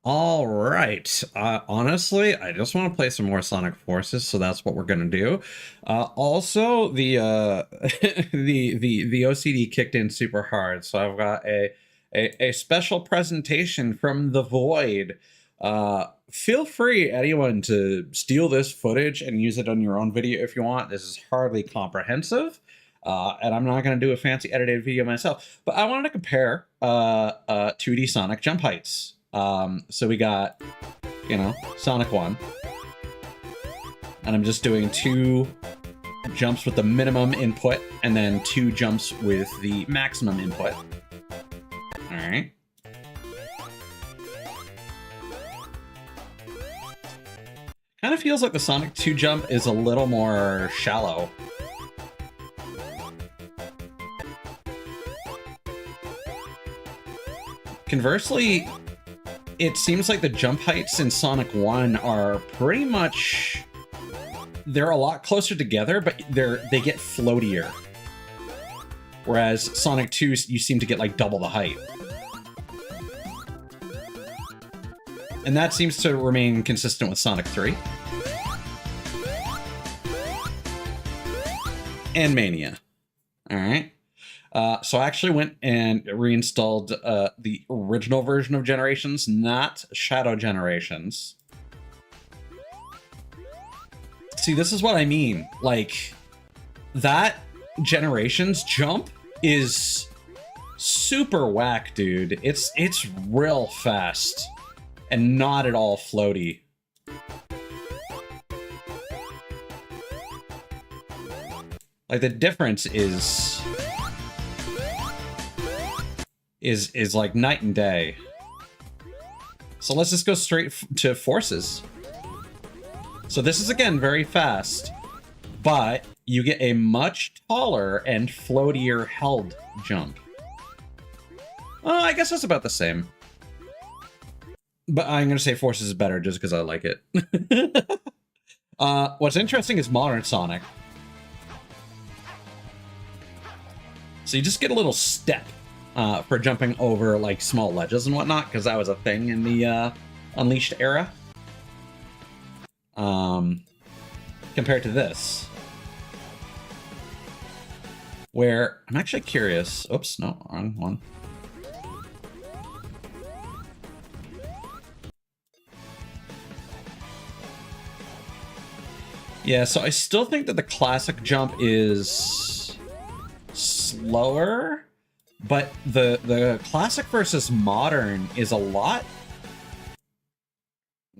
All right. Honestly, I just want to play some more Sonic Forces, so that's what we're gonna do. Also, the the OCD kicked in super hard, so I've got a special presentation from the Void. Feel free, anyone, to steal this footage and use it on your own video if you want. This is hardly comprehensive. And I'm not going to do a fancy edited video myself, but I wanted to compare 2D Sonic jump heights. So we got, Sonic 1. And I'm just doing 2 jumps with the minimum input, and then 2 jumps with the maximum input. Alright. Kind of feels like the Sonic 2 jump is a little more shallow. Conversely, it seems like the jump heights in Sonic 1 are pretty much... They're a lot closer together, but they get floatier. Whereas Sonic 2, you seem to get like double the height. And that seems to remain consistent with Sonic 3. And Mania. Alright. So I actually went and reinstalled the original version of Generations, not Shadow Generations. See, this is what I mean. Like, that Generations jump is super whack, dude. It's real fast and not at all floaty. Like, the difference is like night and day. So let's just go straight to Forces. So this is, again, very fast, but you get a much taller and floatier held jump. I guess that's about the same. But I'm going to say Forces is better just because I like it. What's interesting is Modern Sonic. So you just get a little step for jumping over like small ledges and whatnot, because that was a thing in the Unleashed era. Compared to this, where I'm actually curious. Oops, no, wrong one. Yeah, so I still think that the classic jump is slower, but the classic versus modern is a lot.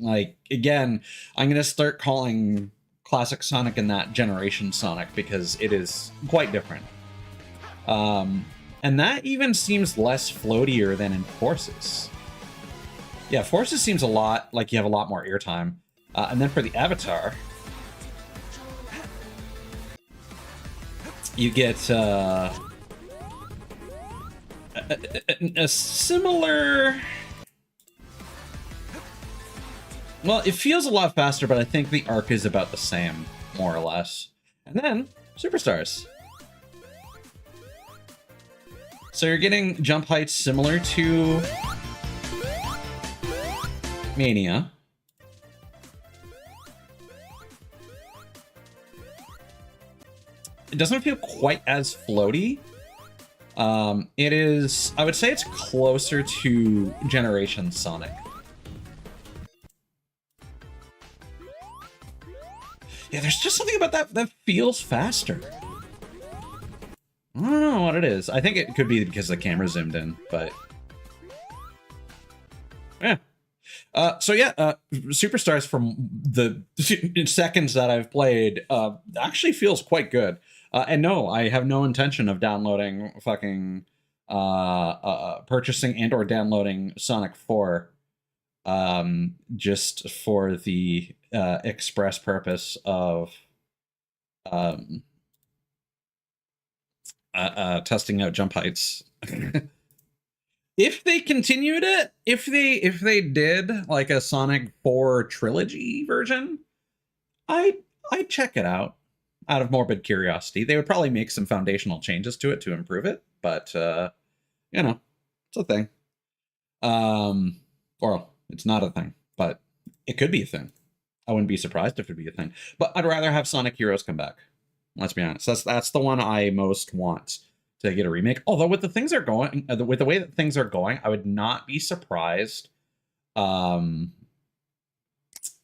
Like, again, I'm going to start calling classic Sonic and that Generation Sonic because it is quite different. And that even seems less floatier than in Forces. Yeah, Forces seems a lot like you have a lot more airtime. And then for the Avatar, you get a similar... Well, it feels a lot faster, but I think the arc is about the same, more or less. And then, Superstars. So you're getting jump heights similar to Mania. It doesn't feel quite as floaty. It is, I would say it's closer to Generation Sonic. Yeah, there's just something about that feels faster. I don't know what it is. I think it could be because the camera zoomed in, but... Yeah. So yeah, Superstars from the seconds that I've played actually feels quite good. And no, I have no intention of downloading fucking... purchasing and or downloading Sonic 4 just for the express purpose of testing out jump heights. If they continued it, if they did like a Sonic 4 trilogy version, I'd check it out of morbid curiosity. They would probably make some foundational changes to it to improve it, but you know, it's a thing. Or It's not a thing, but it could be a thing. I wouldn't be surprised if it'd be a thing. But I'd rather have Sonic Heroes come back. Let's be honest. That's the one I most want to get a remake. Although with the things are going, with the way that things are going, I would not be surprised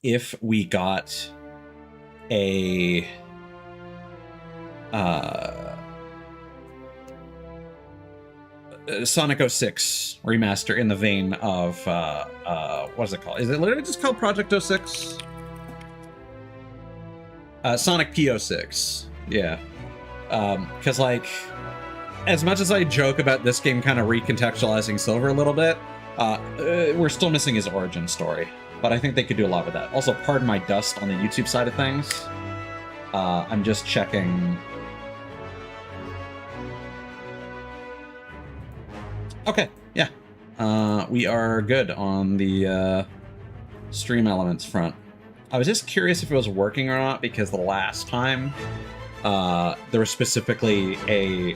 if we got a Sonic 06 remaster in the vein of what is it called? Is it literally just called Project 06? Sonic P06. Yeah. Because like, as much as I joke about this game kind of recontextualizing Silver a little bit, we're still missing his origin story. But I think they could do a lot with that. Also, pardon my dust on the YouTube side of things. I'm just checking. Okay, yeah. We are good on the stream elements front. I was just curious if it was working or not, because the last time there was specifically a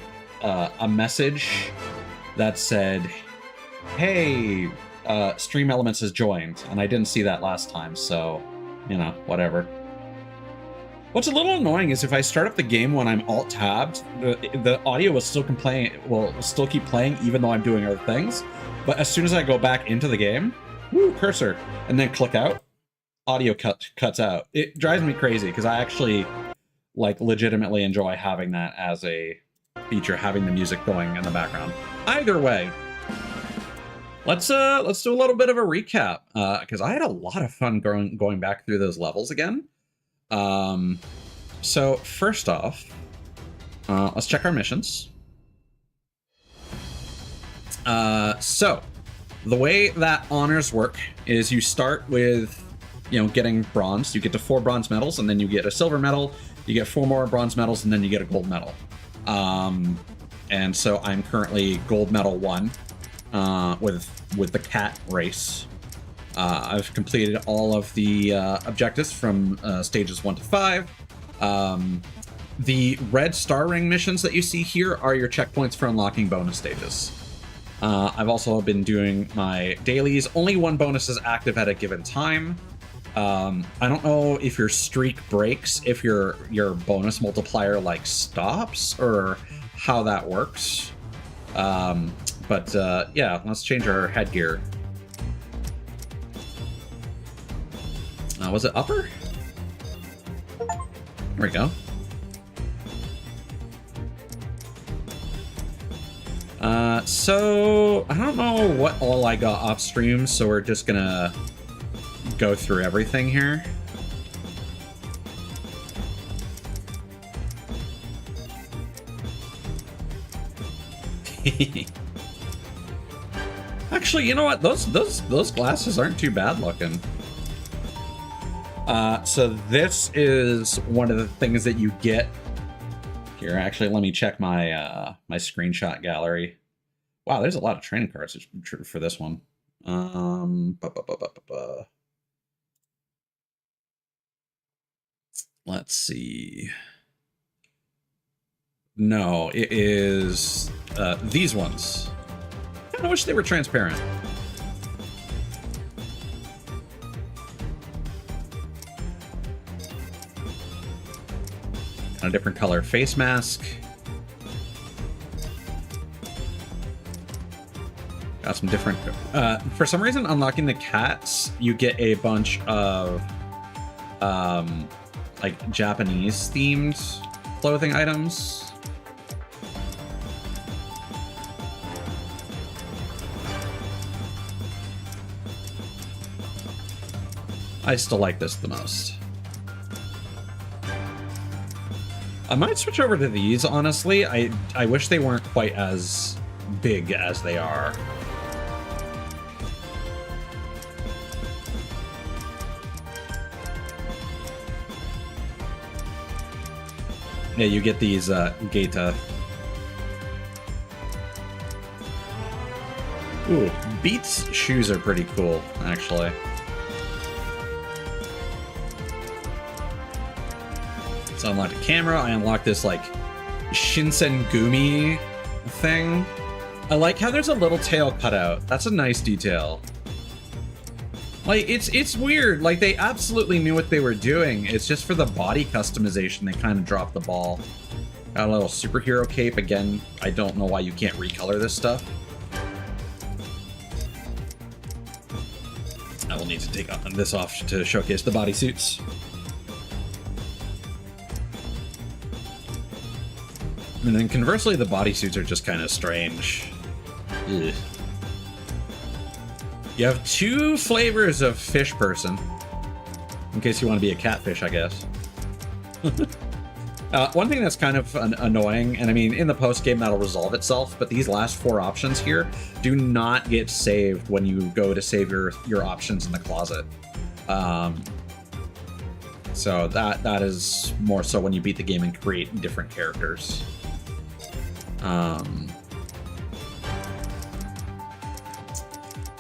message that said, hey, Stream Elements has joined, and I didn't see that last time, so, you know, whatever. What's a little annoying is if I start up the game when I'm alt-tabbed, the audio will still keep playing even though I'm doing other things, but as soon as I go back into the game, woo, cursor, and then click out, audio cuts out. It drives me crazy, because I actually, like, legitimately enjoy having that as a feature, having the music going in the background. Either way, let's do a little bit of a recap, because I had a lot of fun going back through those levels again. So first off, let's check our missions. So the way that honors work is you start with, you know, getting bronze. You get to 4 bronze medals, and then you get a silver medal. You get 4 more bronze medals, and then you get a gold medal. And so I'm currently gold medal 1 with the cat race. I've completed all of the objectives from stages 1 to 5. The red star ring missions that you see here are your checkpoints for unlocking bonus stages. I've also been doing my dailies. Only 1 bonus is active at a given time. I don't know if your streak breaks, if your bonus multiplier like stops, or how that works. But yeah, let's change our headgear. Was it upper? There we go. So I don't know what all I got off stream, so we're just gonna go through everything here. Actually, you know what? Those glasses aren't too bad looking. So this is one of the things that you get here. Actually, let me check my my screenshot gallery. Wow, there's a lot of training cards for this one. Let's see. No, it is these ones. I kind of wish they were transparent. A different color face mask. Got some different... for some reason, unlocking the cats, you get a bunch of like Japanese-themed clothing items. I still like this the most. I might switch over to these, honestly. I wish they weren't quite as big as they are. Yeah, you get these Gaeta. Ooh, Beats shoes are pretty cool, actually. So I unlocked a camera. I unlocked this like Shinsengumi thing. I like how there's a little tail cut out. That's a nice detail. Like, it's weird. Like, they absolutely knew what they were doing. It's just for the body customization, they kind of dropped the ball. Got a little superhero cape. Again, I don't know why you can't recolor this stuff. I will need to take this off to showcase the bodysuits. And then conversely, the bodysuits are just kind of strange. Ugh. You have 2 flavors of fish person. In case you want to be a catfish, I guess. One thing that's kind of annoying, and I mean, in the post-game that'll resolve itself, but these last 4 options here do not get saved when you go to save your options in the closet. So that is more so when you beat the game and create different characters.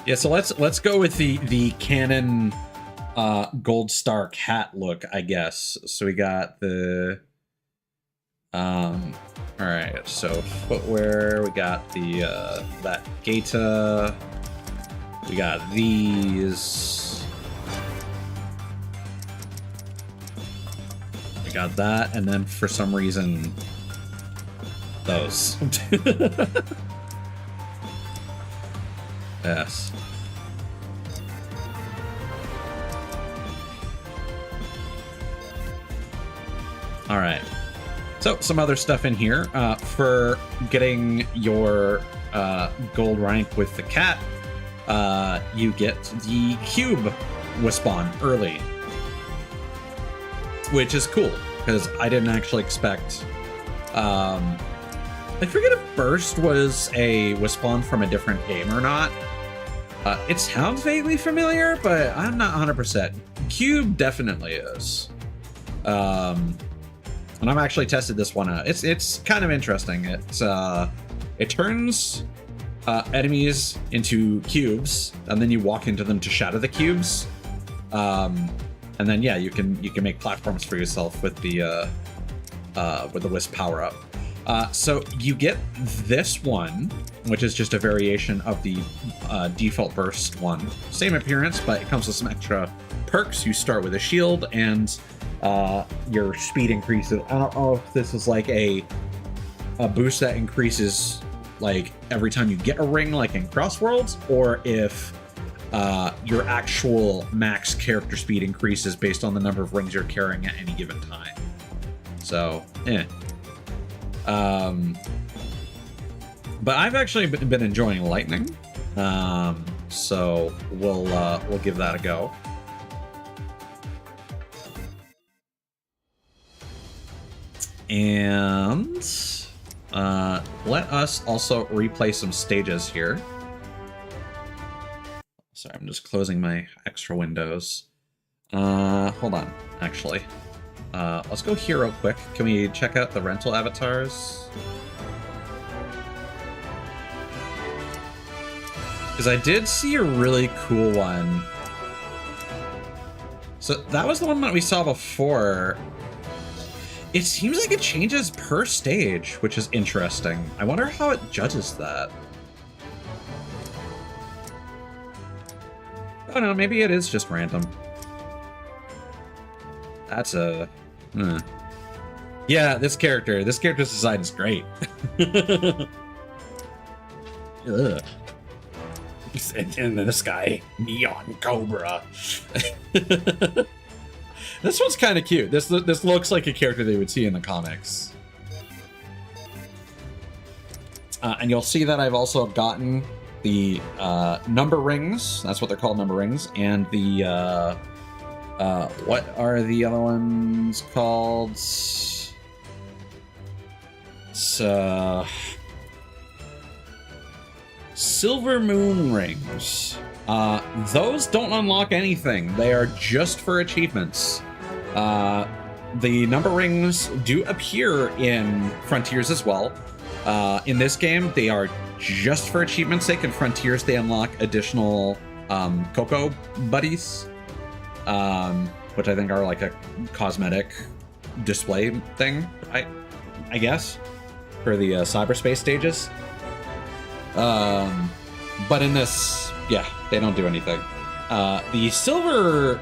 Yeah, so let's go with the canon gold star cat look, I guess. So we got the all right, so footwear, we got the that gaita, we got these, we got that, and then for some reason those. Yes. All right. So some other stuff in here. For getting your gold rank with the cat, you get the cube Wispawn early, which is cool because I didn't actually expect. I forget if Burst was a Wispawn from a different game or not. It sounds vaguely familiar, but I'm not 100%. Cube definitely is. And I've actually tested this one out. It's kind of interesting. It turns enemies into cubes, and then you walk into them to shatter the cubes. And then yeah, you can make platforms for yourself with the Wisp power up. So you get this one, which is just a variation of the default burst one. Same appearance, but it comes with some extra perks. You start with a shield, and your speed increases. I don't know if this is like a boost that increases like every time you get a ring, like in Crossworlds, or if your actual max character speed increases based on the number of rings you're carrying at any given time. So, but I've actually been enjoying lightning, so we'll give that a go. And let us also replay some stages here. Sorry, I'm just closing my extra windows. Hold on, actually. Let's go here real quick. Can we check out the rental avatars? Because I did see a really cool one. So that was the one that we saw before. It seems like it changes per stage, which is interesting. I wonder how it judges that. Oh no, maybe it is just random. That's a... Yeah, this character's design is great. Ugh. And then this guy, Neon Cobra. This one's kind of cute. This looks like a character they would see in the comics. And you'll see that I've also gotten the number rings. That's what they're called, number rings. And the... what are the other ones called? It's, Silver Moon Rings. Those don't unlock anything. They are just for achievements. The number rings do appear in Frontiers as well. In this game, they are just for achievements' sake. In Frontiers, they unlock additional Cocoa buddies. Which I think are like a cosmetic display thing, I guess, for the cyberspace stages. But in this, yeah, they don't do anything. The silver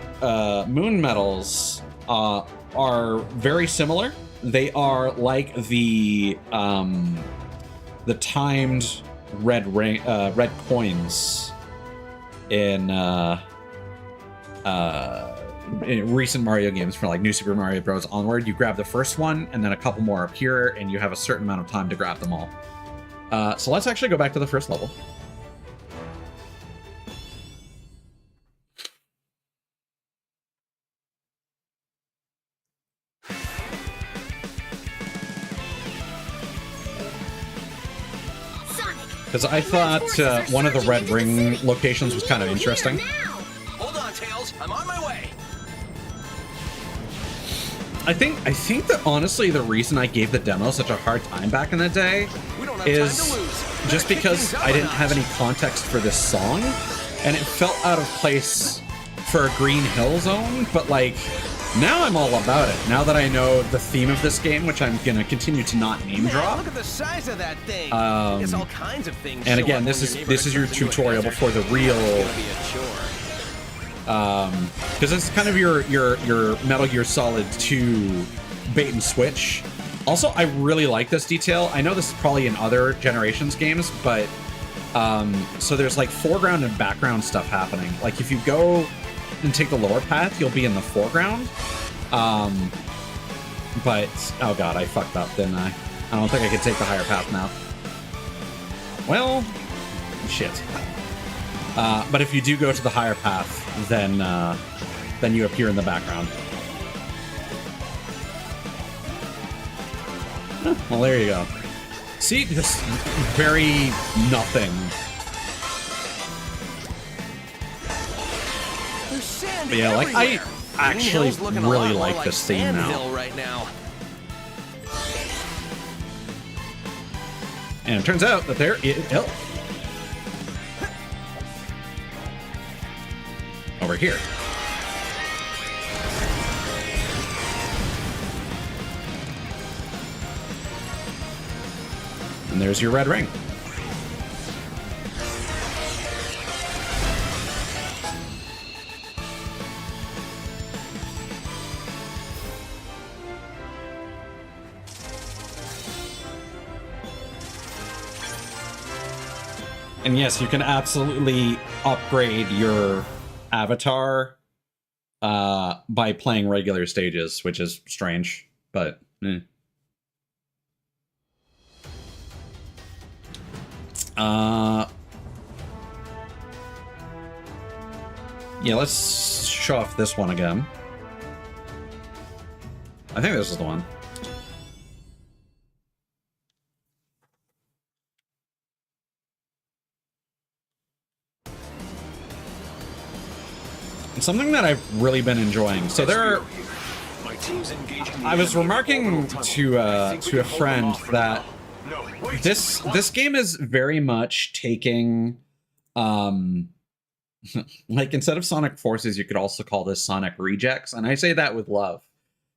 moon medals are very similar. They are like the timed red coins in recent Mario games for like New Super Mario Bros. Onward. You grab the first one, and then a couple more appear, and you have a certain amount of time to grab them all. So let's actually go back to the first level. Because I thought one of the red ring locations was kind of interesting. Hold on, Tails. I'm on my way. I think that honestly the reason I gave the demo such a hard time back in the day is just because I didn't have any context for this song, and it felt out of place for a Green Hill Zone, but like now I'm all about it. Now that I know the theme of this game, which I'm gonna continue to not name drop. Look at the size of that thing. It's all kinds of things. And again, this is your tutorial before the real. Because it's kind of your Metal Gear Solid 2 bait and switch. Also, I really like this detail. I know this is probably in other Generations games, but so there's like foreground and background stuff happening. Like if you go and take the lower path, you'll be in the foreground. But oh god, I fucked up, didn't I? I don't think I could take the higher path now. Well, shit. But if you do go to the higher path, then you appear in the background. Well, there you go. See, this very nothing. But yeah, like I actually really like this theme now. Right now. And it turns out that there is over here. And there's your red ring. And yes, you can absolutely upgrade your avatar by playing regular stages, which is strange, but yeah, let's show off this one again. I think this is the one. Something that I've really been enjoying. So there are. I was remarking to a friend that this game is very much taking, like instead of Sonic Forces, you could also call this Sonic Rejects, and I say that with love,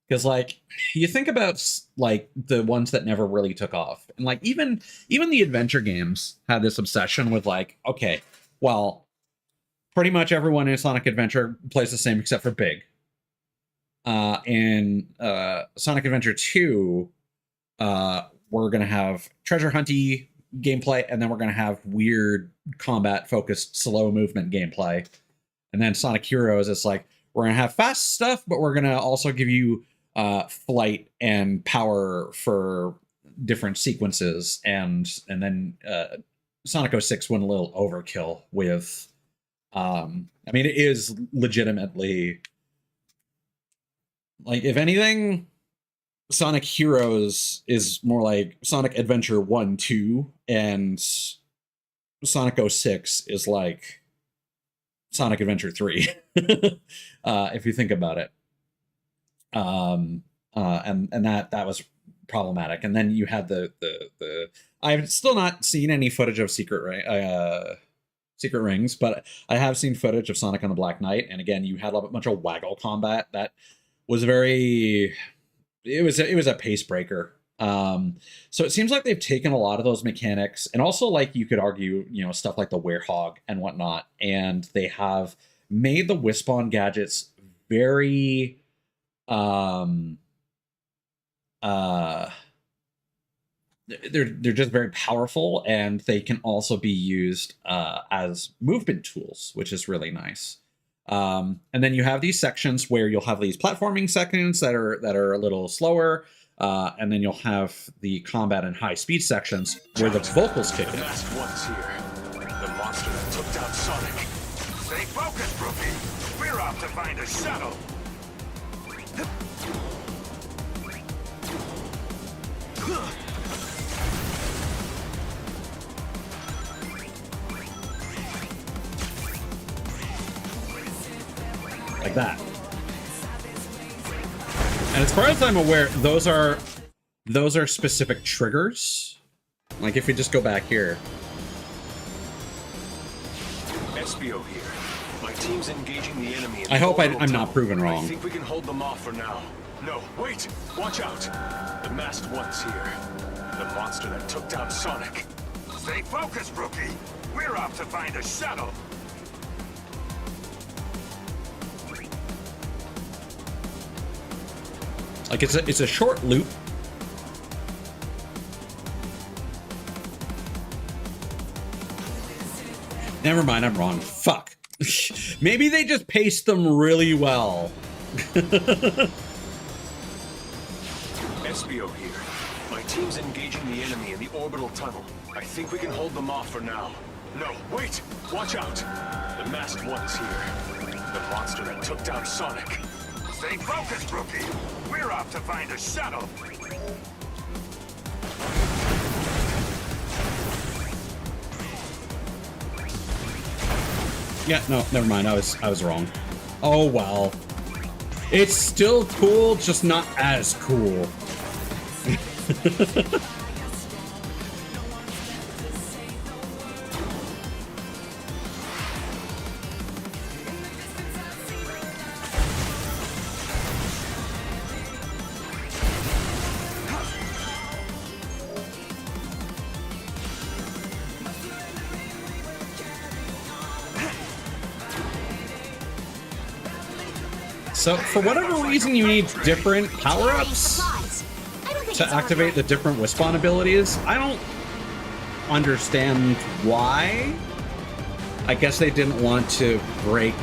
because like you think about like the ones that never really took off, and like even the adventure games had this obsession with like, okay, well, pretty much everyone in Sonic Adventure plays the same except for Big. In Sonic Adventure 2, we're going to have treasure hunty gameplay, and then we're going to have weird combat-focused slow movement gameplay. And then Sonic Heroes, it's like, we're going to have fast stuff, but we're going to also give you flight and power for different sequences. And then Sonic 06 went a little overkill with... I mean, it is legitimately, like, if anything, Sonic Heroes is more like Sonic Adventure 1, 2, and Sonic 06 is like Sonic Adventure 3, if you think about it. And that was problematic. And then you had the I've still not seen any footage of Secret Rings, but I have seen footage of Sonic on the Black Knight, and again, you had a bunch of waggle combat that was very... It was a pace breaker. So it seems like they've taken a lot of those mechanics, and also, like, you could argue, you know, stuff like the Werehog and whatnot, and they have made the Wisp-On gadgets very they're just very powerful, and they can also be used as movement tools, which is really nice. And then you have these sections where you'll have these platforming sections that are a little slower, and then you'll have the combat and high speed sections where the vocals kick in. The last one's here. The monster that took down Sonic. Stay focused, rookie. We're off to find a shuttle. Like that. And as far as I'm aware, those are specific triggers. Like if we just go back here. SBO here. My team's engaging the enemy. I hope I'm not proven wrong. I think we can hold them off for now. No, wait! Watch out! The masked one's here. The monster that took down Sonic. Stay focused, rookie. We're off to find a shuttle. Like it's a short loop. Never mind, I'm wrong. Fuck. Maybe they just paced them really well. SBO here. My team's engaging the enemy in the orbital tunnel. I think we can hold them off for now. No, wait! Watch out! The masked one's here. The monster that took down Sonic. Stay focused, rookie. We're off to find a shuttle. Yeah, no, never mind. I was wrong. Oh well. It's still cool, just not as cool. So, for whatever reason, you need different power-ups to activate the different Wisp-On abilities. I don't understand why. I guess they didn't want to break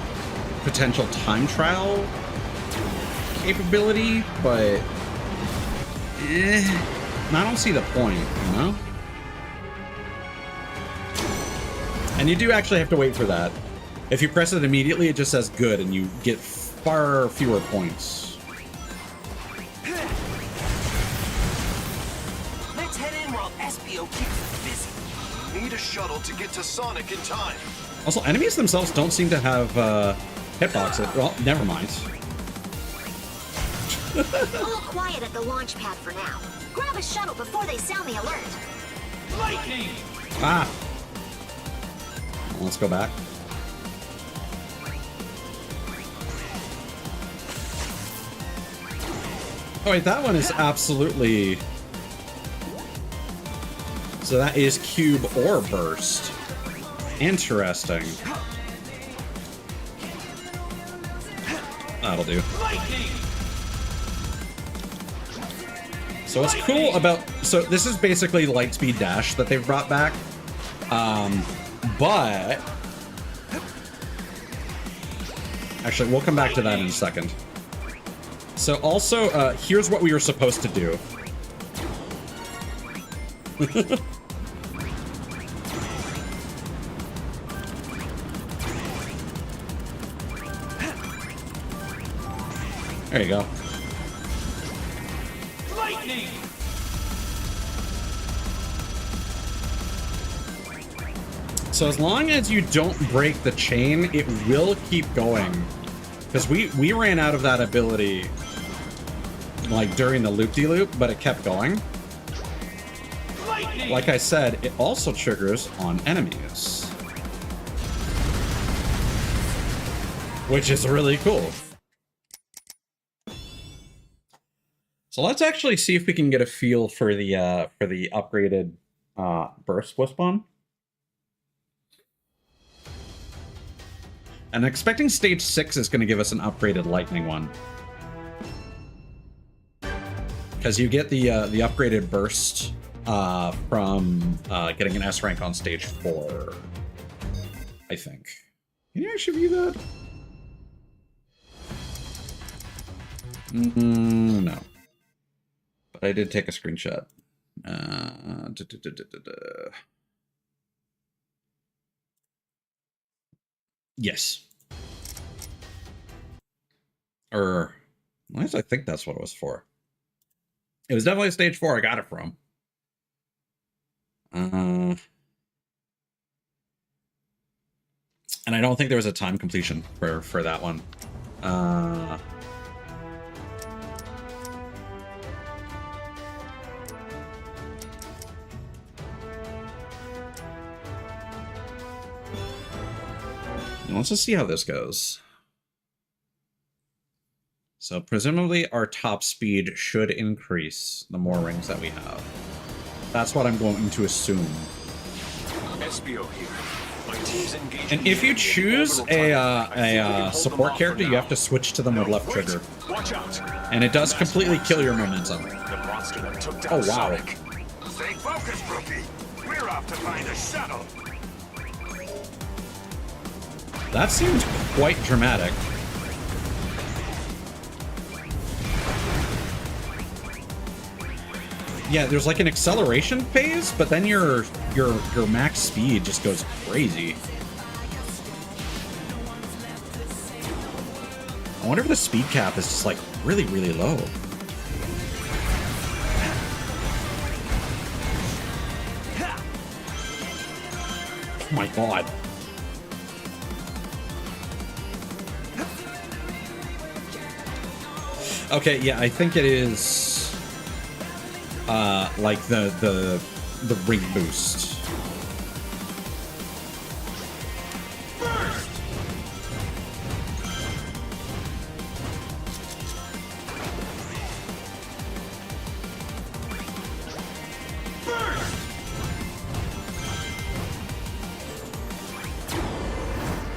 potential time trial capability, but I don't see the point, you know? And you do actually have to wait for that. If you press it immediately, it just says good, and you get far fewer points. Let's head in while SBO keeps us busy. Need a shuttle to get to Sonic in time. Also, enemies themselves don't seem to have hitboxes. Well, never mind. A little quiet at the launch pad for now. Grab a shuttle before they sound the alert. Lightning! Ah! Well, let's go back. Oh wait, that one is absolutely... So that is cube or burst. Interesting. That'll do. So what's cool about... So this is basically Lightspeed Dash that they've brought back. But... Actually, we'll come back to that in a second. So also, here's what we were supposed to do. There you go. Lightning! So as long as you don't break the chain, it will keep going. Because we ran out of that ability like during the loop-de-loop, but it kept going. Lightning! Like I said, it also triggers on enemies. Which is really cool. So let's actually see if we can get a feel for the upgraded burst Wisp-On. And expecting stage 6 is going to give us an upgraded lightning one. Because you get the upgraded burst from getting an S rank on stage 4. I think. Can you actually view that? No. But I did take a screenshot. Yes. Or, at least I think that's what it was for. It was definitely stage 4 I got it from. And I don't think there was a time completion for that one. Let's just see how this goes. So presumably our top speed should increase the more rings that we have. That's what I'm going to assume. SBO here. My team's engaged. And if you choose a support character, you have to switch to them with left trigger. Watch out. And it does completely kill your momentum. The monster that took down Oh, wow. Sonic. Stay focused, rookie. We're off to find a shuttle. That seems quite dramatic. Yeah, there's like an acceleration phase, but then your max speed just goes crazy. I wonder if the speed cap is just like really, really low. Oh my god. Okay, yeah, I think it is like the ring boost.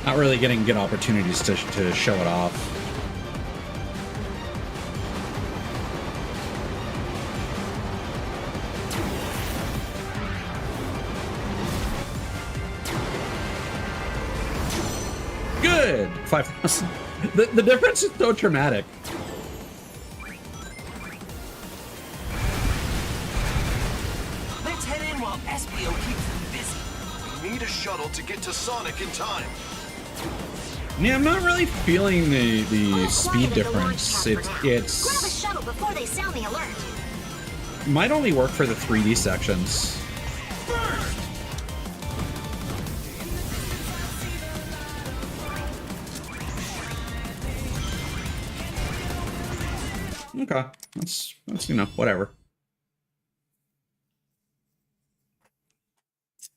Not really getting good opportunities to show it off. Good! 5,000. The difference is so dramatic. Let's head in while SBO keeps them busy. We need a shuttle to get to Sonic in time. Yeah, I'm not really feeling the speed difference. Grab a It's shuttle before they sound the alert. might only work for the 3D sections. Okay, that's you know, whatever.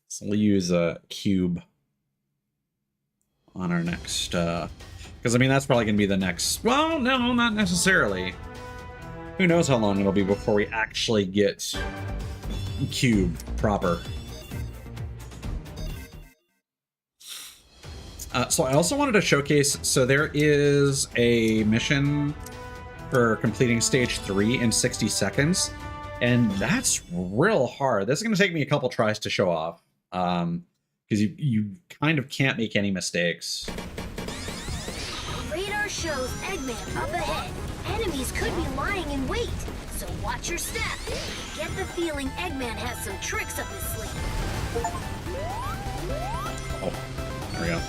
So we'll use a cube on our next because I mean that's probably gonna be the next. Well, no, not necessarily. Who knows how long it'll be before we actually get cube proper. So I also wanted to showcase, so there is a mission for completing stage 3 in 60 seconds, and that's real hard. This is going to take me a couple tries to show off, because you kind of can't make any mistakes. Radar shows Eggman up ahead. Enemies could be lying in wait, so watch your step. Get the feeling Eggman has some tricks up his sleeve. Oh, there we go.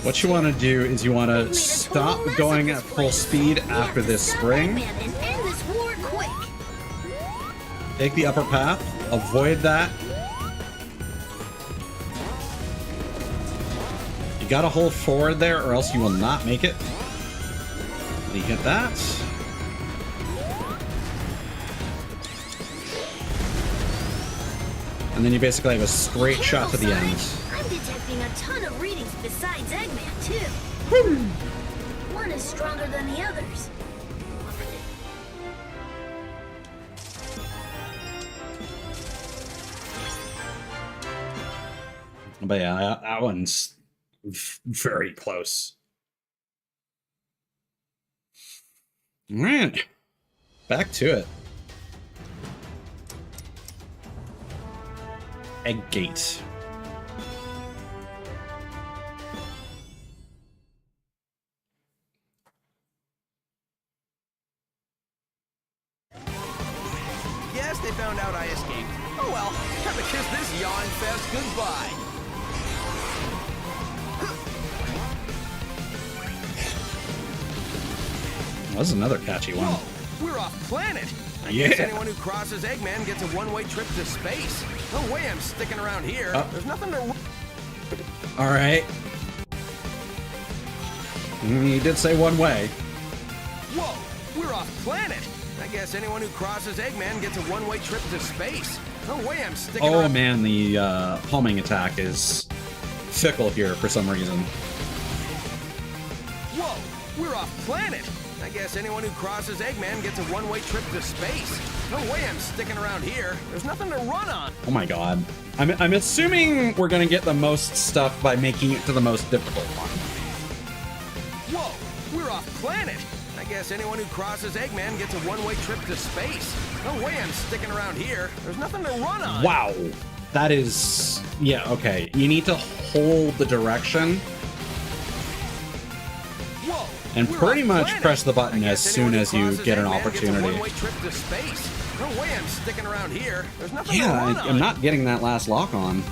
What you want to do is you want to stop going at full speed after this spring. Eggman and end this war quick. Take the upper path. Avoid that. You gotta hold forward there or else you will not make it. You hit that. And then you basically have a straight shot to the end. I'm detecting a ton of readings besides Eggman, too. One is stronger than the others. But yeah, that one's very close. All right, back to it. Egg gate. Yes, they found out I escaped. Oh well, time to kiss this yawn fest goodbye. That was another catchy one. Whoa, we're off planet. I Yeah. guess anyone who crosses Eggman gets a one-way trip to space. No way I'm sticking around here. There's nothing to... All right. You did say one way. Whoa, we're off planet. I guess anyone who crosses Eggman gets a one-way trip to space. No way I'm sticking Oh around... man, the homing attack is fickle here for some reason. Whoa, we're off planet. I guess anyone who crosses Eggman gets a one-way trip to space. No way I'm sticking around here. There's nothing to run on. Oh my god. I'm assuming we're gonna get the most stuff by making it to the most difficult one. Whoa, we're off planet. I guess anyone who crosses Eggman gets a one-way trip to space. No way I'm sticking around here. There's nothing to run on. Wow. That is... Yeah, okay. You need to hold the direction Whoa, and we're pretty off much planet. press the button I as guess soon anyone as who you crosses get an Eggman gets a opportunity. one-way trip to space. No way I'm sticking around here. There's nothing to Yeah, run on. I'm not getting that last lock on.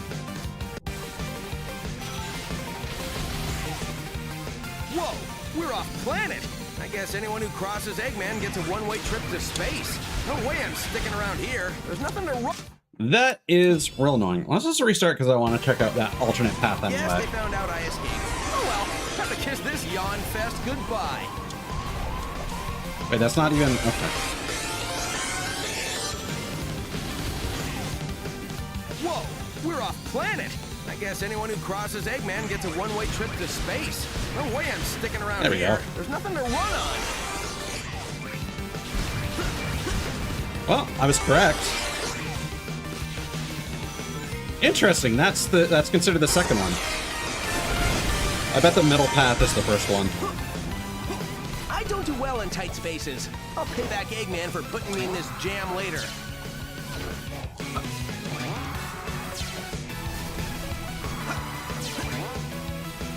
Whoa, we're off planet. I guess anyone who crosses Eggman gets a one-way trip to space. No way I'm sticking around here. There's nothing to run. That is real annoying. Let's just restart because I want to check out that alternate path Yes, anyway. they found out I escaped. Oh well, time to kiss this yawn fest goodbye. Wait, that's not even... Okay. Whoa, we're off planet. I guess anyone who crosses Eggman gets a one-way trip to space. No way I'm sticking around There we here. go. There's nothing to run on. Well, I was correct. Interesting. That's considered the second one. I bet the middle path is the first one. I don't do well in tight spaces. I'll pay back Eggman for putting me in this jam later.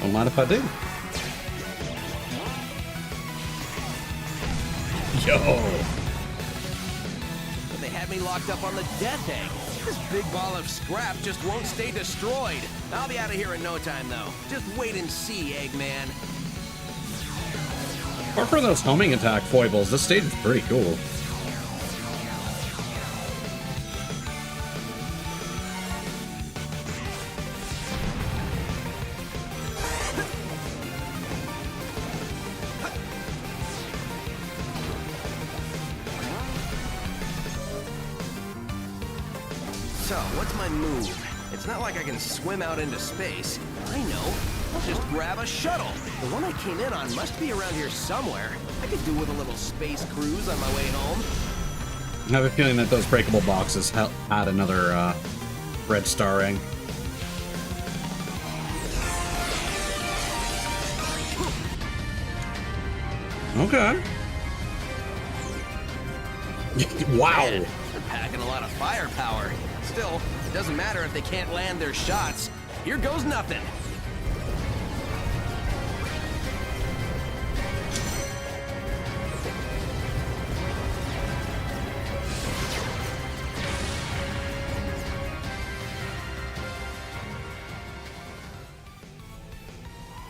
Don't mind if I do. Yo. But they had me locked up on the death egg. This big ball of scrap just won't stay destroyed. I'll be out of here in no time, though. Just wait and see, Eggman. Apart from those homing attack foibles, this stage is pretty cool. So, what's my move? It's not like I can swim out into space. I know. I'll just grab a shuttle. The one I came in on must be around here somewhere. I could do with a little space cruise on my way home. I have a feeling that those breakable boxes had another red star ring. Okay. Wow. Man, they're packing a lot of firepower. Still, it doesn't matter if they can't land their shots. Here goes nothing.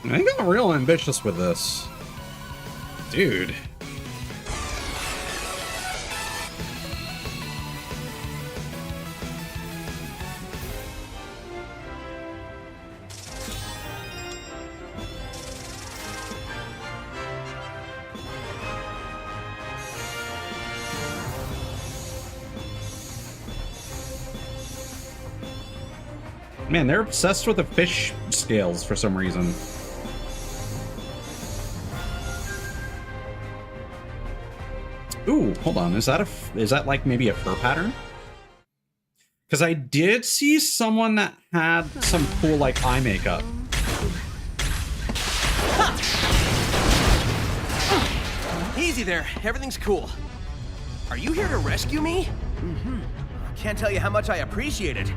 I got real ambitious with this. Dude. Man, they're obsessed with the fish scales for some reason. Ooh, hold on. Is that like maybe a fur pattern? Because I did see someone that had some cool like eye makeup. Easy there. Everything's cool. Are you here to rescue me? Mm-hmm. Can't tell you how much I appreciate it.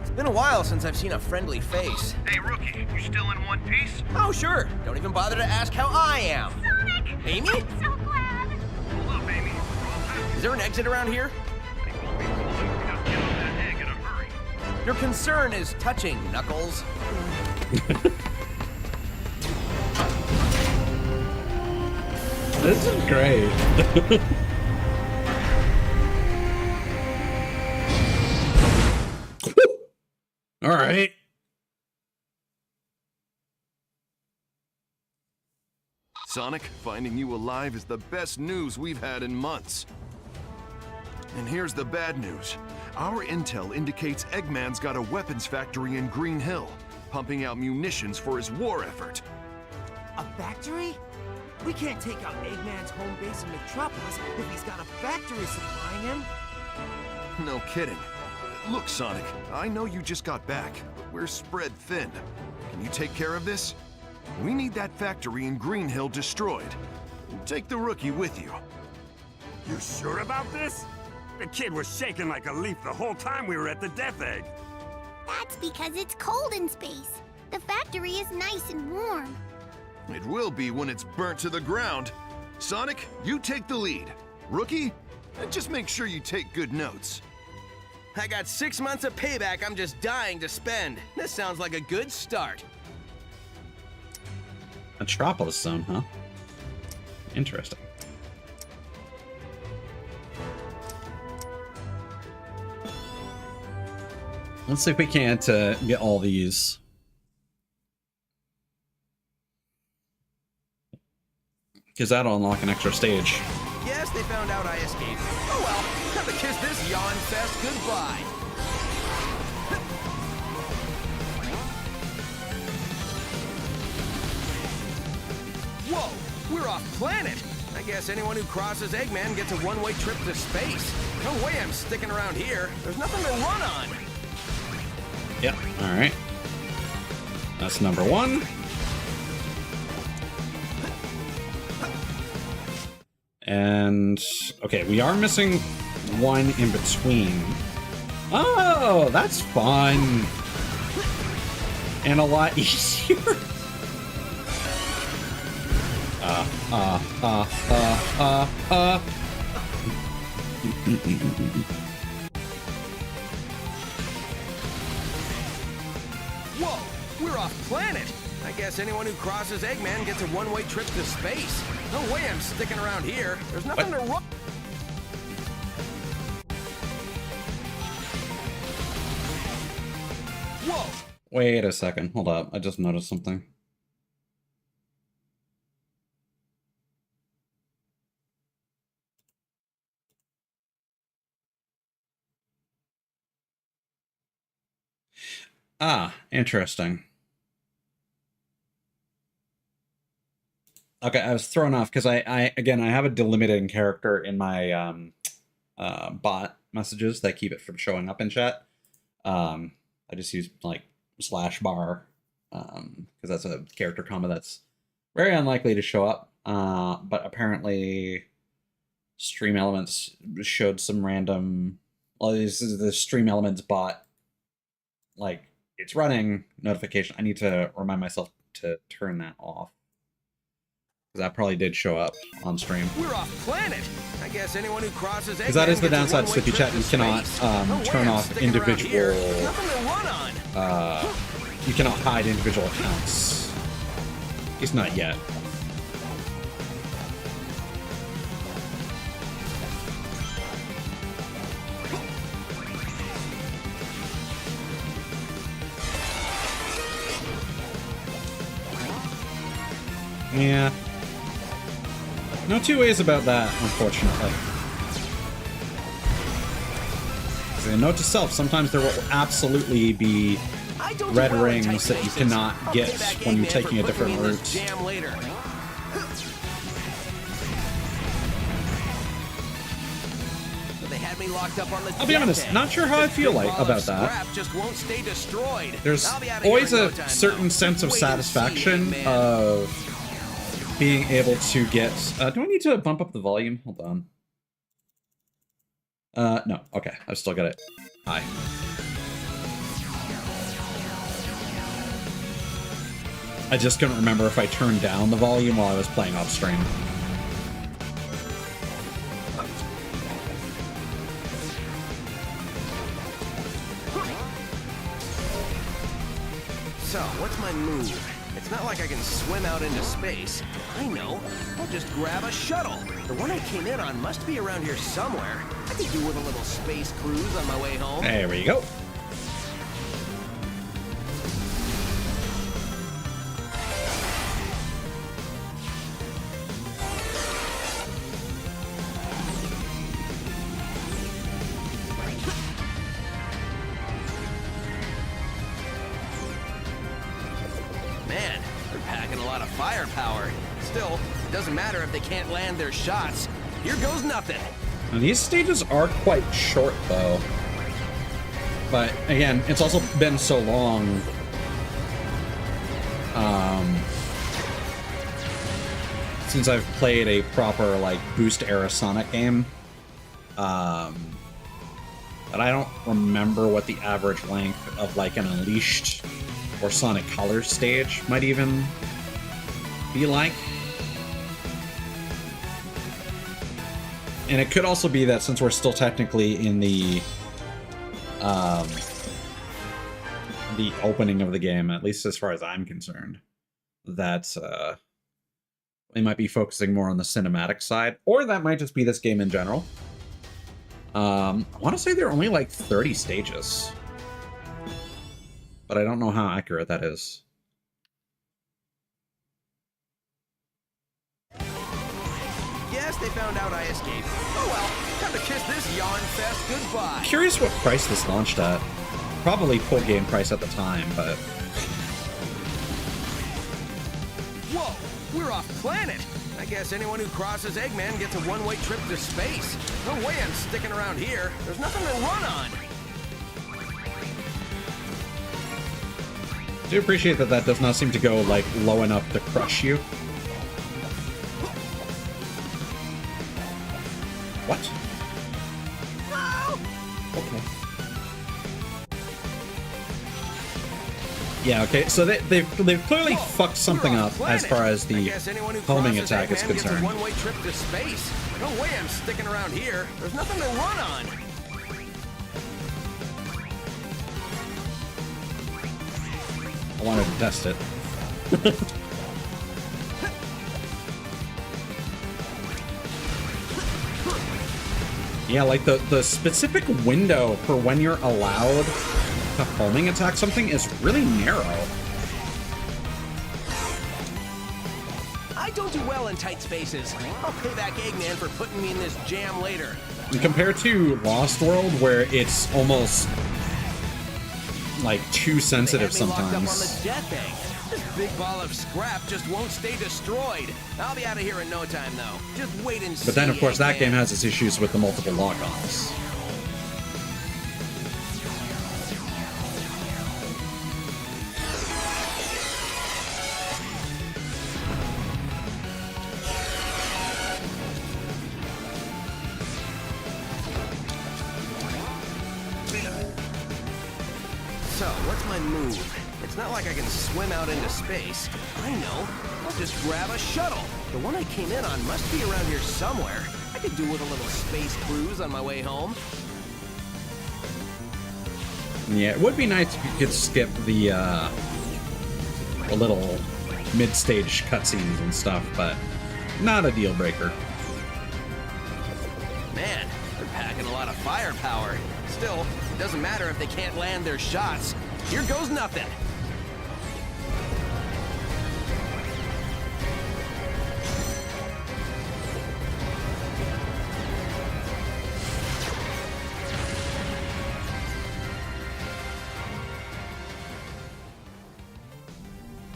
It's been a while since I've seen a friendly face. Hey, rookie, you still in one piece? Oh, sure. Don't even bother to ask how I am. Sonic! Amy? I'm so glad! Hold up, Amy. Is there an exit around here? I think we'll be cool if we just get on that egg in a hurry. Your concern is touching, Knuckles. This is great. All right. Sonic, finding you alive is the best news we've had in months. And here's the bad news. Our intel indicates Eggman's got a weapons factory in Green Hill, pumping out munitions for his war effort. A factory? We can't take out Eggman's home base in Metropolis if he's got a factory supplying him. No kidding. Look, Sonic, I know you just got back, but we're spread thin. Can you take care of this? We need that factory in Green Hill destroyed. Take the rookie with you. You sure about this? The kid was shaking like a leaf the whole time we were at the Death Egg. That's because it's cold in space. The factory is nice and warm. It will be when it's burnt to the ground. Sonic, you take the lead. Rookie, just make sure you take good notes. I got 6 months of payback I'm just dying to spend. This sounds like a good start. Metropolis Zone, huh? Interesting. Let's see if we can't get all these. Because that'll unlock an extra stage. Yes, they found out I escaped. Oh well, time to kiss this yawn fest goodbye. Whoa, we're off planet. I guess anyone who crosses Eggman gets a one-way trip to space. No way I'm sticking around here. There's nothing to run on. Yep, alright. That's number one. And, okay, we are missing one in between. Oh, that's fun. And a lot easier. Whoa, we're off planet. I guess anyone who crosses Eggman gets a one-way trip to space. No way I'm sticking around here. There's nothing to run. Whoa! Wait a second. Hold up. I just noticed something. Ah, interesting. Okay, I was thrown off because I have a delimiting character in my bot messages that keep it from showing up in chat. I just use like /bar because that's a character combo that's very unlikely to show up. But apparently, Stream Elements showed some random. Well, this is the Stream Elements bot. Like it's running notification. I need to remind myself to turn that off. That probably did show up on stream. We're off planet. I guess anyone who crosses because that is the downside to Slippy Chat. You cannot turn off individual. You cannot hide individual accounts. At least not yet. Yeah. No two ways about that, unfortunately. So, note to self, sometimes there will absolutely be red rings that you cannot get when you're taking a different route. had me locked up on the I'll be honest, not sure how I feel like about that. Scrap just won't stay destroyed. There's I'll be outta here always in no a time, certain though. sense of Wait and see, satisfaction Eggman. of being able to get... do I need to bump up the volume? Hold on. No. Okay. I've still got it high. I just couldn't remember if I turned down the volume while I was playing off stream. So, what's my move? It's not like I can swim out into space. I know. I'll just grab a shuttle. The one I came in on must be around here somewhere. I could do with a little space cruise on my way home. There we go. Man, they're packing a lot of firepower. Still, it doesn't matter if they can't land their shots. Here goes nothing. Now, these stages are quite short, though. But, again, it's also been so long. Since I've played a proper, like, boost-era Sonic game. But I don't remember what the average length of, like, an Unleashed or Sonic Colors stage might even be like. And it could also be that since we're still technically in the opening of the game, at least as far as I'm concerned, that we might be focusing more on the cinematic side, or that might just be this game in general. I want to say there are only like 30 stages, but I don't know how accurate that is. Guess they found out I escaped. Oh well, time to kiss this yawn fest goodbye. Curious what price this launched at. Probably full game price at the time, but... Whoa, we're off planet. I guess anyone who crosses Eggman gets a one-way trip to space. No way I'm sticking around here. There's nothing to run on. I do appreciate that that does not seem to go, like, low enough to crush you. What? Okay. Yeah, okay, so they've clearly fucked something up as far as the homing attack is concerned. One-way trip to space. No way I'm sticking around here. There's nothing to run on. I wanted to test it. Yeah, like the specific window for when you're allowed to homing attack something is really narrow. I don't do well in tight spaces. I'll pay back Eggman for putting me in this jam later. And compared to Lost World, where it's almost like too sensitive They had me locked up on sometimes. the jet thing. This big ball of scrap just won't stay destroyed. I'll be out of here in no time, though. Just wait and see. But then, of course, that Eggman. game has its issues with the multiple lock-offs. So, what's my move? It's not like I can swim out into space. I know. I'll just grab a shuttle. The one I came in on must be around here somewhere. I could do with a little space cruise on my way home. Yeah, it would be nice if you could skip the little mid-stage cutscenes and stuff, but not a deal breaker. Man, they're packing a lot of firepower. Still, it doesn't matter if they can't land their shots. Here goes nothing.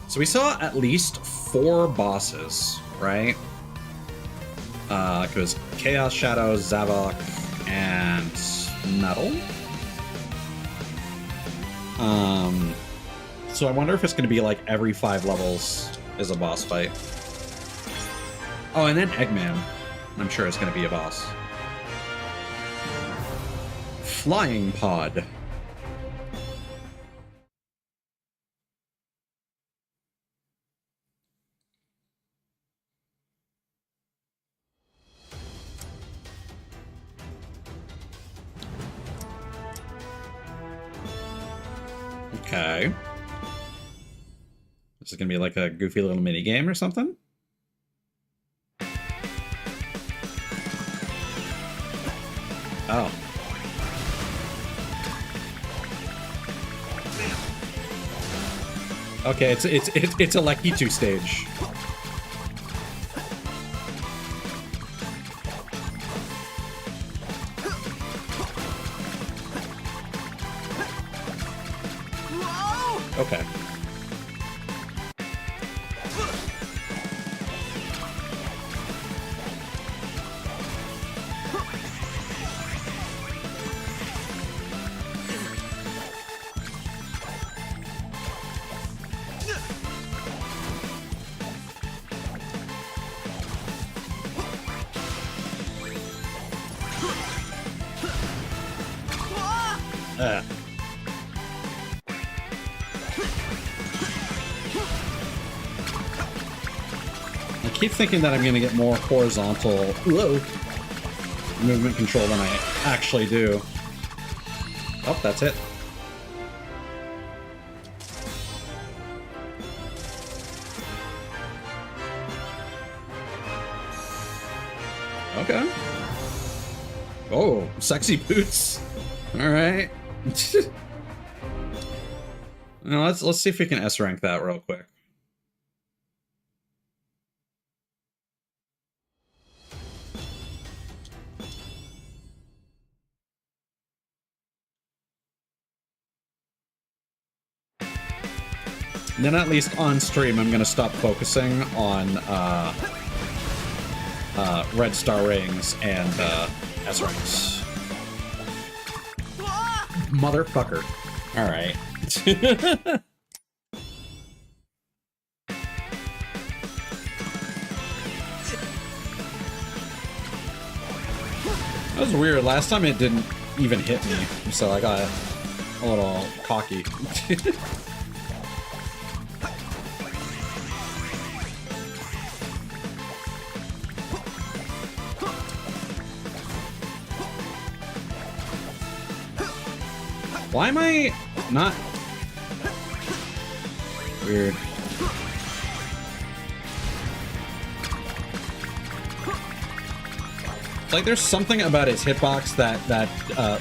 So we saw at least 4 bosses, right? It was Chaos Shadow, Zavok, and metal. So I wonder if it's going to be like every 5 levels is a boss fight. Oh, and then Eggman. I'm sure it's going to be a boss. Flying Pod. Okay. This is gonna be like a goofy little mini game or something? Oh. Okay, it's a Lakitu stage. Okay. I keep thinking that I'm going to get more horizontal movement control than I actually do. Oh, that's it. Okay. Oh, sexy boots. All right. Now let's see if we can S rank that real quick. And then at least on stream, I'm gonna stop focusing on red star rings and S ranks. Motherfucker. All right. That was weird. Last time it didn't even hit me, so I got a little cocky. Why am I not... Weird. It's like there's something about his hitbox that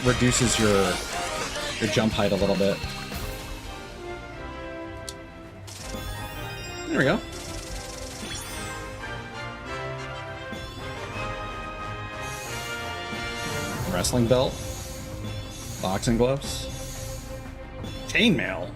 reduces your jump height a little bit. There we go. Wrestling belt. Boxing gloves. Chainmail.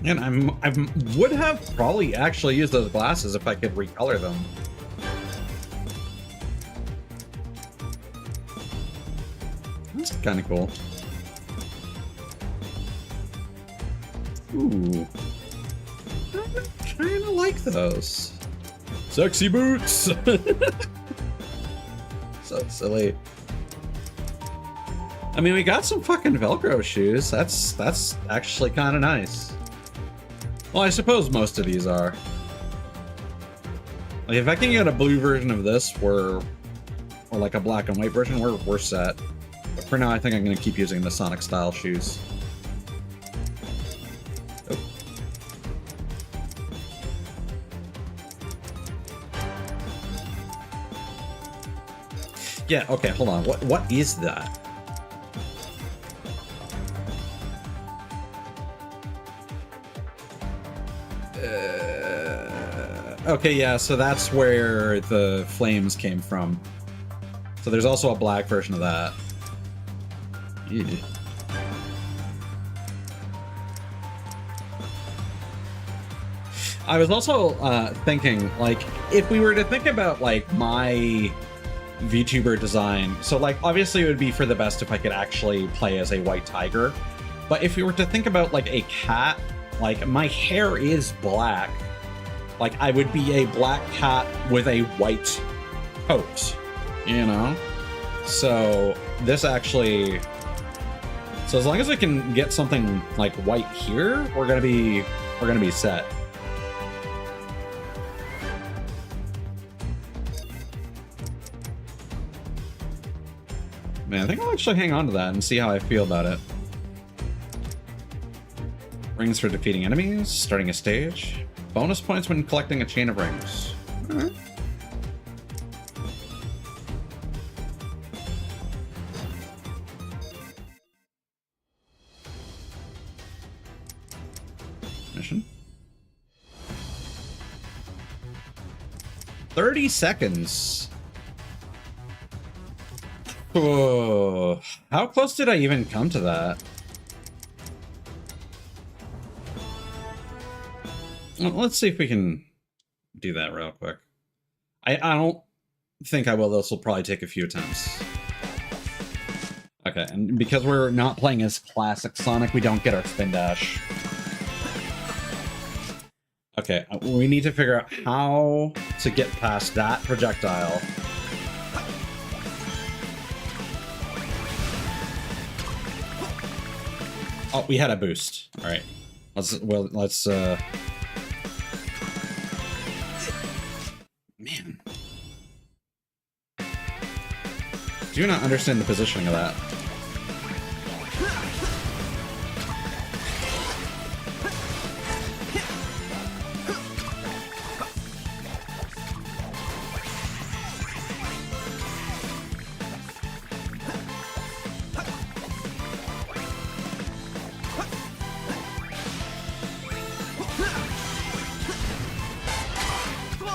And I would have probably actually used those glasses if I could recolor them. That's kind of cool. Ooh. I kind of like those. Sexy boots! So silly. I mean, we got some fucking Velcro shoes. That's actually kind of nice. Well, I suppose most of these are. Like, if I can get a blue version of this, or like a black and white version, we're set. But for now, I think I'm going to keep using the Sonic style shoes. Oh. Yeah, okay, hold on. What is that? Okay, yeah, so that's where the flames came from. So there's also a black version of that. Yeah. I was also thinking, like, if we were to think about, like, my VTuber design, so, like, obviously it would be for the best if I could actually play as a white tiger. But if we were to think about, like, a cat, like, my hair is black. Like, I would be a black cat with a white coat, you know? So, this actually... So as long as I can get something, like, white here, we're gonna be set. Man, I think I'll actually hang on to that and see how I feel about it. Rings for defeating enemies, starting a stage. Bonus points when collecting a chain of rings. Alright. Mission. 30 seconds. Oh, how close did I even come to that? Well, let's see if we can do that real quick. I don't think I will. This will probably take a few attempts. Okay, and because we're not playing as classic Sonic, we don't get our spin dash. Okay, we need to figure out how to get past that projectile. Oh, we had a boost. All right, let's man, do not understand the positioning of that.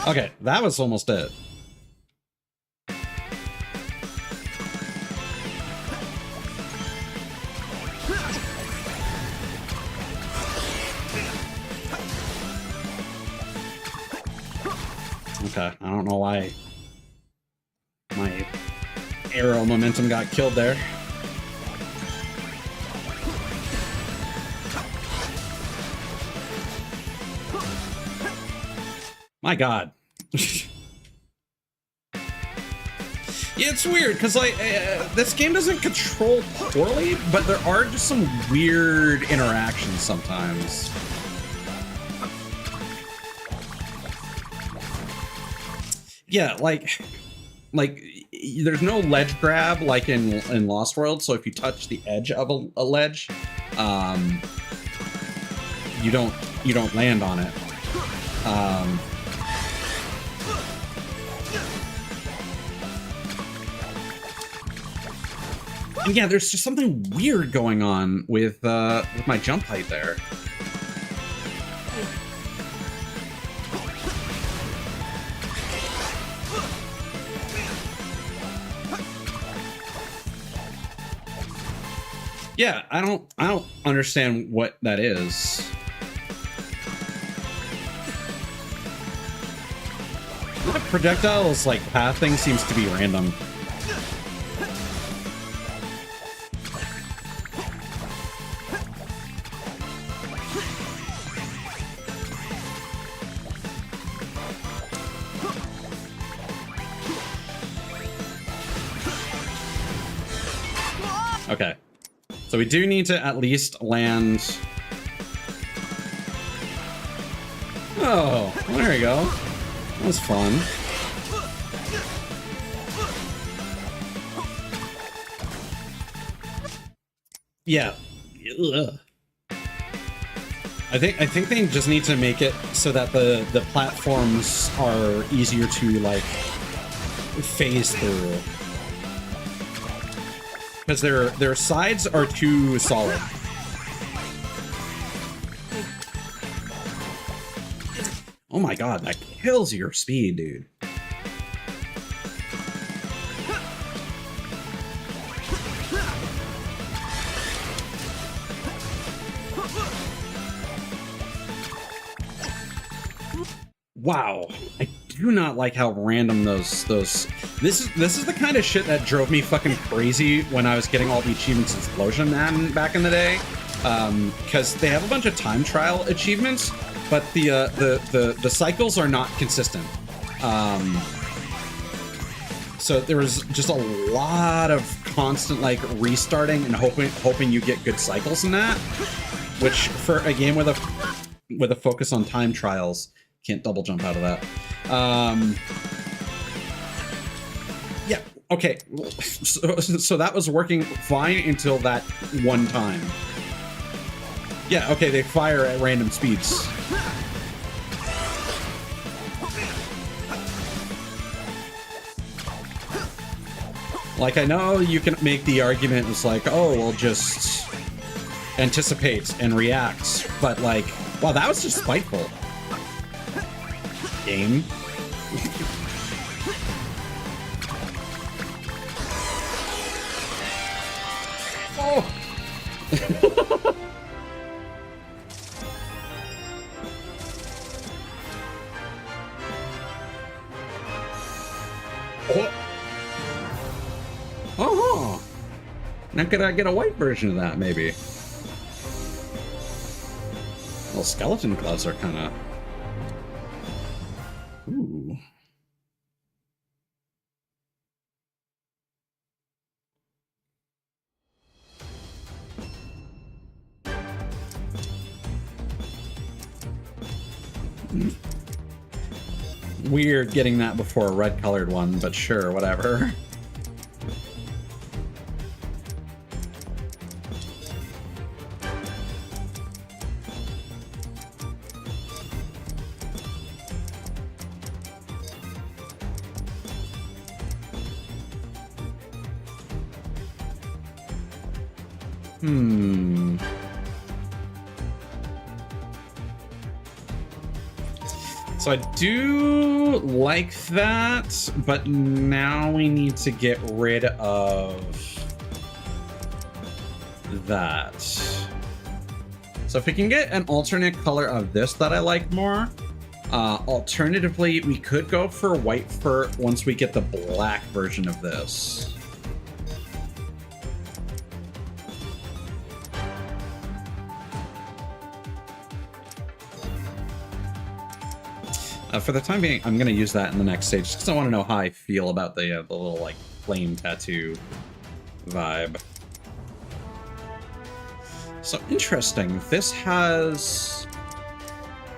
Okay, that was almost it. Okay, I don't know why my arrow momentum got killed there. My God. Yeah, it's weird because like this game doesn't control poorly, but there are just some weird interactions sometimes. Yeah, like there's no ledge grab like in Lost World, so if you touch the edge of a ledge, you don't land on it. And yeah, there's just something weird going on with my jump height there. Yeah, I don't understand what that is. The projectile's like pathing seems to be random. Okay, so we do need to at least land. Oh, well, there you go. That was fun. Yeah. Ugh. I think they just need to make it so that the platforms are easier to like phase through. Because their sides are too solid. Oh my god, that kills your speed, dude. Wow, I do not like how random those. This is the kind of shit that drove me fucking crazy when I was getting all the achievements in Explosion Man back in the day, because they have a bunch of time trial achievements, but the cycles are not consistent. So there was just a lot of constant like restarting and hoping you get good cycles in that, which for a game with a focus on time trials. Can't double jump out of that. Yeah, okay. So that was working fine until that one time. Yeah, okay, they fire at random speeds. Like, I know you can make the argument, it's like, oh, we'll just anticipate and react. But like, wow, that was just spiteful. Game. Oh. Oh. Oh. Now could I get a white version of that, maybe? Well, skeleton claws are kind of... Ooh. Weird getting that before a red colored one, but sure, whatever. So I do like that, but now we need to get rid of that. So if we can get an alternate color of this that I like more, alternatively, we could go for white fur once we get the black version of this. For the time being, I'm going to use that in the next stage, because I want to know how I feel about the little, like, flame tattoo vibe. So, interesting. This has...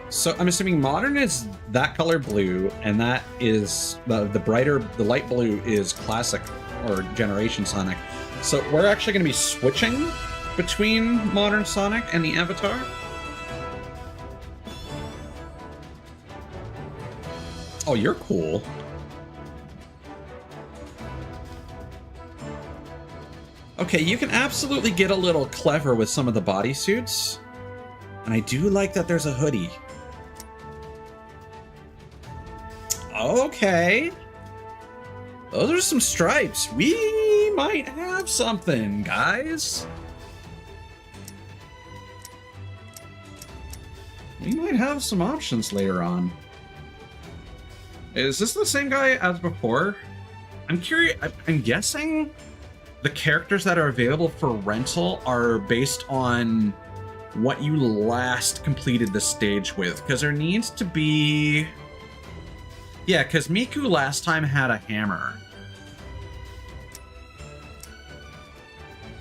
So, I'm assuming modern is that color blue, and that is... The light blue is classic, or Generation Sonic. So, we're actually going to be switching between modern Sonic and the Avatar? Oh, you're cool. Okay, you can absolutely get a little clever with some of the bodysuits. And I do like that there's a hoodie. Okay. Those are some stripes. We might have something, guys. We might have some options later on. Is this the same guy as before? I'm curious. I'm guessing the characters that are available for rental are based on what you last completed the stage with. Because there needs to be... Yeah, because Miku last time had a hammer.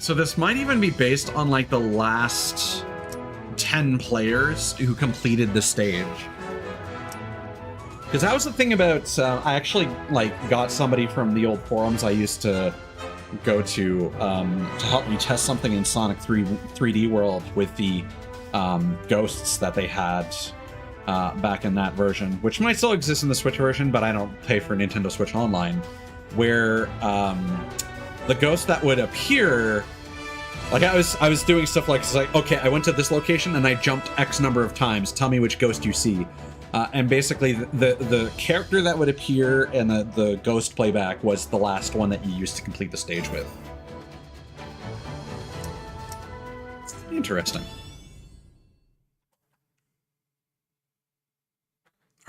So this might even be based on like the last 10 players who completed the stage. Because that was the thing about, I actually, like, got somebody from the old forums I used to go to help me test something in Sonic 3D World with the ghosts that they had back in that version, which might still exist in the Switch version, but I don't pay for Nintendo Switch Online, where the ghost that would appear, like, I was doing stuff like, okay, I went to this location and I jumped X number of times, tell me which ghost you see. And basically the character that would appear in the ghost playback was the last one that you used to complete the stage with. Interesting.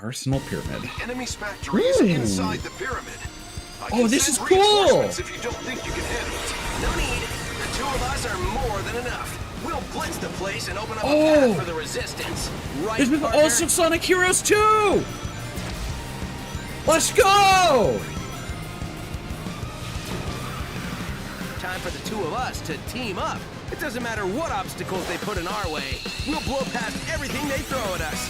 Arsenal Pyramid. Enemy's factory is inside the pyramid. Oh, this is cool! If you don't think you can handle it. No need. The two of us are more than enough. We'll blitz the place and open up a path for the resistance. Right, There's been partner? also Sonic Heroes 2! Let's go! Time for the two of us to team up. It doesn't matter what obstacles they put in our way. We'll blow past everything they throw at us.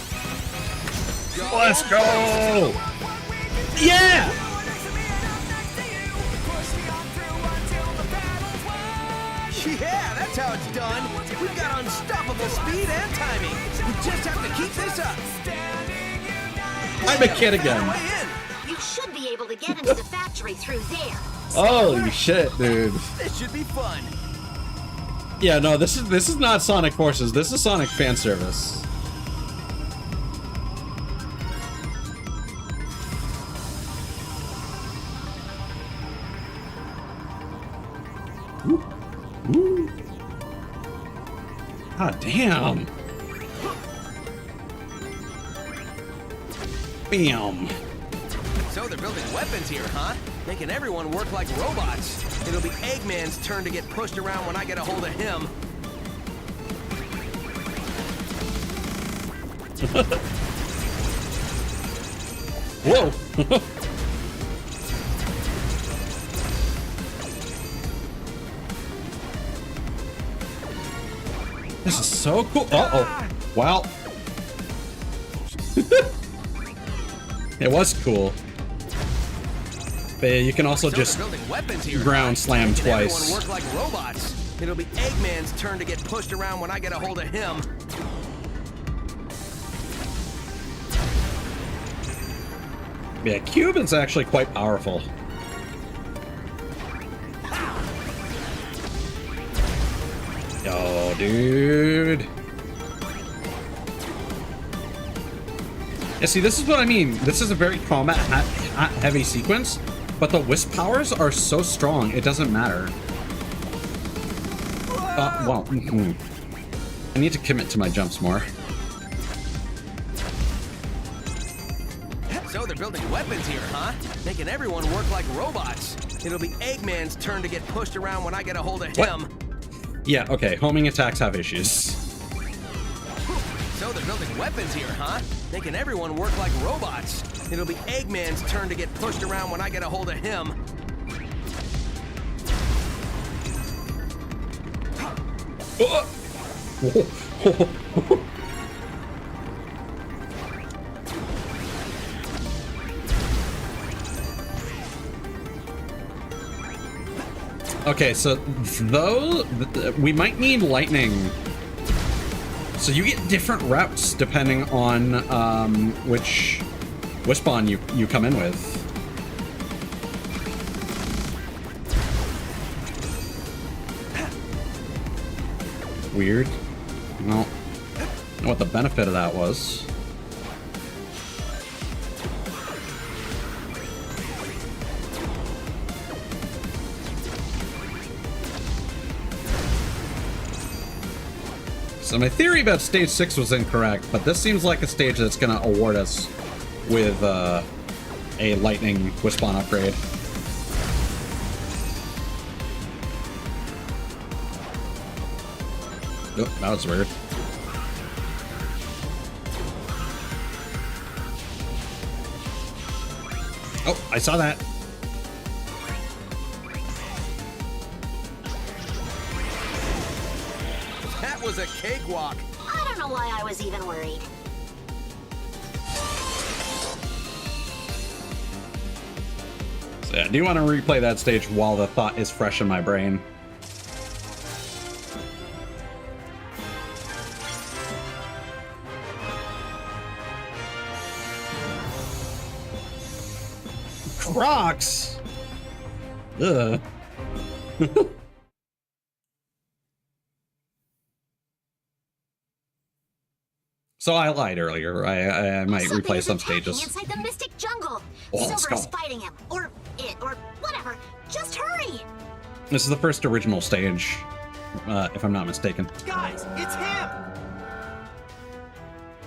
Let's go! Yeah! Yeah, that's how it's done. We've got unstoppable speed and timing. We just have to keep this up. I'm a kid again. Way in. You should be able to get into the factory through there. Holy shit, dude. This should be fun. Yeah, no, this is not Sonic Forces. This is Sonic fan service. Ooh. Ah, damn. Bam. So they're building weapons here, huh? Making everyone work like robots. It'll be Eggman's turn to get pushed around when I get a hold of him. Whoa. This is so cool. Uh-oh. Wow. It was cool. But yeah, you can also So just they're building weapons here, ground slam Making twice. Everyone work like robots. It'll be Eggman's turn to get pushed around when I get a hold of him. Yeah, Cube is actually quite powerful. Oh, dude. Yeah, see, this is what I mean. This is a very combat-heavy sequence, but the Wisp powers are so strong, it doesn't matter. Well, I need to commit to my jumps more. So they're building weapons here, huh? Making everyone work like robots. It'll be Eggman's turn to get pushed around when I get a hold of him. Yeah, okay, homing attacks have issues. So they're building weapons here, huh? Making everyone work like robots. It'll be Eggman's turn to get pushed around when I get a hold of him. Okay, so though we might need lightning. So you get different routes depending on which Wispawn you come in with. Weird. Well, I don't know what the benefit of that was. So my theory about stage 6 was incorrect, but this seems like a stage that's going to award us with a lightning Wispawn upgrade. Nope, that was weird. Oh, I saw that. That was a cakewalk. I don't know why I was even worried. So yeah, I do want to replay that stage while the thought is fresh in my brain. Crocs! Ugh. So I lied earlier. I might Something replay is some attacking stages. inside the mystic jungle. Oh, let's Silver is go. fighting him, or it, or whatever. Just hurry. This is the first original stage, if I'm not mistaken. Guys, it's him!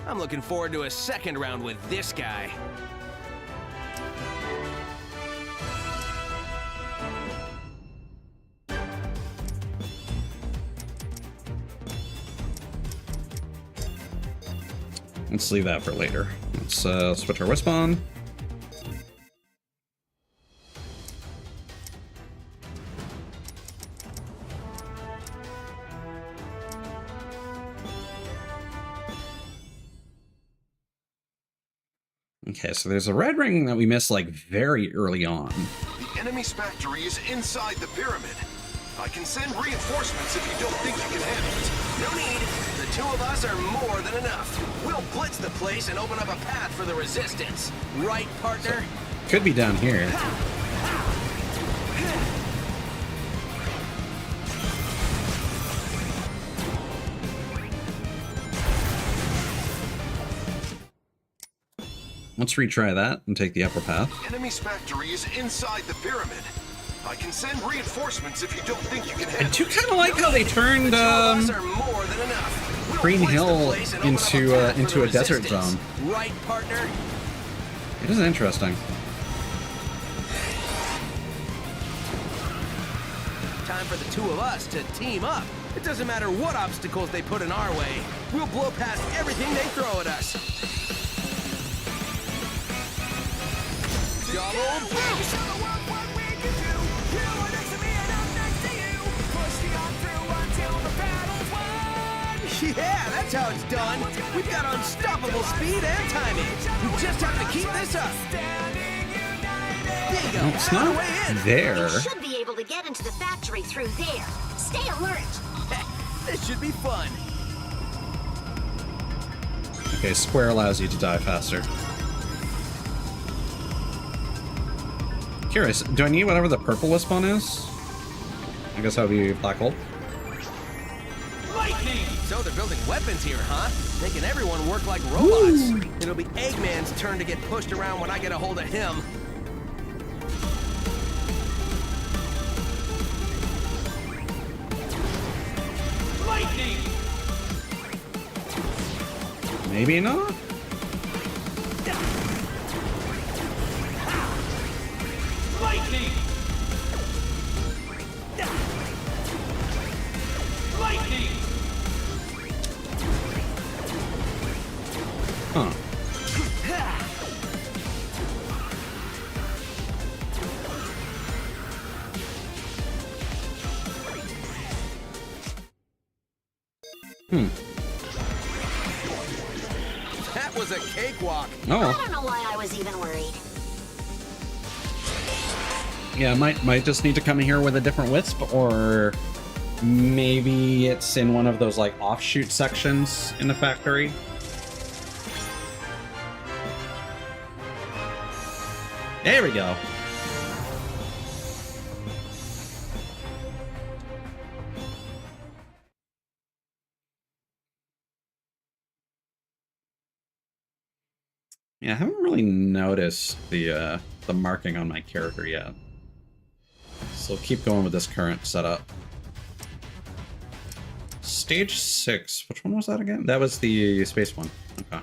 I'm looking forward to a second round with this guy. Let's leave that for later. Let's switch our wisp on. Okay, so there's a red ring that we missed like very early on. The enemy's factory is inside the pyramid. I can send reinforcements if you don't think you can handle it. No need. The two of us are more than enough. We'll blitz the place and open up a path for the resistance. Right, partner? Could be down here. Let's retry that and take the upper path. Enemy's factory is inside the pyramid. I can send reinforcements if you don't think you can handle I do it. kind of like how they turned The two of us are more than enough. We'll Green blitz the Hill place and open up a path for into the a desert resistance. zone. Right, partner? It is interesting. Time for the two of us to team up. It doesn't matter what obstacles they put in our way. We'll blow past everything they throw at us. Double boom! Yeah, that's how it's done. We've got unstoppable speed and timing. We just have to keep this up. There you go. It's On not our way in. there. You should be able to get into the factory through there. Stay alert. This should be fun. Okay, square allows you to die faster. Curious, do I need whatever the purple wisp on is? I guess that would be black hole. So they're building weapons here, huh? Making everyone work like robots. It'll be Eggman's turn to get pushed around when I get a hold of him. Maybe not? Huh. That was a cakewalk. I Oh, don't know why I was even worried. yeah, might just need to come in here with a different wisp, or maybe it's in one of those like offshoot sections in the factory. There we go. Yeah, I haven't really noticed the marking on my character yet. So keep going with this current setup. Stage 6. Which one was that again? That was the space one. Okay.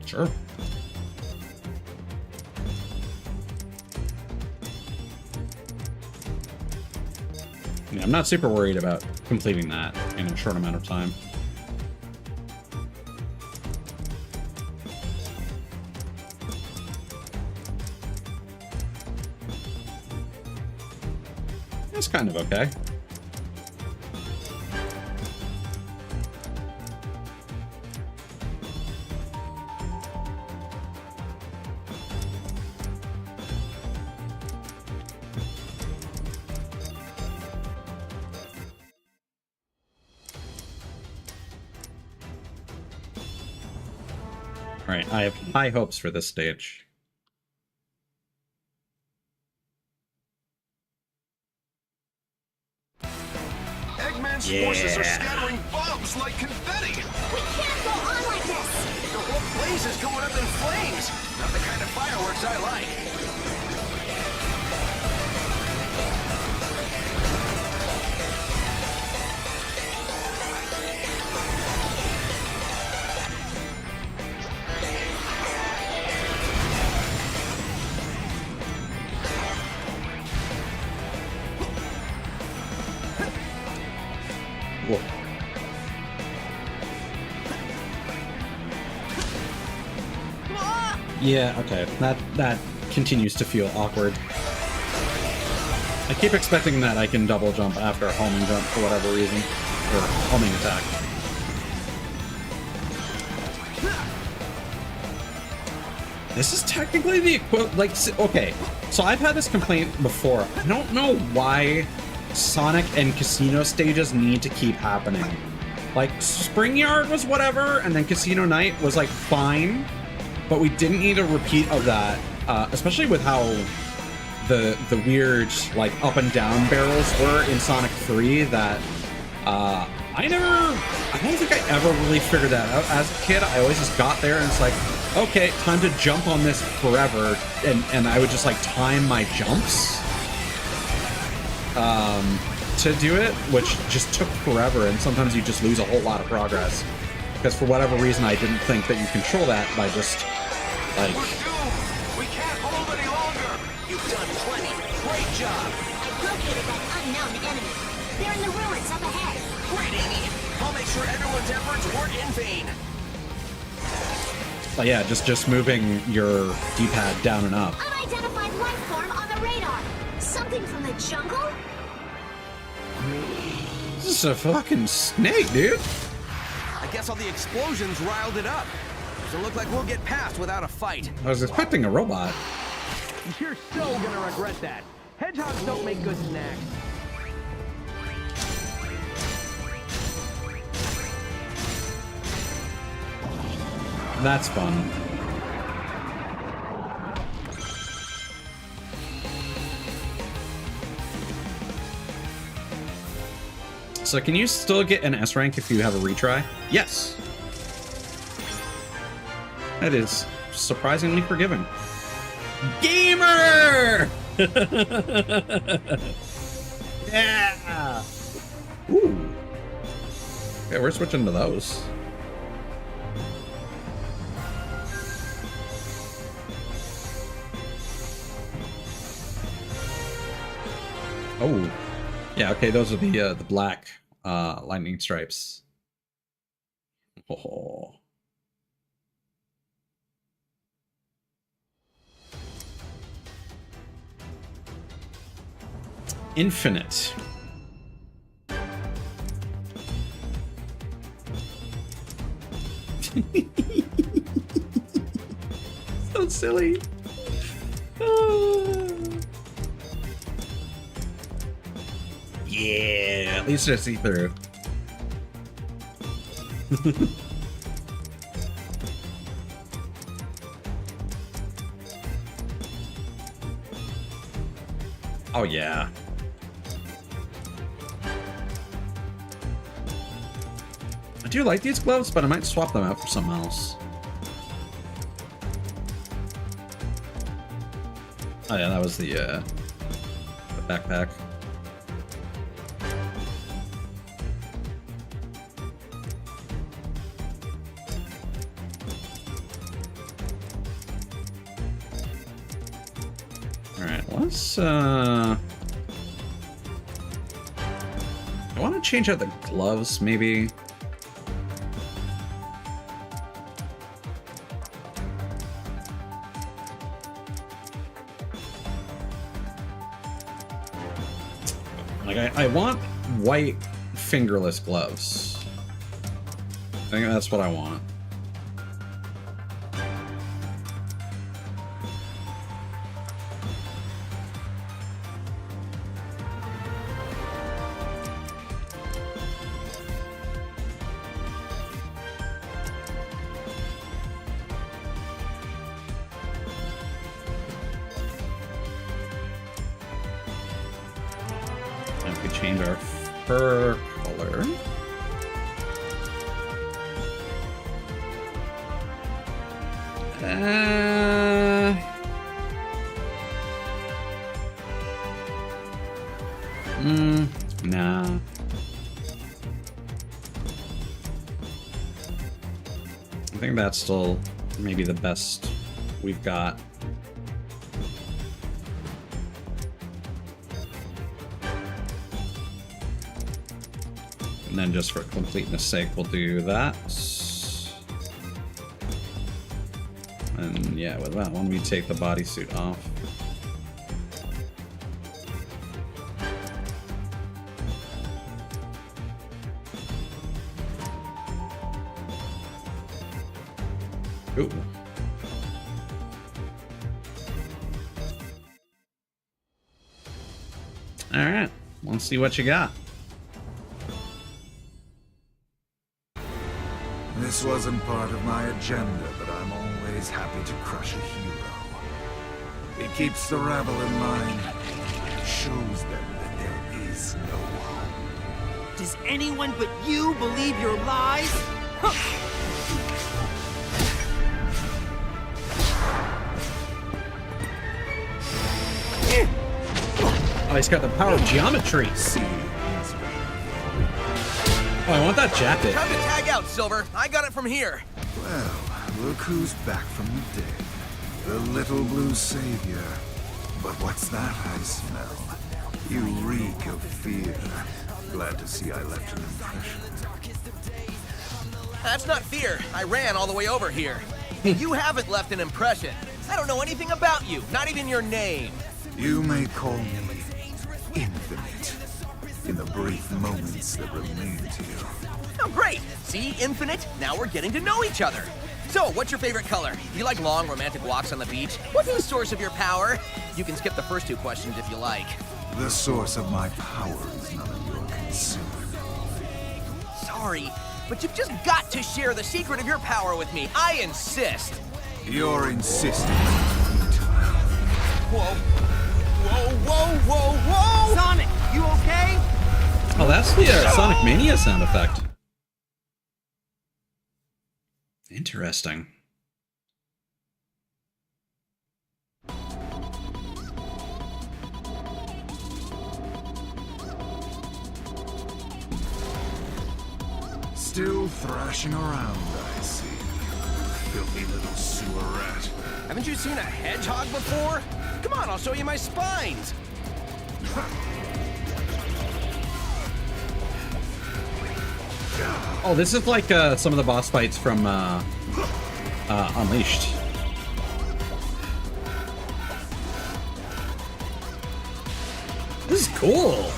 Sure. Yeah, I'm not super worried about completing that in a short amount of time. It's kind of okay. All right, I have high hopes for this stage. Eggman's forces are scattering bombs like confetti. We can't go on like this! The whole place is going up in flames. Not the kind of fireworks I like. Whoa. Yeah, okay. That continues to feel awkward. I keep expecting that I can double jump after a homing jump for whatever reason. Or homing attack. This is technically the equivalent, like, okay. So I've had this complaint before. I don't know why Sonic and Casino stages need to keep happening. Like, Spring Yard was whatever, and then Casino Night was, like, fine. But we didn't need a repeat of that, especially with how the weird, like, up and down barrels were in Sonic 3 that, I don't think I ever really figured that out. As a kid, I always just got there and it's like, okay, time to jump on this forever, and I would just, like, time my jumps to do it, which just took forever, and sometimes you just lose a whole lot of progress. Because for whatever reason, I didn't think that you control that by just, like... We're doomed! We can't hold any longer! You've done plenty! Great job! I've located that unknown enemy. They're in the ruins up ahead. Great, Amy! I'll make sure everyone's efforts weren't in vain! But yeah, just moving your D-pad down and up. Unidentified life form on the radar. Something from the jungle? This is a fucking snake, dude. I guess all the explosions riled it up. Doesn't look like we'll get past without a fight. I was expecting a robot. You're so gonna regret that. Hedgehogs don't make good snacks. That's fun. So can you still get an S rank if you have a retry? Yes. That is surprisingly forgiving. Gamer! Yeah! Ooh. Okay, we're switching to those. Oh. Yeah, okay, those are the black lightning stripes. Oh. Infinite. So silly. Oh. Yeah, at least I see through. Oh yeah. I do like these gloves, but I might swap them out for something else. Oh yeah, that was the backpack. Let's, I want to change out the gloves, maybe. Like, I want white fingerless gloves. I think that's what I want. Change our per color. Nah. I think that's still maybe the best we've got. And then just for completeness sake, we'll do that. And yeah, with that one, we take the bodysuit off. Ooh. All right, let's see what you got. This wasn't part of my agenda, but I'm always happy to crush a hero. It keeps the rabble in line. It shows them that there is no hope. Does anyone but you believe your lies? Oh, he's got the power of geometry. See, Oh, I want that jacket. Time to tag out, Silver. I got it from here. well, look who's back from the dead. The little blue savior. But what's that I smell? You reek of fear. Glad to see I left an impression. That's not fear. I ran all the way over here. You haven't left an impression. I don't know anything about you, not even your name. You may call me Infinite. In the brief moments that remain to you. Oh, great. See, Infinite? Now we're getting to know each other. So, what's your favorite color? Do you like long, romantic walks on the beach? What's the source of your power? You can skip the first two questions if you like. The source of my power is none of your concern. Sorry, but you've just got to share the secret of your power with me. I insist. Your insistence is futile. Whoa. Whoa, whoa, whoa, whoa! Sonic, you okay? Oh, that's the Sonic Mania sound effect. Interesting. Still thrashing around, I see. Filthy little sewer rat. Haven't you seen a hedgehog before? Come on, I'll show you my spines. Oh, this is like some of the boss fights from Unleashed. This is cool.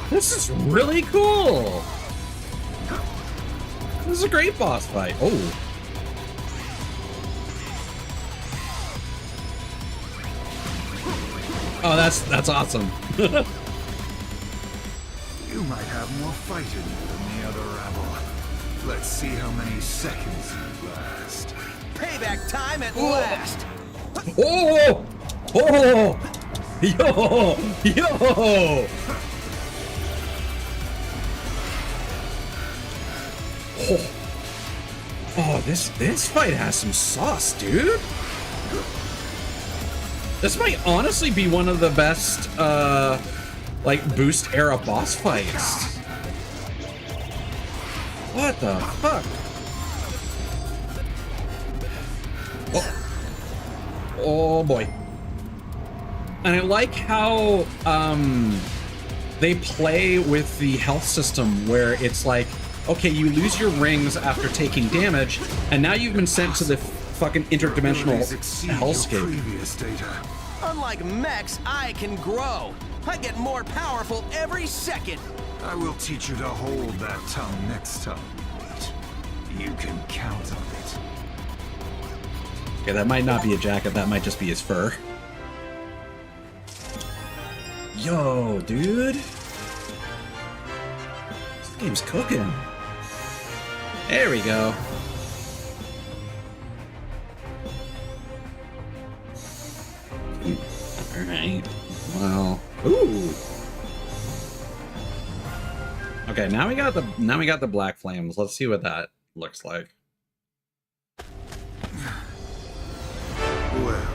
This is really cool. This is a great boss fight. Oh. Oh, that's awesome. You might have more fight in you than the other rabble. Let's see how many seconds you last. Payback time at last. Oh! Oh! Yo! Yo! Oh, oh this fight has some sauce, dude. This might honestly be one of the best, like, boost era boss fights. What the fuck? Oh, oh boy. And I like how, they play with the health system where it's like, okay, you lose your rings after taking damage, and now you've been sent to the fucking interdimensional hellscape. Unlike mechs, I can grow. I get more powerful every second. I will teach you to hold that tongue next time we meet. You can count on it. Okay, that might not be a jacket, that might just be his fur. Yo, dude. This game's cooking. There we go. Alright. Well. Ooh. Okay, now we got the black flames. Let's see what that looks like. Well,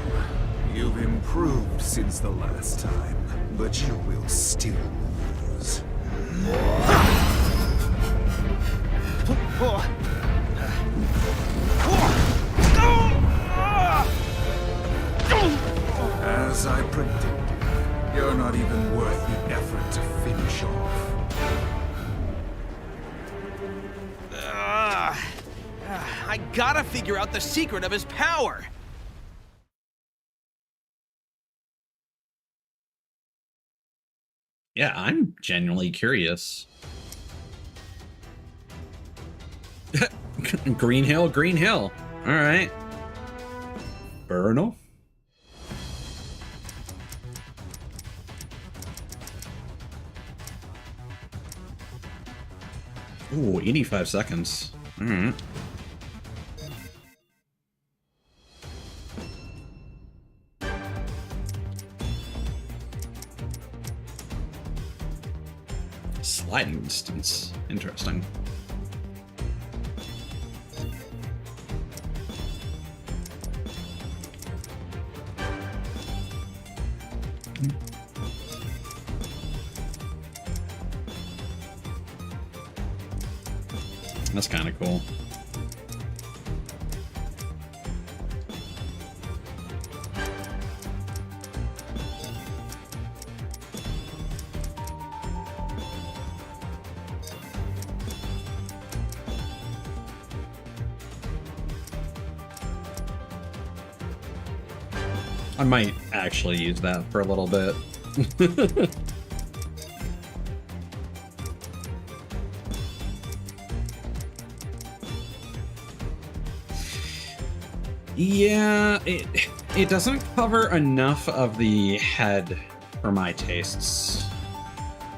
you've improved since the last time, but you will still lose. As I predicted, you're not even worth the effort to finish off. I gotta figure out the secret of his power. Yeah, I'm genuinely curious. Green Hill, Green Hill. All right. Burnal. Ooh, 85 seconds. All right. Sliding distance. Interesting. That's kind of cool. I might actually use that for a little bit. Yeah, it doesn't cover enough of the head for my tastes.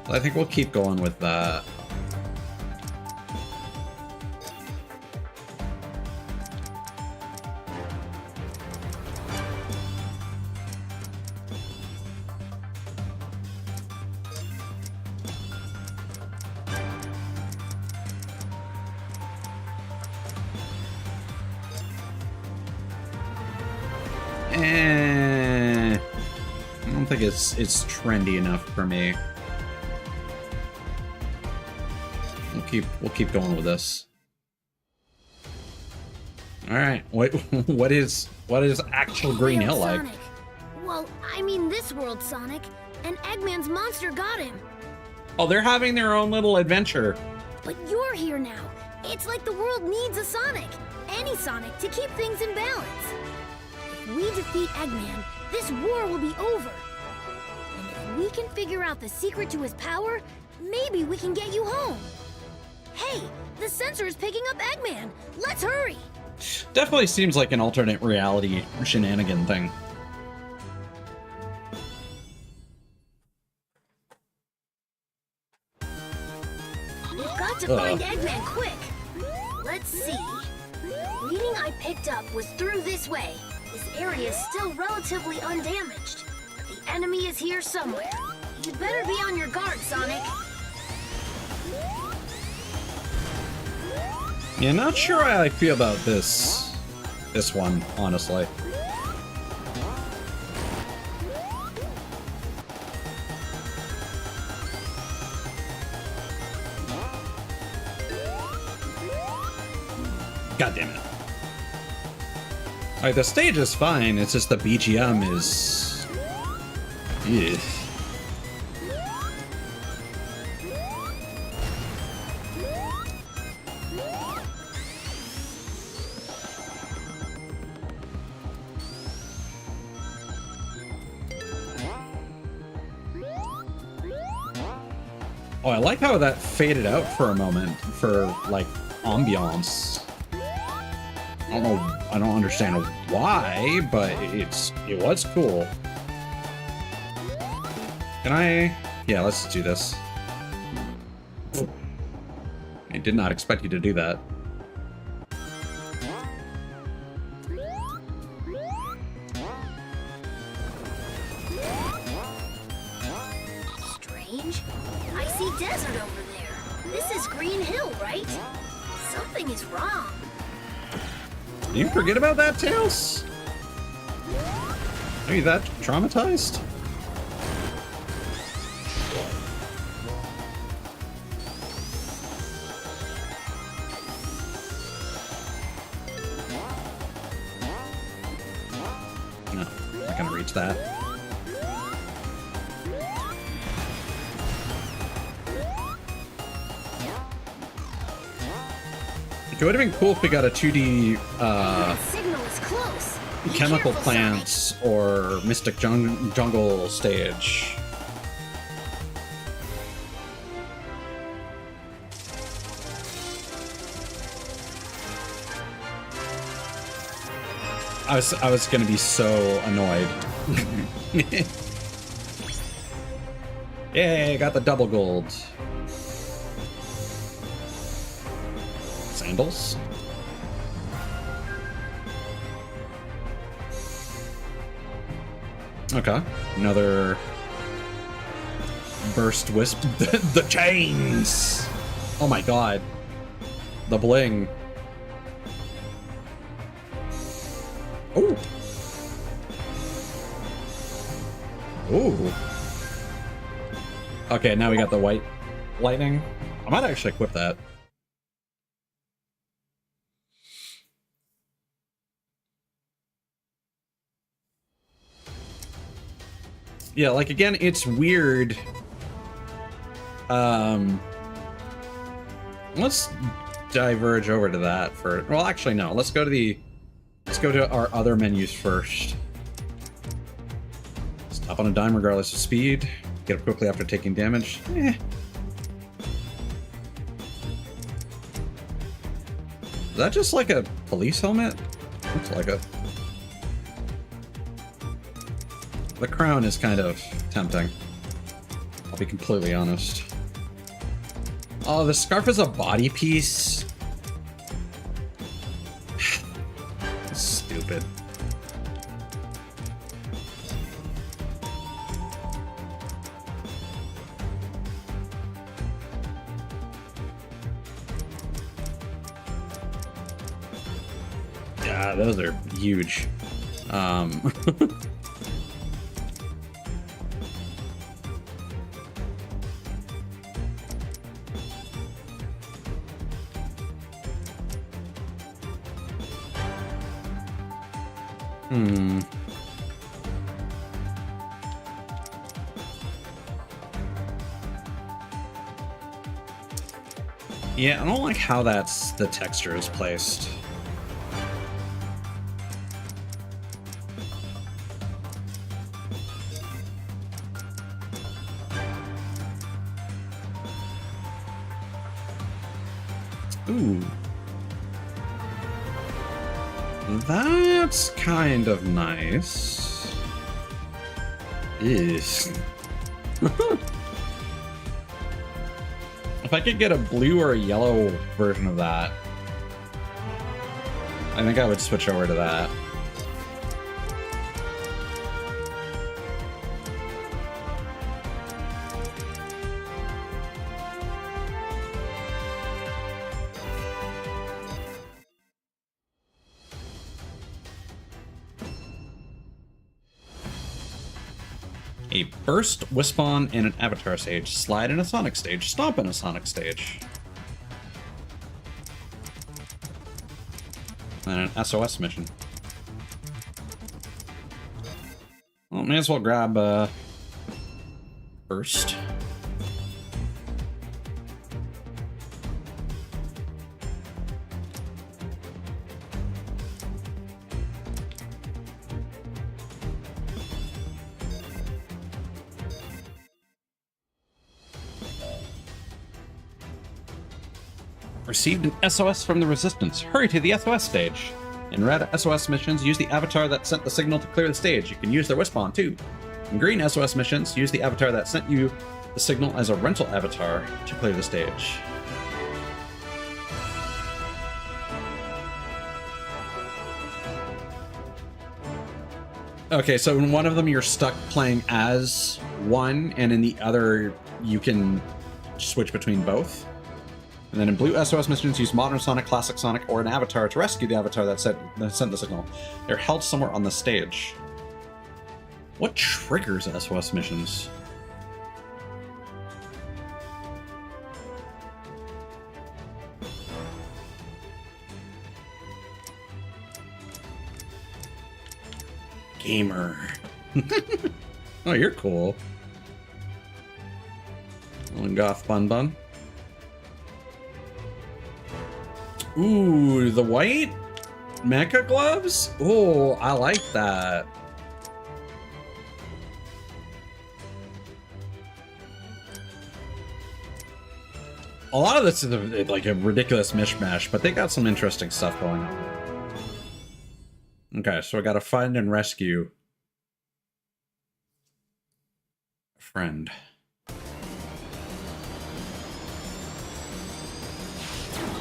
I think we'll keep going with that. I don't think it's trendy enough for me. We'll keep going with this. All right. What is actual Green Hill like? Sonic. Well, I mean this world, Sonic. And Eggman's monster got him. Oh, they're having their own little adventure. But you're here now. It's like the world needs a Sonic. Any Sonic to keep things in balance. If we defeat Eggman, this war will be over. And if we can figure out the secret to his power, maybe we can get you home. Hey, the sensor is picking up Eggman. Let's hurry. Definitely seems like an alternate reality shenanigan thing. We've got to find Eggman quick. Let's see. The reading I picked up was through this way. This area is still relatively undamaged. The enemy is here somewhere. You'd better be on your guard, Sonic. Yeah, not sure how I feel about this one, honestly. God damn it. Like, the stage is fine, it's just the BGM is... Ugh. Oh, I like how that faded out for a moment for, like, ambiance. I don't understand why, but it was cool. Can I? Yeah, let's do this. I did not expect you to do that. Strange. I see desert over there. This is Green Hill, right? Something is wrong. Did you forget about that, Tails? Are you that traumatized? No, I'm not gonna reach that. It would have been cool if we got a 2D Signal is close. Be chemical careful, plants or mystic jungle stage. I was gonna be so annoyed. Yay, got the double gold. Sandals? Okay, another burst wisp. The chains! Oh my god. The bling. Ooh. Ooh. Okay, now we got the white lightning. I might actually equip that. Yeah, like again, it's weird. Let's diverge over to that for. Well, actually, no. Let's go to our other menus first. Stop on a dime regardless of speed. Get up quickly after taking damage. Eh. Is that just like a police helmet? Looks like it. The crown is kind of tempting. I'll be completely honest. Oh, the scarf is a body piece. Stupid. Yeah, those are huge. Yeah, I don't like how the texture is placed. Ooh. That's kind of nice. Yes. If I could get a blue or a yellow version of that, I think I would switch over to that. A burst, Wispon in an Avatar stage, slide in a Sonic stage, stomp in a Sonic stage. And an SOS mission. Well, may as well grab burst. Received an SOS from the Resistance. Hurry to the SOS stage. In red SOS missions, use the avatar that sent the signal to clear the stage. You can use their Wispon too. In green SOS missions, use the avatar that sent you the signal as a rental avatar to clear the stage. Okay, so in one of them you're stuck playing as one, and in the other you can switch between both. And then in blue SOS missions, use Modern Sonic, Classic Sonic, or an avatar to rescue the avatar that sent the signal. They're held somewhere on the stage. What triggers SOS missions? Gamer. Oh, you're cool. Goth Bun Bun. Ooh, the white mecha gloves? Oh, I like that. A lot of this is like a ridiculous mishmash, but they got some interesting stuff going on. Okay, so I gotta find and rescue a friend.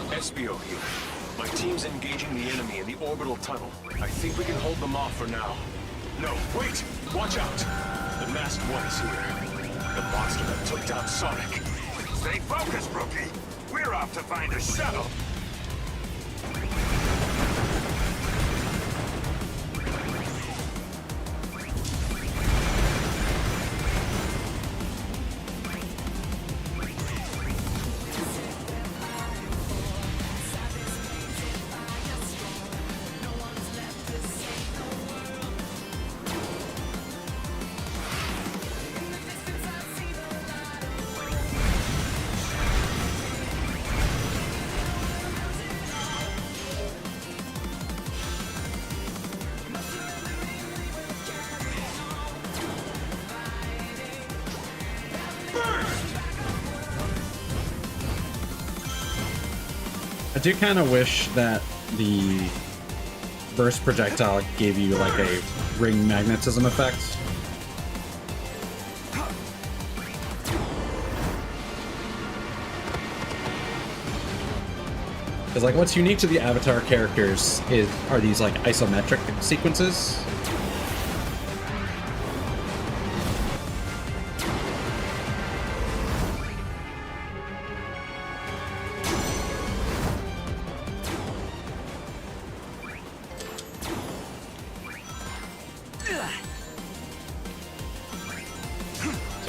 SBO here. My team's engaging the enemy in the orbital tunnel. I think we can hold them off for now. No, wait! Watch out! The masked one is here. The monster that took down Sonic. Stay focused, rookie. We're off to find a shuttle. I do kind of wish that the burst projectile gave you like a ring magnetism effect. Because like what's unique to the Avatar characters are these like isometric sequences.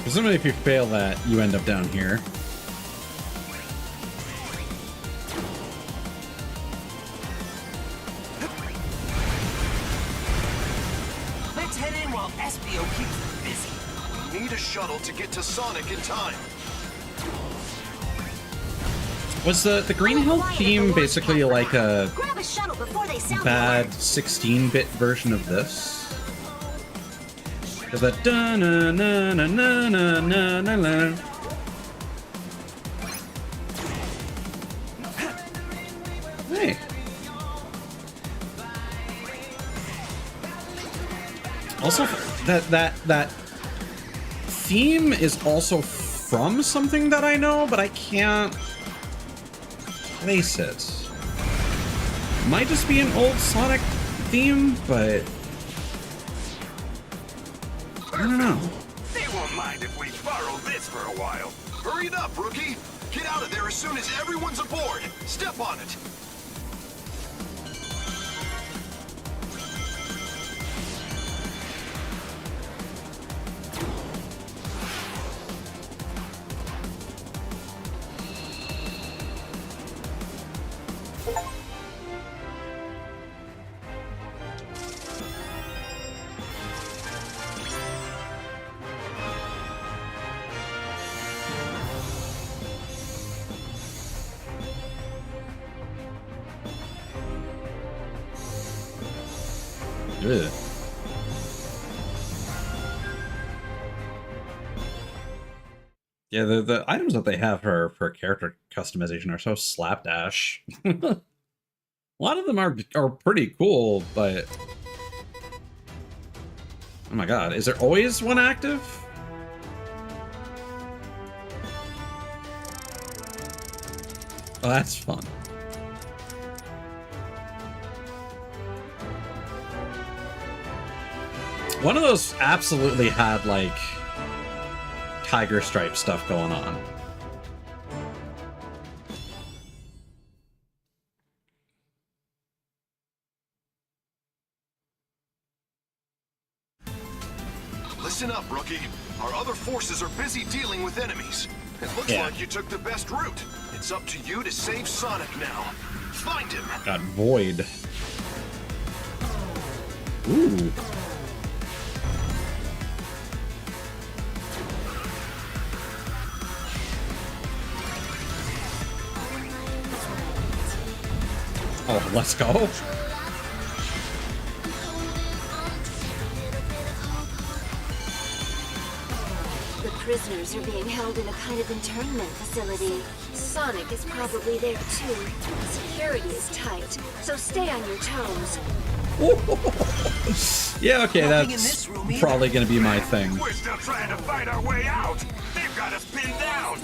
Presumably if you fail that, you end up down here. Let's head in while SBO keeps them busy. We need a shuttle to get to Sonic in time. Was the Green Hill theme basically like a Grab a shuttle before they sound the bad alarm. 16-bit version of this? Is that da na na na na na na na na? Hey. Also, that theme is also from something that I know, but I can't place it. Might just be an old Sonic theme, but I don't know. They won't mind if we borrow this for a while. Hurry it up, rookie! Get out of there as soon as everyone's aboard! Step on it! Ugh. Yeah, the items that they have for character customization are so slapdash. A lot of them are pretty cool, but Oh my god, is there always one active? Oh, that's fun. One of those absolutely had, like, tiger stripe stuff going on. Listen up, rookie. Our other forces are busy dealing with enemies. It looks like you took the best route. It's up to you to save Sonic now. Find him. Got Void. Ooh. Oh, let's go. The prisoners are being held in a kind of internment facility. Sonic is probably there too. Security is tight, so stay on your toes. Yeah, okay, that's probably gonna be my thing. We're still trying to fight our way out. They've got us pinned down.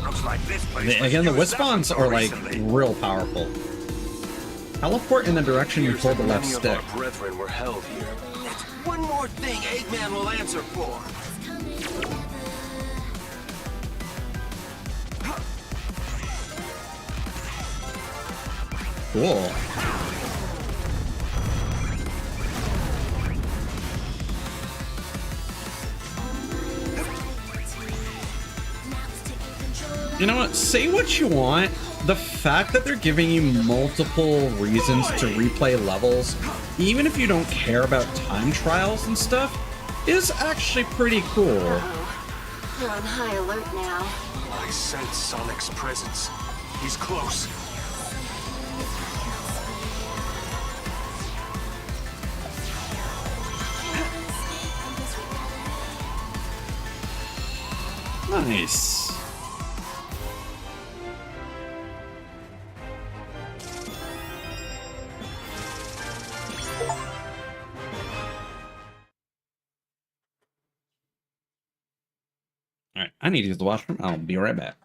Looks like this place Again, the was Wispons are like real powerful. Teleport in the direction you hold the left Many of stick. our brethren were held here. That's one more thing Eggman will answer for. Cool. You know what? Say what you want. The fact that they're giving you multiple reasons to replay levels, even if you don't care about time trials and stuff, is actually pretty cool. We're on high alert now. I sense Sonic's presence. He's close. Nice. Alright, I need to use the washroom. I'll be right back.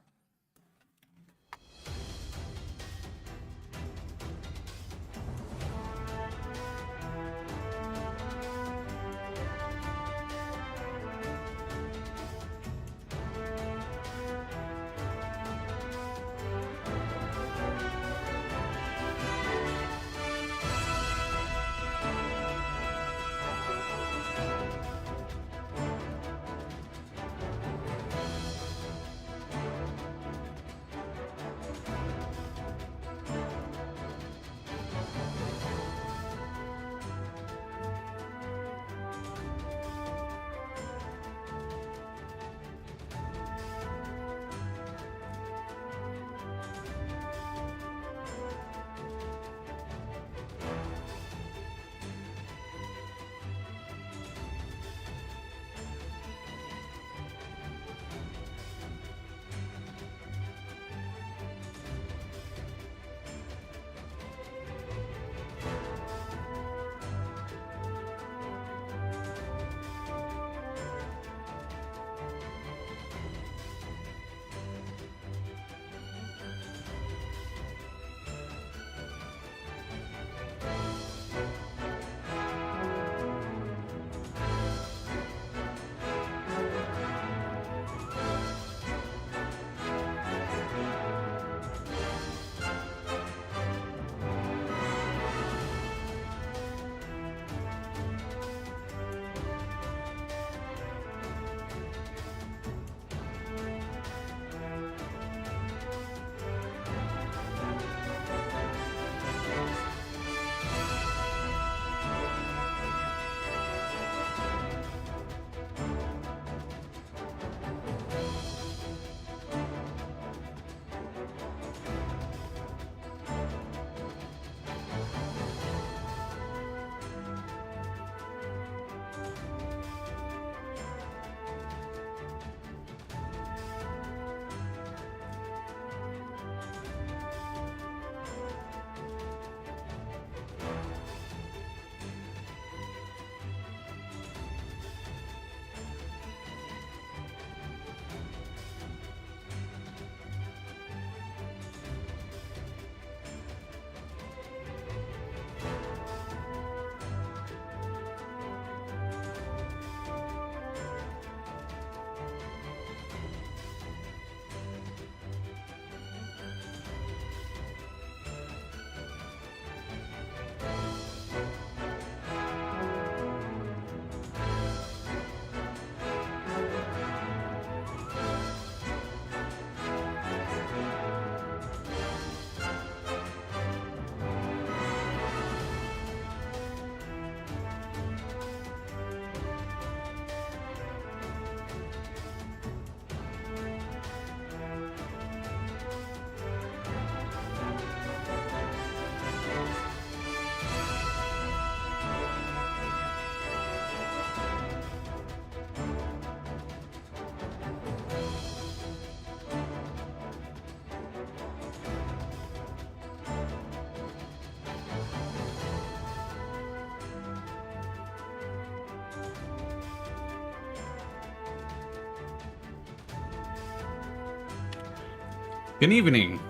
Good evening,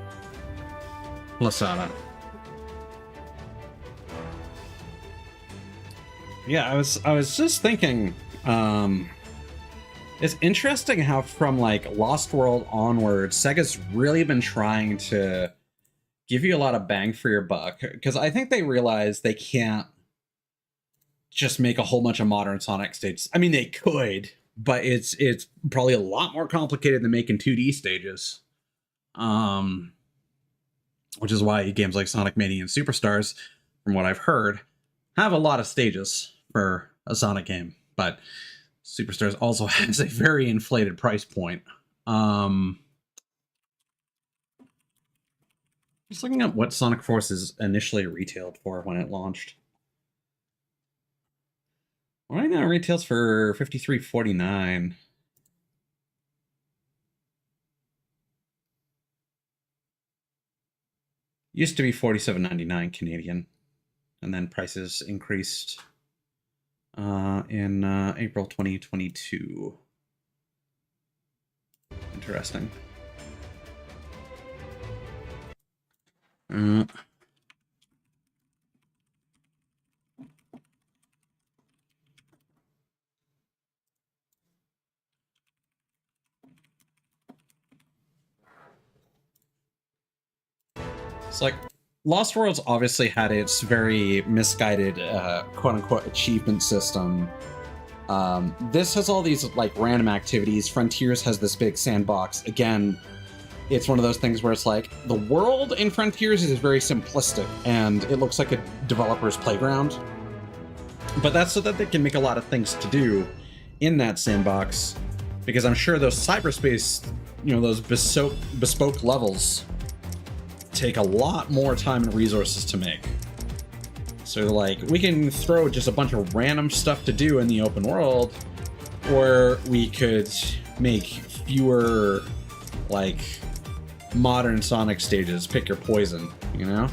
Lasada. Yeah, I was just thinking, it's interesting how from like Lost World onward, Sega's really been trying to give you a lot of bang for your buck, because I think they realize they can't just make a whole bunch of modern Sonic stages. I mean, they could, but it's probably a lot more complicated than making 2D stages. Which is why games like Sonic Mania and Superstars, from what I've heard, have a lot of stages for a Sonic game. But Superstars also has a very inflated price point. Just looking at what Sonic Forces initially retailed for when it launched. Right now it retails for $53.49. Used to be $47.99 Canadian, and then prices increased in April 2022. Interesting. It's like Lost Worlds obviously had its very misguided quote-unquote achievement system. This has all these like random activities. Frontiers has this big sandbox. Again, it's one of those things where it's like the world in Frontiers is very simplistic and it looks like a developer's playground. But that's so that they can make a lot of things to do in that sandbox, because I'm sure those cyberspace, you know, those bespoke levels take a lot more time and resources to make. So like we can throw just a bunch of random stuff to do in the open world, or we could make fewer like modern Sonic stages. Pick your poison, you know?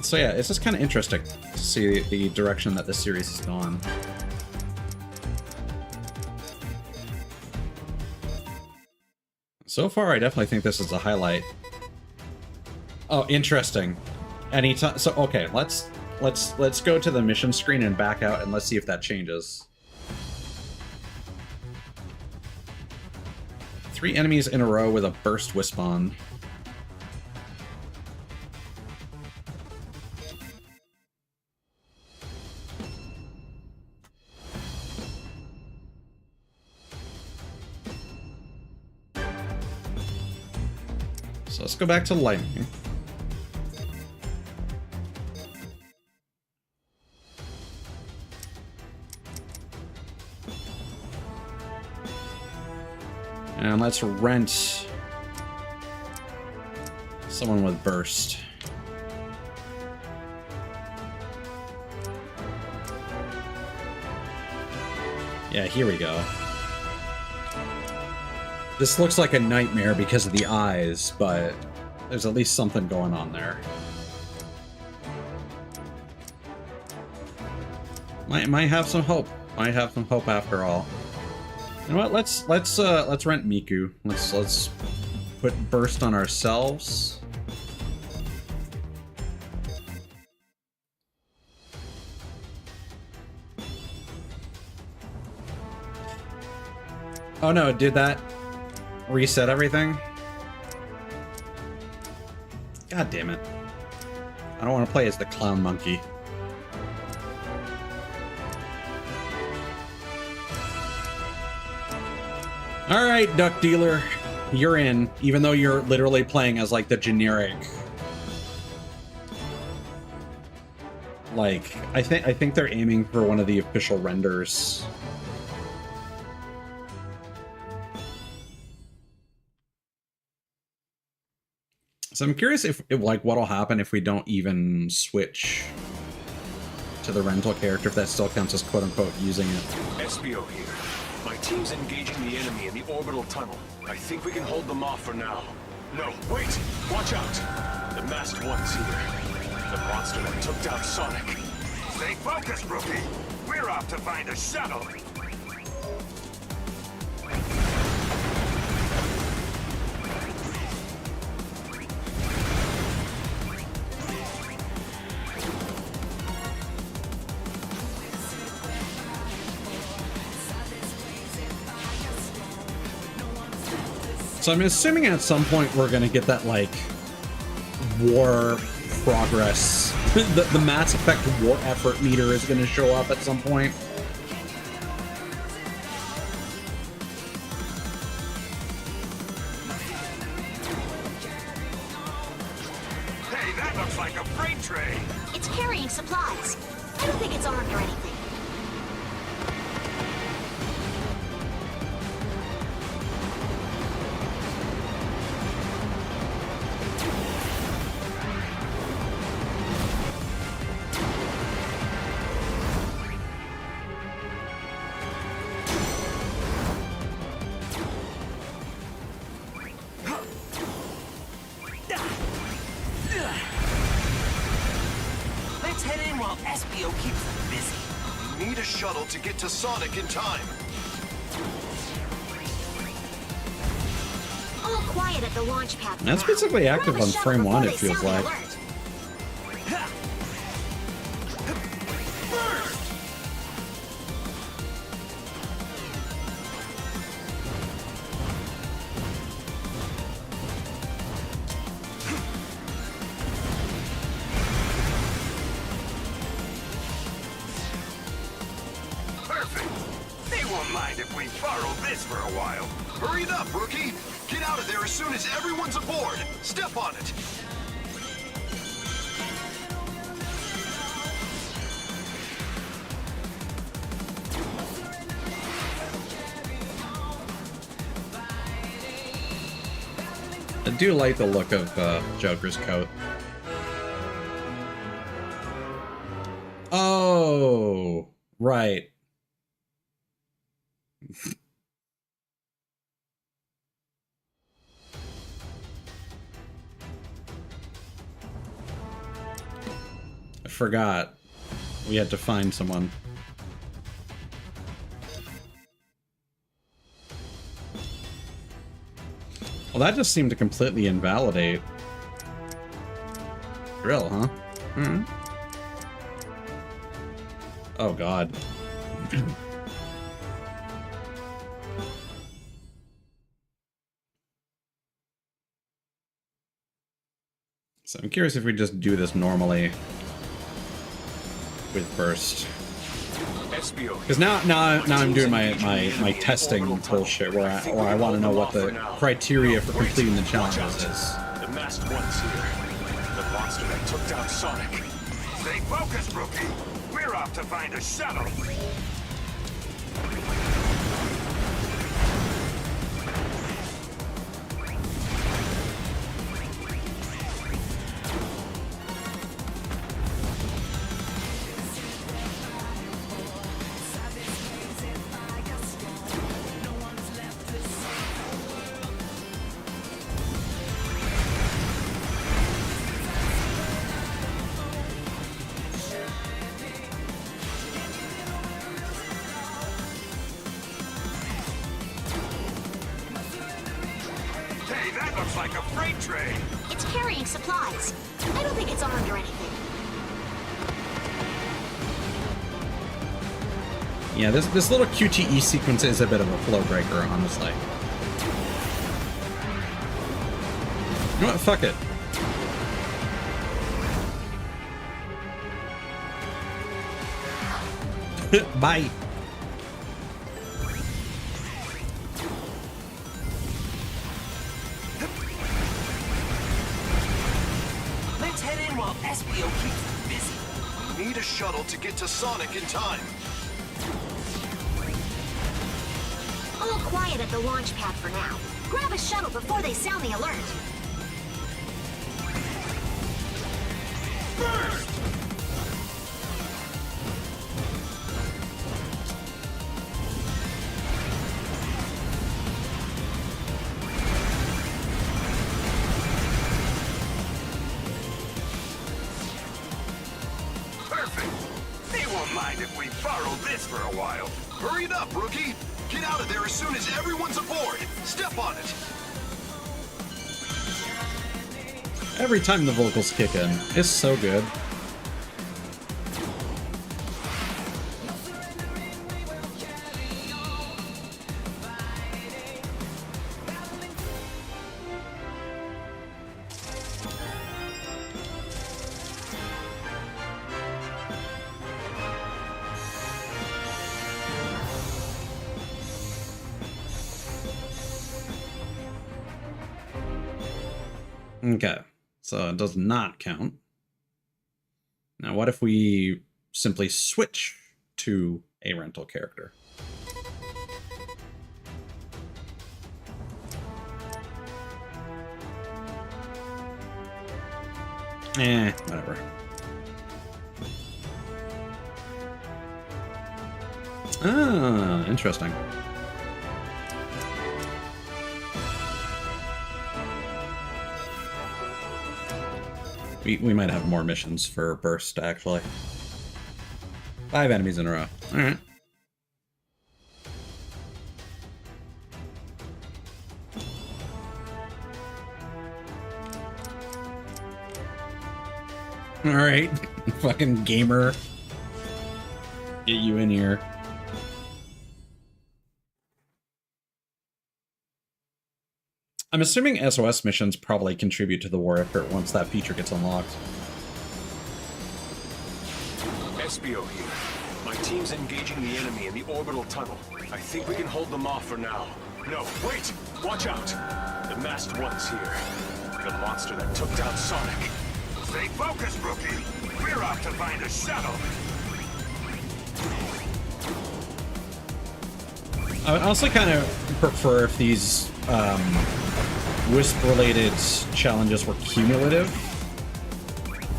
So yeah, it's just kind of interesting to see the direction that this series has gone. So far, I definitely think this is a highlight. Oh, interesting. Anytime. So okay, let's go to the mission screen and back out, and let's see if that changes. 3 enemies in a row with a burst wisp on. So let's go back to lightning. And let's rent someone with burst. Yeah, here we go. This looks like a nightmare because of the eyes, but there's at least something going on there. Might have some hope. Might have some hope after all. You know what? Let's rent Miku. Let's put burst on ourselves. Oh no, did that reset everything? God damn it. I don't want to play as the clown monkey. Alright, Duck Dealer. You're in, even though you're literally playing as like the generic. Like, I think they're aiming for one of the official renders. So I'm curious if like what'll happen if we don't even switch to the rental character, if that still counts as quote-unquote using it. SBO here. My team's engaging the enemy in the orbital tunnel. I think we can hold them off for now. No, wait! Watch out! The masked one's here. The monster that took down Sonic. Stay focused, rookie. We're off to find a shuttle. So I'm assuming at some point we're gonna get that, like, war progress. the Mass Effect war effort meter is gonna show up at some point. Hey, that looks like a freight train. It's carrying supplies. I don't think it's armed or anything. Let's head in while SBO keeps them busy. We need a shuttle to get to Sonic in time. All quiet at the launch pad. for That's now. basically active Grab a on shuttle frame before one, they it feels sound the like. alert. Perfect. They won't mind if we borrow this for a while. Hurry it up, rookie! Get out of there as soon as everyone's aboard! Step on it! I do like the look of Joker's coat. Oh, right. I forgot. We had to find someone. Well, that just seemed to completely invalidate. Drill, huh? Hmm. Oh, God. So I'm curious if we just do this normally with burst. Because now I'm doing my testing bullshit where I want to know what the criteria for completing the challenges is. The masked one's here. The monster that took down Sonic. Stay focused, rookie. We're off to find a shuttle. Hey, that looks like a freight train. It's carrying supplies. I don't think it's armed or anything. Yeah, this little QTE sequence is a bit of a flow breaker, honestly. You know what? Fuck it. Bye. Let's head in while SBO keeps them busy. We need a shuttle to get to Sonic in time. All quiet at the launch pad for now. Grab a shuttle before they sound the alert. Perfect. They won't mind if we borrow this for a while. Hurry it up, rookie! Get out of there as soon as everyone's aboard! Step on it! Every time the vocals kick in, it's so good. Okay, so it does not count. Now, what if we simply switch to a rental character? Whatever. Ah, interesting. We might have more missions for Burst, actually. 5 enemies in a row. Alright. Alright. Fucking gamer. Get you in here. I'm assuming SOS missions probably contribute to the war effort once that feature gets unlocked. SBO here. My team's engaging the enemy in the orbital tunnel. I think we can hold them off for now. No, wait! Watch out! The masked one's here. The monster that took down Sonic. Stay focused, rookie. We're off to find a shuttle. I would also kind of prefer if these Wisp-related challenges were cumulative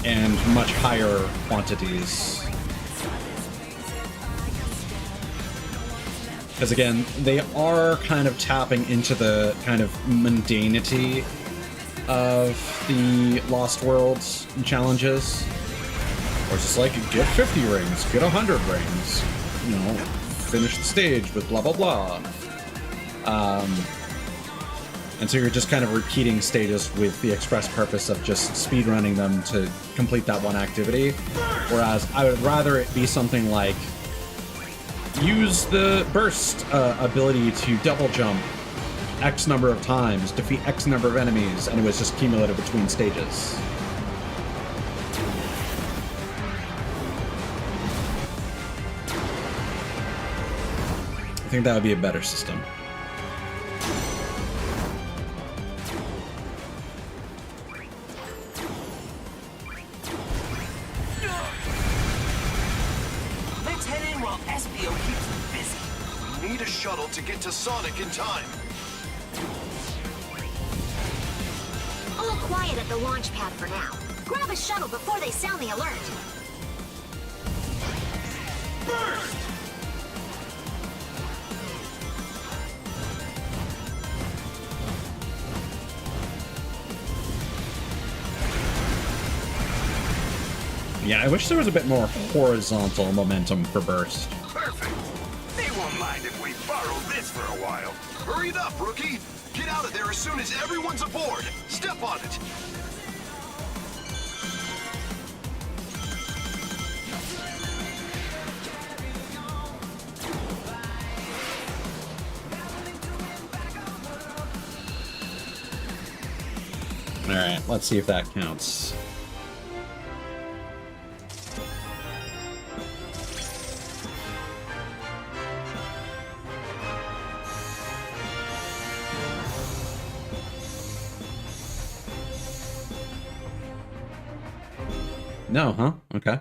and much higher quantities. Because again, they are kind of tapping into the kind of mundanity of the Lost Worlds challenges. Or it's just like, get 50 rings, get 100 rings, you know, finish the stage with blah blah blah. And so you're just kind of repeating stages with the express purpose of just speedrunning them to complete that one activity. Whereas I would rather it be something like, use the burst ability to double jump X number of times, defeat X number of enemies, and it was just cumulative between stages. I think that would be a better system. Let's head in while SBO keeps them busy. We need a shuttle to get to Sonic in time. All quiet at the launch pad for now. Grab a shuttle before they sound the alert. Burst! Yeah, I wish there was a bit more horizontal momentum for Burst. Perfect. They won't mind if we borrow this for a while. Hurry it up, rookie! Get out of there as soon as everyone's aboard! Step on it! Alright, let's see if that counts. No, huh? Okay.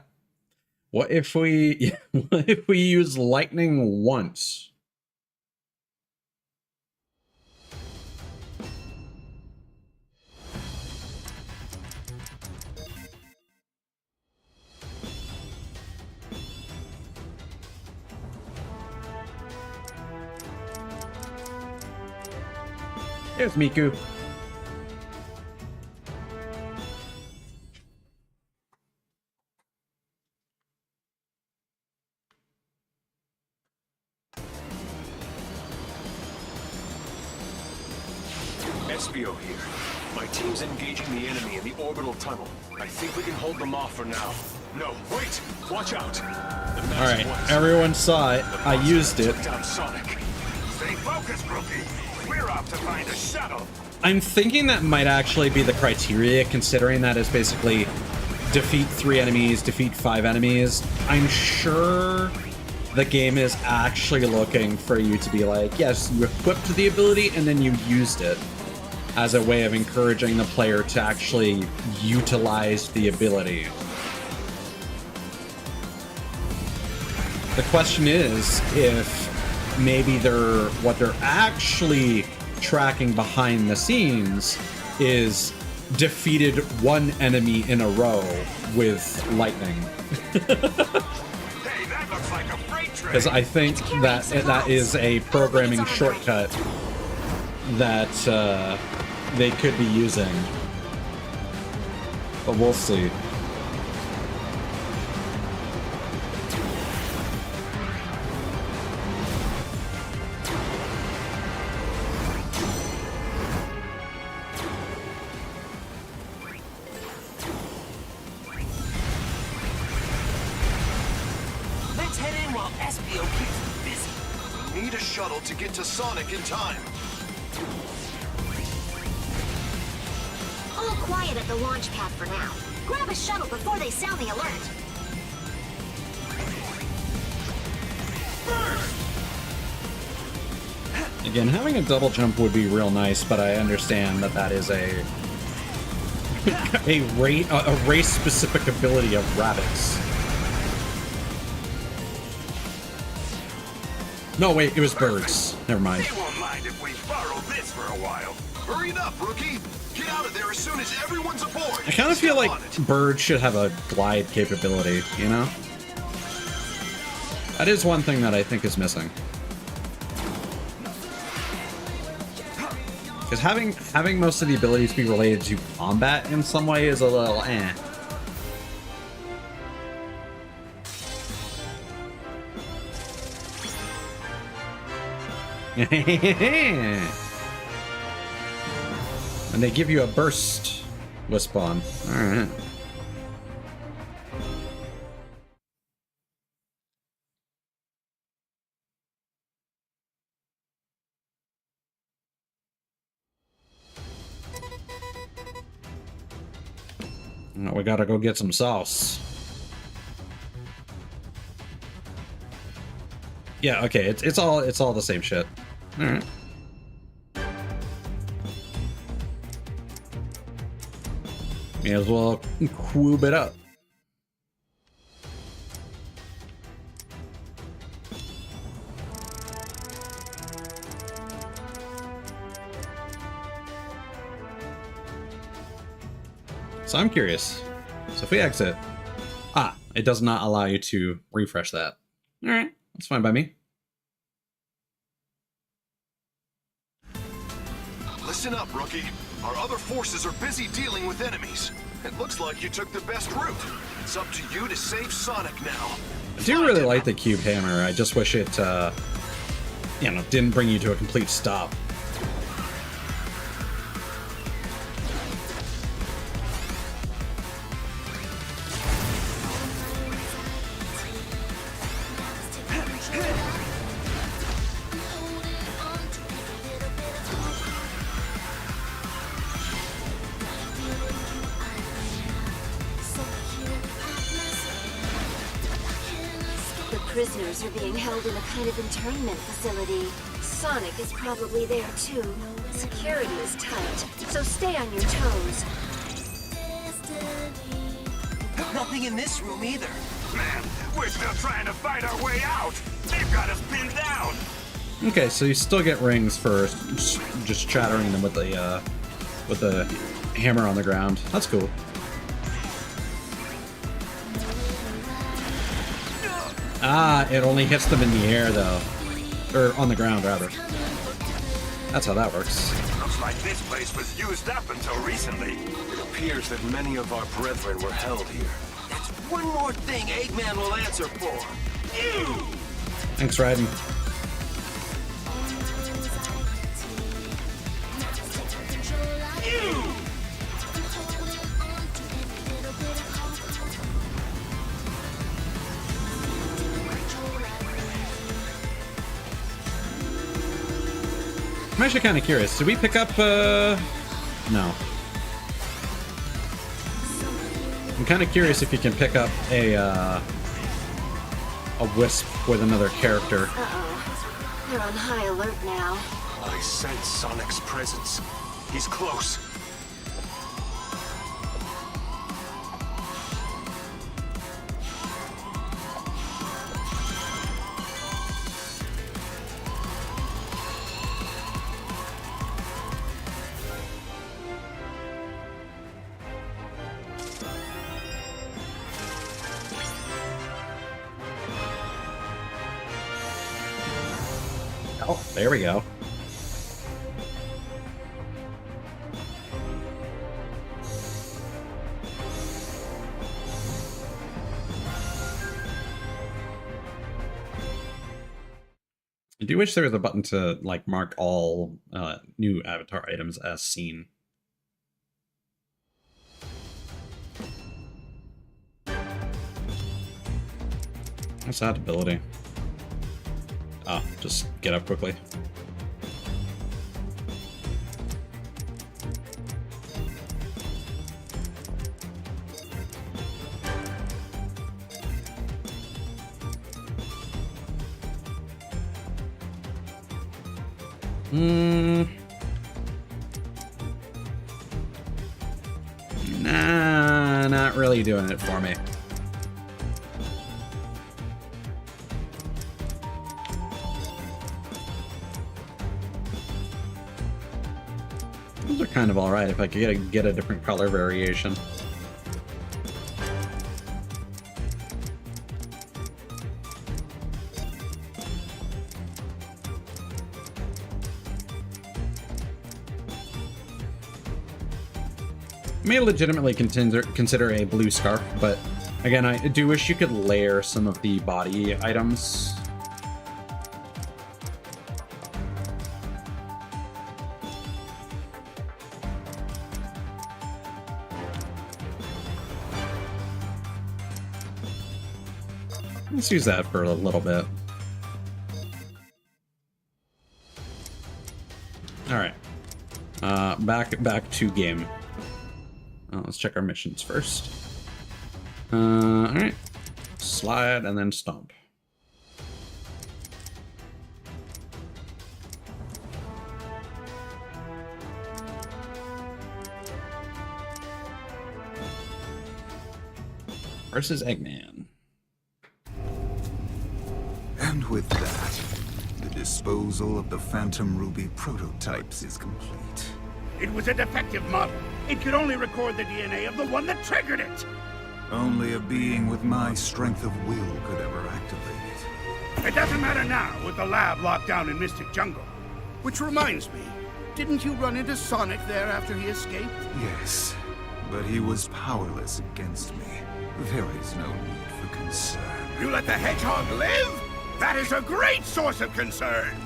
What if we what if we use lightning once? There's Miku. SBO here. My team's engaging the enemy in the orbital tunnel. I think we can hold them off for now. No, wait! Watch out! Alright, everyone saw it. I used it. Took down Sonic. Stay focused, rookie. We're off to find a shuttle. I'm thinking that might actually be the criteria, considering that is basically defeat 3 enemies, defeat 5 enemies. I'm sure the game is actually looking for you to be like, yes, you equipped the ability and then you used it. as a way of encouraging the player to actually utilize the ability. The question is if maybe what they're actually tracking behind the scenes is defeated one enemy in a row with lightning. Hey, that looks like a freight train. Because I think that is a programming shortcut that they could be using. But we'll see. Let's head in while Espio keeps me busy. We need a shuttle to get to Sonic in time. All quiet at the launch pad for now. Grab a shuttle before they sound the alert. Again, having a double jump would be real nice, but I understand that that is a race-specific ability of rabbits. No, wait, it was birds. Never mind. They won't mind if we borrow this for a while. Hurry it up, rookie! Get out of there as soon as everyone's aboard! I kind of feel like birds should have a glide capability, you know? That is one thing that I think is missing. Because having most of the abilities be related to combat in some way is a little eh. And they give you a burst with spawn. Alright. Now we gotta go get some sauce. Yeah, okay, it's all the same shit. Alright. May as well quoob it up. So I'm curious. So if we exit, it does not allow you to refresh that. All right, that's fine by me. Listen up, rookie. Our other forces are busy dealing with enemies. It looks like you took the best route. It's up to you to save Sonic now. I do really like the cube hammer. I just wish it, didn't bring you to a complete stop. Prisoners are being held in a kind of internment facility. Sonic is probably there too. Security is tight, so stay on your toes. Nothing in this room either. Man, we're still trying to fight our way out. They've got us pinned down. Okay, so you still get rings for just shattering them with the hammer on the ground. That's cool. It only hits them in the air, though. Or on the ground, rather. That's how that works. Looks like this place was used up until recently. It appears that many of our brethren were held here. That's one more thing Eggman will answer for. You! Thanks, Raiden. You! I'm actually kind of curious. Did we pick up, No. I'm kind of curious if you can pick up a wisp with another character. Uh-oh. They're on high alert now. I sense Sonic's presence. He's close. Oh, there we go. I do wish there was a button to like mark all new avatar items as seen. What's that ability? Oh, just get up quickly. Nah, not really doing it for me. Those are kind of alright if I could get a different color variation. I may legitimately consider a blue scarf, but again, I do wish you could layer some of the body items. Let's use that for a little bit. All right, back to game. Let's check our missions first. All right, slide and then stomp. Versus Eggman. And with that, the disposal of the Phantom Ruby prototypes is complete. It was a defective model. It could only record the DNA of the one that triggered it. Only a being with my strength of will could ever activate it. It doesn't matter now with the lab locked down in Mystic Jungle. Which reminds me, didn't you run into Sonic there after he escaped? Yes, but he was powerless against me. There is no need for concern. You let the hedgehog live? That is a great source of concern!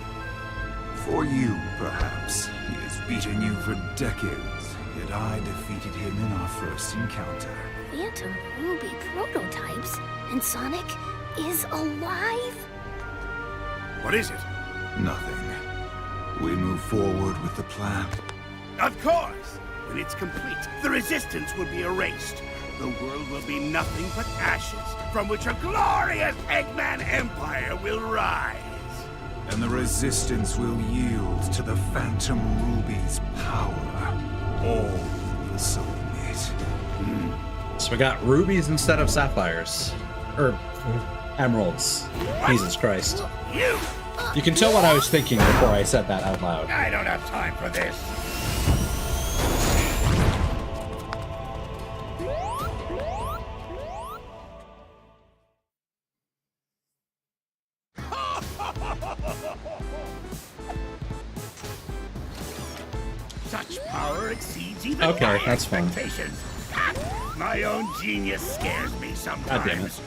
For you, perhaps. He has beaten you for decades, yet I defeated him in our first encounter. Phantom Ruby prototypes? And Sonic is alive? What is it? Nothing. We move forward with the plan. Of course! When it's complete, the Resistance will be erased. The world will be nothing but ashes, from which a glorious Eggman Empire will rise. And the Resistance will yield to the Phantom Ruby's power. All will submit. So we got rubies instead of sapphires. Or emeralds. Jesus Christ. You can tell what I was thinking before I said that out loud. I don't have time for this. Such power exceeds even Okay, my that's fine. expectations. My own genius scares me sometimes. God damn it.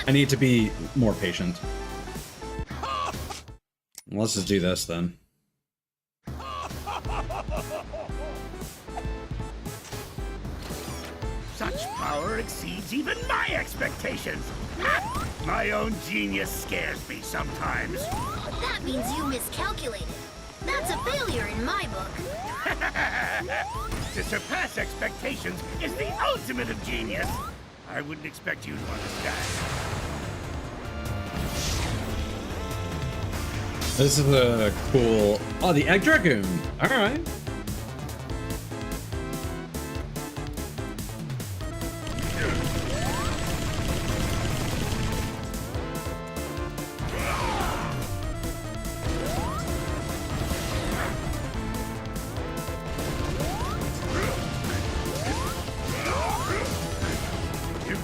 I need to be more patient. Let's just do this then. Such power exceeds even my expectations. My own genius scares me sometimes. But that means you miscalculated. That's a failure in my book. To surpass expectations is the ultimate of genius. I wouldn't expect you to understand. This is a cool... Oh, the Egg Dragoon! Alright.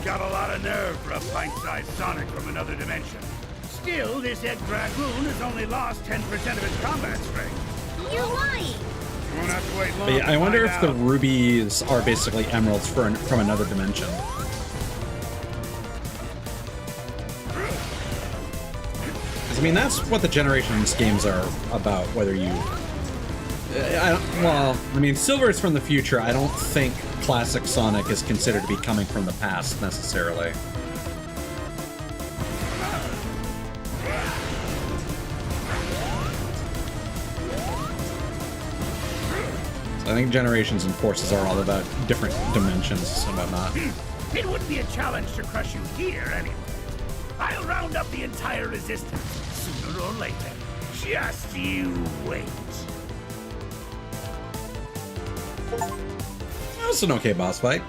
got a lot of nerve for a pint-sized Sonic from another dimension. Still, this Egg Dragoon has only lost 10% of its combat strength. You're lying! You won't have to wait long. But yeah, I to wonder find if the out. rubies are basically emeralds from another dimension. I mean, that's what the Generations games are about, whether you... well, I mean, Silver is from the future. I don't think classic Sonic is considered to be coming from the past, necessarily. I think Generations and Forces are all about different dimensions and whatnot. It wouldn't be a challenge to crush you here, anyway. I'll round up the entire resistance, sooner or later. Just you wait. That was an okay boss fight.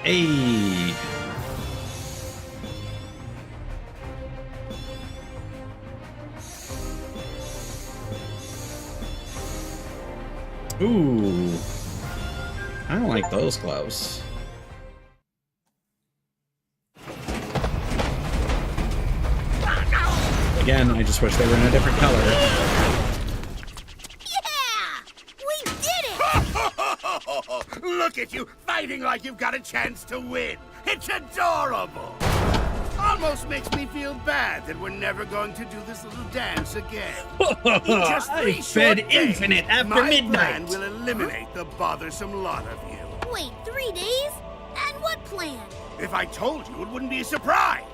Hey. Ooh. I don't like those gloves. Again, I just wish they were in a different color. Yeah! We did it! Look at you, fighting like you've got a chance to win. It's adorable. Almost makes me feel bad that we're never going to do this little dance again. In just 3 I short fed days, infinite after my midnight. plan will eliminate the bothersome lot of you. Wait, 3 days? And what plan? If I told you, it wouldn't be a surprise.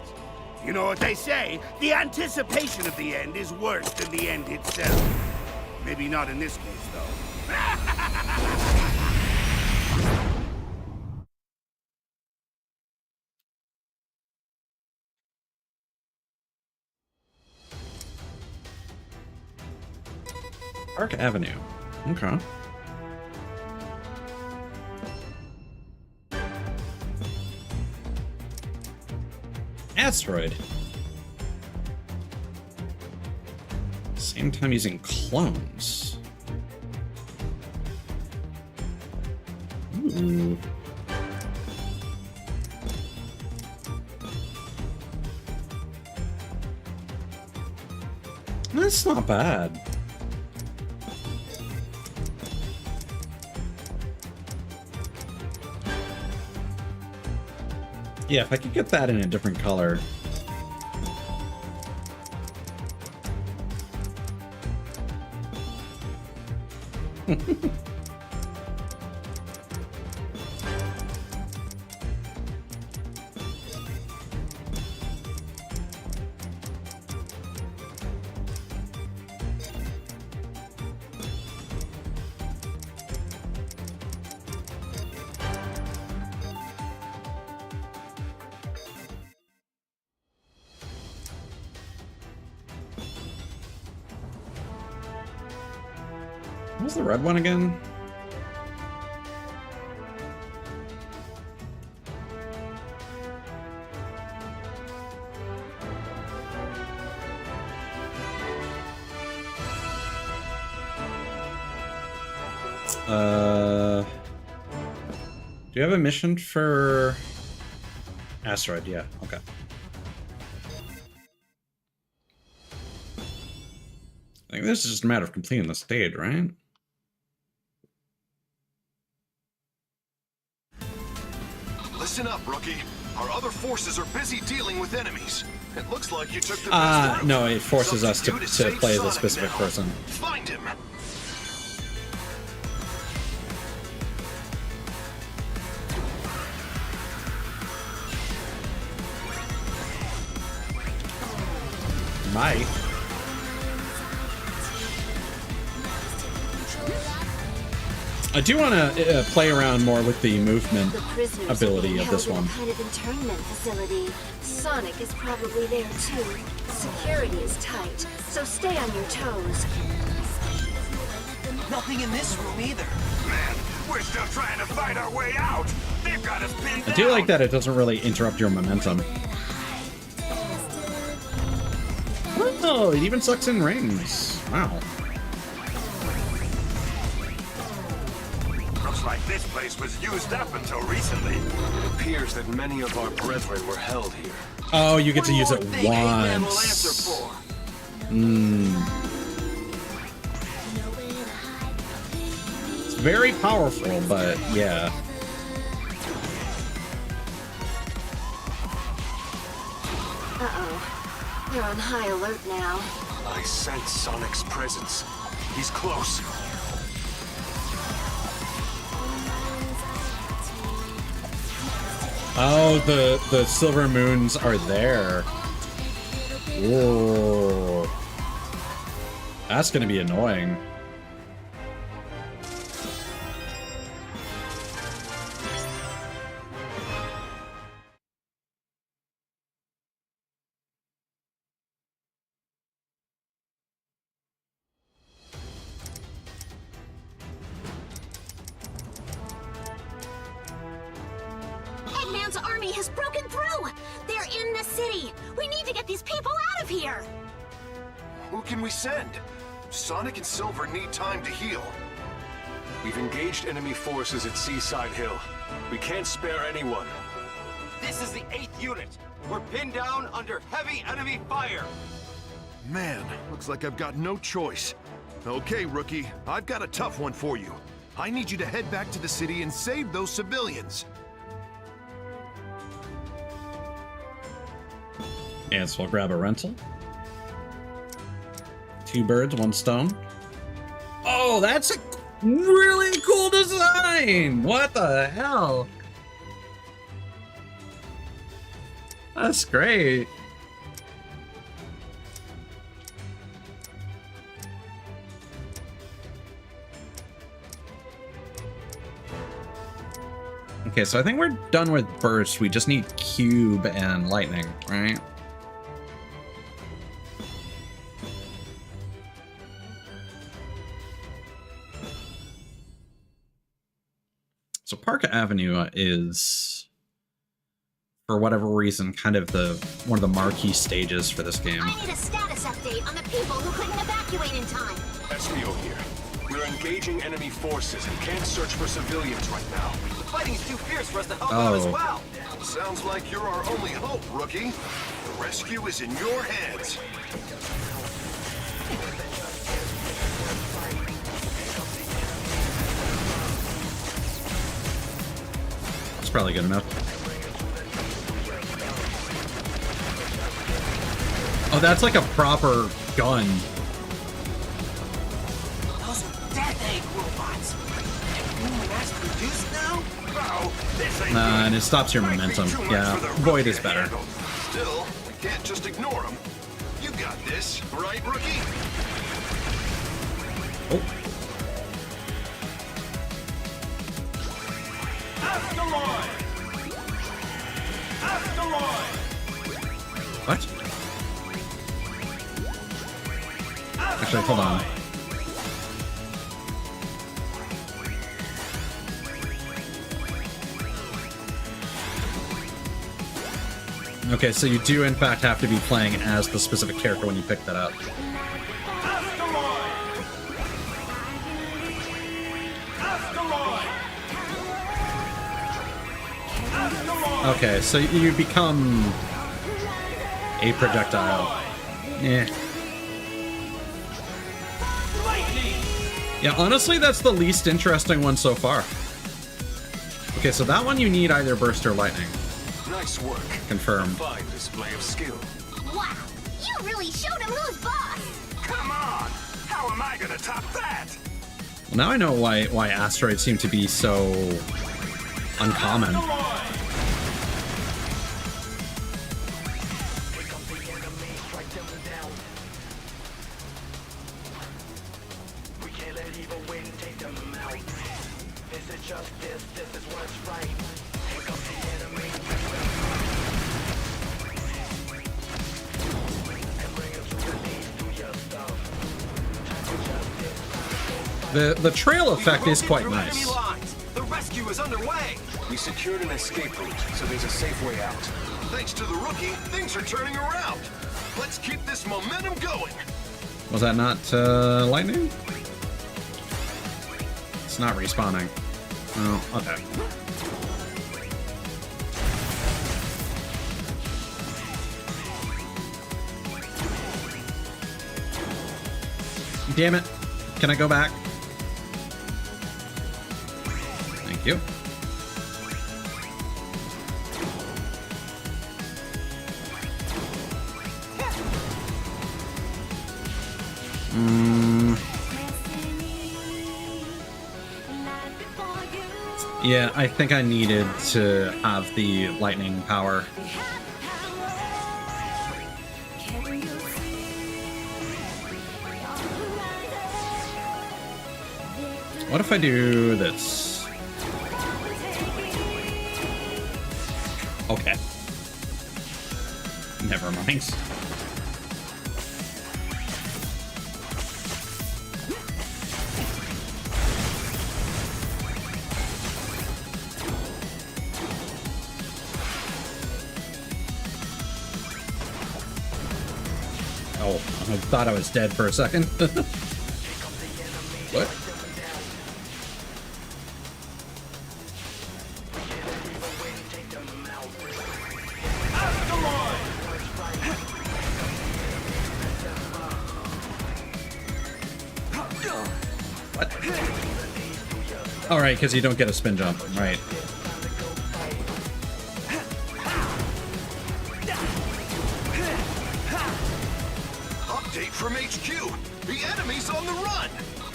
You know what they say, the anticipation of the end is worse than the end itself. Maybe not in this case, though. Park Avenue. Okay. Asteroid. Same time using clones. Ooh. That's not bad. Yeah, if I could get that in a different color. What was the red one again? Do you have a mission for Asteroid? Yeah, okay. I think this is just a matter of completing the stage, right? Listen up, rookie. Our other forces are busy dealing with enemies. It looks like you took the best route. No, it forces us to Save play as a Sonic specific now. person. Find him. Might. I do want to play around more with the movement The prisoners ability are being of this held in one. a kind of internment facility. Sonic is probably there too. Security is tight, so stay on your toes. Nothing in this room either. Man, we're still trying to fight our way out. They've got us pinned down. I do like that it doesn't really interrupt your momentum. Oh, it even sucks in rings. Wow. Looks like this place was used up until recently. It appears that many of our brethren were held here. Oh, you get to use it One more thing Eggman will once. answer for. It's very powerful, but yeah. Uh-oh. They're on high alert now. I sense Sonic's presence. He's close. Oh, the silver moons are there. Whoa. That's gonna be annoying. Eggman's army has broken through! They're in the city! We need to get these people out of here! Who can we send? Sonic and Silver need time to heal. We've engaged enemy forces at Seaside Hill. We can't spare anyone. This is the 8th unit. We're pinned down under heavy enemy fire. Man, looks like I've got no choice. Okay, Rookie, I've got a tough one for you. I need you to head back to the city and save those civilians. Yeah, so we'll grab a rental. 2 birds, 1 stone. Oh, that's a really cool design! What the hell? That's great. Okay, so I think we're done with burst. We just need cube and lightning, right? So Park Avenue is, for whatever reason, kind of one of the marquee stages for this game. I need a status update on the people who couldn't evacuate in time. SPO here. We're engaging enemy forces and can't search for civilians right now. The fighting's too fierce for us to help out as Oh. well. Sounds like you're our only hope, Rookie. The rescue is in your hands. It's probably good enough. Oh, that's like a proper gun. Those are death egg robots. They're being mass-produced now? No, this ain't Nah, good. and it stops your Might be momentum. too much Yeah, for the Void Rookie is to better. handle. Still, we can't just ignore them. You got this, right, Rookie? Oh, what? Actually, hold on. Okay, so you do in fact have to be playing as the specific character when you pick that up. Okay, so you become a projectile. Yeah. Yeah, honestly, that's the least interesting one so far. Okay, so that one you need either burst or lightning. Nice work. Confirm. Fine display of skill. Wow! You really showed him who's boss! Come on! How am I gonna top that? Well, now I know why asteroids seem to be so uncommon. The trail effect is quite Through enemy nice. lines. The rescue is underway. We secured an escape route, so there's a safe way out. Thanks to the Rookie, things are turning around. Let's keep this momentum going. Was that not lightning? It's not respawning. Oh, okay. Damn it. Can I go back? Thank you. Yeah, I think I needed to have the lightning power. What if I do this? Okay. Never mind. Oh, I thought I was dead for a second. What? What? All right, because you don't get a spin jump, right? Update from HQ. The enemy's on the run.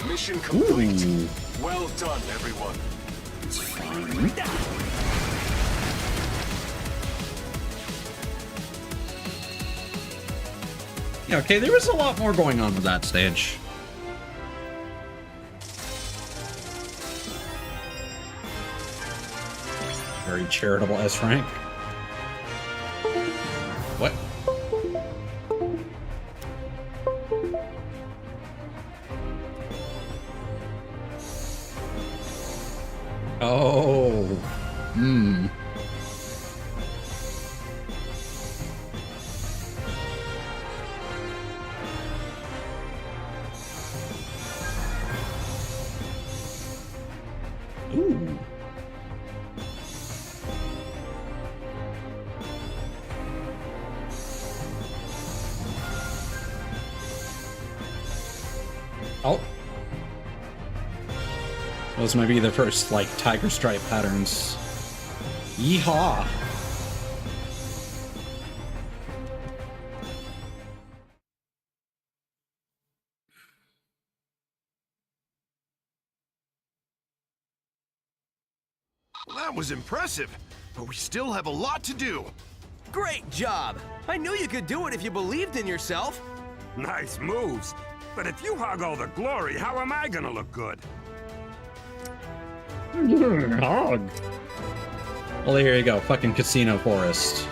Mission complete. Ooh. Well done, everyone. It's fine. Yeah, okay, there was a lot more going on with that stage. Very charitable S rank. What? Oh. Hmm. Ooh. Oh. Those might be the first, like, tiger stripe patterns. Yeehaw! Well, that was impressive, but we still have a lot to do. Great job! I knew you could do it if you believed in yourself. Nice moves. But if you hog all the glory, how am I gonna look good? Hog. Well, here you go. Fucking Casino Forest.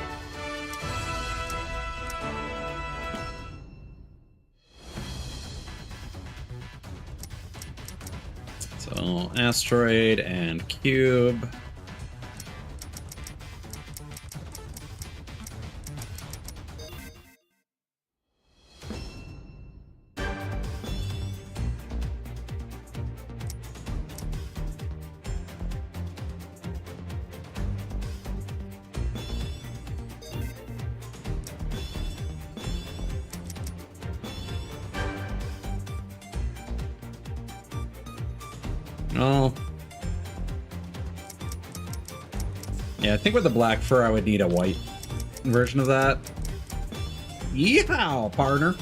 So, asteroid and cube. Oh. Yeah, I think with the black fur, I would need a white version of that. Yeehaw, partner.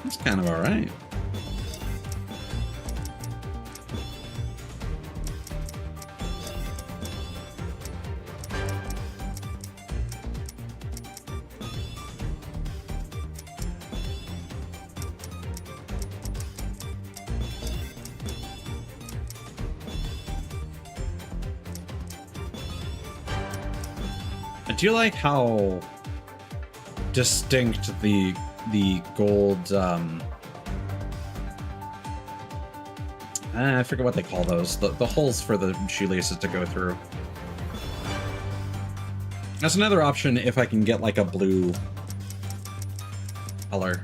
That's kind of alright. I do like how distinct the gold I forget what they call those. The holes for the shoelaces to go through. That's another option if I can get like a blue color.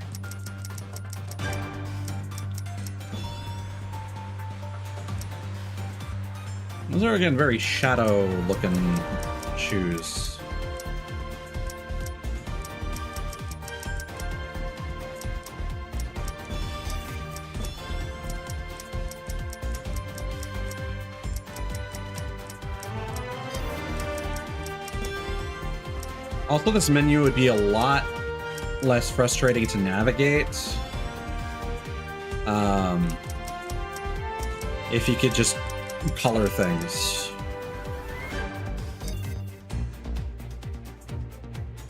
Those are, again, very shadow-looking shoes. Also, this menu would be a lot less frustrating to navigate if you could just color things.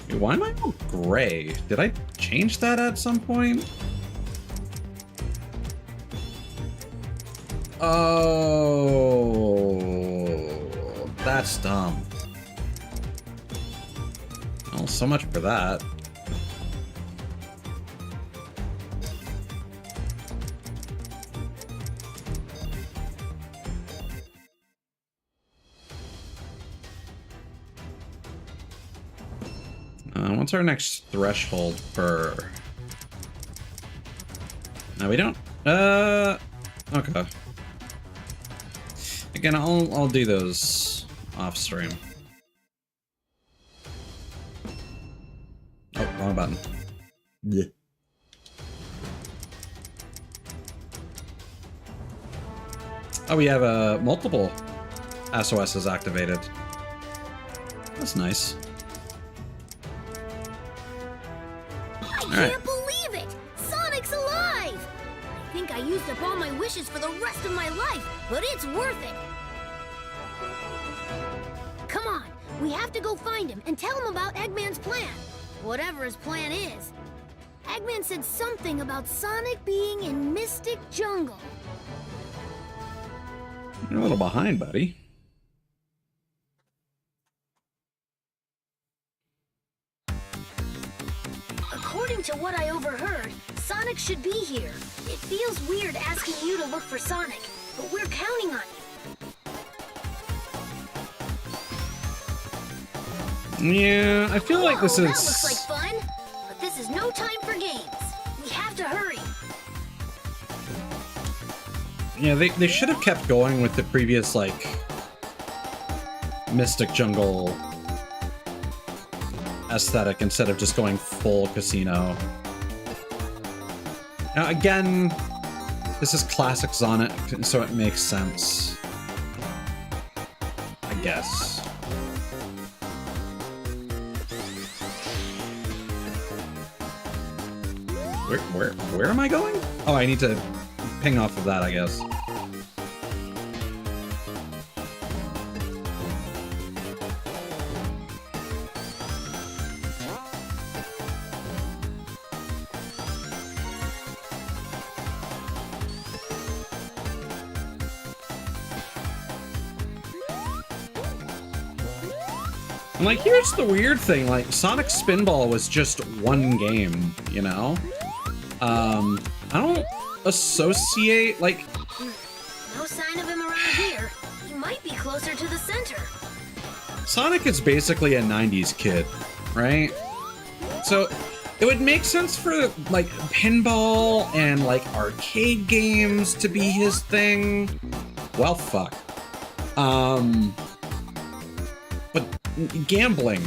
Wait, why am I all gray? Did I change that at some point? Oh, that's dumb. Well, so much for that. What's our next threshold for... No, we don't. Okay. Again, I'll do those off stream. Oh, wrong button. Yeah. Oh, we have multiple SOSs activated. That's nice. I can't believe it! Sonic's alive! I think I used up all my wishes for the rest of my life, but it's worth it! Come on, we have to go find him and tell him about Eggman's plan. Whatever his plan is. Eggman said something about Sonic being in Mystic Jungle. You're a little behind, buddy. According to what I overheard, Sonic should be here. It feels weird asking you to look for Sonic, but we're counting on you. Yeah, I feel like this is... That looks like fun, but this is no time for games. We have to hurry. Yeah, they should have kept going with the previous, like, Mystic Jungle aesthetic instead of just going full casino. Now, again, this is classic Sonic, so it makes sense. I guess. Where am I going? Oh, I need to ping off of that, I guess. And like, here's the weird thing, like, Sonic Spinball was just one game, you know? I don't associate, like... No sign of him around here. He might be closer to the center. Sonic is basically a 90s kid, right? So, it would make sense for, like, pinball and, like, arcade games to be his thing. Well, fuck. But gambling...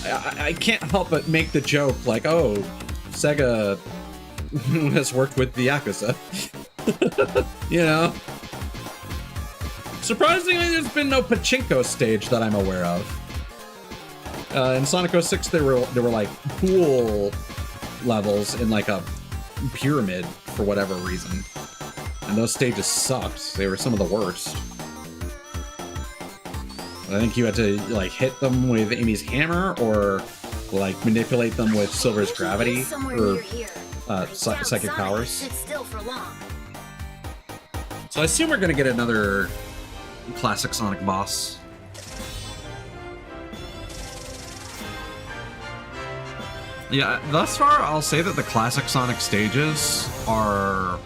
I can't help but make the joke, like, oh, Sega has worked with the Yakuza. You know? Surprisingly, there's been no pachinko stage that I'm aware of. In Sonic 06, there were like pool levels in like a pyramid for whatever reason. And those stages sucked. They were some of the worst. I think you had to like hit them with Amy's hammer or like manipulate them with Silver's gravity or psychic powers. So I assume we're gonna get another classic Sonic boss. Yeah, thus far I'll say that the classic Sonic stages are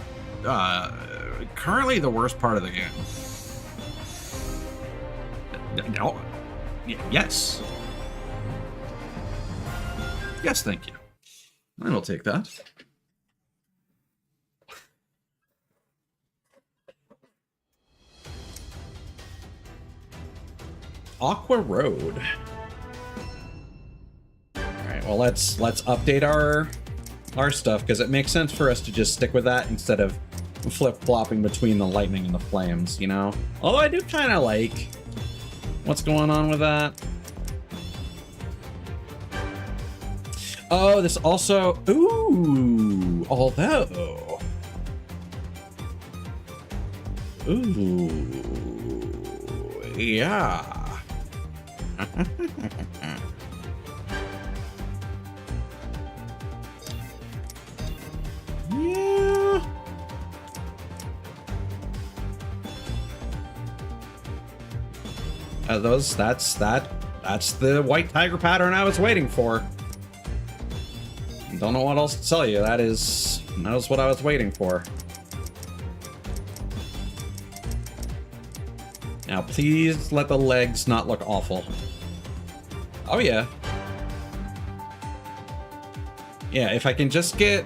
currently the worst part of the game. No. Yes. Yes, thank you. I will take that. Aqua Road. All right, well, let's update our stuff, because it makes sense for us to just stick with that instead of flip-flopping between the lightning and the flames, you know? Although I do kind of like what's going on with that. Oh, this also... Ooh! Although... Ooh... Yeah... yeah... That's the white tiger pattern I was waiting for. Don't know what else to tell you. That is what I was waiting for. Now, please let the legs not look awful. Oh, yeah. Yeah, if I can just get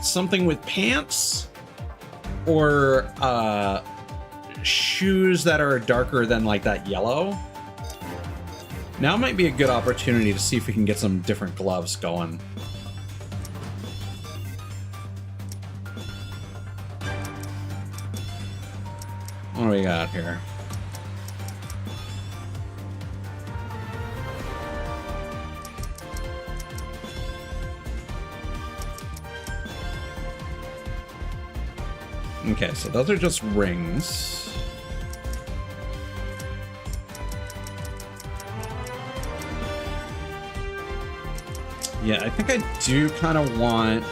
something with pants or shoes that are darker than like that yellow. Now might be a good opportunity to see if we can get some different gloves going. What do we got here? Okay, so those are just rings. Yeah, I think I do kind of want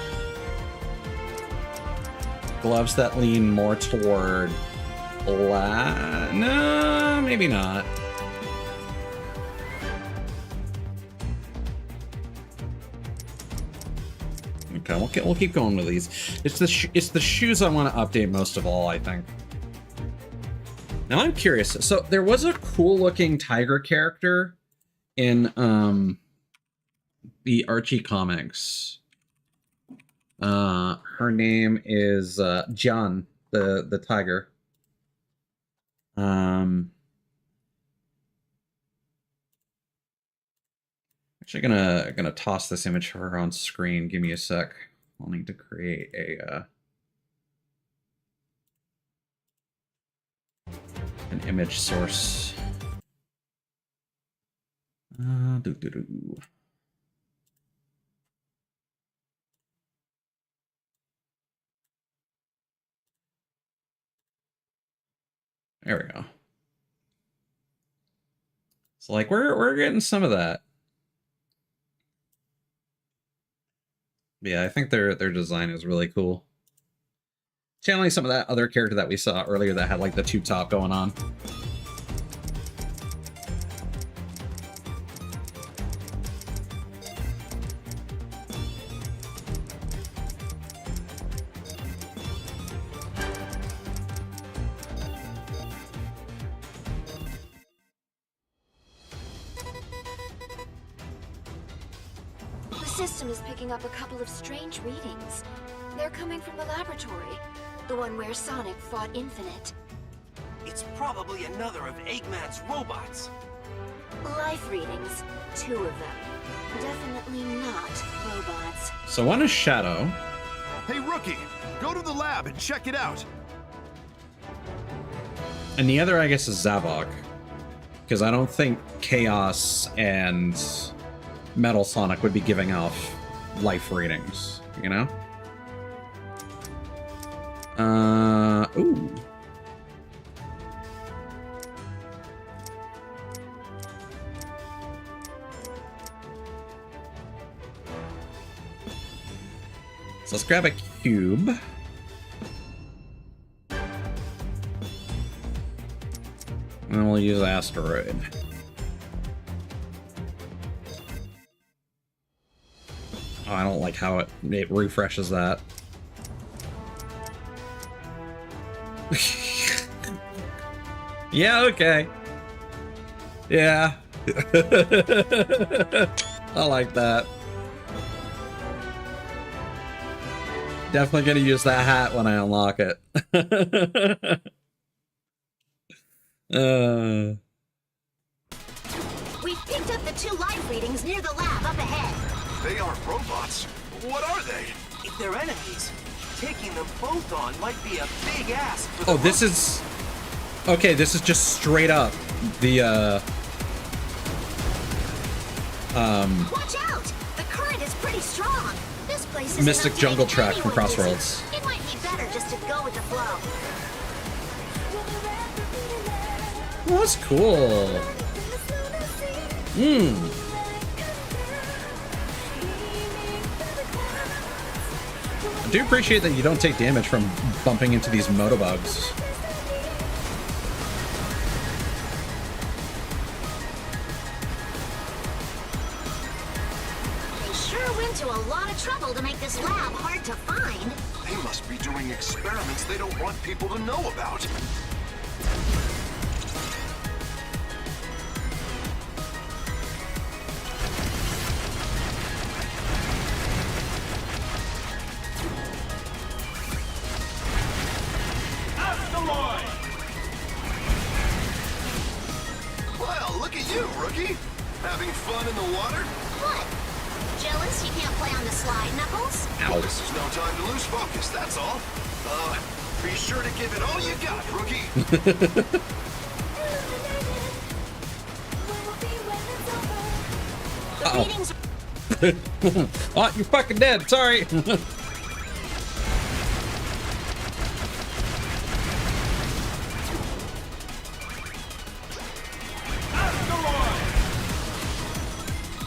gloves that lean more toward black. No, maybe not. Okay, we'll keep going with these. It's the shoes I want to update most of all, I think. Now I'm curious. So there was a cool looking tiger character in the Archie comics. Her name is John, the tiger. Actually gonna toss this image for her on screen. Give me a sec. I'll need to create a an image source. There we go. So like we're getting some of that. Yeah, I think their design is really cool. Channeling some of that other character that we saw earlier that had like the tube top going on. The system is picking up a couple of strange readings. They're coming from the laboratory, the one where Sonic fought Infinite. It's probably another of Eggman's robots. Life readings, 2 of them. Definitely not robots. So one is Shadow. Hey, Rookie, go to the lab and check it out. And the other, I guess, is Zavok. Because I don't think Chaos and Metal Sonic would be giving off life readings, you know? Ooh. So let's grab a cube. And then we'll use Asteroid. Oh, I don't like how it refreshes that. Yeah, okay. Yeah. I like that. Definitely gonna use that hat when I unlock it. We've picked up the 2 life readings near the lab up ahead. They aren't robots. What are they? If they're enemies, taking them both on might be a big ask for the Oh, this is... Okay, this is just straight up the, Watch out! The current is pretty strong. This place is Mystic Jungle Track from Crossroads. It might be better just to go with the flow. Oh, that's cool. I do appreciate that you don't take damage from bumping into these motobugs. They sure went to a lot of trouble to make this lab hard to find. They must be doing experiments they don't want people to know about. Well, look at you, rookie. Having fun in the water? What? Jealous you can't play on the slide, Knuckles? Ow. This is no time to lose focus, that's all. Be sure to give it all you got, rookie. The readings Oh, you're fucking dead. Sorry.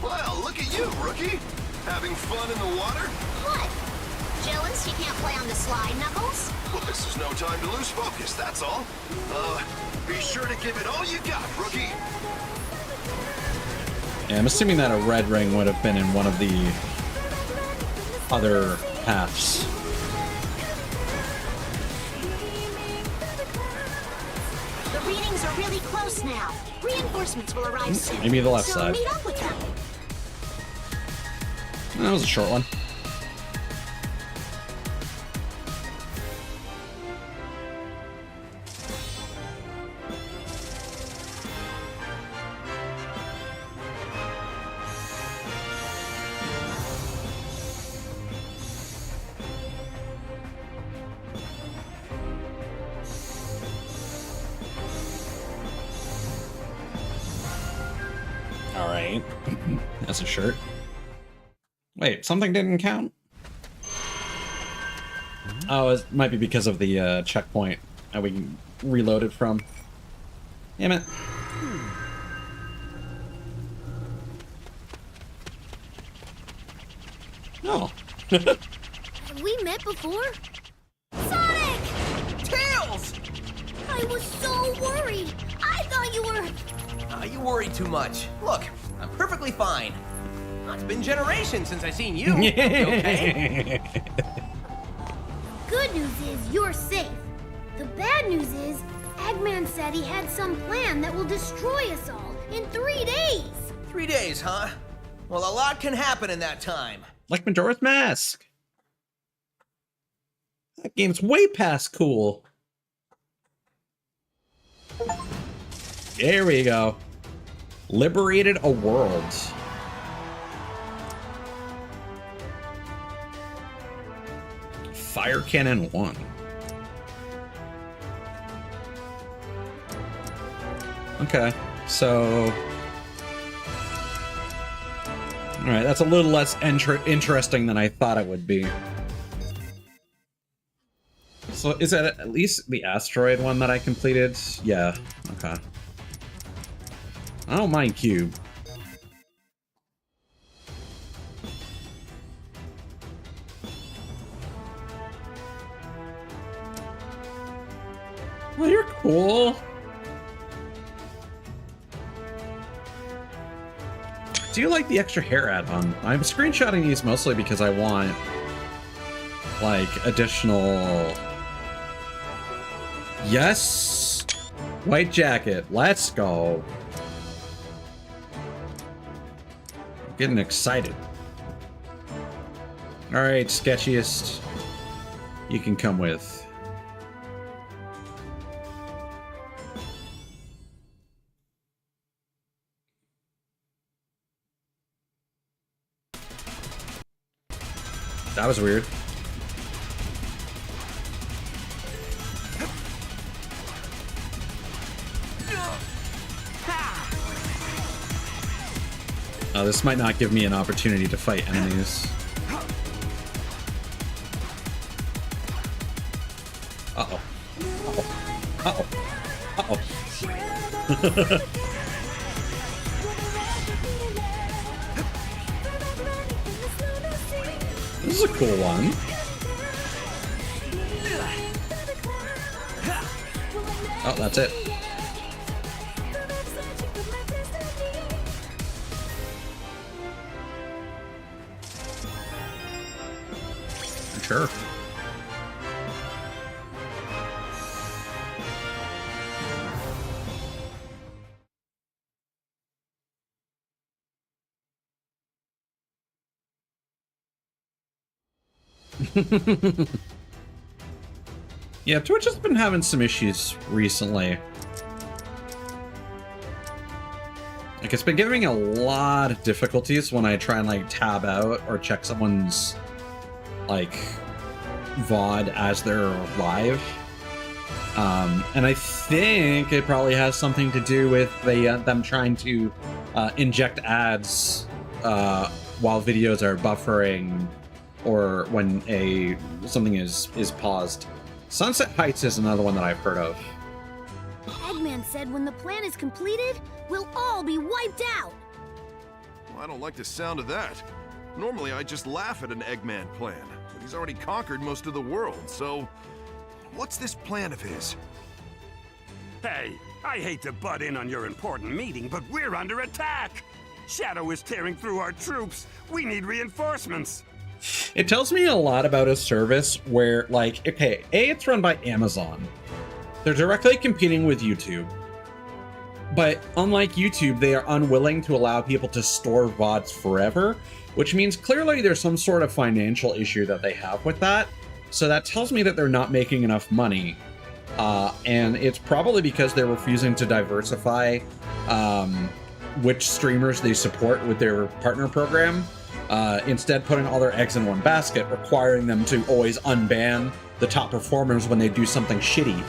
Well, look at you, rookie. Having fun in the water? What? Jealous you can't play on the slide, Knuckles? Well, this is no time to lose focus, that's all. Be sure to give it all you got, rookie. Yeah, I'm assuming that a red ring would have been in one of the other halves. The readings are really close now. Reinforcements will arrive soon. Maybe the left so side. meet up with them. That was a short one. All right. That's a shirt. Wait, something didn't count? Oh, it might be because of the checkpoint that we reloaded from. Damn it. Oh. Have we met before? Sonic! Tails! I was so worried. I thought you were... You worry too much. Look, I'm perfectly fine. It's been generations since I seen you. You okay? Good news is you're safe. The bad news is Eggman said he had some plan that will destroy us all in 3 days. 3 days, huh? Well, a lot can happen in that time. Like Majora's Mask. That game's way past cool. There we go. Liberated a world. Fire Cannon 1. Okay, so... Alright, that's a little less interesting than I thought it would be. So is that at least the asteroid one that I completed? Yeah, okay. I don't mind Cube. Well, you're cool. Do you like the extra hair add-on? I'm screenshotting these mostly because I want, like, additional... Yes! White jacket. Let's go. Getting excited. Alright, sketchiest you can come with. That was weird. This might not give me an opportunity to fight enemies. Uh-oh. Uh-oh. Uh-oh. Uh-oh. This is a cool one. Oh, that's it. Sure. Yeah, Twitch has been having some issues recently. Like, it's been giving me a lot of difficulties when I try and, like, tab out or check someone's, like, VOD as they're live. And I think it probably has something to do with them trying to inject ads while videos are buffering or when something is paused. Sunset Heights is another one that I've heard of. Eggman said when the plan is completed, we'll all be wiped out. Well, I don't like the sound of that. Normally, I just laugh at an Eggman plan, but he's already conquered most of the world, so what's this plan of his? Hey, I hate to butt in on your important meeting, but we're under attack! Shadow is tearing through our troops. We need reinforcements. It tells me a lot about a service where, like, okay, it's run by Amazon. They're directly competing with YouTube. But unlike YouTube, they are unwilling to allow people to store VODs forever, which means clearly there's some sort of financial issue that they have with that. So that tells me that they're not making enough money. And it's probably because they're refusing to diversify which streamers they support with their partner program. Instead, putting all their eggs in one basket, requiring them to always unban the top performers when they do something shitty,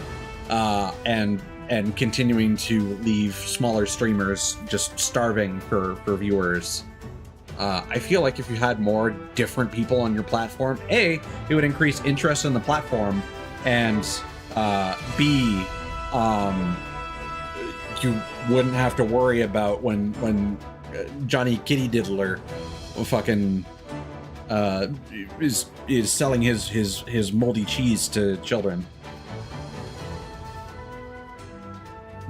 and continuing to leave smaller streamers just starving for viewers. I feel like if you had more different people on your platform, A, it would increase interest in the platform, and B, you wouldn't have to worry about when Johnny Kitty Diddler fucking is selling his moldy cheese to children.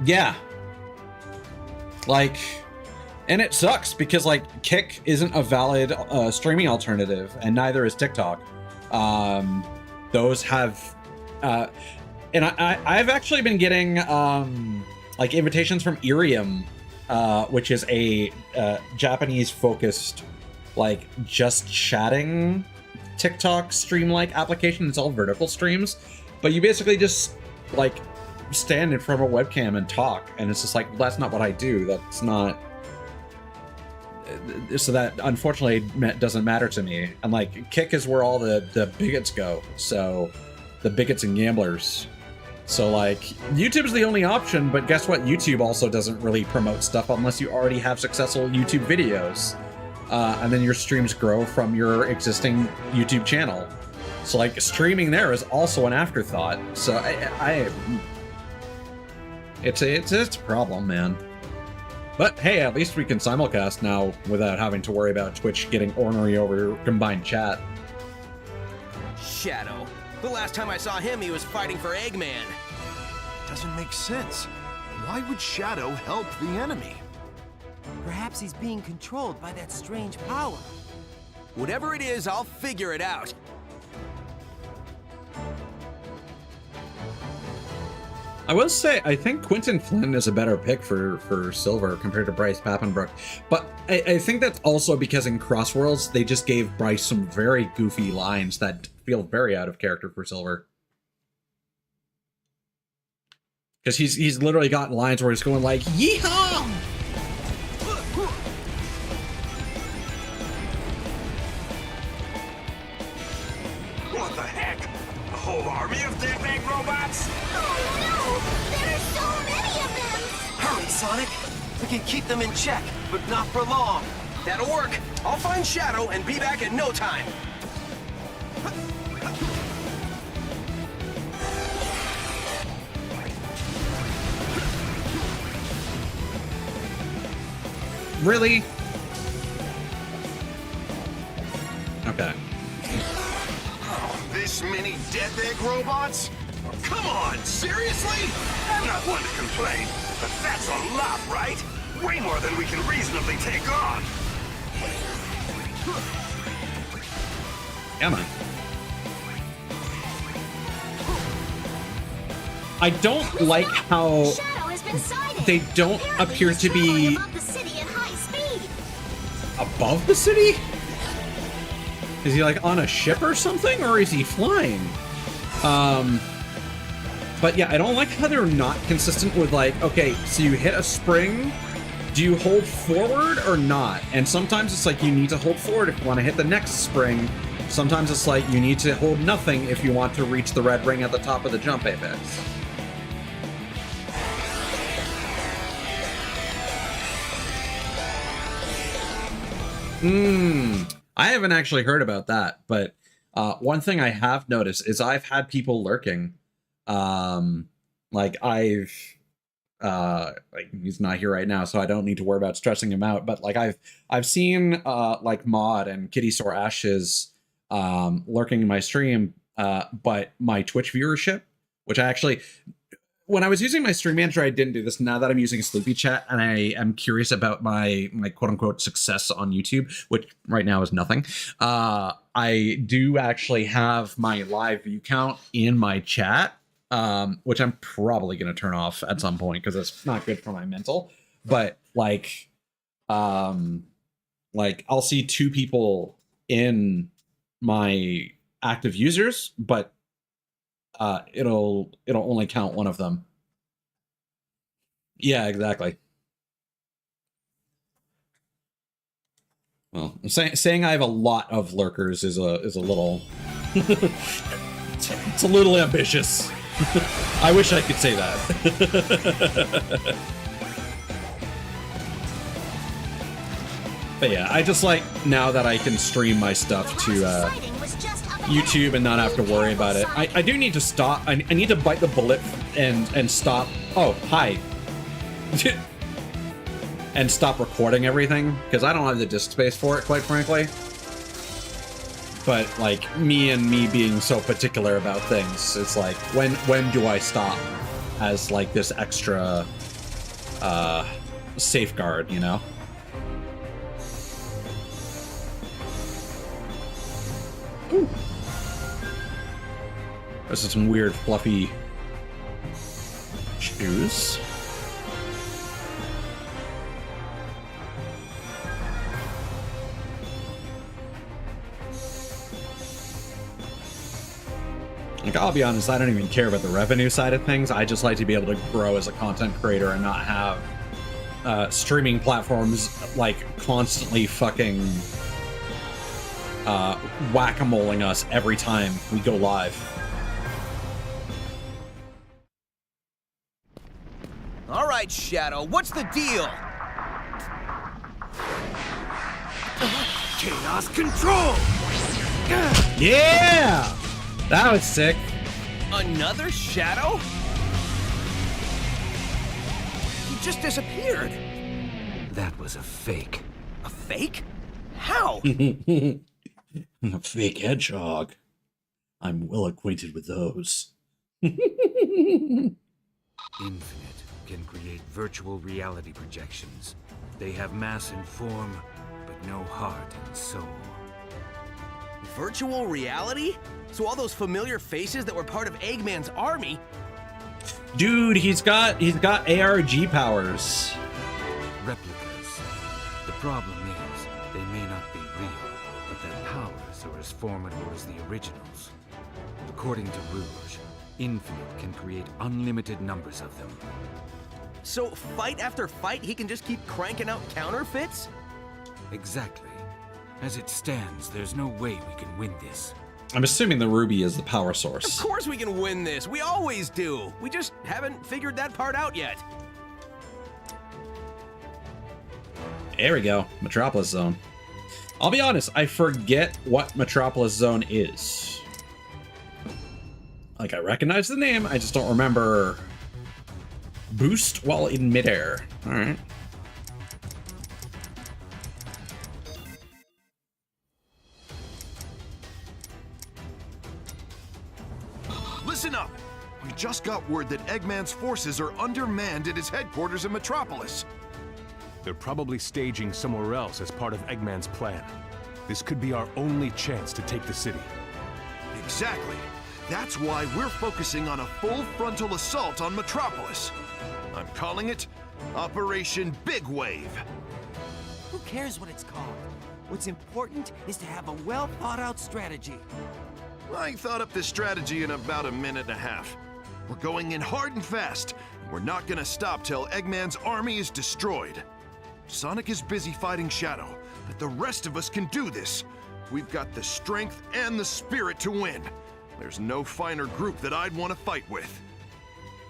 Yeah, like, and it sucks because, like, Kick isn't a valid streaming alternative, and neither is TikTok. Those have and I've actually been getting like invitations from Irium, which is a Japanese focused, like, just chatting TikTok stream-like application. It's all vertical streams, but you basically just, like, stand in front of a webcam and talk, and it's just like, well, that's not what I do. That's not, so that unfortunately doesn't matter to me. And, like, Kick is where all the bigots go, so the bigots and gamblers. So, like, YouTube's the only option, but guess what? YouTube also doesn't really promote stuff unless you already have successful YouTube videos. And then your streams grow from your existing YouTube channel. So, like, streaming there is also an afterthought. So it's a problem, man. But hey, at least we can simulcast now without having to worry about Twitch getting ornery over combined chat. Shadow. The last time I saw him, he was fighting for Eggman. Doesn't make sense. Why would Shadow help the enemy? Perhaps he's being controlled by that strange power. Whatever it is, I'll figure it out. I will say, I think Quentin Flynn is a better pick for Silver compared to Bryce Papenbrook. But I think that's also because in Crossworlds, they just gave Bryce some very goofy lines that feel very out of character for Silver. Because he's literally got lines where he's going like, yeehaw! What the heck? A whole army of dead egg robots? Oh no! There are so many of them! Hurry, Sonic! We can keep them in check, but not for long. That'll work. I'll find Shadow and be back in no time. Really? Okay. This many death egg robots? Come on, seriously? I'm not one to complain, but that's a lot, right? Way more than we can reasonably take on. Come on. I don't like how Shadow has been sighted. they don't Apparently appear he's to be traveling above the city at high speed. above the city? Is he like on a ship or something, or is he flying? But yeah, I don't like how they're not consistent with like, okay, so you hit a spring, do you hold forward or not? And sometimes it's like you need to hold forward if you want to hit the next spring. Sometimes it's like you need to hold nothing if you want to reach the red ring at the top of the jump apex. I haven't actually heard about that, but one thing I have noticed is I've had people lurking. Like he's not here right now, so I don't need to worry about stressing him out. But like I've seen like Mod and Kitty Sore Ashes lurking in my stream, but my Twitch viewership, which I actually, when I was using my stream manager, I didn't do this. Now that I'm using Sleepy Chat and I am curious about my quote unquote success on YouTube, which right now is nothing, I do actually have my live view count in my chat, which I'm probably going to turn off at some point because it's not good for my mental. But like I'll see 2 people in my active users, but it'll only count one of them. Yeah, exactly. Well, saying I have a lot of lurkers is a little it's a little ambitious. I wish I could say that. But yeah, I just like now that I can stream my stuff to YouTube and not have to worry about it. I do need to stop. I need to bite the bullet and stop. Oh, hi. And stop recording everything because I don't have the disk space for it, quite frankly. But like me being so particular about things, it's like when do I stop as like this extra safeguard, you know? Ooh. This is some weird fluffy shoes. Like, I'll be honest, I don't even care about the revenue side of things. I just like to be able to grow as a content creator and not have streaming platforms like constantly fucking whack-a-moling us every time we go live. All right, Shadow, what's the deal? Chaos control! Yeah! That was sick. Another Shadow? He just disappeared. That was a fake. A fake? How? A fake hedgehog. I'm well acquainted with those. Infinite can create virtual reality projections. They have mass and form, but no heart and soul. Virtual reality? So all those familiar faces that were part of Eggman's army... Dude, he's got ARG powers. Replicas. The problem is, they may not be real, but their powers are as formidable as the originals. According to Rouge, Infinite can create unlimited numbers of them. So fight after fight, he can just keep cranking out counterfeits? Exactly. As it stands, there's no way we can win this. I'm assuming the ruby is the power Of source. course we can win this. We always do. We just haven't figured that part out yet. There we go. Metropolis Zone. I'll be honest, I forget what Metropolis Zone is. Like, I recognize the name, I just don't remember. Boost while in midair. Alright. Listen up! We just got word that Eggman's forces are undermanned at his headquarters in Metropolis. They're probably staging somewhere else as part of Eggman's plan. This could be our only chance to take the city. Exactly. That's why we're focusing on a full frontal assault on Metropolis. I'm calling it Operation Big Wave. Who cares what it's called? What's important is to have a well-thought-out strategy. I thought up this strategy in about a minute and a half. We're going in hard and fast. We're not gonna stop till Eggman's army is destroyed. Sonic is busy fighting Shadow, but the rest of us can do this. We've got the strength and the spirit to win. There's no finer group that I'd want to fight with.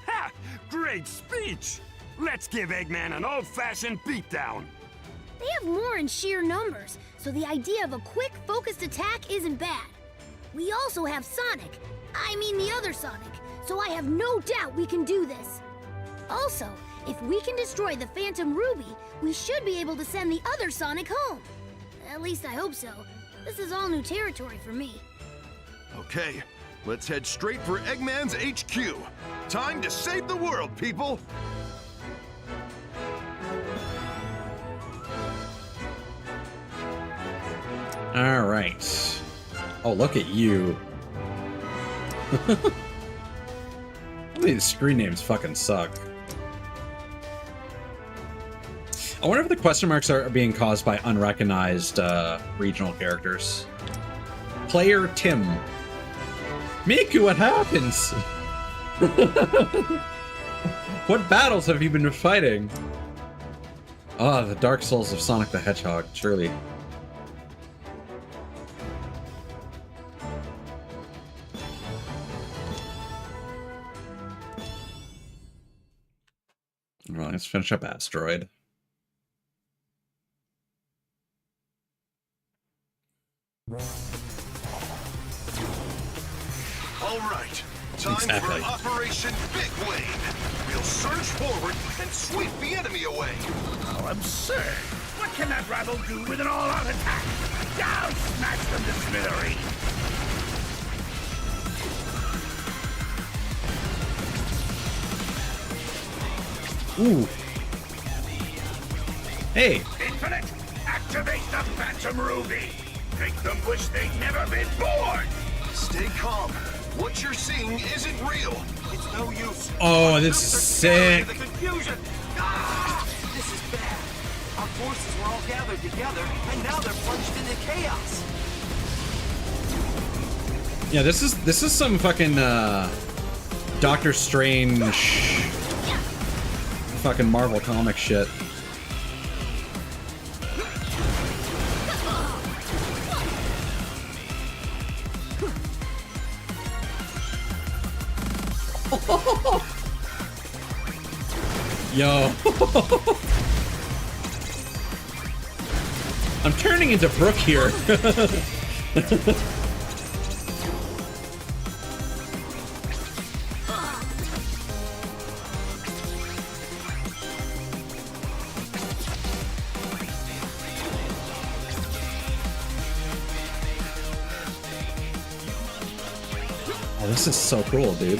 Ha! Great speech! Let's give Eggman an old-fashioned beatdown. They have more in sheer numbers, so the idea of a quick, focused attack isn't bad. We also have Sonic. I mean the other Sonic, so I have no doubt we can do this. Also, if we can destroy the Phantom Ruby, we should be able to send the other Sonic home. At least I hope so. This is all new territory for me. Okay, let's head straight for Eggman's HQ. Time to save the world, people! All right. Oh, look at you. These screen names fucking suck. I wonder if the question marks are being caused by unrecognized regional characters. Player Tim. Miku, what happens? What battles have you been fighting? Ah, the Dark Souls of Sonic the Hedgehog, surely. Well, let's finish up Asteroid. All right, time Exactly. for Operation Big Wave. We'll surge forward and sweep the enemy away. How absurd! What can that rabble do with an all-out attack? Now smash them to smithereens! Ooh. Hey. Infinite, activate the Phantom Ruby! Make them wish they'd never been born! Stay calm. What you're seeing isn't real. It's no use. Oh, this is sick. The confusion. Ah! This is bad. Our forces were all gathered together, and now they're plunged into chaos. Yeah, this is some fucking Doctor Strange fucking Marvel comic shit. Yo. I'm turning into Brooke here. Oh, this is so cool, dude.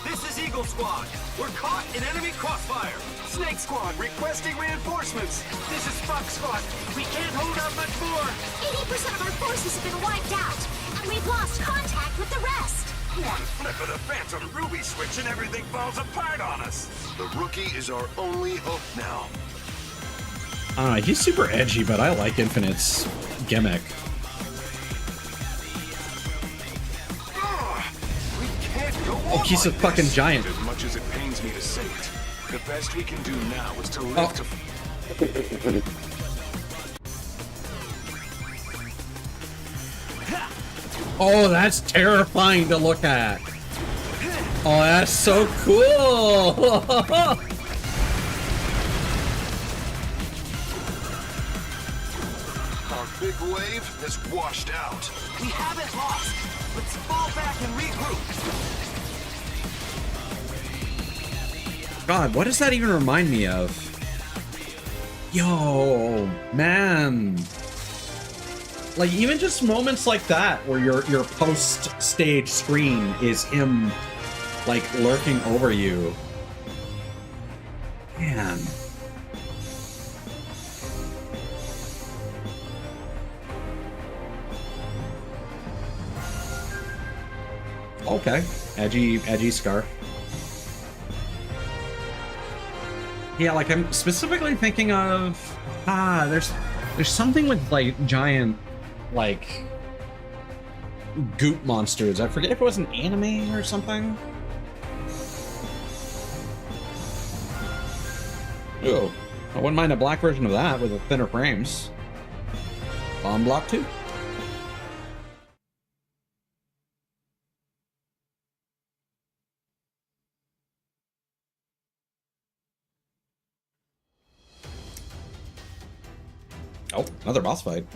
This is Eagle Squad. We're caught in enemy crossfire. Snake Squad requesting reinforcements. This is Fox Squad. We can't hold out much more. 80% of our forces have been wiped out, and we've lost contact with the rest. One flip of the Phantom Ruby switch and everything falls apart on us! The rookie is our only hope now. I don't know, he's super edgy, but I like Infinite's gimmick. We can't go on Oh, he's a like fucking this. giant. As much as it pains me to say it, the best we can do now is to live Oh. to... Oh, that's terrifying to look at. Oh, that's so cool. Our big wave has washed out. We haven't lost. Let's fall back and regroup. God, what does that even remind me of? Yo, man. Like, even just moments like that, where your post-stage screen is him, like, lurking over you. Man. Okay. Edgy scarf. Yeah, like, I'm specifically thinking of... there's something with, like, giant, like, goop monsters. I forget if it was an anime or something. Oh, I wouldn't mind a black version of that with the thinner frames. Bomb Block 2. Oh, another boss fight.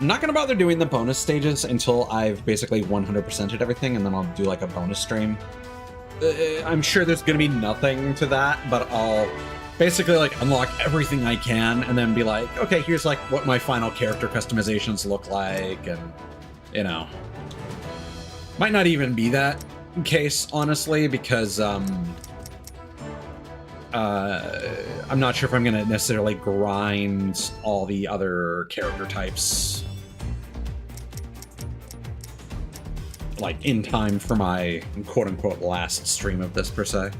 I'm not gonna bother doing the bonus stages until I've basically 100%ed everything, and then I'll do like a bonus stream. I'm sure there's gonna be nothing to that, but I'll basically like unlock everything I can, and then be like, okay, here's like what my final character customizations look like, and you know, might not even be that case honestly, because I'm not sure if I'm going to necessarily grind all the other character types like in time for my quote-unquote last stream of this per se.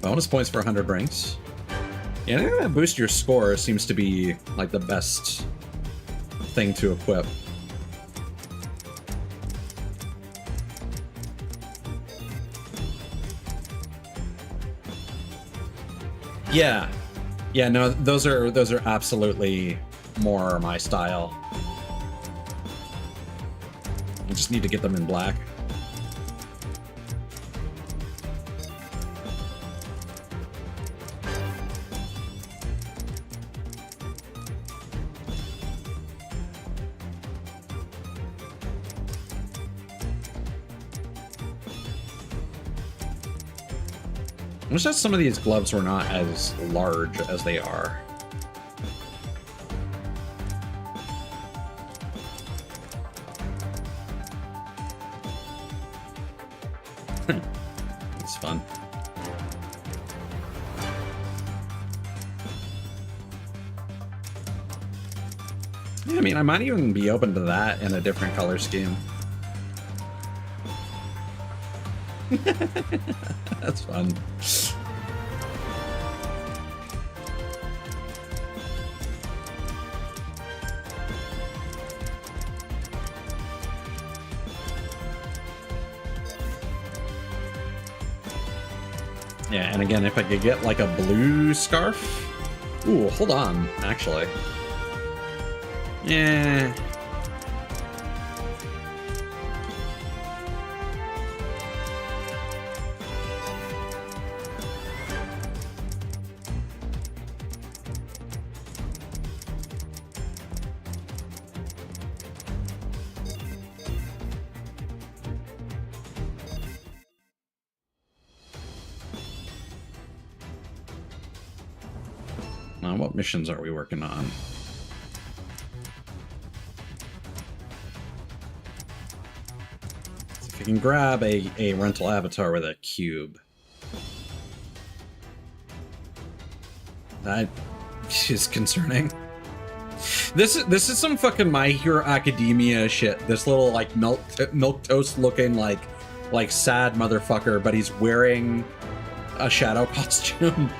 Bonus points for 100 rings. Yeah, I think that boost your score seems to be like the best thing to equip. Yeah, yeah, no, those are absolutely more my style. I just need to get them in black. I wish that some of these gloves were not as large as they are. It's fun. Yeah, I mean, I might even be open to that in a different color scheme. That's fun. Yeah, and again, if I could get like a blue scarf. Ooh, hold on, actually. Yeah. What missions are we working on? So if you can grab a rental avatar with a cube. That is concerning. This is some fucking My Hero Academia shit. This little like milk toast looking like sad motherfucker, but he's wearing a shadow costume.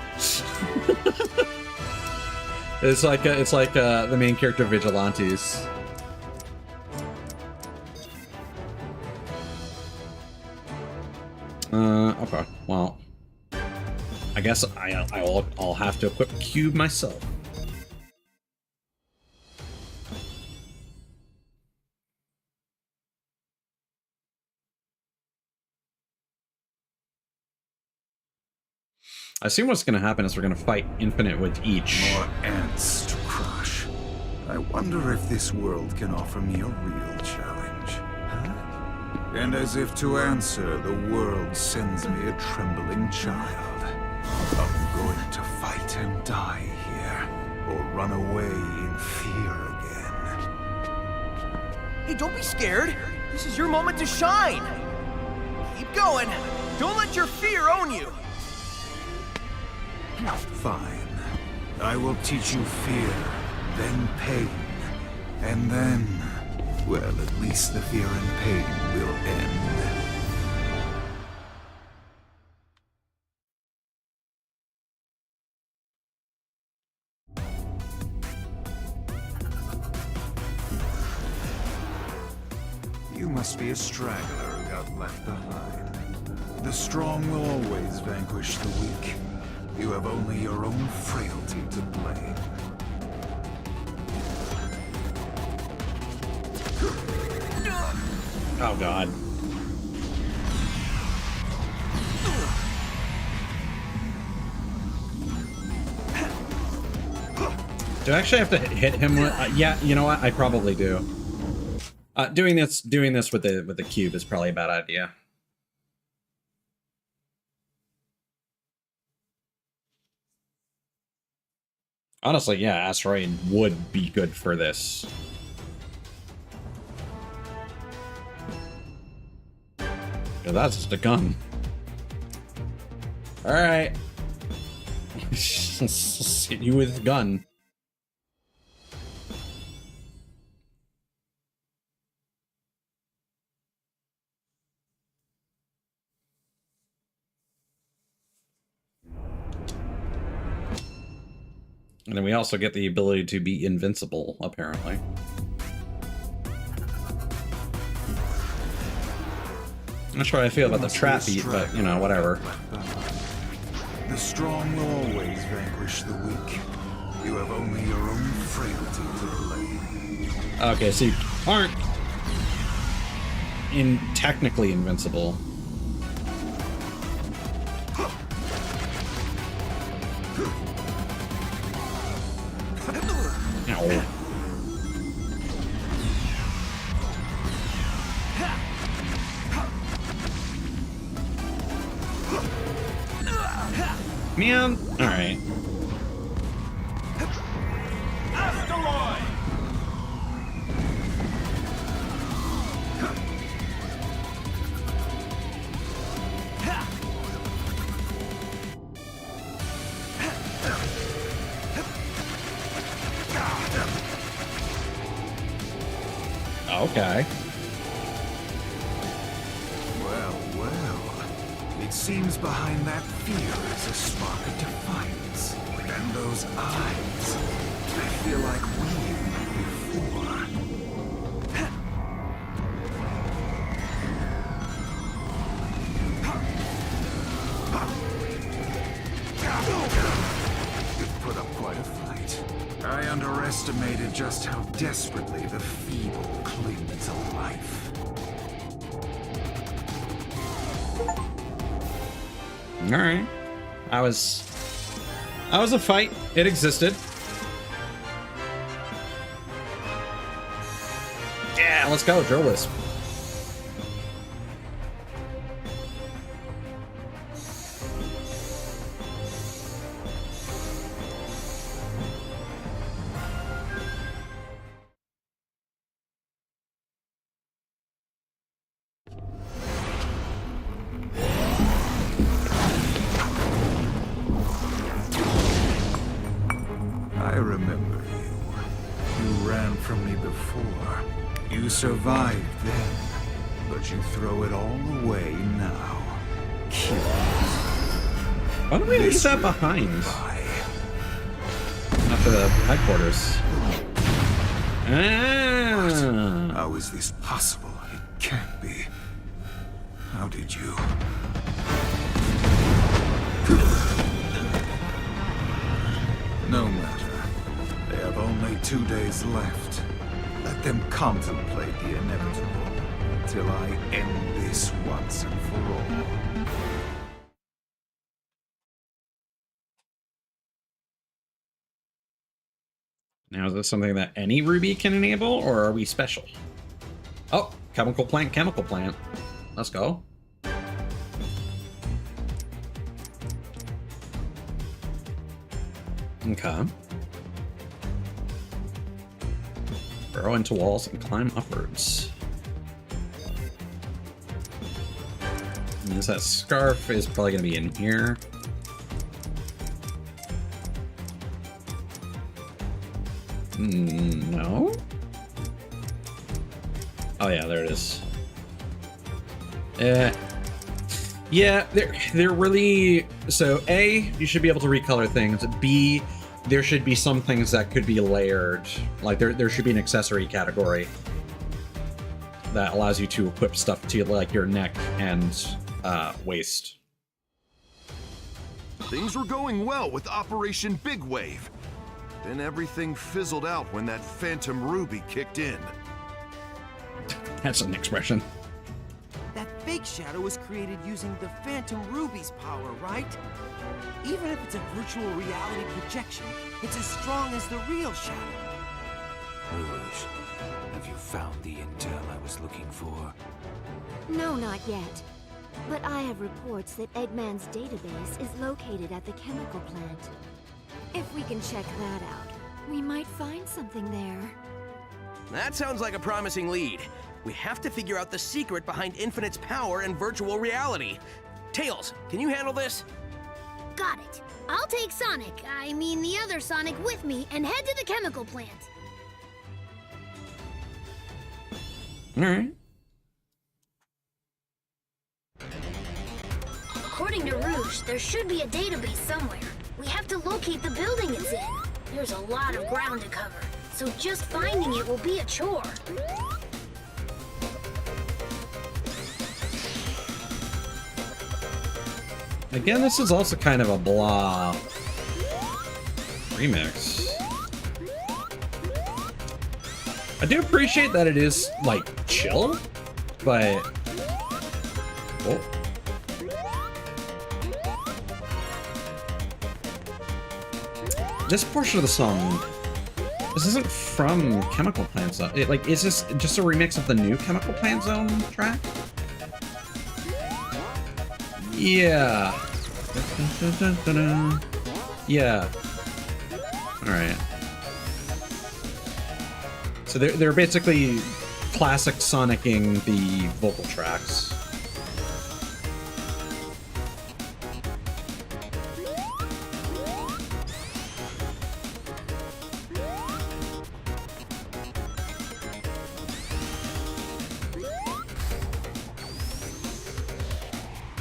It's like the main character of Vigilantes. Okay, well. I guess I'll have to equip a cube myself. I assume what's going to happen is we're going to fight Infinite with each. More ants to crush. I wonder if this world can offer me a real challenge. And as if to answer, the world sends me a trembling child. I'm going to fight and die here, or run away in fear again. Hey, don't be scared. This is your moment to shine. Keep going. Don't let your fear own you. Fine. I will teach you fear, then pain, and then, well, at least the fear and pain will end. You must be a straggler who got left behind. The strong will always vanquish the weak. You have only your own frailty to blame. Oh god. Do I actually have to hit him with, yeah, you know what? I probably do. Doing this with the cube is probably a bad idea. Honestly, yeah, Asteroid would be good for this. Yeah, that's just a gun. Alright. Let's hit you with a gun. And then we also get the ability to be invincible, apparently. I'm not sure how I feel about the trap beat, but, you know, whatever. The strong will always vanquish the weak. You have only your own frailty to blame. Okay, so you aren't technically invincible. Ow. Man, alright. Asteroid! Okay. Well, well. It seems behind that fear is a spark of defiance. And those eyes. I feel like we've met before. You've put up quite a fight. I underestimated just how desperately the feeble cling to life. Alright. That was a fight. It existed. Yeah, let's go, drill this. I remember you. You ran from me before. You survived then, but you throw it all away now. Killed. Why don't we leave that behind? After the headquarters. Ah. How is this possible? It can't be. How did you? 2 days left. Let them contemplate the inevitable till I end this once and for all. Now, is this something that any Ruby can enable, or are we special? Oh, chemical plant, chemical plant. Let's go. Okay. Burrow into walls and climb upwards. Means that scarf is probably going to be in here. No? Oh yeah, there it is. Yeah, they're really... So A, you should be able to recolor things. B, there should be some things that could be layered. Like there should be an accessory category that allows you to equip stuff to like your neck and waist. Things were going well with Operation Big Wave. Then everything fizzled out when that Phantom Ruby kicked in. That's an expression. That fake shadow was created using the Phantom Ruby's power, right? Even if it's a virtual reality projection, it's as strong as the real shadow. Rouge, have you found the intel I was looking for? No, not yet. But I have reports that Eggman's database is located at the chemical plant. If we can check that out, we might find something there. That sounds like a promising lead. We have to figure out the secret behind Infinite's power and virtual reality. Tails, can you handle this? Got it. I'll take Sonic, I mean the other Sonic, with me and head to the chemical plant. All right. According to Rouge, there should be a database somewhere. We have to locate the building it's in. There's a lot of ground to cover, so just finding it will be a chore. Again, this is also kind of a blah remix. I do appreciate that it is, like, chill, but... Oh. This portion of the song, this isn't from Chemical Plant Zone. Is this just a remix of the new Chemical Plant Zone track? Yeah. Yeah. Alright. So they're basically classic Sonicing the vocal tracks.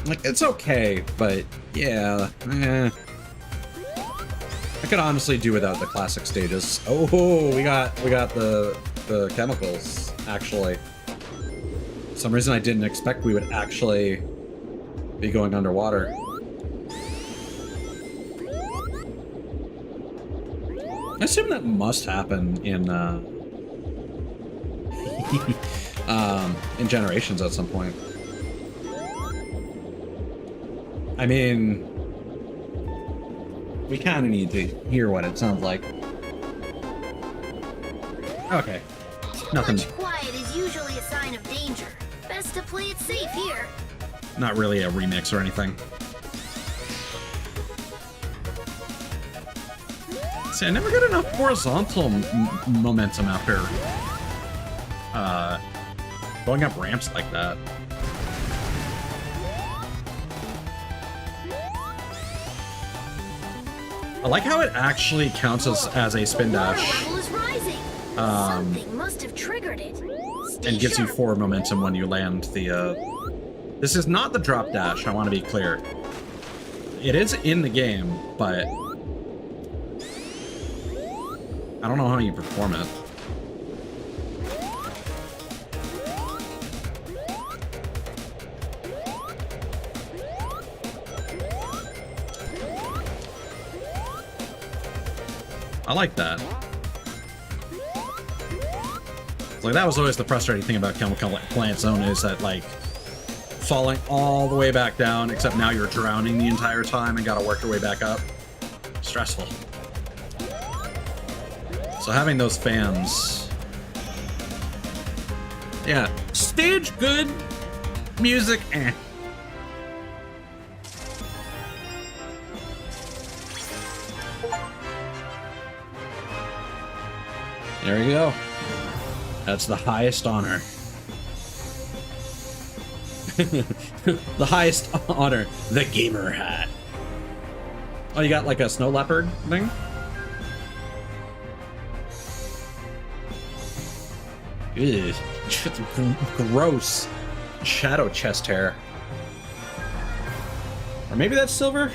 Like, it's okay, but yeah, I could honestly do without the classic stages. Oh, we got the chemicals, actually. For some reason I didn't expect we would actually be going underwater. I assume that must happen in in Generations at some point. I mean, we kind of need to hear what it sounds like. Okay, nothing. Too much quiet is usually a sign of danger. Best to play it safe here. Not really a remix or anything. See, I never get enough horizontal momentum after going up ramps like that. I like how it actually counts as a spin dash. Something must have triggered it. And gives you 4 momentum when you land the, This is not the drop dash, I want to be clear. It is in the game, but... I don't know how you perform it. I like that. Like, that was always the frustrating thing about Chemical Plant Zone, is that, like, falling all the way back down, except now you're drowning the entire time and gotta work your way back up. Stressful. So having those fans... Yeah. Stage good. Music, eh. There we go. That's the highest honor. The highest honor. The gamer hat. Oh, you got like a snow leopard thing? Ew. Gross. Shadow chest hair. Or maybe that's silver?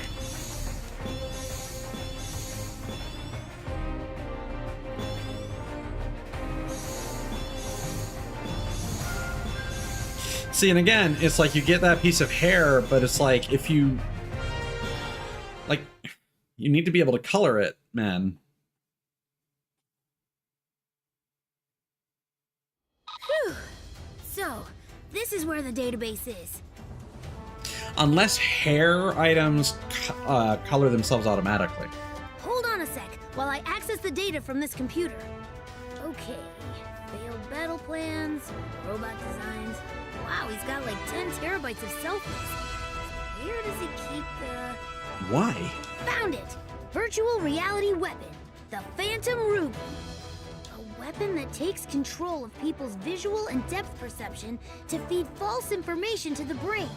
See, and again, it's like you get that piece of hair, but it's like if you... Like, you need to be able to color it, man. Whew. So, this is where the database is. Unless hair items color themselves automatically. Hold on a sec while I access the data from this computer. Okay. Failed battle plans, robot designs. Wow, he's got like 10 terabytes of selfies. Where does he keep the... Why? Found it! Virtual reality weapon. The Phantom Ruby. A weapon that takes control of people's visual and depth perception to feed false information to the brain,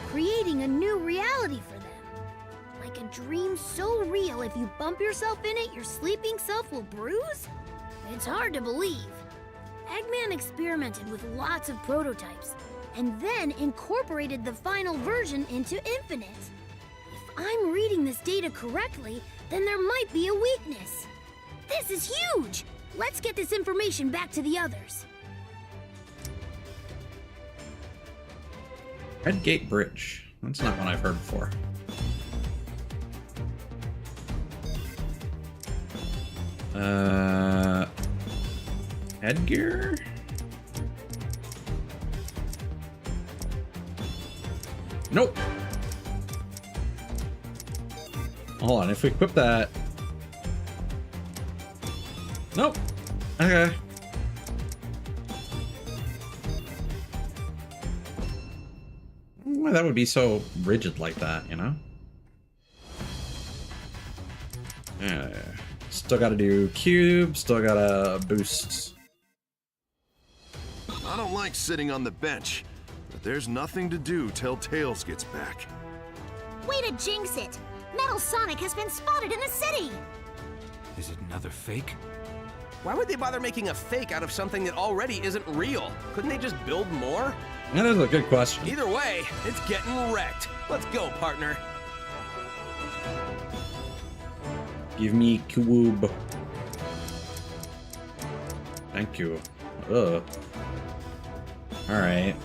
creating a new reality for them. Like a dream so real if you bump yourself in it, your sleeping self will bruise? It's hard to believe. Eggman experimented with lots of prototypes, and then incorporated the final version into Infinite. If I'm reading this data correctly, then there might be a weakness. This is huge! Let's get this information back to the others. Red Gate Bridge. That's not one I've heard before. Headgear? Nope. Hold on, if we equip that... Nope. Okay. Why that would be so rigid like that, you know? Yeah. Still gotta do cube, still gotta boost. I don't like sitting on the bench, but there's nothing to do till Tails gets back. Way to jinx it! Metal Sonic has been spotted in the city! Is it another fake? Why would they bother making a fake out of something that already isn't real? Couldn't they just build more? That is a good question. Either way, it's getting wrecked. Let's go, partner. Give me cube. Thank you. Ugh. Alright.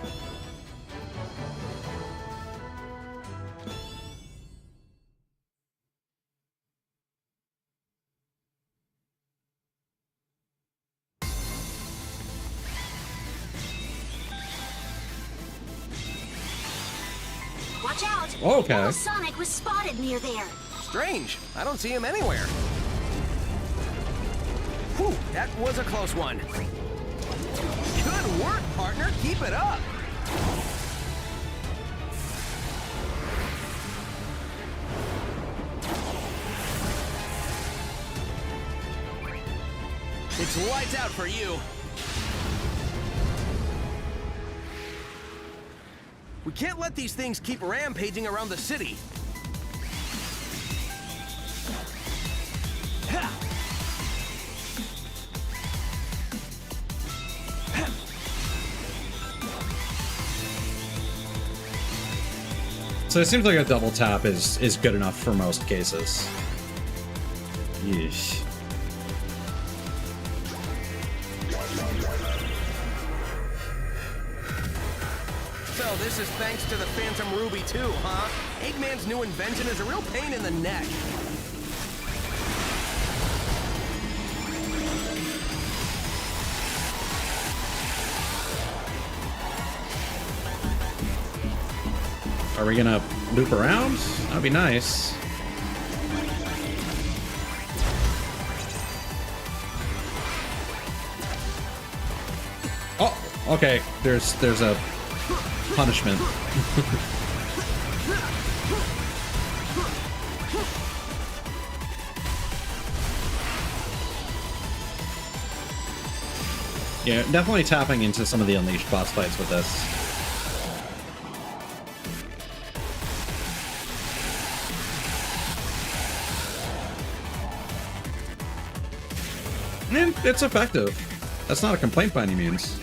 Watch out! Okay. Metal Sonic was spotted near there. Strange. I don't see him anywhere. Whew, that was a close one. Good work, partner. Keep it up. It's lights out for you. We can't let these things keep rampaging around the city. So it seems like a double tap is good enough for most cases. Yeesh. So this is thanks to the Phantom Ruby too, huh? Eggman's new invention is a real pain in the neck. Are we gonna loop around? That'd be nice. Oh, okay. There's a punishment. Yeah, definitely tapping into some of the Unleashed boss fights with this. And it's effective. That's not a complaint by any means.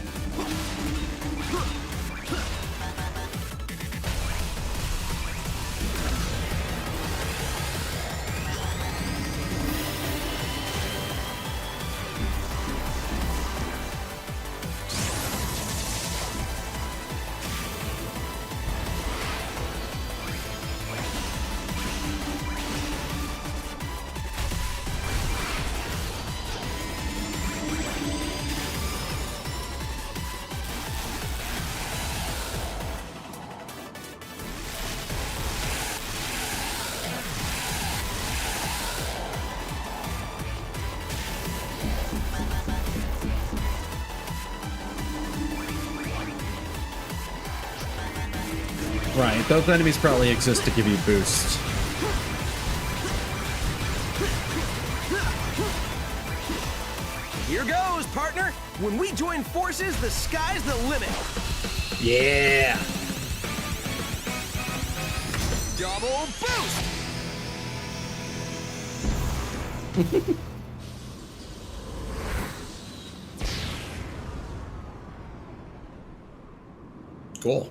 Right, those enemies probably exist to give you boost. Here goes, partner. When we join forces, the sky's the limit. Yeah. Double boost. Cool.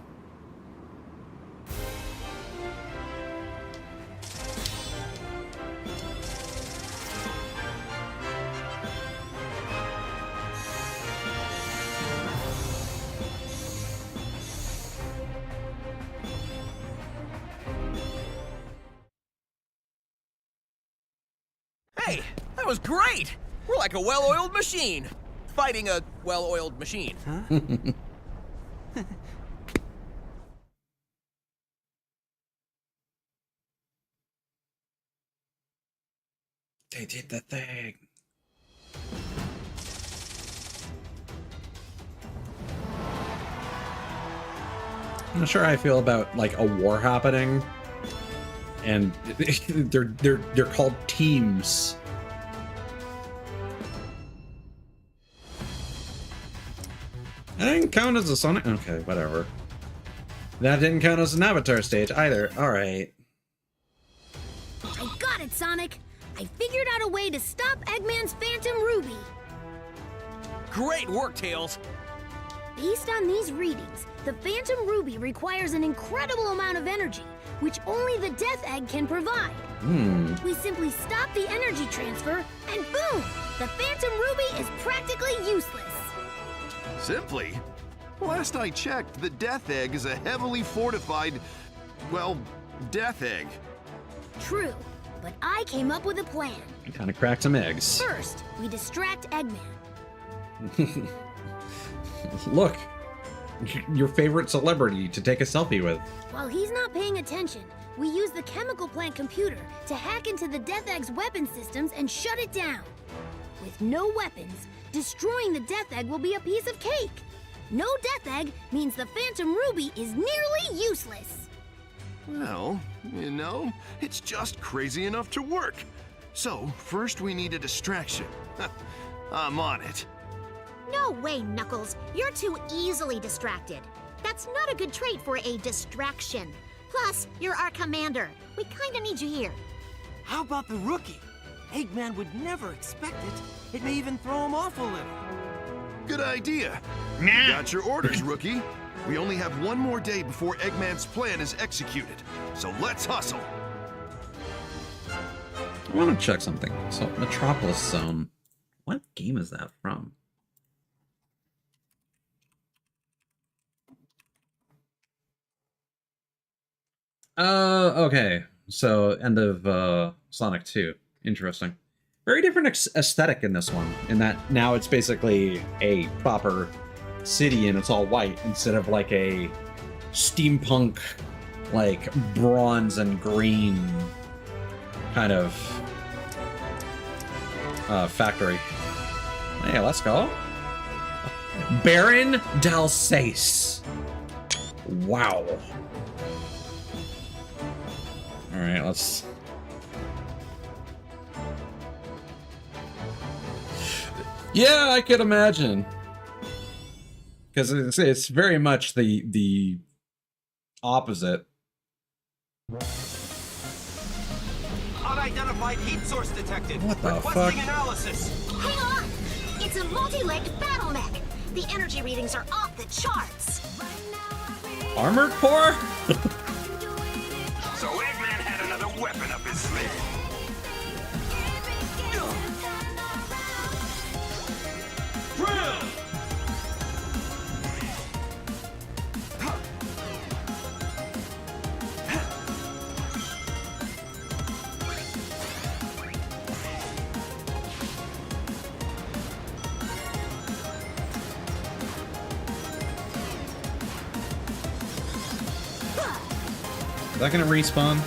Hey, that was great. We're like a well-oiled machine. Fighting a well-oiled machine. Huh? They did the thing. I'm not sure how I feel about like a war happening, and they're called teams. That didn't count as a Sonic. Okay, whatever. That didn't count as an Avatar stage either. All right. I got it, Sonic. I figured out a way to stop Eggman's Phantom Ruby. Great work, Tails. Based on these readings, the Phantom Ruby requires an incredible amount of energy, which only the Death Egg can provide. We simply stop the energy transfer, and boom! The Phantom Ruby is practically useless. Simply? Last I checked, the Death Egg is a heavily fortified, well, Death Egg. True, but I came up with a plan. Kind of cracked some eggs. First, we distract Eggman. Look, your favorite celebrity to take a selfie with. While he's not paying attention, we use the chemical plant computer to hack into the Death Egg's weapon systems and shut it down. With no weapons, destroying the Death Egg will be a piece of cake. No Death Egg means the Phantom Ruby is nearly useless. Well, you know, it's just crazy enough to work. So, first we need a distraction. I'm on it. No way, Knuckles. You're too easily distracted. That's not a good trait for a distraction. Plus, you're our commander. We kinda need you here. How about the rookie? Eggman would never expect it. It may even throw him off a little. Good idea. Got your orders, rookie. We only have one more day before Eggman's plan is executed. So let's hustle. I want to check something. So, Metropolis Zone. What game is that from? Okay. So, end of Sonic 2. Interesting. Very different aesthetic in this one, in that now it's basically a proper city and it's all white instead of like a steampunk like bronze and green kind of factory. Hey, let's go. Baron Dalsace. Wow. All right, let's. Yeah, I could imagine. Because it's very much the opposite. Unidentified heat source detected. What the Requesting fuck? analysis. Hang on! It's a multi-legged battle mech. The energy readings are off the charts. Armored core? So Eggman had another weapon up his sleeve. Is that gonna respawn?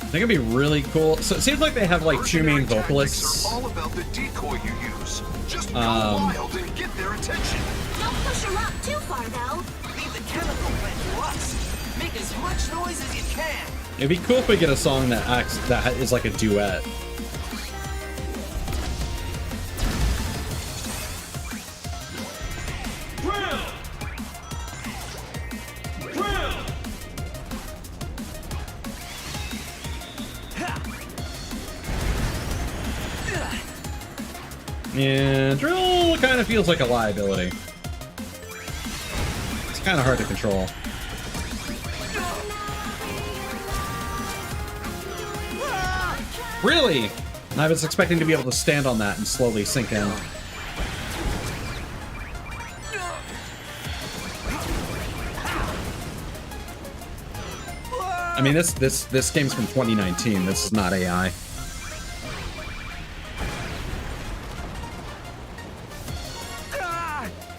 I think it'd be really cool. So it seems like they have like two main vocalists. All about the decoy you use. Just go wild and get their attention. Don't push your luck too far, though. Leave the chemical plant to us. Make as much noise as you can. It'd be cool if we get a song that is like a duet. Yeah, drill kind of feels like a liability. It's kind of hard to control. Really? I was expecting to be able to stand on that and slowly sink in. I mean, this game's from 2019. This is not AI.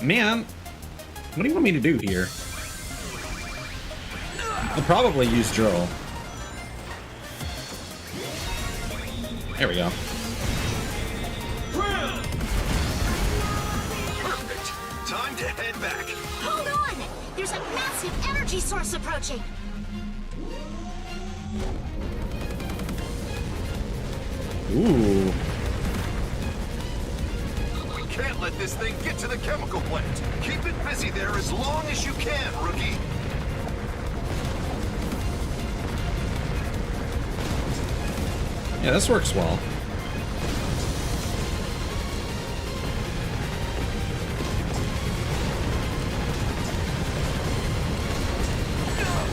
Man, what do you want me to do here? I'll probably use drill. There we go. Perfect. Time to head back. Hold on! There's a massive energy source approaching. Ooh. We can't let this thing get to the chemical plant. Keep it busy there as long as you can, rookie. Yeah, this works well.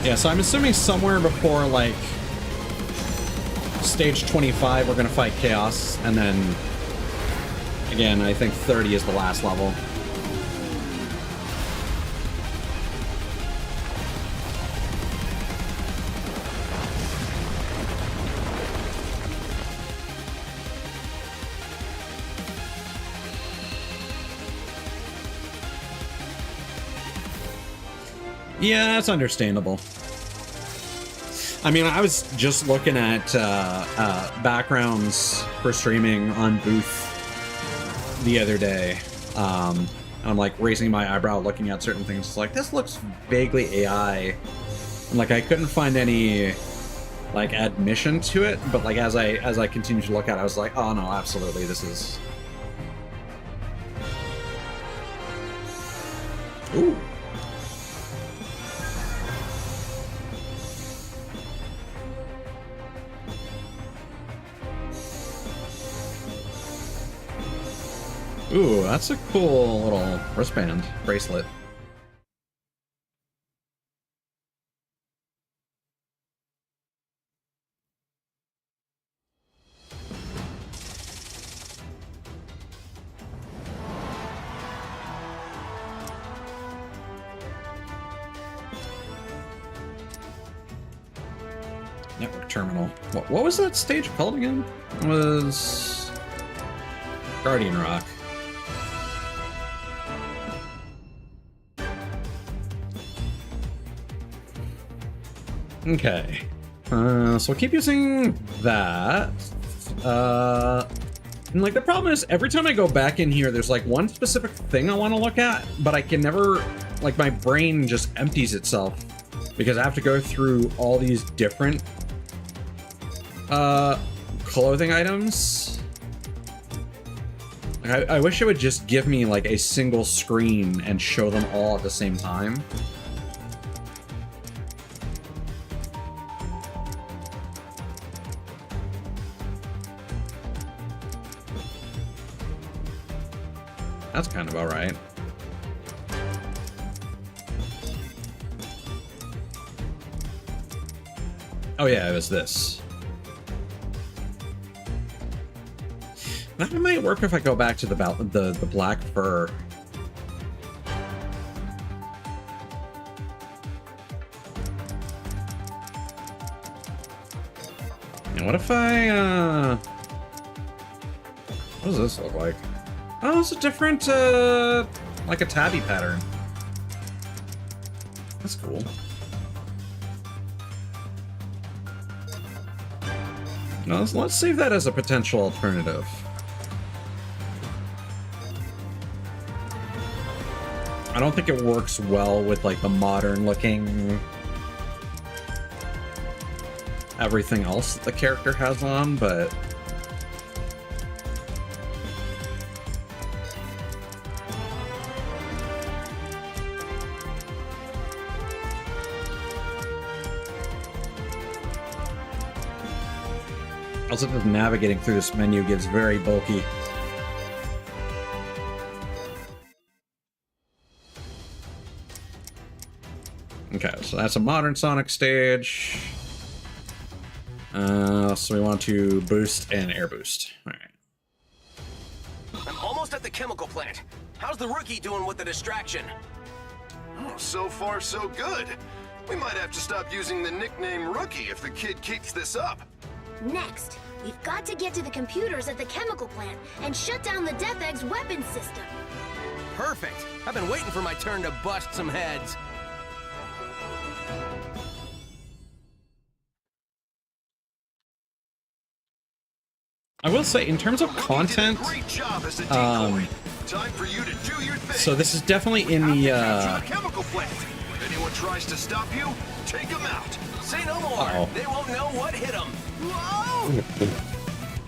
Yeah, so I'm assuming somewhere before, like, stage 25, we're gonna fight Chaos, and then, again, I think 30 is the last level. Yeah, that's understandable. I mean, I was just looking at backgrounds for streaming on Booth the other day. And I'm like raising my eyebrow looking at certain things. It's like, this looks vaguely AI. And like, I couldn't find any like admission to it, but like as I continued to look at it, I was like, oh no, absolutely, this is. Ooh. Ooh, that's a cool little wristband bracelet. Network terminal. What was that stage called again? It was Guardian Rock. Okay. So we'll keep using that. And like the problem is every time I go back in here, there's like one specific thing I want to look at, but I can never, like my brain just empties itself because I have to go through all these different clothing items. Like, I wish it would just give me like a single screen and show them all at the same time. That's kind of alright. Oh yeah, it was this. That might work if I go back to the black fur. And what if I what does this look like? Oh, it's a different, like a tabby pattern. That's cool. No, let's save that as a potential alternative. I don't think it works well with, like, the modern-looking everything else that the character has on, but... Also, just navigating through this menu gets very bulky. Okay, so that's a modern Sonic stage. So we want to boost and air boost. All right. I'm almost at the chemical plant. How's the rookie doing with the distraction? Oh, so far so good. We might have to stop using the nickname Rookie if the kid keeps this up. Next, we've got to get to the computers at the chemical plant and shut down the Death Egg's weapons system. Perfect. I've been waiting for my turn to bust some heads. I will say, in terms of content, Time for you to do your thing. so this is definitely in the, chemical plant. If anyone tries to stop you, take them out. Say no more. Uh-oh. They won't know what hit them. Whoa!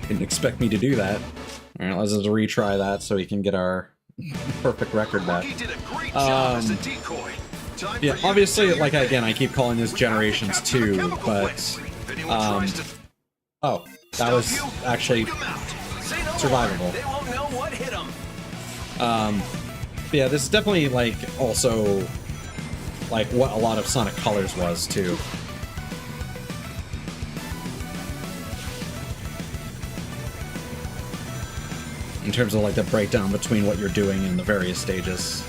Didn't expect me to do that. All right, let's just retry that so we can get our perfect record back. He did a great job as a decoy. Time Yeah, for you obviously, to do like, your again, I keep calling this Generations 2, but, oh, that was actually survivable. They won't know what hit them. Yeah, this is definitely, like, also, like, what a lot of Sonic Colors was, too. In terms of, like, the breakdown between what you're doing in the various stages.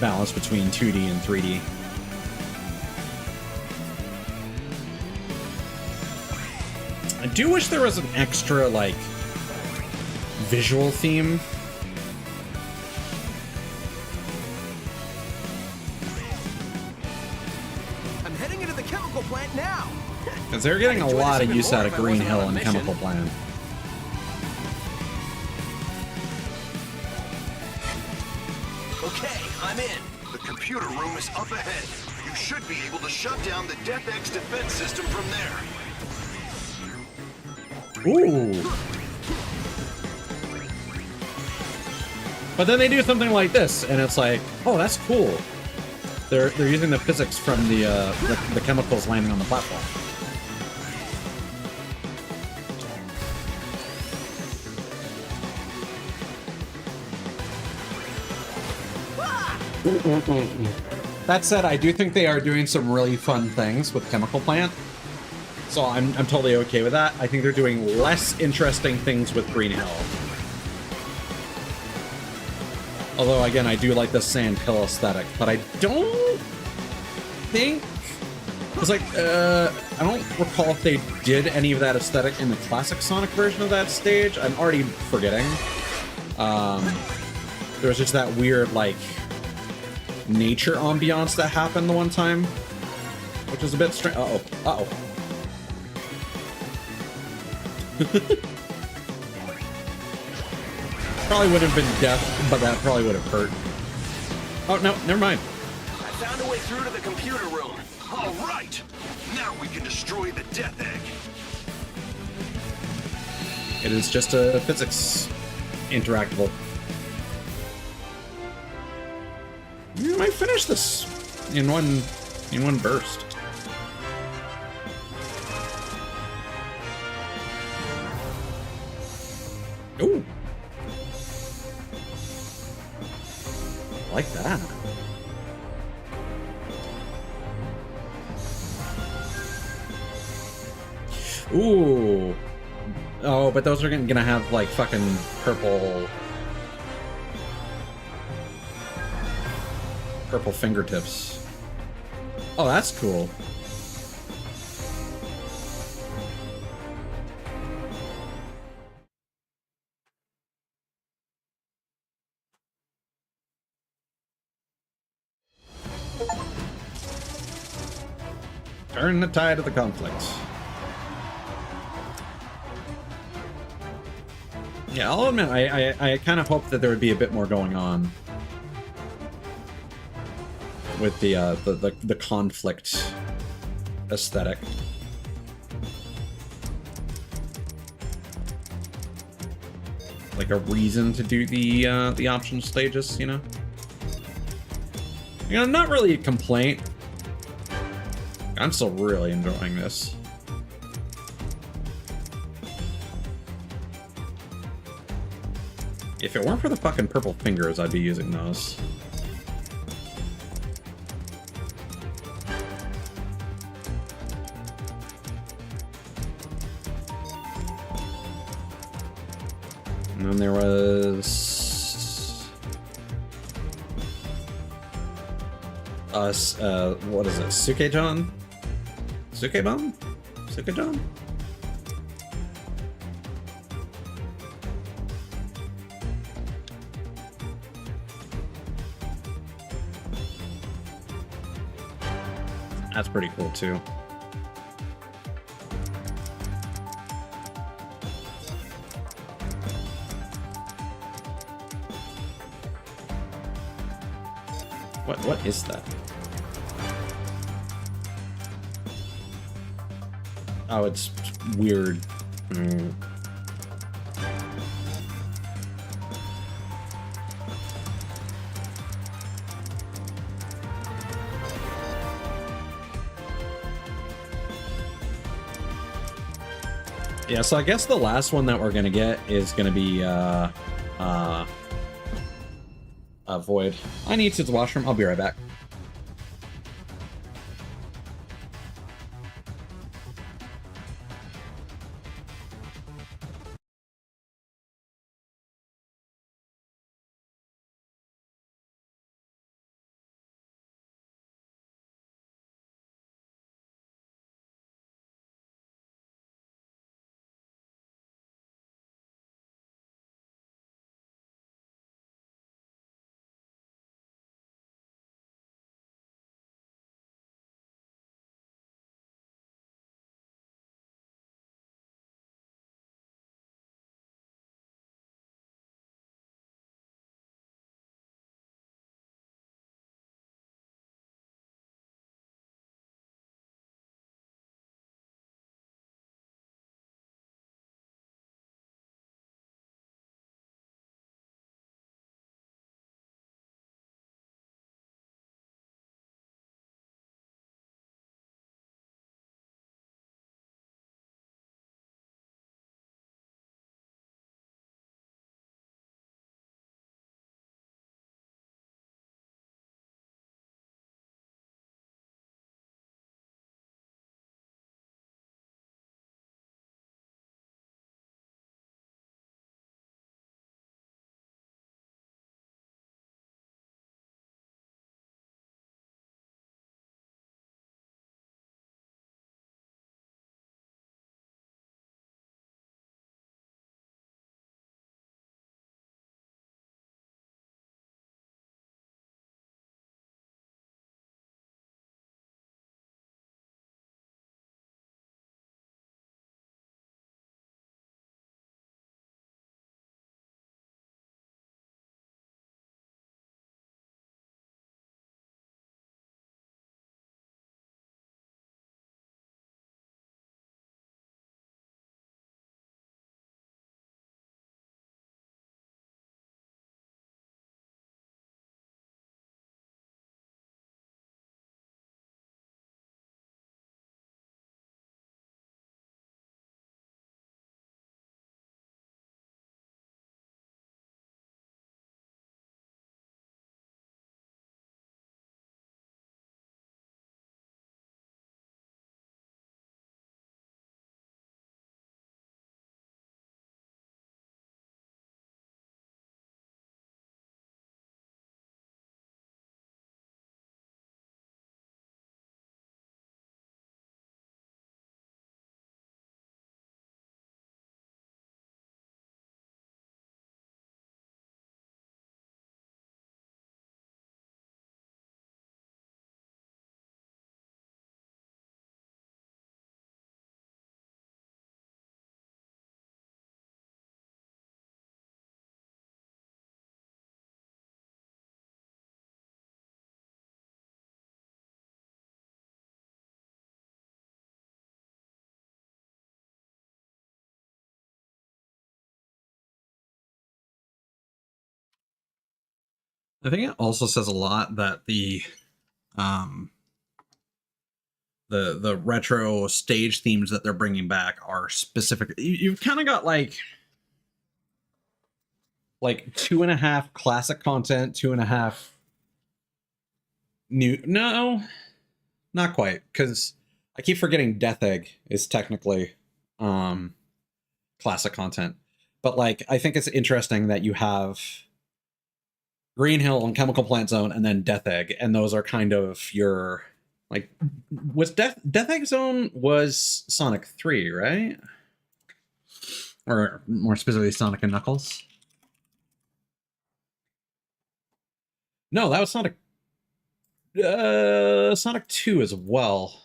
Balance between 2D and 3D. I do wish there was an extra, like, visual theme. I'm heading into the chemical plant now. Because they're getting a lot of use out of Green Hill and Chemical Plant. Okay, I'm in. The computer room is up ahead. You should be able to shut down the Death Egg's defense system from there. Ooh. But then they do something like this, and it's like, oh, that's cool. They're using the physics from the chemicals landing on the platform. That said, I do think they are doing some really fun things with Chemical Plant. So I'm totally okay with that. I think they're doing less interesting things with Green Hill. Although, again, I do like the sand hill aesthetic, but I don't think Because, like, I don't recall if they did any of that aesthetic in the classic Sonic version of that stage. I'm already forgetting. There was just that weird, like, nature ambiance that happened the one time, which was a bit strange. Uh-oh. Uh-oh. Probably would have been death, but that probably would have hurt. Oh, no, never mind. I found a way through to the computer room. All right! Now we can destroy the Death Egg. It is just a physics interactable. You might finish this in one burst. Ooh. I like that. Ooh. Oh, but those are gonna have like fucking purple fingertips. Oh, that's cool. Turn the tide of the conflict. Yeah, I'll admit, I kind of hoped that there would be a bit more going on with the conflict aesthetic. Like a reason to do the optional stages, you know? You know, not really a complaint. I'm still really enjoying this. If it weren't for the fucking purple fingers, I'd be using those. And then there was... what is it? Sukejon? Sukebon? Sukejon? That's pretty cool too. What is that? Oh, it's weird. Yeah, so I guess the last one that we're gonna get is gonna be Void. I need to use the washroom. I'll be right back. I think it also says a lot that the retro stage themes that they're bringing back are specific. You've kind of got like 2.5 classic content, 2.5 new. No, not quite, because I keep forgetting Death Egg is technically classic content. But like, I think it's interesting that you have Green Hill and Chemical Plant Zone and then Death Egg, and those are kind of your like, was Death Egg Zone was Sonic 3, right? Or more specifically Sonic and Knuckles? No, that was Sonic 2 as well.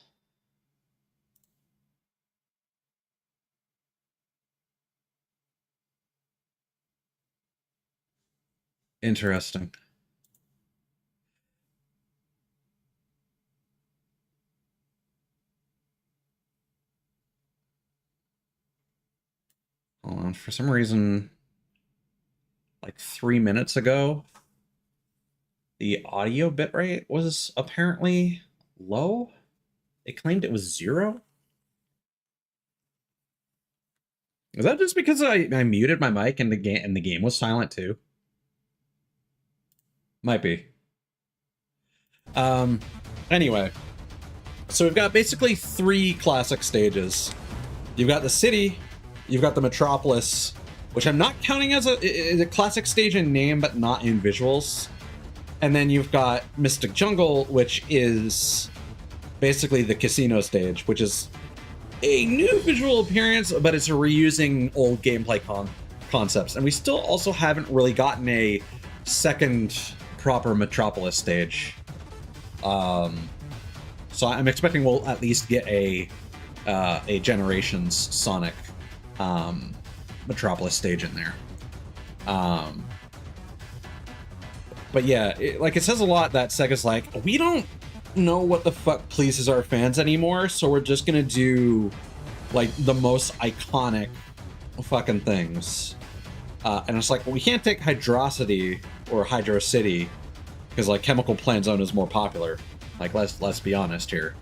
Interesting. Hold on, for some reason, like 3 minutes ago, the audio bitrate was apparently low. It claimed it was 0. Is that just because I muted my mic and the game was silent too? Might be. Anyway, so we've got basically 3 classic stages. You've got the city, you've got the metropolis, which I'm not counting as a classic stage in name, but not in visuals. And then you've got Mystic Jungle, which is basically the casino stage, which is a new visual appearance, but it's reusing old gameplay concepts. And we still also haven't really gotten a second proper Metropolis stage. So I'm expecting we'll at least get a Generations Sonic Metropolis stage in there. But yeah, it says a lot that Sega's like, we don't know what the fuck pleases our fans anymore, so we're just gonna do like the most iconic fucking things. And it's like, well, we can't take Hydrocity or Hydro City because like Chemical Plant Zone is more popular. Like, let's be honest here.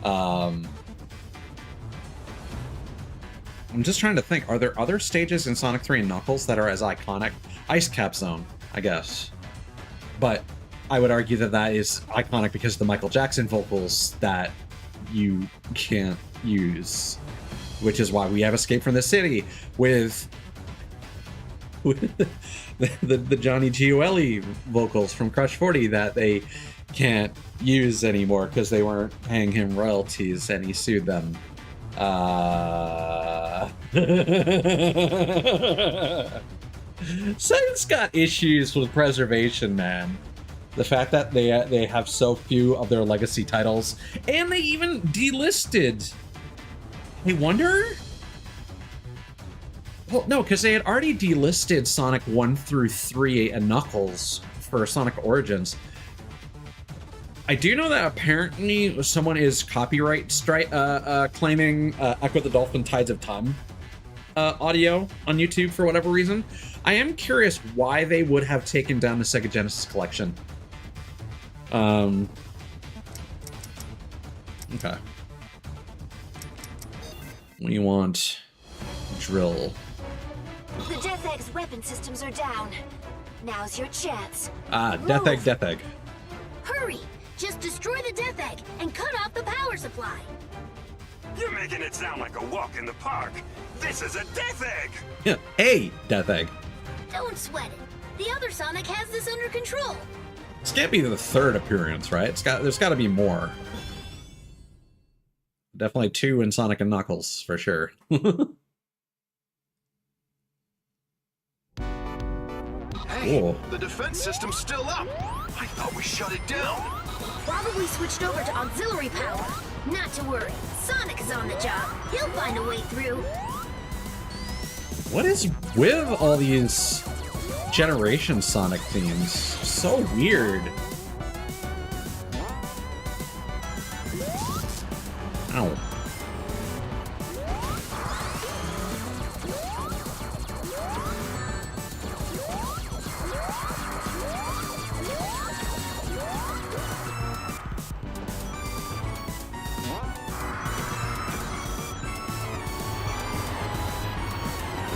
I'm just trying to think, are there other stages in Sonic 3 and Knuckles that are as iconic? Ice Cap Zone, I guess. But I would argue that that is iconic because of the Michael Jackson vocals that you can't use, which is why we have Escape from the City with the Johnny Gioeli vocals from Crush 40 that they can't use anymore because they weren't paying him royalties and he sued them. Sega's got issues with preservation, man. The fact that they have so few of their legacy titles, and they even delisted. I wonder. Well, no, because they had already delisted Sonic 1 through 3 and Knuckles for Sonic Origins. I do know that apparently someone is copyright claiming Echo the Dolphin Tides of Time audio on YouTube for whatever reason. I am curious why they would have taken down the Sega Genesis collection. Okay. We want drill. The Death Egg's weapon systems are down. Now's your chance. Death Egg, Death Egg. Hurry! Just destroy the Death Egg and cut off the power supply. You're making it sound like a walk in the park. This is a Death Egg! Yeah. Hey, Death Egg. Don't sweat it. The other Sonic has this under control. This can't be the third appearance, right? There's got to be more. Definitely 2 in Sonic and Knuckles, for sure. Hey, Cool. the defense system's still up. I thought we shut it down. Probably switched over to auxiliary power. Not to worry. Sonic is on the job. He'll find a way through. What is with all these Generation Sonic themes? So weird. Ow.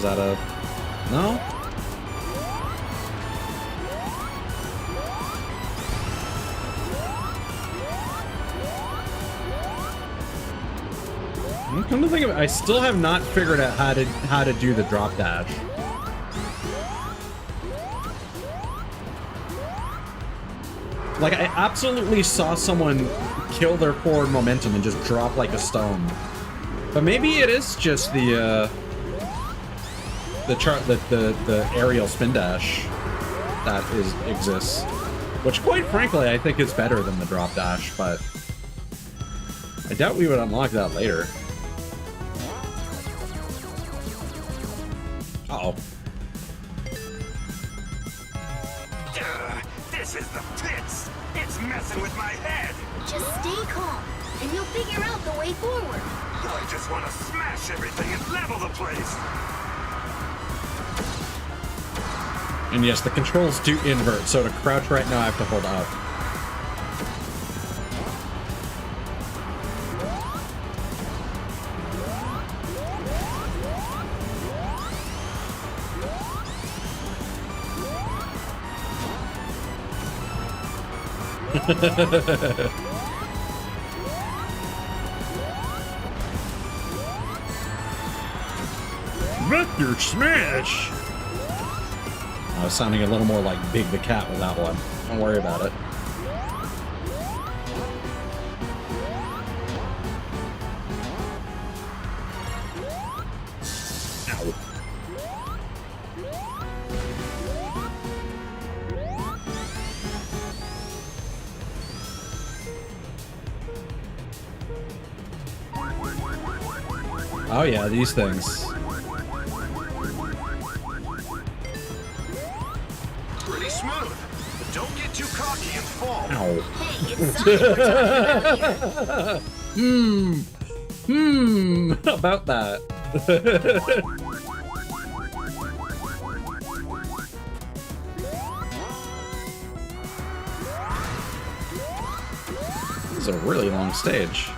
that a... No? Come to think of it, I still have not figured out how to do the drop dash. Like, I absolutely saw someone kill their forward momentum and just drop like a stone. But maybe it is just the aerial spin dash that exists. Which, quite frankly, I think is better than the drop dash, but I doubt we would unlock that later. Uh-oh. This is the pits! It's messing with my head! Just stay calm, and you'll figure out the way forward. I just want to smash everything and level the place! And yes, the controls do invert, so to crouch right now I have to hold up. Vector Smash! I was sounding a little more like Big the Cat with that one. Don't worry about it. Ow. Oh yeah, these things. Pretty smooth, but don't get too cocky and fall. Ow. Hey, it's Sonic we're talking about here. About that. This is a really long stage.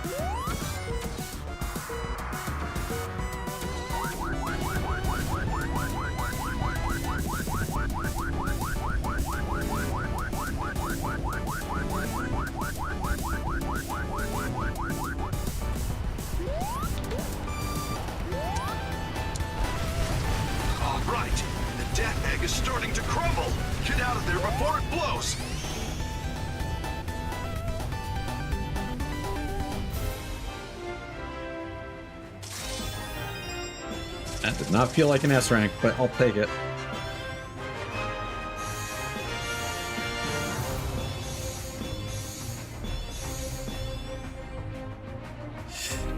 That did not feel like an S rank, but I'll take it.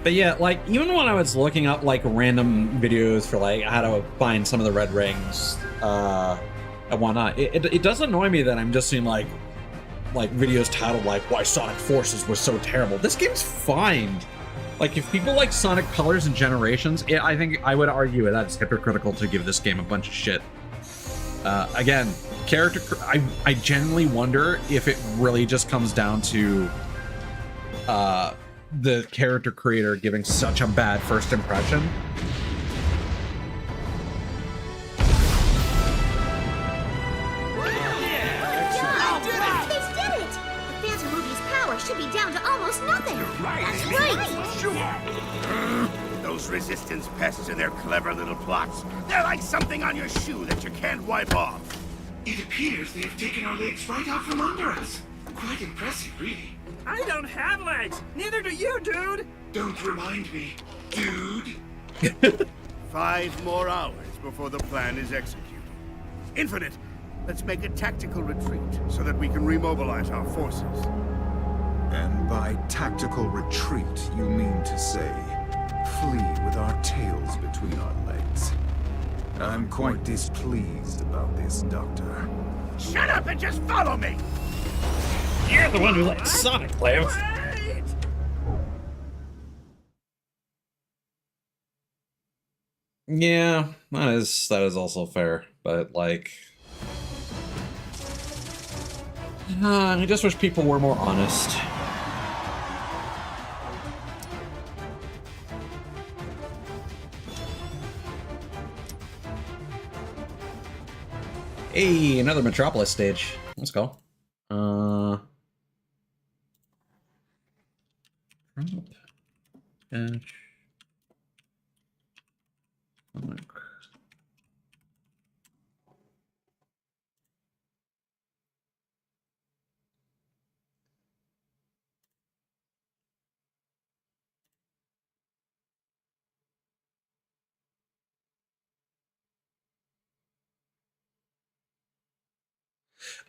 But yeah, like, even when I was looking up, like, random videos for, like, how to find some of the red rings, and whatnot, it does annoy me that I'm just seeing, like videos titled, like, why Sonic Forces was so terrible. This game's fine. Like, if people like Sonic Colors and Generations, I think I would argue that it's hypocritical to give this game a bunch of shit. Again, I genuinely wonder if it really just comes down to the character creator giving such a bad first impression. Should be down to almost nothing. That's right. Those resistance pests and their clever little plots. They're like something on your shoe that you can't wipe off. It appears they've taken our legs right out from under us. Quite impressive, really. I don't have legs. Neither do you, dude. Don't remind me, dude. 5 more hours before the plan is executed. Infinite, let's make a tactical retreat so that we can remobilize our forces. And by tactical retreat, you mean to say, flee with our tails between our legs. I'm quite displeased about this, Doctor. Shut up and just follow me! You're the one who let Sonic live. Yeah, that is also fair, but like, I just wish people were more honest. Hey, another Metropolis stage. Let's go. Drop. Dash.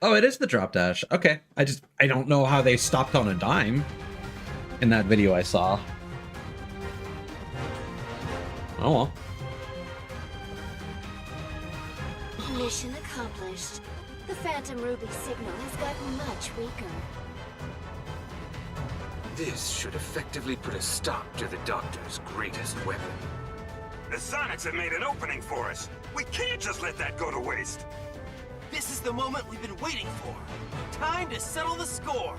Oh, it is the drop dash. Okay. I don't know how they stopped on a dime in that video I saw. Oh well. Mission accomplished. The Phantom Ruby signal has gotten much weaker. This should effectively put a stop to the Doctor's greatest weapon. The Sonics have made an opening for us. We can't just let that go to waste. This is the moment we've been waiting for. Time to settle the score.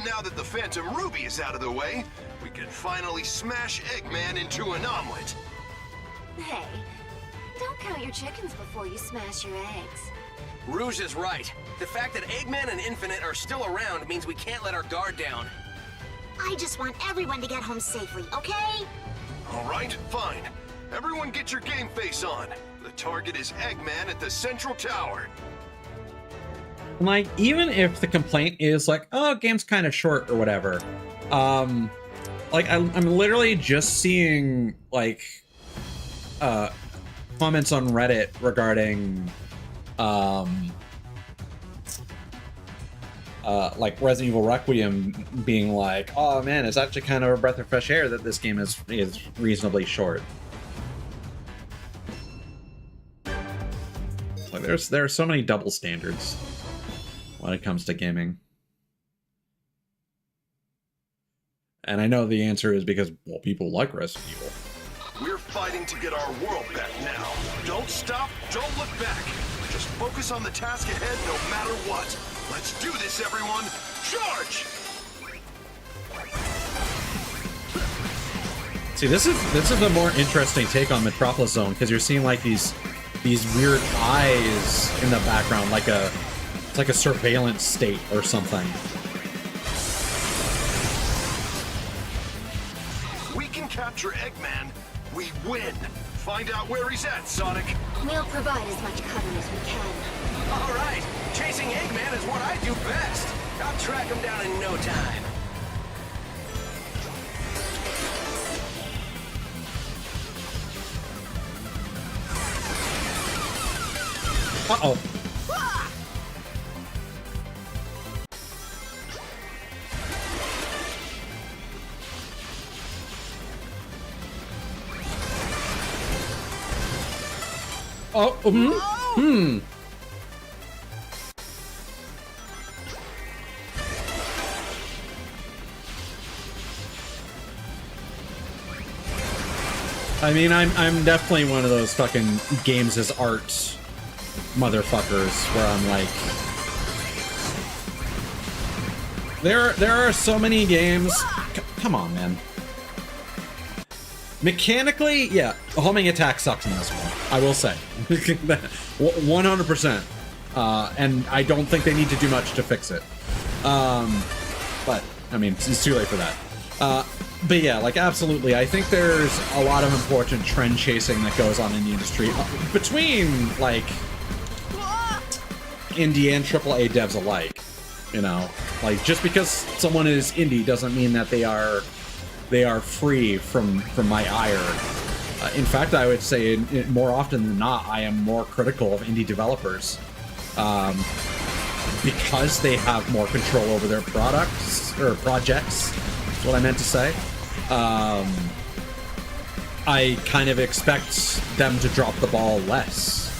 Now that the Phantom Ruby is out of the way, we can finally smash Eggman into an omelet. Hey, don't count your chickens before you smash your eggs. Rouge is right. The fact that Eggman and Infinite are still around means we can't let our guard down. I just want everyone to get home safely, okay? All right, fine. Everyone get your game face on. The target is Eggman at the Central Tower. Like, even if the complaint is like, oh, game's kind of short or whatever, like I'm literally just seeing like comments on Reddit regarding like Resident Evil Requiem being like, oh man, it's actually kind of a breath of fresh air that this game is reasonably short. Like there are so many double standards when it comes to gaming. And I know the answer is because, well, people like Resident Evil. We're fighting to get our world back now. Don't stop, don't look back. Just focus on the task ahead no matter what. Let's do this, everyone. Charge! See, this is a more interesting take on Metropolis Zone, because you're seeing like these weird eyes in the background, like it's like a surveillance state or something. We can capture Eggman. We win. Find out where he's at, Sonic. We'll provide as much cover as we can. All right, chasing Eggman is what I do best. I'll track him down in no time. Uh-oh. Oh, I mean, I'm definitely one of those fucking games as art motherfuckers where I'm like, there are so many games. Come on, man. Mechanically, yeah, homing attack sucks in this one, I will say. 100%. And I don't think they need to do much to fix it. But, I mean, it's too late for that. But yeah, like, absolutely. I think there's a lot of important trend chasing that goes on in the industry between, like, indie and AAA devs alike. You know, like, just because someone is indie doesn't mean that they are free from my ire. In fact, I would say more often than not, I am more critical of indie developers because they have more control over their products or projects. That's what I meant to say. I kind of expect them to drop the ball less.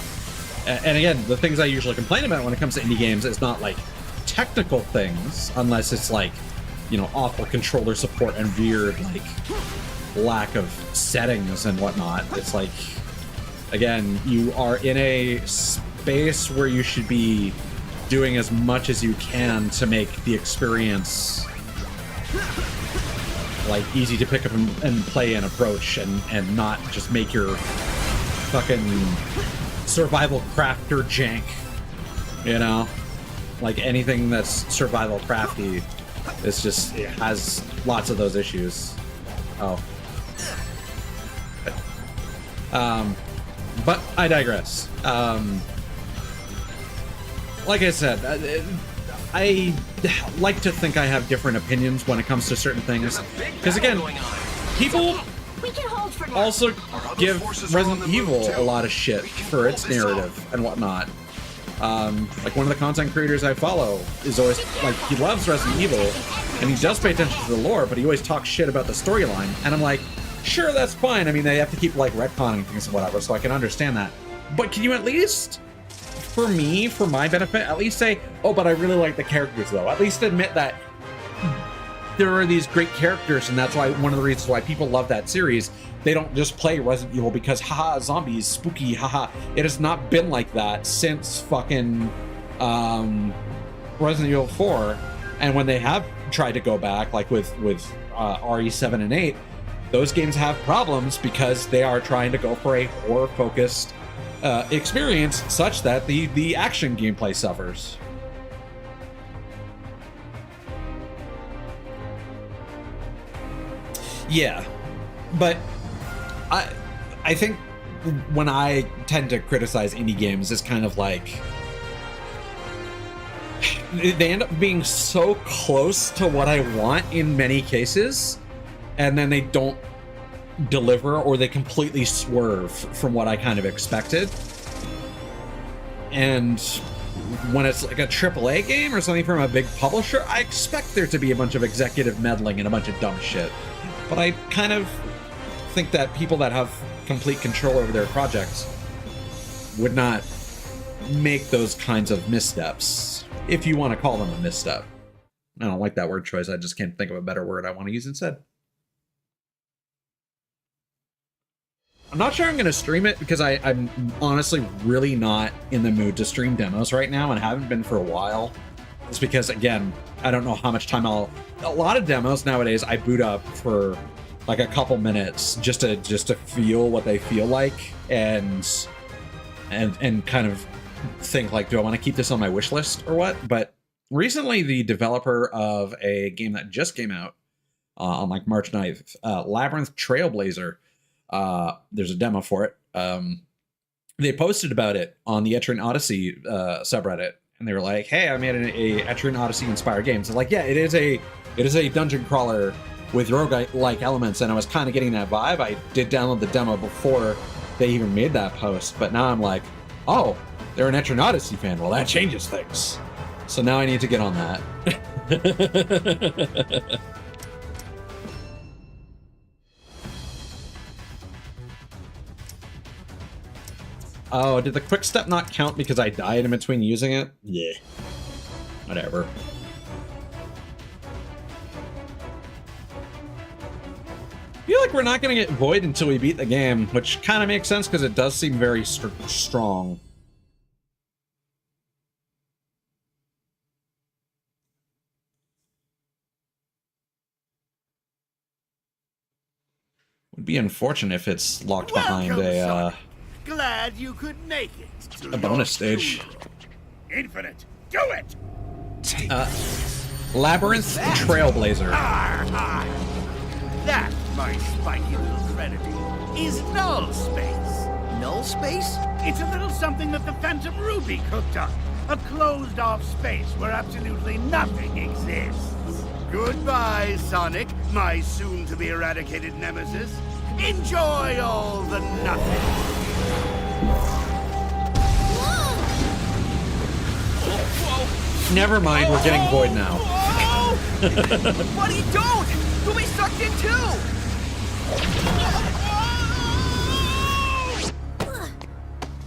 And again, the things I usually complain about when it comes to indie games is not like technical things, unless it's like, you know, awful controller support and weird, like, lack of settings and whatnot. It's like, again, you are in a space where you should be doing as much as you can to make the experience, like, easy to pick up and play and approach, and not just make your fucking survival crafter jank, you know? Like anything that's survival crafty, it has lots of those issues. Oh. But I digress. Like I said, I like to think I have different opinions when it comes to certain things. Because again, people also give Resident Evil a lot of shit for its narrative and whatnot. Like one of the content creators I follow is always like, he loves Resident Evil and he does pay attention to the lore, but he always talks shit about the storyline. And I'm like, sure, that's fine. I mean, they have to keep like retconning things and whatever, so I can understand that. But can you at least, for me, for my benefit, at least say, oh, but I really like the characters though. At least admit that there are these great characters, and that's why one of the reasons why people love that series. They don't just play Resident Evil because haha, zombies, spooky, haha. It has not been like that since fucking Resident Evil 4. And when they have tried to go back, like with RE7 and 8, those games have problems because they are trying to go for a horror-focused experience such that the action gameplay suffers. Yeah, but I think when I tend to criticize indie games, it's kind of like they end up being so close to what I want in many cases, and then they don't deliver, or they completely swerve from what I kind of expected. And when it's like a AAA game or something from a big publisher, I expect there to be a bunch of executive meddling and a bunch of dumb shit. But I kind of think that people that have complete control over their projects would not make those kinds of missteps, if you want to call them a misstep. I don't like that word choice. I just can't think of a better word I want to use instead. I'm not sure I'm going to stream it because I'm honestly really not in the mood to stream demos right now and haven't been for a while. It's because, again, I don't know how much time a lot of demos nowadays I boot up for like a couple minutes just to feel what they feel like and kind of think like, do I want to keep this on my wish list or what? But recently the developer of a game that just came out on like March 9th, Labyrinth Trailblazer, there's a demo for it. They posted about it on the Etrian Odyssey subreddit, and they were like, hey, I made a Etrian Odyssey inspired game. So like, yeah, it is a dungeon crawler with roguelike elements, and I was kind of getting that vibe. I did download the demo before they even made that post, but now I'm like, oh, they're an Etrian Odyssey fan. Well, that changes things. So now I need to get on that. Oh, did the quick step not count because I died in between using it? Yeah. Whatever. I feel like we're not going to get Void until we beat the game, which kind of makes sense because it does seem very strong. Would be unfortunate if it's locked behind a Glad you could make it. a bonus stage. Infinite, do it! Labyrinth Trailblazer. That, my spiky little predator, is null space. Null space? It's a little something that the Phantom Ruby cooked up. A closed-off space where absolutely nothing exists. Goodbye, Sonic, my soon-to-be eradicated nemesis. Enjoy all the nothing. Never mind, we're getting Void now. Buddy, don't! You'll be sucked in too!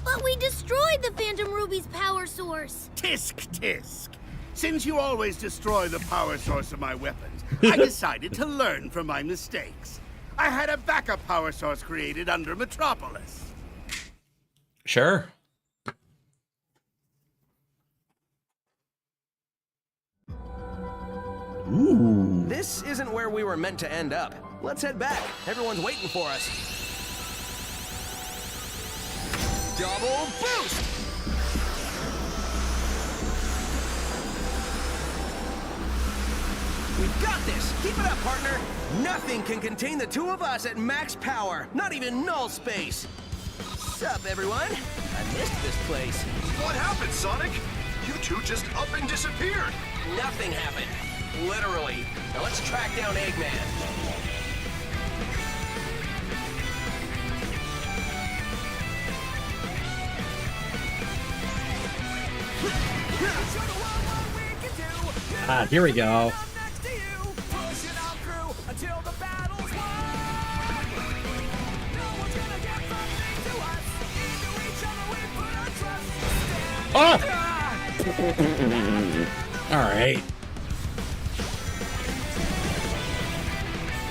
But we destroyed the Phantom Ruby's power source. Tisk tisk. Since you always destroy the power source of my weapons, I decided to learn from my mistakes. I had a backup power source created under Metropolis. Sure. Ooh. This isn't where we were meant to end up. Let's head back. Everyone's waiting for us. Double boost! We've got this! Keep it up, partner! Nothing can contain the two of us at max power, not even null space! Sup, everyone? I missed this place. What happened, Sonic? You two just up and disappeared. Nothing happened. Literally. Now let's track down Eggman. Ah, here we go. Oh! All right.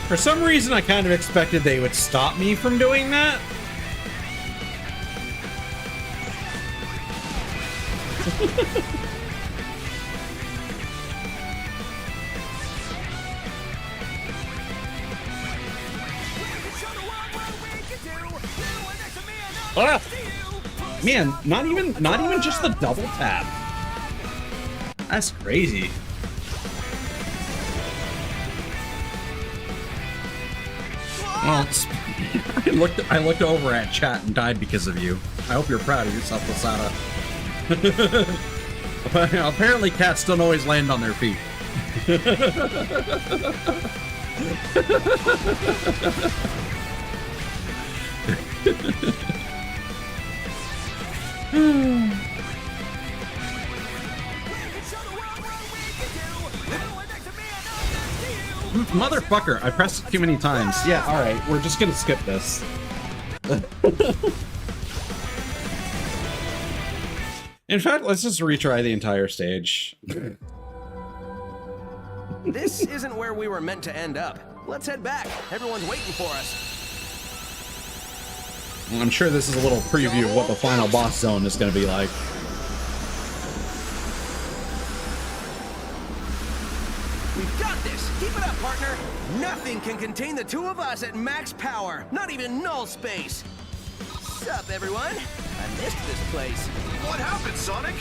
For some reason, I kind of expected they would stop me from doing that. Ah! Man, not even just the double tap. That's crazy. Well, I looked over at chat and died because of you. I hope you're proud of yourself, Lasada. Apparently, cats don't always land on their feet. Motherfucker, I pressed it too many times. Yeah, alright, we're just gonna skip this. In fact, let's just retry the entire stage. This isn't where we were meant to end up. Let's head back. Everyone's waiting for us. I'm sure this is a little preview of what the final boss zone is gonna be like. We've got this! Keep it up, partner! Nothing can contain the two of us at max power, not even null space! Sup, everyone? I missed this place. What happened, Sonic?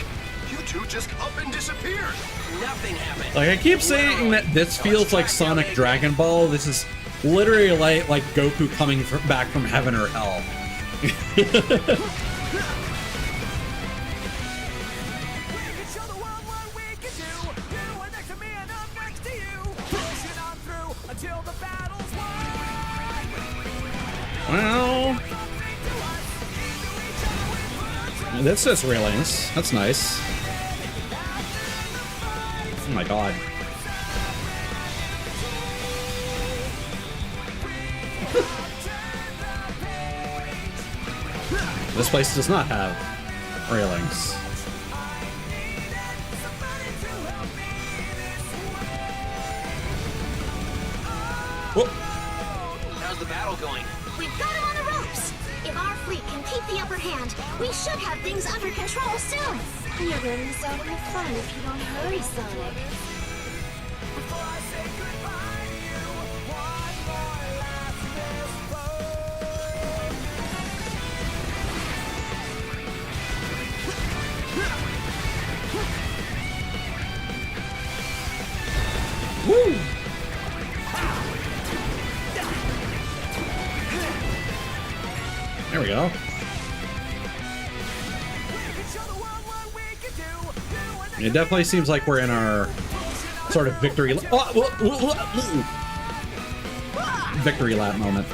You two just up and disappeared. Nothing happened. Like, I keep saying that this feels like Sonic Dragon Ball. This is literally like Goku coming back from heaven or hell. Well, this says railings. That's nice. Oh my god. This place does not have railings. Whoa. How's the battle going? We've got him on the ropes! If our fleet can keep the upper hand, we should have things under control soon! You're going to miss out on the fun if you don't hurry, Sonic. Woo! There we go. It definitely seems like we're in our sort of victory victory lap moment.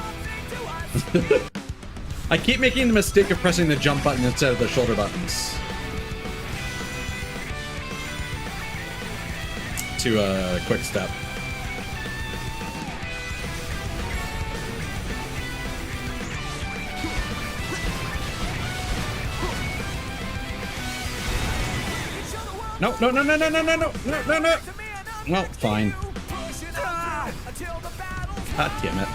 I keep making the mistake of pressing the jump button instead of the shoulder buttons to a quick step. No, no, no, no, no, no, no, no, no, no, no. Well, fine. God damn it.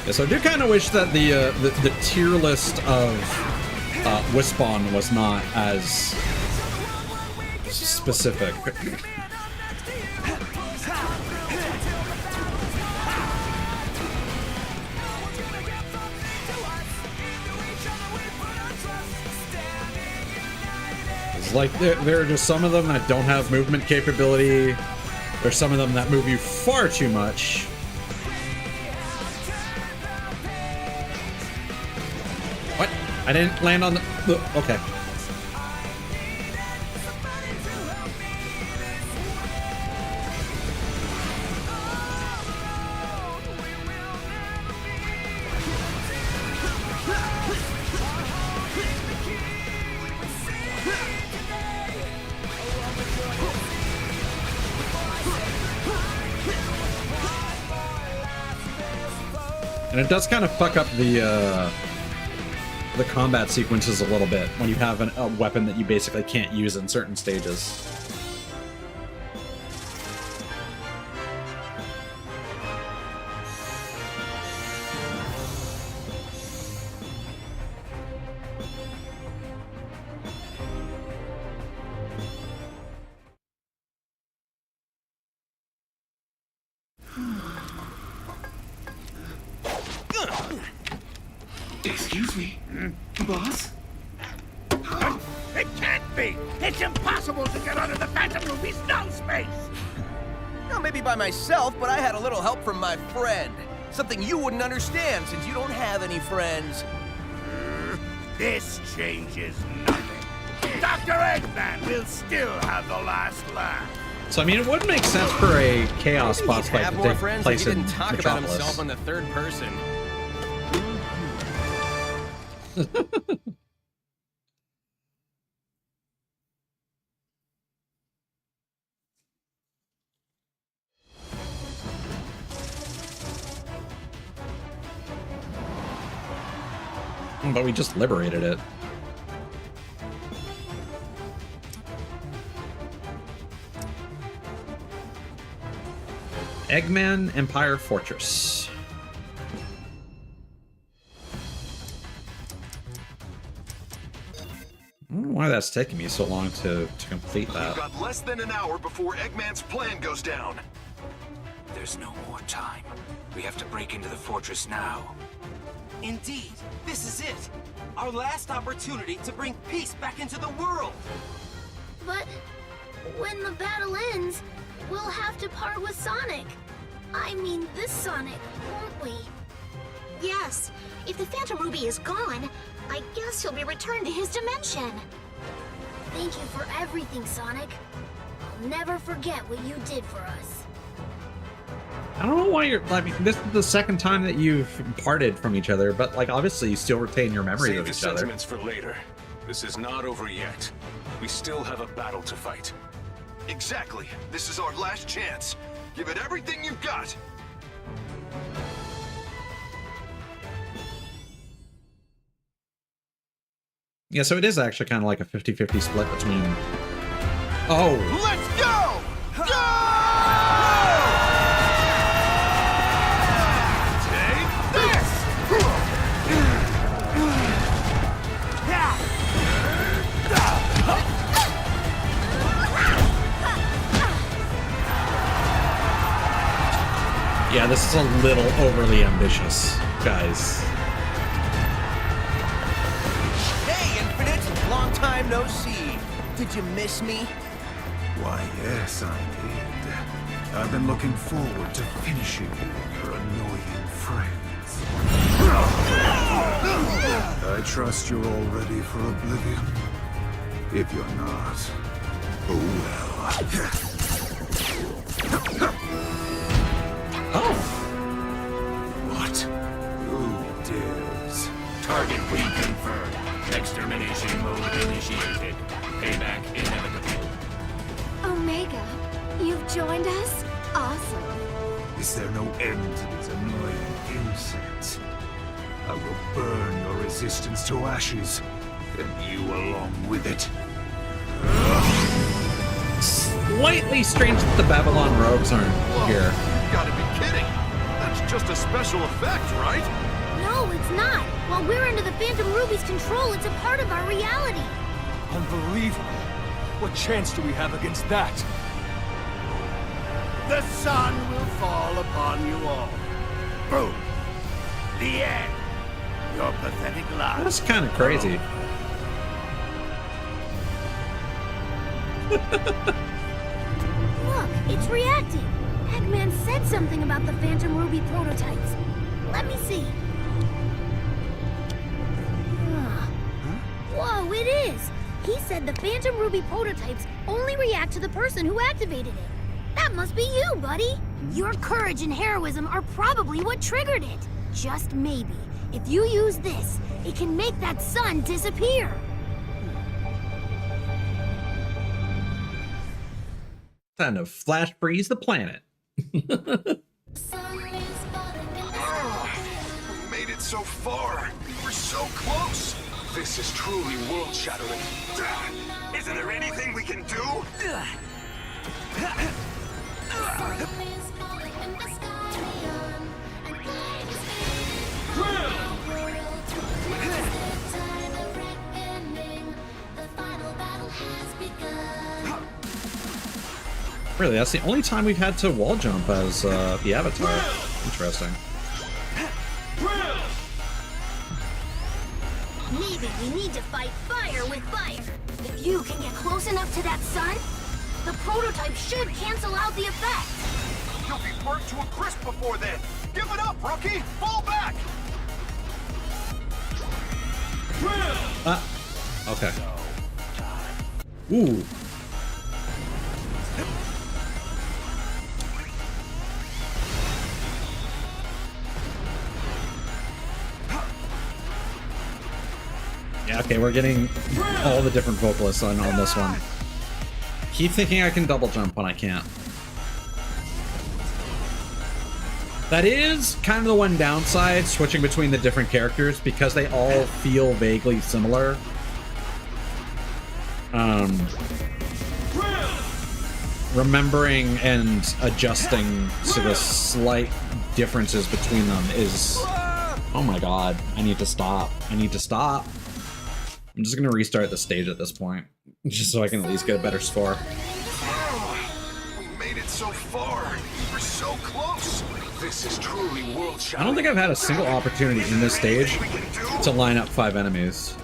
Yeah, so I do kind of wish that the tier list of Wispawn was not as specific. It's like there are just some of them that don't have movement capability. There's some of them that move you far too much. What? I didn't land on the... Okay. And it does kind of fuck up the combat sequences a little bit when you have a weapon that you basically can't use in certain stages. Excuse me, boss? It can't be! It's impossible to get out of the Phantom Ruby's null space! Well, maybe by myself, but I had a little help from my friend. Something you wouldn't understand since you don't have any friends. This changes nothing. Dr. Eggman will still have the last laugh. So I mean, it would make sense for a Chaos Maybe boss he'd fight have to more take friends place if he in didn't talk about Metropolis. himself in the third person. But we just liberated it. Eggman Empire Fortress. I don't know why that's taking me so long to complete that. We've got less than an hour before Eggman's plan goes down. There's no more time. We have to break into the fortress now. Indeed, this is it. Our last opportunity to bring peace back into the world. But when the battle ends, we'll have to part with Sonic. I mean, this Sonic, won't we? Yes. If the Phantom Ruby is gone, I guess he'll be returned to his dimension. Thank you for everything, Sonic. I'll never forget what you did for us. I don't know why you're... I mean, this is the second time that you've parted from each other, but, like, obviously you still retain your memories Save of the each other. sentiments for later. This is not over yet. We still have a battle to fight. Exactly. This is our last chance. Give it everything you've got. Yeah, so it is actually kind of like a 50-50 split between... Oh! Let's go! Go! Take this! Yeah, this is a little overly ambitious, guys. Hey, Infinite! Long time no see. Did you miss me? Why, yes, I did. I've been looking forward to finishing you and your annoying friends. I trust you're all ready for oblivion. If you're not, oh well. Oh! What? Who dares? Target reconfirmed. Extermination mode initiated. Payback inevitable. Omega, you've joined us? Awesome. Is there no end to this annoying incense? I will burn your resistance to ashes, and you along with it. Slightly strange that the Babylon rogues aren't here. You gotta be kidding. That's just a special effect, right? No, it's not. While we're under the Phantom Ruby's control, it's a part of our reality. Unbelievable. What chance do we have against that? The sun will fall upon you all. Boom. The end. Your pathetic life. That's kind of crazy. Look, it's reacting. Eggman said something about the Phantom Ruby prototypes. Let me see. Whoa, it is! He said the Phantom Ruby prototypes only react to the person who activated it. That must be you, buddy! Your courage and heroism are probably what triggered it. Just maybe, if you use this, it can make that sun disappear. Time to flash freeze the planet. We made it so far. We're so close. This is truly world-shattering. Isn't there anything we can do? Really, that's the only time we've had to wall jump as the Avatar. Interesting. Maybe we need to fight fire with fire. If you can get close enough to that sun, the prototype should cancel out the effect. You'll be burnt to a crisp before then. Give it up, rookie! Fall back! Okay. Ooh. Yeah, okay, we're getting all the different vocalists on this one. Keep thinking I can double jump when I can't. That is kind of the one downside, switching between the different characters, because they all feel vaguely similar. Remembering and adjusting to the slight differences between them is... Oh my god, I need to stop. I need to stop. I'm just gonna restart the stage at this point, just so I can at least get a better score. We made it so far. We're so close. This is truly world-shattering. I don't think I've had a single opportunity in this stage to line up 5 enemies.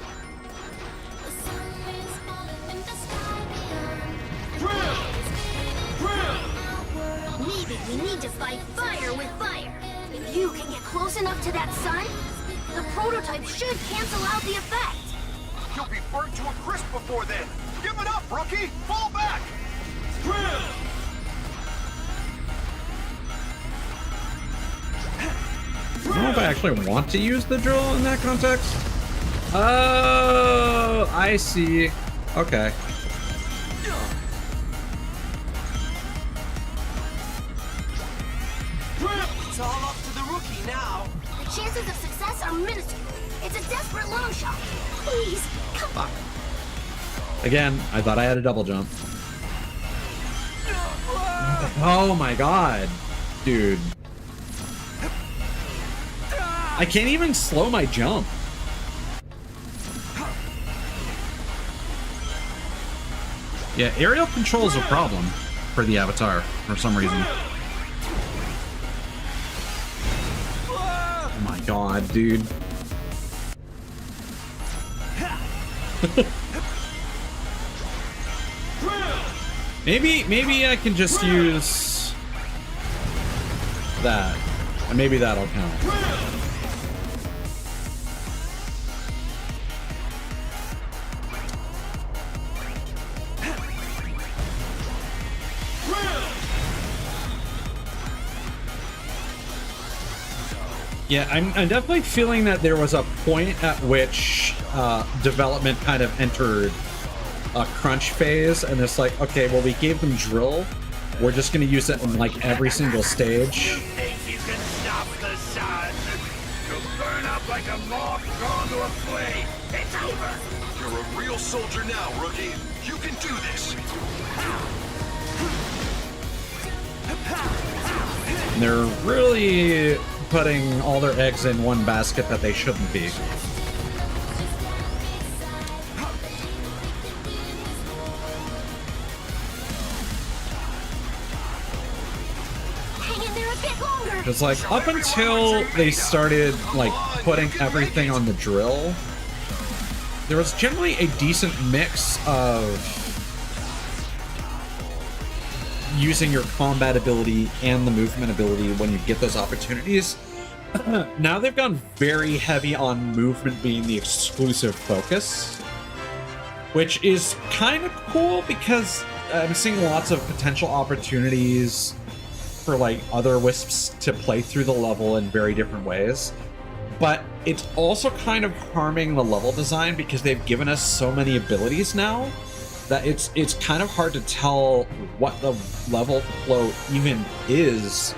Maybe we need to fight fire with fire. If you can get close enough to that sun, the prototype should cancel out the effect. You'll be burnt to a crisp before then. Give it up, rookie! Fall back! I don't know if I actually want to use the drill in that context. Oh, I see. Okay. It's all up to the rookie now. The chances of success are minuscule. It's a desperate long shot. Please, come on. Again, I thought I had a double jump. Oh my god, dude. I can't even slow my jump. Yeah, aerial control is a problem for the Avatar for some reason. Oh my god, dude. Maybe I can just use that, and maybe that'll count. Yeah, I'm definitely feeling that there was a point at which development kind of entered a crunch phase, and it's like, okay, well, we gave them drill. We're just going to use it in like every single stage. You think you can stop the sun? You'll burn up like a moth drawn to a flame. It's over. You're a real soldier now, rookie. You can do this. And they're really putting all their eggs in one basket that they shouldn't be. Hang in there a bit longer. It's like, up until they started, like, putting everything on the drill, there was generally a decent mix of using your combat ability and the movement ability when you get those opportunities. Now they've gone very heavy on movement being the exclusive focus, which is kind of cool because I'm seeing lots of potential opportunities for like other wisps to play through the level in very different ways. But it's also kind of harming the level design because they've given us so many abilities now that it's kind of hard to tell what the level flow even is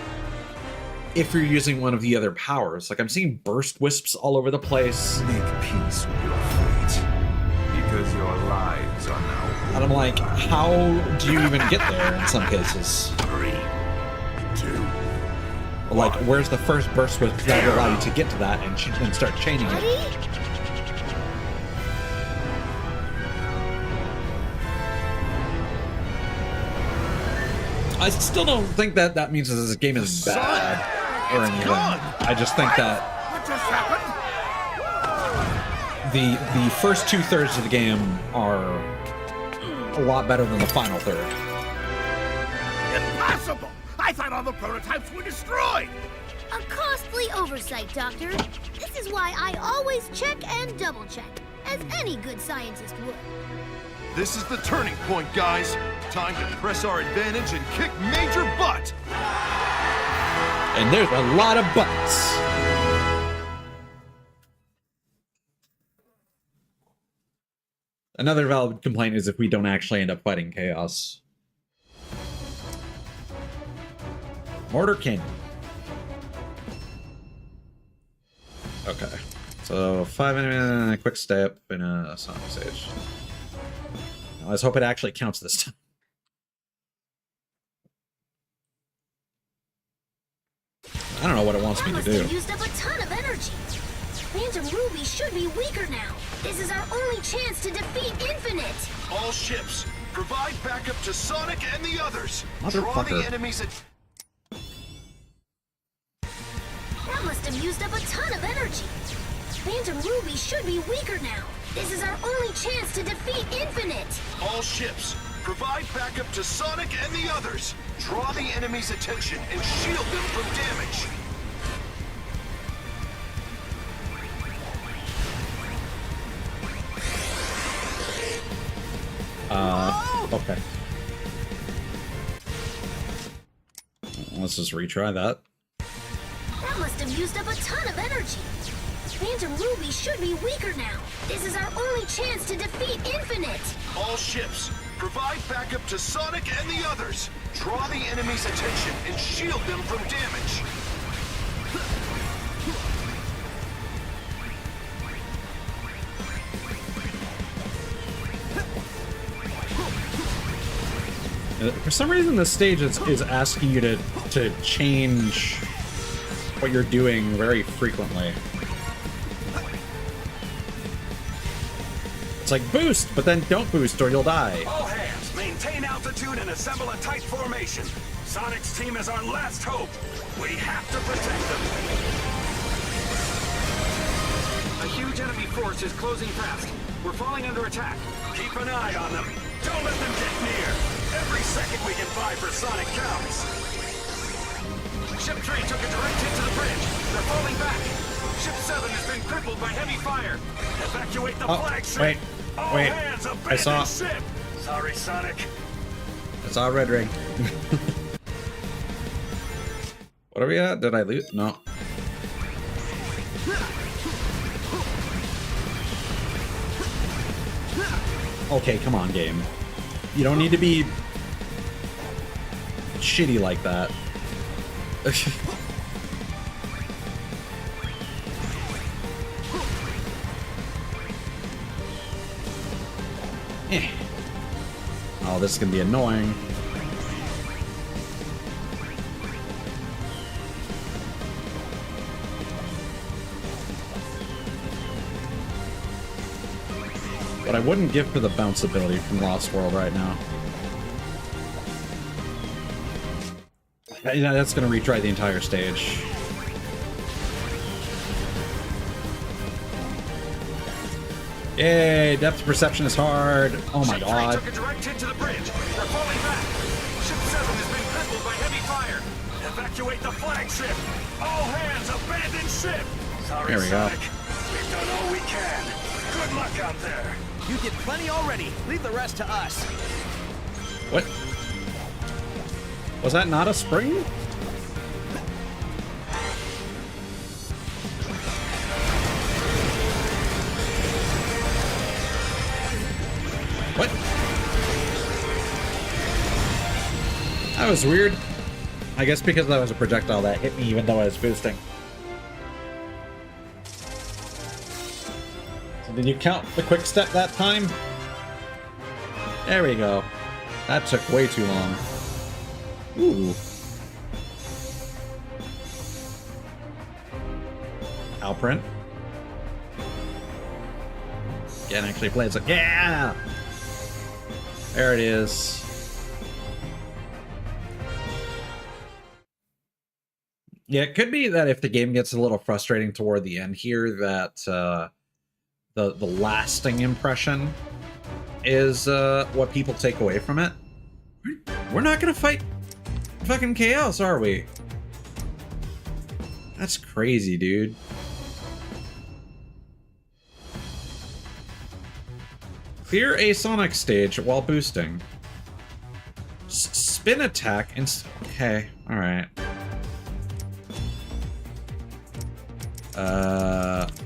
if you're using one of the other powers. Like, I'm seeing burst wisps all over the place. Make peace with your fate, because your lives are now. And I'm like, how do you even get there in some cases? 3, 2. Like, where's the first burst wisp that will allow you to get to that and start chaining it? I still don't think that that means that this game is bad or anything. I just think that What just happened? the first 2/3 of the game are a lot better than the final third. Impossible! I thought all the prototypes were destroyed! A costly oversight, Doctor. This is why I always check and double check, as any good scientist would. This is the turning point, guys. Time to press our advantage and kick major butt. And there's a lot of butts. Another valid complaint is if we don't actually end up fighting Chaos. Mortar Canyon. Okay. So 5 minutes, a quick step in a Sonic stage. Now, let's hope it actually counts this time. I don't know what it wants me to do. Have used up a ton of energy. Phantom Ruby should be weaker now. This is our only chance to defeat Infinite. All ships, provide backup to Sonic and the others. Draw Motherfucker. the enemies at... That must have used up a ton of energy. Phantom Ruby should be weaker now. This is our only chance to defeat Infinite. All ships, provide backup to Sonic and the others. Draw the enemy's attention and shield them from damage. Okay. Let's just retry that. That must have used up a ton of energy. Phantom Ruby should be weaker now. This is our only chance to defeat Infinite. All ships, provide backup to Sonic and the others. Draw the enemy's attention and shield them from damage. For some reason, this stage is asking you to change what you're doing very frequently. It's like boost, but then don't boost or you'll die. All hands, maintain altitude and assemble a tight formation. Sonic's team is our last hope. We have to protect them. A huge enemy force is closing fast. We're falling under attack. Keep an eye on them. Don't let them get near. Every second we can buy for Sonic counts. Ship 3 took a direct hit to the bridge. They're falling back. Ship 7 has been crippled by heavy fire. Evacuate the Oh, flagship. wait. All Wait. hands, I saw- abandon ship. Sorry, Sonic. I saw a red ring. What are we at? Did I loot? No. Okay, come on, game. You don't need to be shitty like that. Eh. Oh, this is gonna be annoying. But I wouldn't give for the bounce ability from Lost World right now. You know, that's going to retry the entire stage. Yay, depth perception is hard. Oh my god. Took a direct hit to the bridge. They're falling back. Ship 7 has been crippled by heavy fire. Evacuate the flagship. All hands, abandon ship. Sorry, there we go. Sonic. We've done all we can. Good luck out there. You did plenty already. Leave the rest to us. What? Was that not a spring? What? That was weird. I guess because that was a projectile that hit me even though I was boosting. So did you count the quick step that time? There we go. That took way too long. Ooh. Outprint. Yeah, and actually plays like, yeah! There it is. Yeah, it could be that if the game gets a little frustrating toward the end here, that the lasting impression is what people take away from it. We're not gonna fight fucking Chaos, are we? That's crazy, dude. Clear a Sonic stage while boosting. Spin attack and... Okay, alright.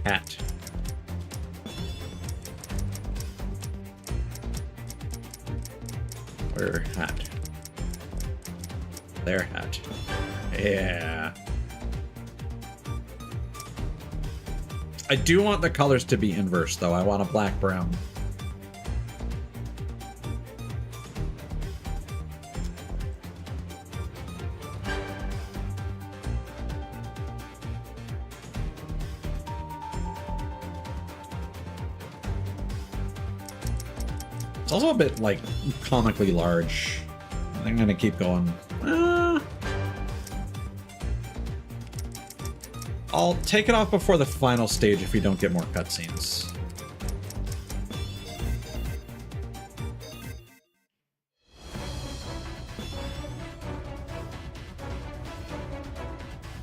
Hat. Where hat? Their hat. Yeah. I do want the colors to be inverse, though. I want a black-brown. It's also a bit, like, comically large. I'm gonna keep going. I'll take it off before the final stage if we don't get more cutscenes.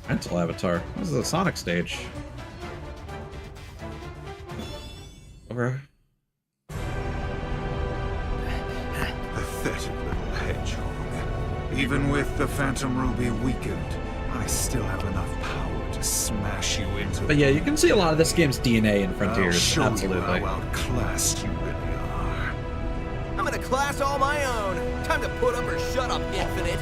Mental avatar. This is a Sonic stage. Over. Pathetic little hedgehog. Even with the Phantom Ruby weakened, I still have enough power to smash you into. But yeah, you can see a lot of this game's DNA in Frontiers. I'll show Absolutely. you how outclassed you really are. I'm in a class all my own. Time to put up or shut up, Infinite.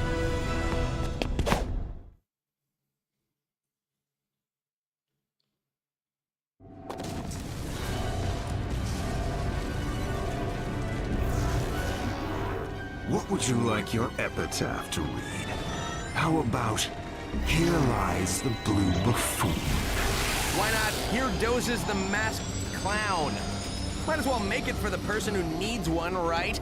What would you like your epitaph to read? How about, "Here lies the blue buffoon"? Why not, "Here dozes the masked clown"? Might as well make it for the person who needs one, right?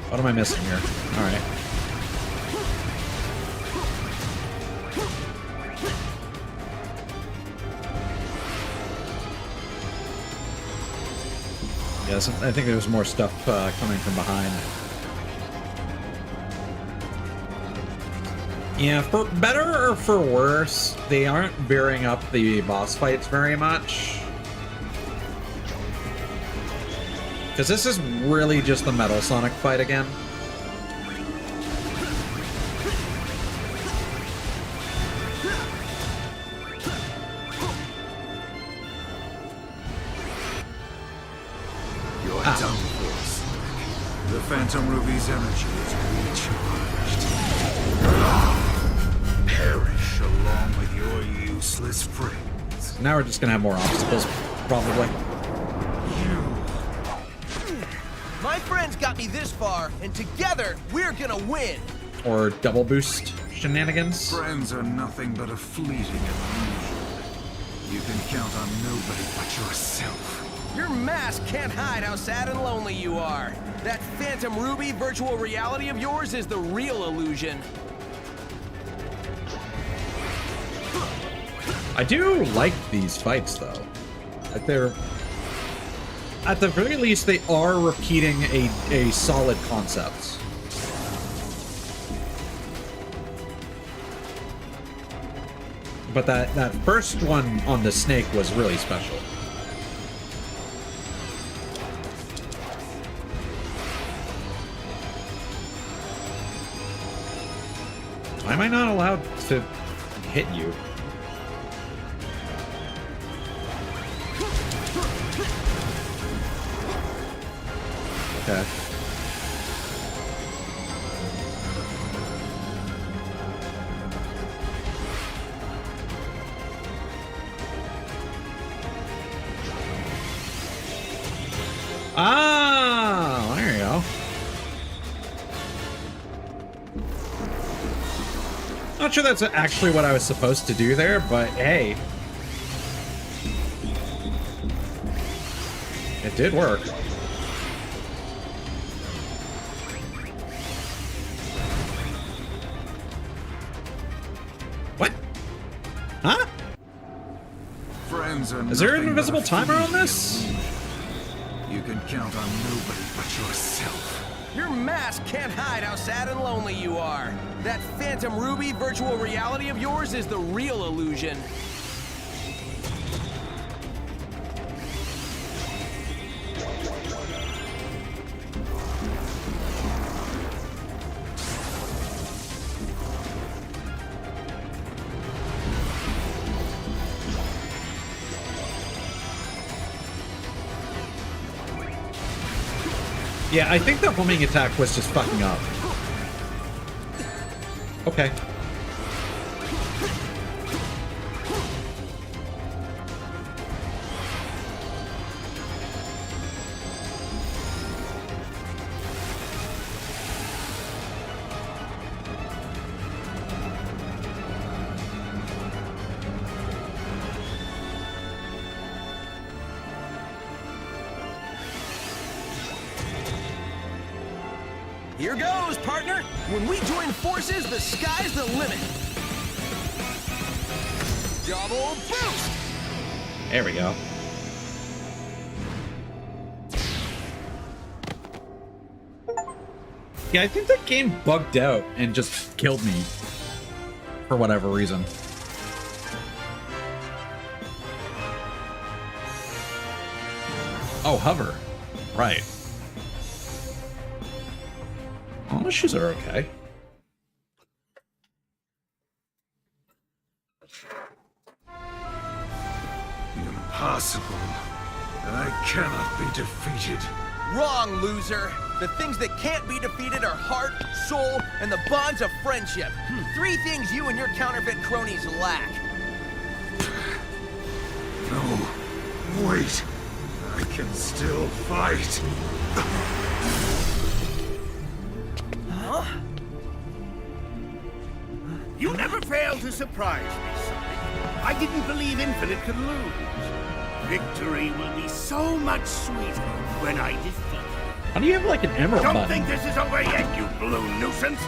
What am I missing here? Alright. Yes, I think there's more stuff coming from behind. Yeah, for better or for worse, they aren't veering up the boss fights very much. Because this is really just the Metal Sonic fight again. You're done for, Sonic. The Phantom Ruby's energy is recharged. Perish along with your useless friends. Now we're just gonna have more obstacles, probably. My friends got me this far, and together, we're gonna win! Or double boost shenanigans. Friends are nothing but a fleeting illusion. You can count on nobody but yourself. Your mask can't hide how sad and lonely you are. That Phantom Ruby virtual reality of yours is the real illusion. I do like these fights, though. Like they're, at the very least, they are repeating a solid concept. But that first one on the snake was really special. Why am I not allowed to hit you? Okay. Ah, there you go. Not sure that's actually what I was supposed to do there, but hey. It did work. What? Huh? Friends are Is there an nothing invisible but a timer on fleeting this? illusion. You can count on nobody but yourself. Your mask can't hide how sad and lonely you are. That Phantom Ruby virtual reality of yours is the real illusion. Yeah, I think the homing attack was just fucking up. Okay. Here goes, partner! When we join forces, the sky's the limit! Double boost! There we go. Yeah, I think that game bugged out and just killed me. For whatever reason. Oh, hover. Right. All the shoes are okay. Impossible. I cannot be defeated. Wrong, loser! The things that can't be defeated are heart, soul, and the bonds of friendship. 3 things you and your counterfeit cronies lack. No. Wait. I can still fight. Huh? You never fail to surprise me, Sonic. I didn't believe Infinite could lose. Victory will be so much sweeter when I defeat you. How do you have like an emerald Don't button? think this is over yet, you blue nuisance.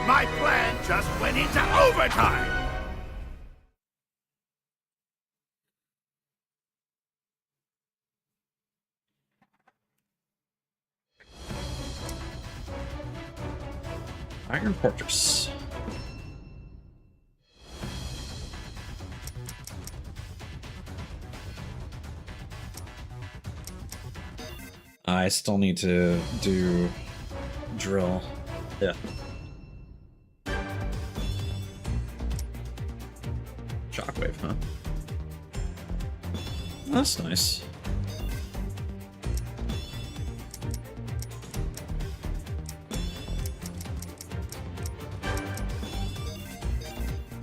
My plan just went into overtime. Iron Fortress. I still need to do drill. Yeah. Shockwave, huh? That's nice.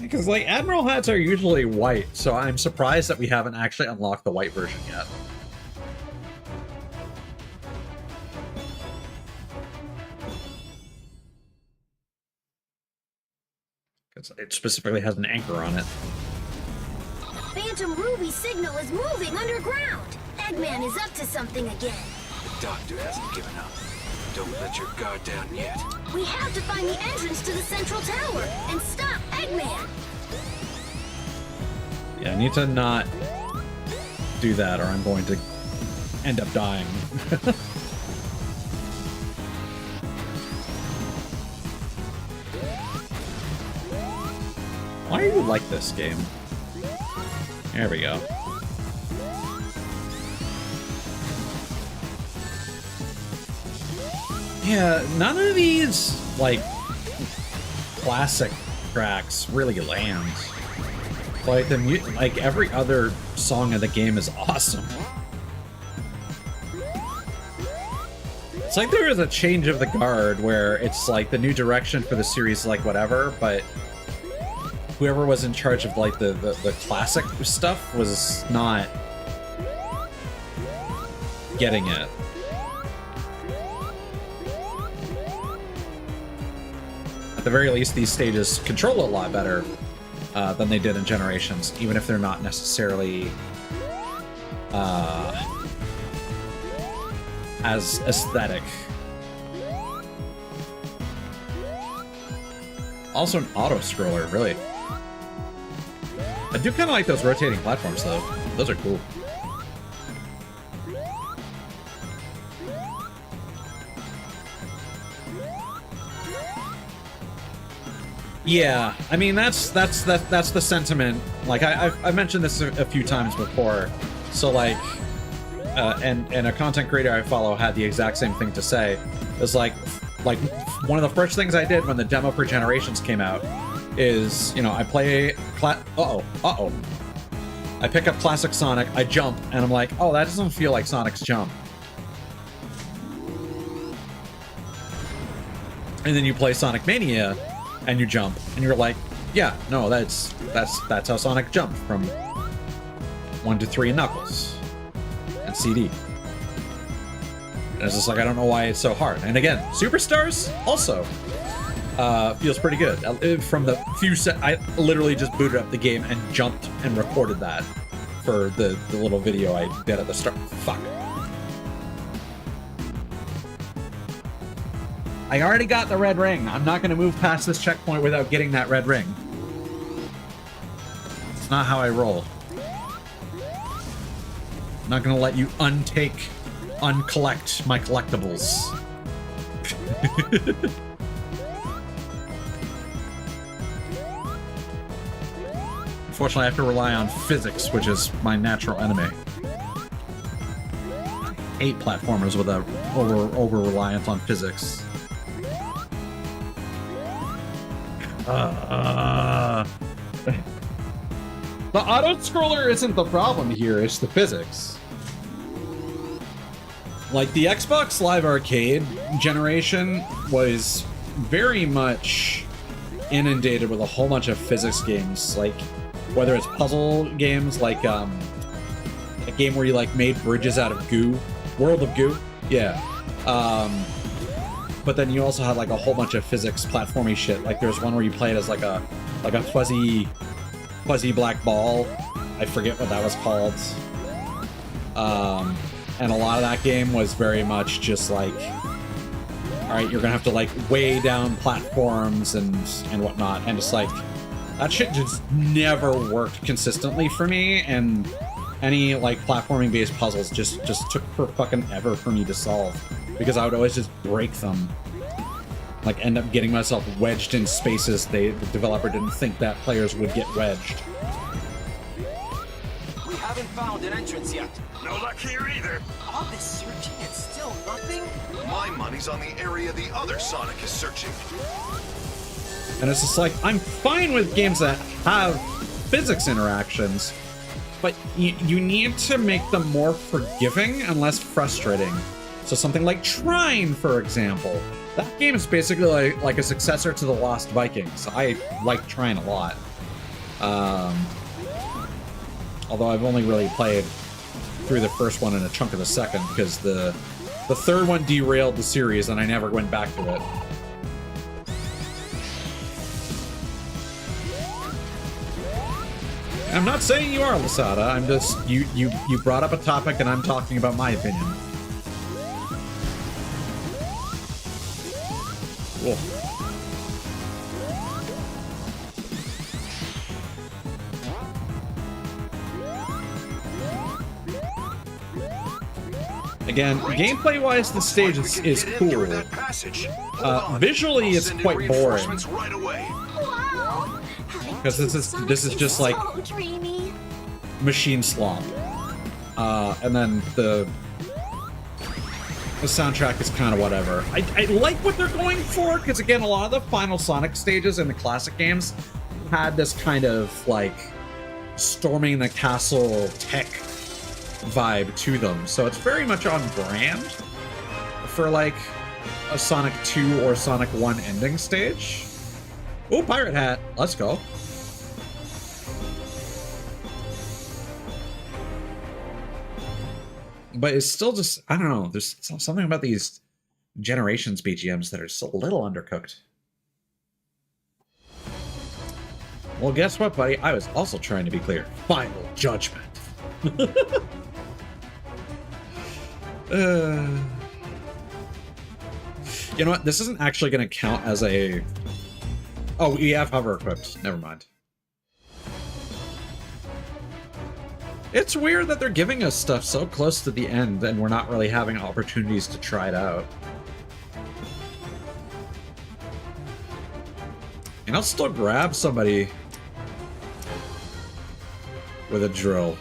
Because, like, Admiral hats are usually white, so I'm surprised that we haven't actually unlocked the white version yet. It specifically has an anchor on it. Phantom Ruby signal is moving underground. Eggman is up to something again. The doctor hasn't given up. Don't let your guard down yet. We have to find the entrance to the central tower and stop Eggman. Yeah, I need to not do that or I'm going to end up dying. Why do you like this game? There we go. Yeah, none of these, like, classic tracks really lands. Like, like, every other song in the game is awesome. It's like there is a change of the guard where it's like the new direction for the series, like, whatever, but whoever was in charge of, like, the classic stuff was not getting it. At the very least, these stages control a lot better than they did in Generations, even if they're not necessarily as aesthetic. Also an auto-scroller, really. I do kind of like those rotating platforms, though. Those are cool. Yeah, I mean that's the sentiment. Like I've mentioned this a few times before. So like, and a content creator I follow had the exact same thing to say. It's like one of the first things I did when the demo for Generations came out is, you know, I play I pick up classic Sonic, I jump, and I'm like, oh, that doesn't feel like Sonic's jump. And then you play Sonic Mania, and you jump, and you're like, yeah, no, that's how Sonic jumped from 1 to 3 in Knuckles and CD. And it's just like, I don't know why it's so hard. And again, Superstars also feels pretty good. From the few I literally just booted up the game and jumped and recorded that for the little video I did at the start. Fuck. I already got the red ring. I'm not going to move past this checkpoint without getting that red ring. It's not how I roll. I'm not going to let you uncollect my collectibles. Unfortunately, I have to rely on physics, which is my natural enemy. 8 platformers with a over-reliance on physics. The auto-scroller isn't the problem here, it's the physics. Like, the Xbox Live Arcade generation was very much inundated with a whole bunch of physics games, like, whether it's puzzle games, like, a game where you, like, made bridges out of goo. World of Goo? Yeah. But then you also had, like, a whole bunch of physics platformy shit. Like, there's one where you play it as, like a fuzzy black ball. I forget what that was called. And a lot of that game was very much just like, all right, you're gonna have to, like, way down platforms and whatnot. And just, like, that shit just never worked consistently for me. And any, like, platforming-based puzzles just took for fucking ever for me to solve. Because I would always just break them. Like, end up getting myself wedged in spaces the developer didn't think that players would get wedged. We haven't found an entrance yet. No luck here either. All this searching and still nothing? My money's on the area the other Sonic is searching. And it's just like, I'm fine with games that have physics interactions, but you need to make them more forgiving and less frustrating. So something like Trine, for example. That game is basically like a successor to The Lost Vikings. I like Trine a lot. Although I've only really played through the first one and a chunk of the second, because the third one derailed the series and I never went back to it. not saying you are, Lasada. I'm just you brought up a topic and I'm talking about my opinion. Cool. Again, gameplay-wise, the stage is cool. Visually, it's quite boring. Because this is just like machine slop. And then the soundtrack is kind of whatever. I like what they're going for, because again, a lot of the final Sonic stages in the classic games had this kind of like storming the castle tech vibe to them. So it's very much on brand for like a Sonic 2 or Sonic 1 ending stage. Oh, pirate hat. Let's go. But it's still just, I don't know, there's something about these Generations BGMs that are just a little undercooked. Well, guess what, buddy? I was also trying to be clear. Final Judgment. You know what? This isn't actually going to count as a... Oh, we have hover equipped. Never mind. It's weird that they're giving us stuff so close to the end and we're not really having opportunities to try it out. And I'll still grab somebody with a drill.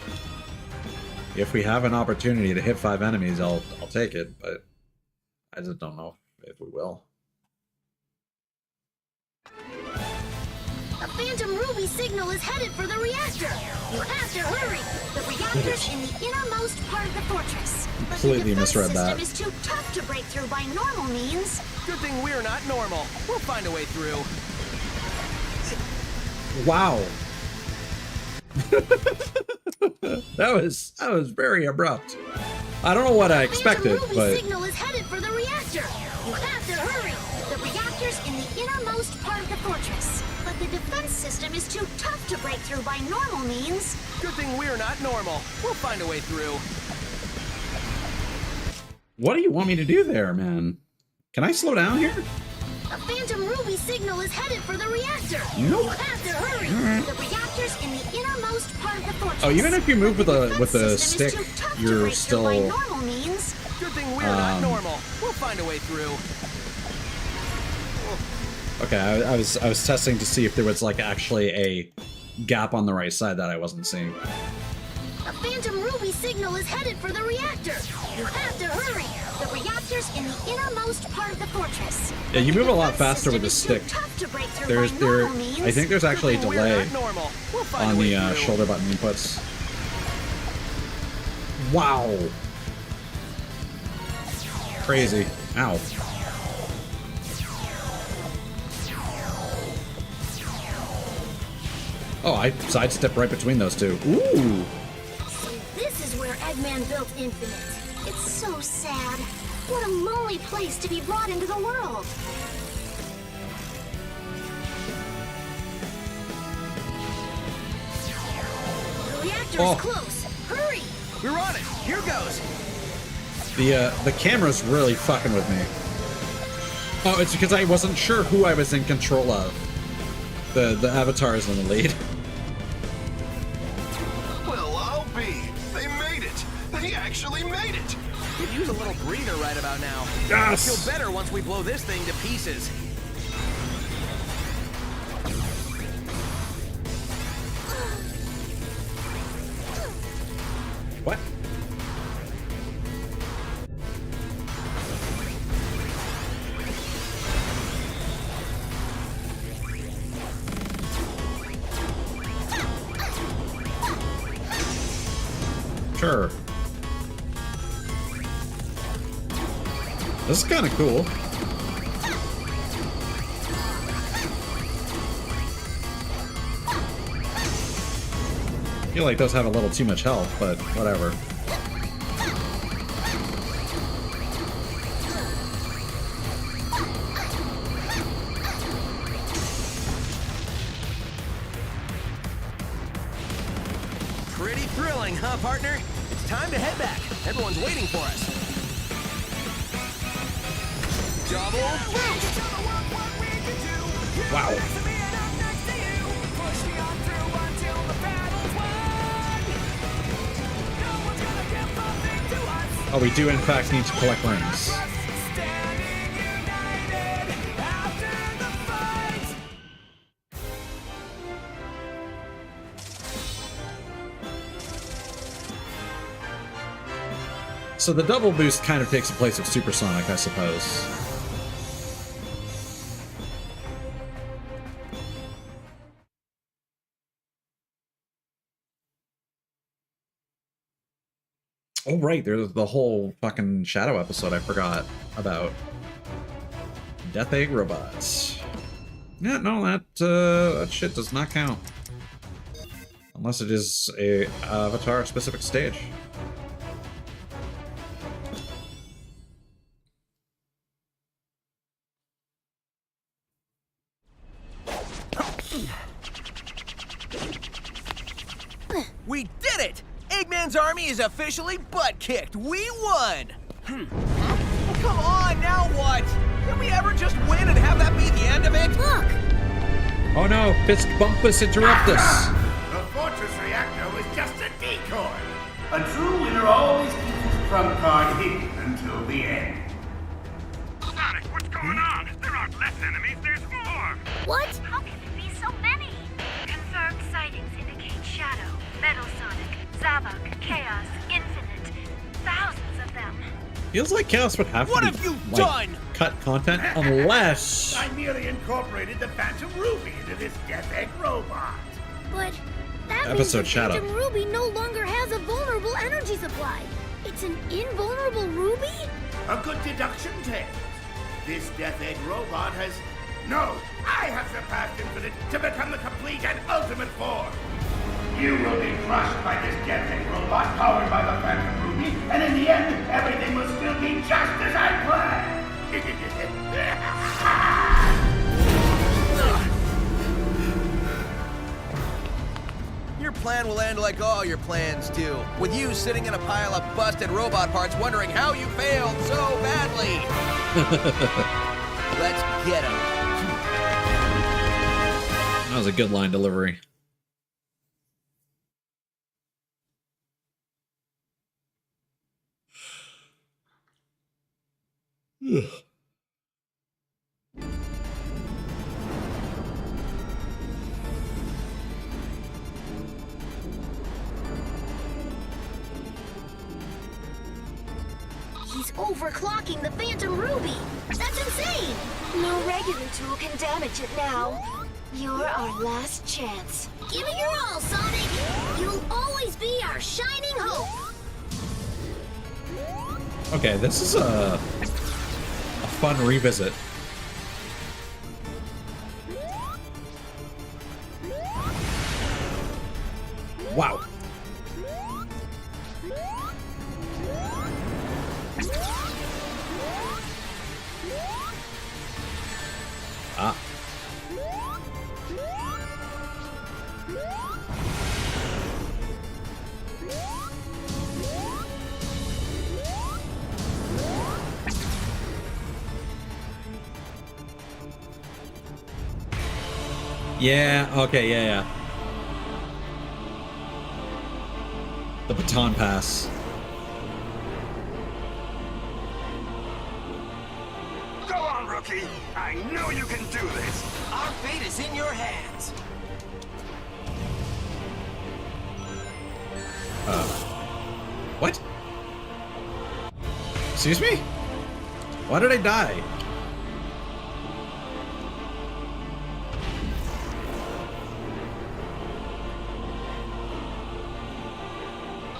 If we have an opportunity to hit 5 enemies, I'll take it, but I just don't know if we will. A Phantom Ruby signal is headed for the reactor. You have to hurry. The reactor's in the innermost part of the fortress. Completely misread that. The defense system is too tough to break through by normal means. Good thing we're not normal. We'll find a way through. Wow. that was very abrupt. I don't know what I expected, Ruby but signal is headed for the reactor. You have to hurry. The reactor's in the innermost part of the fortress. But the defense system is too tough to break through by normal means. Good thing we're not normal. We'll find a way through. what do you want me to do there, man? Can I slow down here? A Phantom Ruby signal is headed for the reactor. Nope. You have to hurry. The reactor's in the innermost part of the fortress. Oh, even if you move with a stick, you're still normal means. Good thing we're not normal. We'll find a way through. Okay, I was testing to see if there was like actually a gap on the right side that I wasn't seeing. A Phantom Ruby signal is headed for the reactor. You have to hurry. The reactor's in the innermost part of the fortress. Yeah, you move a lot faster with the stick. I think there's actually a delay on the shoulder button inputs. Wow. Crazy. Ow. Oh, I sidestepped right between those two. Ooh. So this is where Eggman built Infinite. It's so sad. What a lonely place to be brought into the world. The reactor's close. Hurry! We're on it. Here goes. The camera's really fucking with me. Oh, it's because I wasn't sure who I was in control of. The avatar's in the lead. Well, I'll be. They made it. They actually made it. Could use a little breather right about now. Yes! Feel better once we blow this thing to pieces. What? Sure. This is kind of cool. I feel like those have a little too much health, but whatever. satisfying, huh, partner? It's time to head back. Everyone's waiting for us. Double boost! Wow. Oh, we do in fact need to collect rings. So the double boost kind of takes the place of supersonic, I suppose. Oh, right, there's the whole fucking Shadow episode I forgot about. Death Egg robots. Yeah, no, that shit does not count. Unless it is a Avatar-specific stage. We did it! Eggman's army is officially butt-kicked. We won! Well, come on, now what? Can we ever just win and have that be the end of it? Look! Oh no, Fist Bumpus interruptus! The fortress reactor was just a decoy. A true winner always keeps his trump card hidden until the end. Sonic, what's going on? There aren't less enemies, there's more! What? How can there be so many? Confirmed sightings indicate Shadow, Metal Sonic, Zavok, Chaos, Infinite. Thousands of them. Feels like Chaos would have What to have you like, done? cut content unless... I merely incorporated the Phantom Ruby into this Death Egg robot. But that Episode means the Shadow. Phantom Ruby no longer has a vulnerable energy supply. It's an invulnerable ruby? A good deduction, Tails. This Death Egg robot has... No! I have surpassed Infinite to become the complete and ultimate form! You will be crushed by this Death Egg robot powered by the Phantom Ruby, and in the end, everything will still be just as I planned! Your plan will end like all your plans do, with you sitting in a pile of busted robot parts wondering how you failed so badly. Let's get him. That was a good line delivery. Ugh. He's overclocking the Phantom Ruby. That's insane. No regular tool can damage it now. You're our last chance. Give it your all, Sonic. You'll always be our shining hope. Okay, this is a fun revisit. Wow. Ah. Yeah, okay, yeah. The baton pass. Go on, rookie! I know you can do this! Our fate is in your hands. What? Excuse me? Why did I die?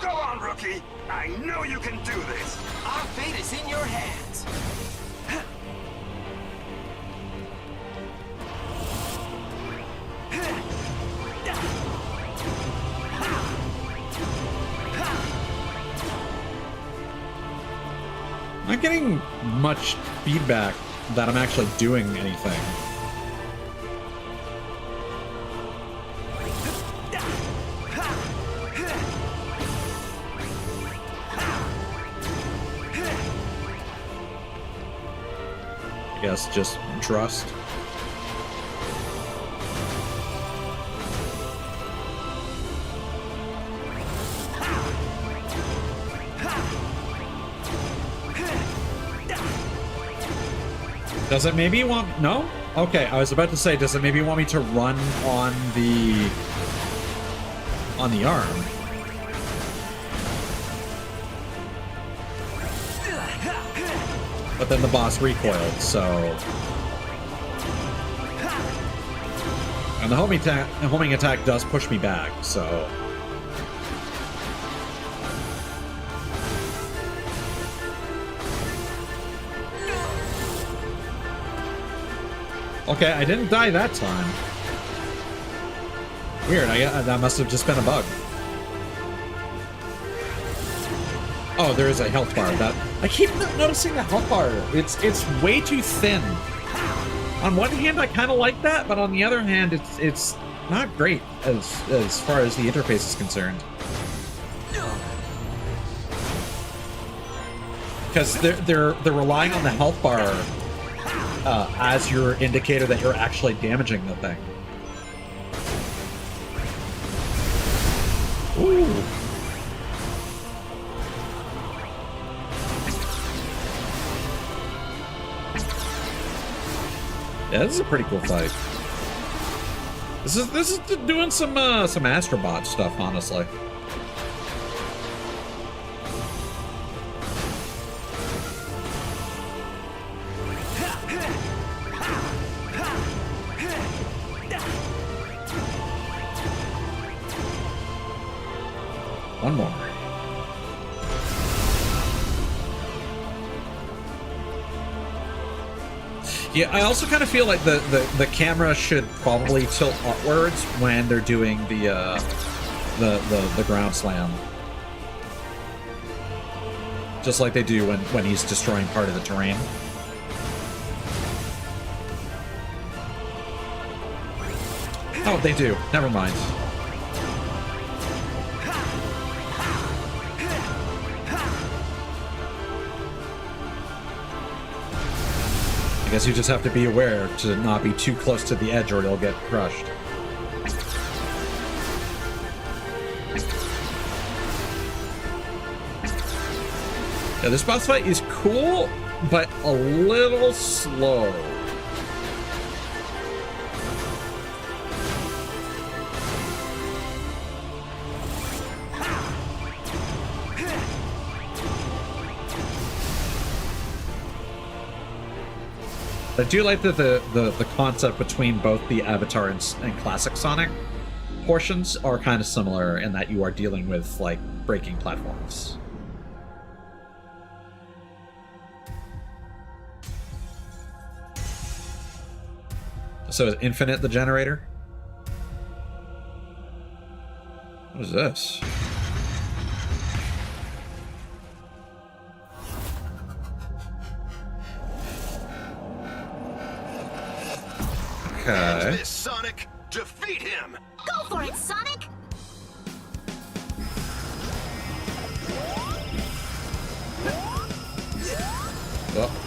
Go on, rookie! I know you can do this! Our fate is in your hands. I'm not getting much feedback that I'm actually doing anything. I guess just trust. Does it maybe want... No? Okay, I was about to say, does it maybe want me to run on the arm? But then the boss recoiled, so... And the homing attack does push me back, so... Okay, I didn't die that time. Weird, that must have just been a bug. Oh, there is a health bar. I keep noticing the health bar. It's way too thin. On one hand, I kind of like that, but on the other hand, it's not great as far as the interface is concerned. Because they're relying on the health bar as your indicator that you're actually damaging the thing. Ooh. Yeah, this is a pretty cool fight. This is doing some Astrobot stuff, honestly. One more. Yeah, I also kind of feel like the camera should probably tilt upwards when they're doing the ground slam. Just like they do when he's destroying part of the terrain. Oh, they do. Never mind. I guess you just have to be aware to not be too close to the edge or it'll get crushed. Yeah, this boss fight is cool, but a little slow. I do like that the concept between both the Avatar and Classic Sonic portions are kind of similar in that you are dealing with, like, breaking platforms. So is Infinite the generator? What is this? Okay. This, Sonic! Defeat him! Go for it, Sonic! Oh.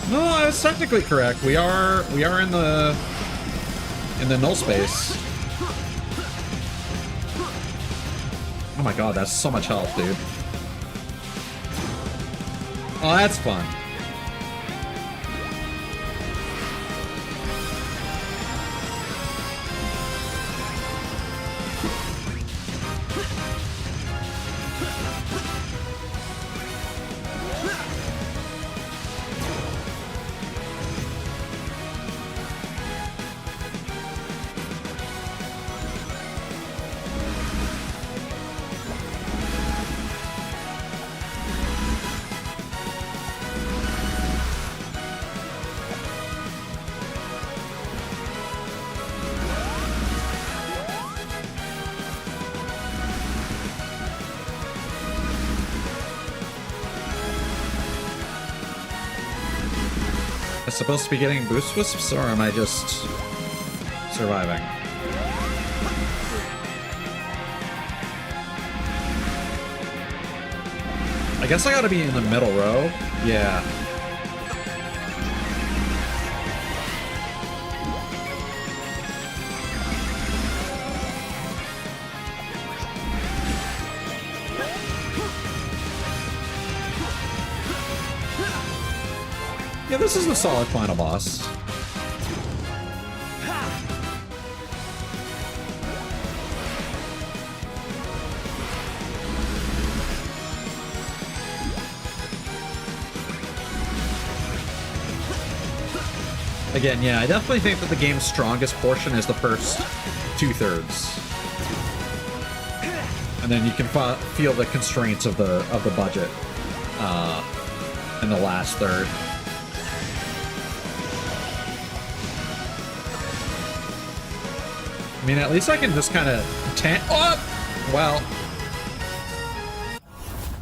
No, I was technically correct. We are in the null space. Oh my god, that's so much health, dude. Oh, that's fun. Supposed to be getting boost wisps, or am I just surviving? I guess I gotta be in the middle row. Yeah. Yeah, this is a solid final boss. Again, yeah, I definitely think that the game's strongest portion is the first 2/3, and then you can feel the constraints of the budget in the last third. I mean, at least I can just kind of oh! Well,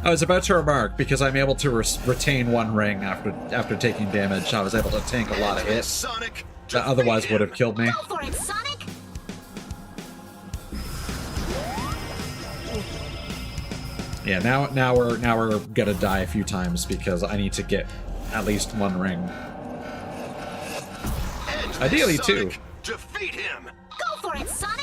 I was about to remark, because I'm able to retain one ring after taking damage, I was able to tank a lot of hits that otherwise would have killed me. Go for it, Sonic! Yeah, now we're gonna die a few times because I need to get at least one ring. Ideally, two. Defeat him! Go for it, Sonic!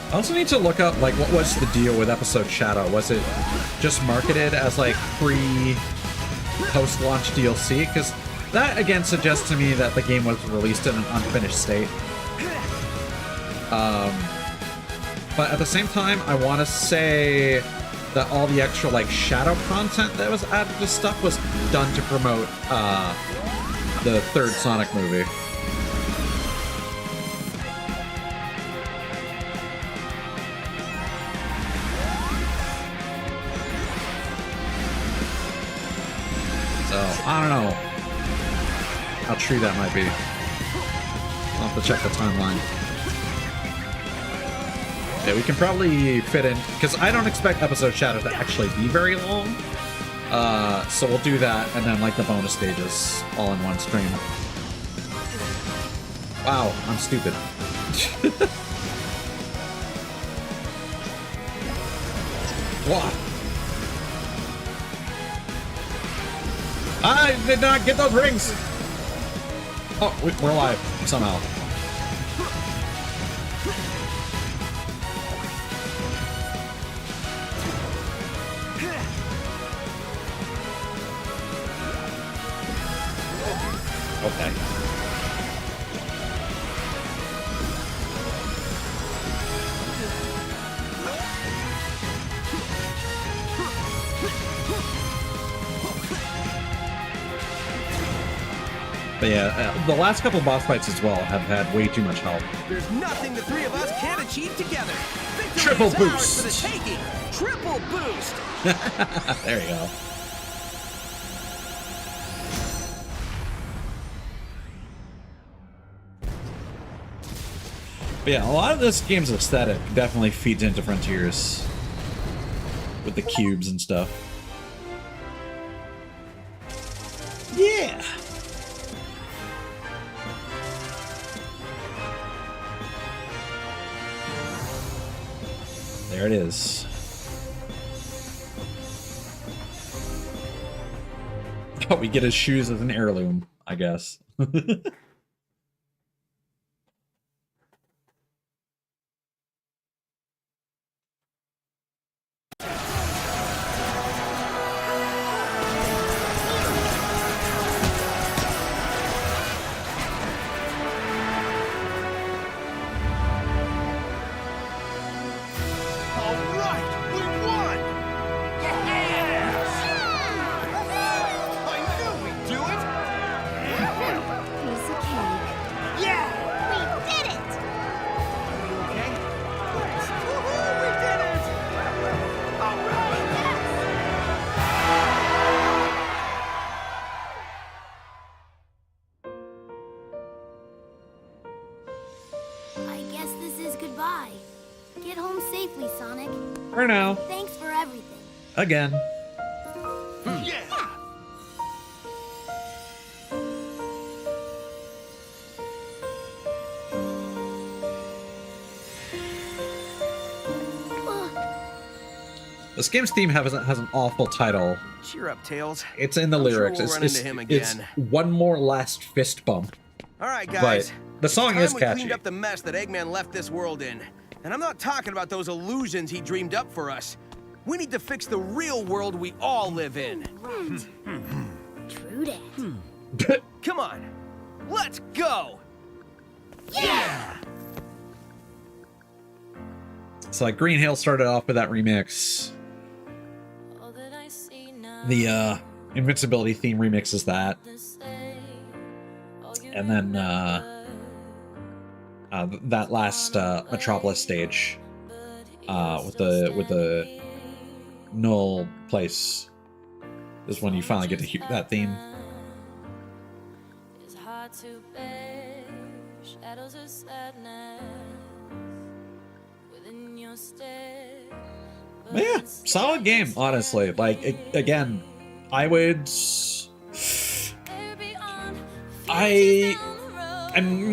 I also need to look up, like, what was the deal with Episode Shadow? Was it just marketed as, like, free post-launch DLC? Because that, again, suggests to me that the game was released in an unfinished state. But at the same time, I want to say that all the extra, like, Shadow content that was added to stuff was done to promote the third Sonic movie. I don't know how true that might be. I'll have to check the timeline. Yeah, we can probably fit in, because I don't expect Episode Shadow to actually be very long. So we'll do that, and then, like, the bonus stages all in one stream. Wow, I'm stupid. What? I did not get those rings! Oh, we're alive, somehow. Okay. But yeah, the last couple boss fights as well have had way too much help. There's nothing the three of us can't achieve together. Victory Triple is ours boost. for the taking. Triple boost. There you go. But yeah, a lot of this game's aesthetic definitely feeds into Frontiers with the cubes and stuff. Yeah. There it is. Oh, we get his shoes as an heirloom, I guess. Goodbye. Get home safely, Sonic. For now. Thanks for everything. Again. Yeah! This game's theme has an awful title. Cheer up, Tails. It's in the I'm lyrics. Sure we'll run into him It's again. one more last fist bump. All right, guys. But the song it's is time we catchy. cleaned up the mess that Eggman left this world in. And I'm not talking about those illusions he dreamed up for us. We need to fix the real world we all live in. True that. Come on. Let's go! Yeah! So like Green Hill started off with that remix. The Invincibility theme remixes that. And then that last Metropolis stage with the Null place is when you finally get to hear that theme. But yeah, solid game, honestly. Like, again, I'm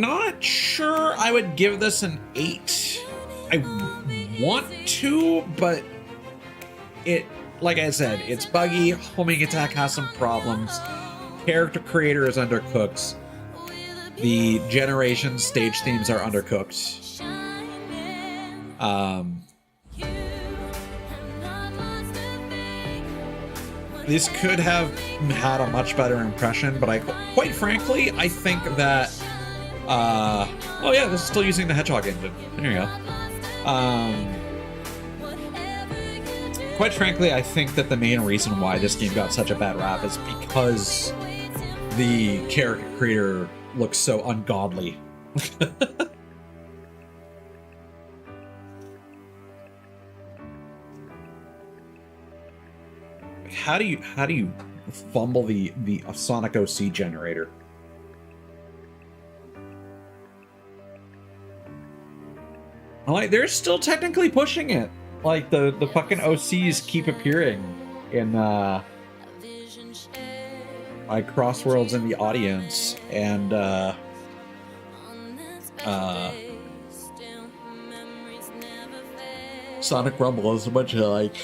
not sure I would give this an 8. I want to, but it, like I said, it's buggy. Homing attack has some problems. Character creator is undercooked. The generation stage themes are undercooked. This could have had a much better impression, but quite frankly, I think that, oh yeah, this is still using the Hedgehog engine. There you go. Quite frankly, I think that the main reason why this game got such a bad rap is because the character creator looks so ungodly. How do you fumble the Sonic OC generator? Like, they're still technically pushing it. Like, the fucking OCs keep appearing in like Crossworlds in the audience, and Sonic Rumble is a bunch of like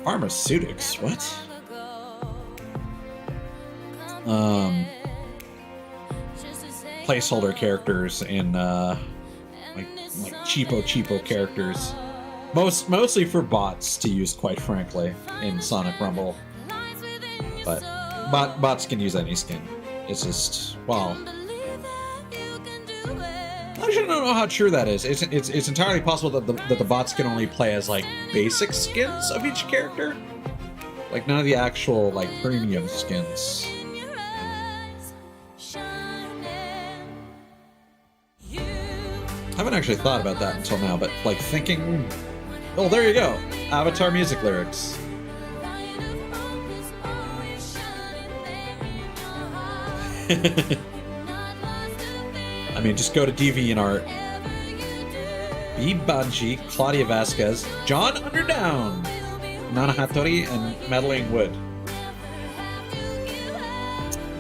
pharmaceutics. What? Placeholder characters in like cheapo characters. Mostly for bots to use, quite frankly, in Sonic Rumble. But bots can use any skin. It's just, well, I actually don't know how true that is. It's entirely possible that the bots can only play as like basic skins of each character, like none of the actual like premium skins. I haven't actually thought about that until now, but like thinking, oh, there you go, Avatar music lyrics. I mean, just go to DeviantArt. B. Banji, Claudia Vasquez, John Underdown, Nana Hattori, and Meddling Wood.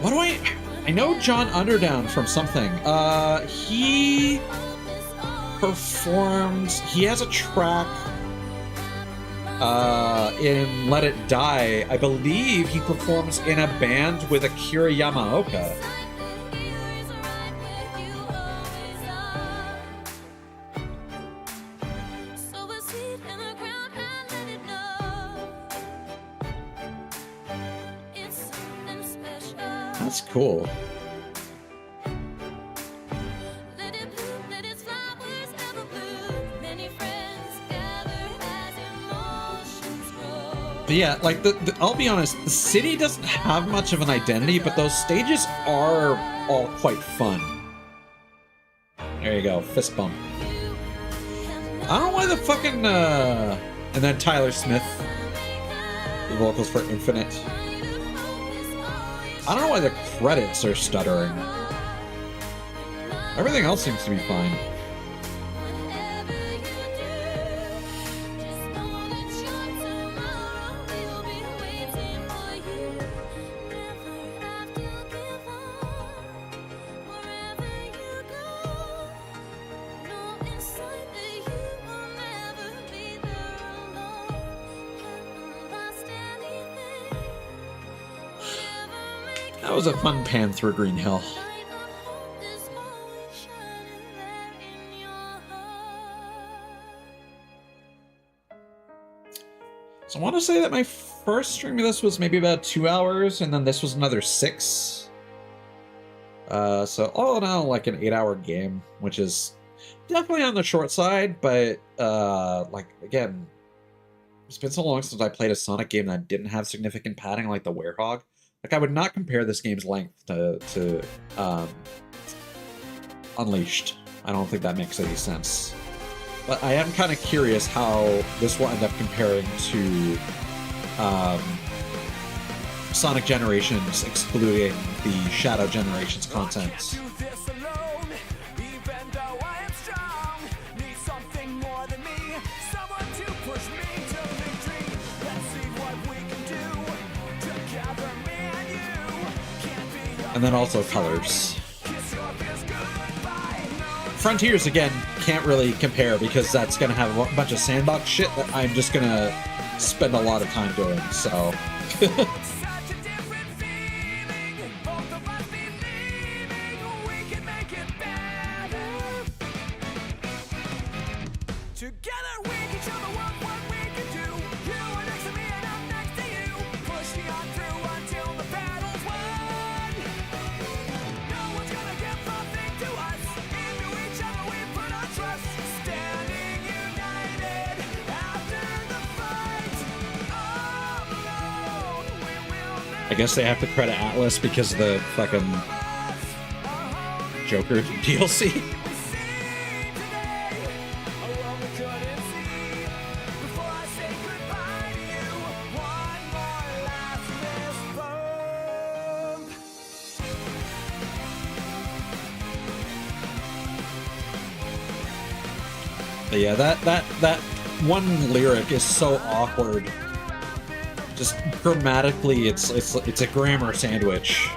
What do I know John Underdown from something. He performed, he has a track in Let It Die. I believe he performs in a band with Akira Yamaoka. That's cool. But yeah, like I'll be honest, the city doesn't have much of an identity, but those stages are all quite fun. There you go, fist bump. I don't know why the fucking and then Tyler Smith, the vocals for Infinite. I don't know why the credits are stuttering. Everything else seems to be fine. That was a fun pan through Green Hill. So I want to say that my first stream of this was maybe about 2 hours, and then this was another 6. So all in all, like an 8-hour game, which is definitely on the short side, but like, again, it's been so long since I played a Sonic game that didn't have significant padding like the Werehog. Like, I would not compare this game's length to Unleashed. I don't think that makes any sense. But I am kind of curious how this will end up comparing to Sonic Generations, excluding the Shadow Generations content. And then also colors. Frontiers, again, can't really compare because that's going to have a bunch of sandbox shit that I'm just going to spend a lot of time doing, so... I guess they have to credit Atlas because of the fucking Joker DLC. But yeah, that one lyric is so awkward. Just grammatically, it's a grammar sandwich.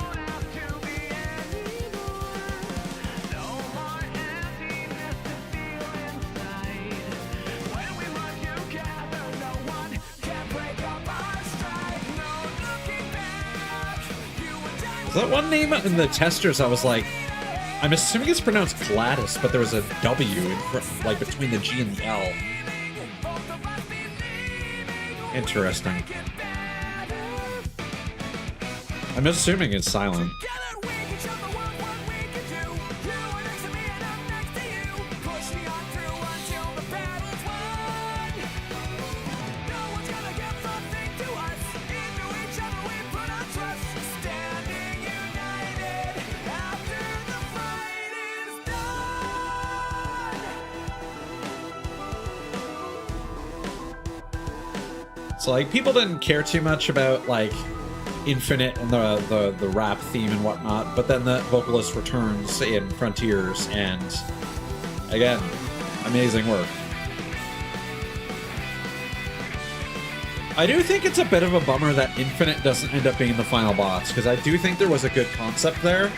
Was that one name in the testers? I was like, I'm assuming it's pronounced Gladys, but there was a W in front, like between the G and the L. Interesting. I'm assuming it's silent. So like people didn't care too much about like Infinite and the rap theme and whatnot, but then the vocalist returns in Frontiers, and again, amazing work. I do think it's a bit of a bummer that Infinite doesn't end up being the final boss, because I do think there was a good concept there.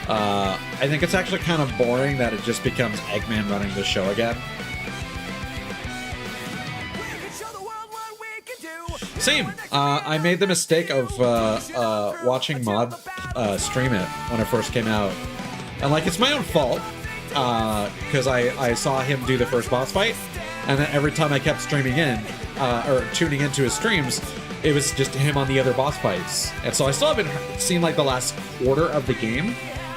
I think it's actually kind of boring that it just becomes Eggman running the show again. Same. I made the mistake of watching Mod stream it when it first came out. And, like, it's my own fault, because I saw him do the first boss fight, and then every time I kept streaming in, or tuning into his streams, it was just him on the other boss fights. And so I still haven't seen, like, the last quarter of the game,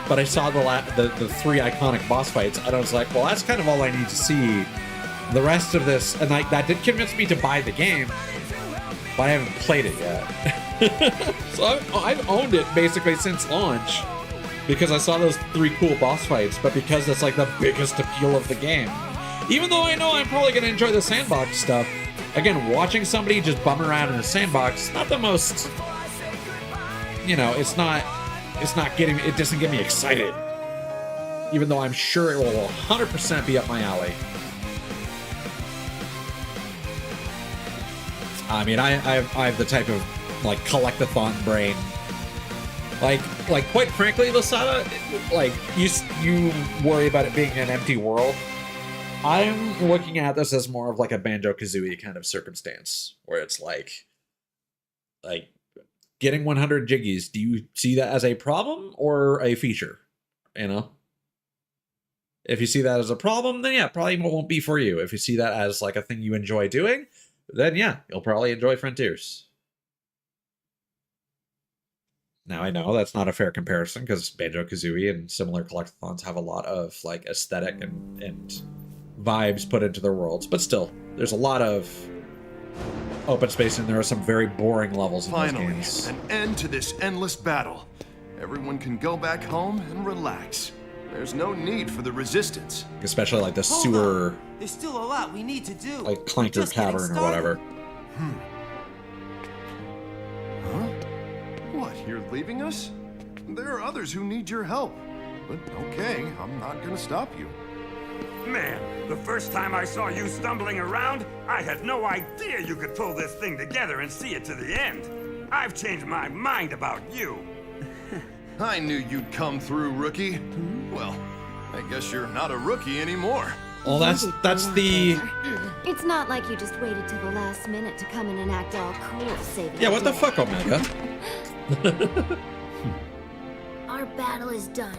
but I saw the 3 iconic boss fights, and I was like, well, that's kind of all I need to see. The rest of this, and, like, that did convince me to buy the game, but I haven't played it yet. So I've owned it basically since launch because I saw those 3 cool boss fights, but because it's like the biggest appeal of the game. Even though I know I'm probably going to enjoy the sandbox stuff, again, watching somebody just bum around in a sandbox, not the most, you know, it doesn't get me excited. even though I'm sure it will 100% be up my alley. I mean, I have the type of like collectathon brain. Like quite frankly, Lasada, like you worry about it being an empty world. I'm looking at this as more of like a Banjo-Kazooie kind of circumstance, where it's like getting 100 jiggies. Do you see that as a problem or a feature? You know, if you see that as a problem, then yeah, probably won't be for you. If you see that as like a thing you enjoy doing, then yeah, you'll probably enjoy Frontiers. Now I know that's not a fair comparison because Banjo-Kazooie and similar collectathons have a lot of like aesthetic and vibes put into their worlds, but still, there's a lot of open space and there are some very boring levels in those games. An end to this endless battle. Everyone can go back home and relax. There's no need for the resistance. Especially like the sewer, There's still a lot we need to do. like Clanker Just getting Tavern or whatever. Huh? What, you're leaving us? There are others who need your help. But okay, I'm not gonna stop you. Man, the first time I saw you stumbling around, I had no idea you could pull this thing together and see it to the end. I've changed my mind about you. I knew you'd come through, rookie. Well, I guess you're not a rookie anymore. Well, that's the... It's not like you just waited till the last minute to come in and act all cool, saving Yeah, what the day. fuck, Omega? Our battle is done,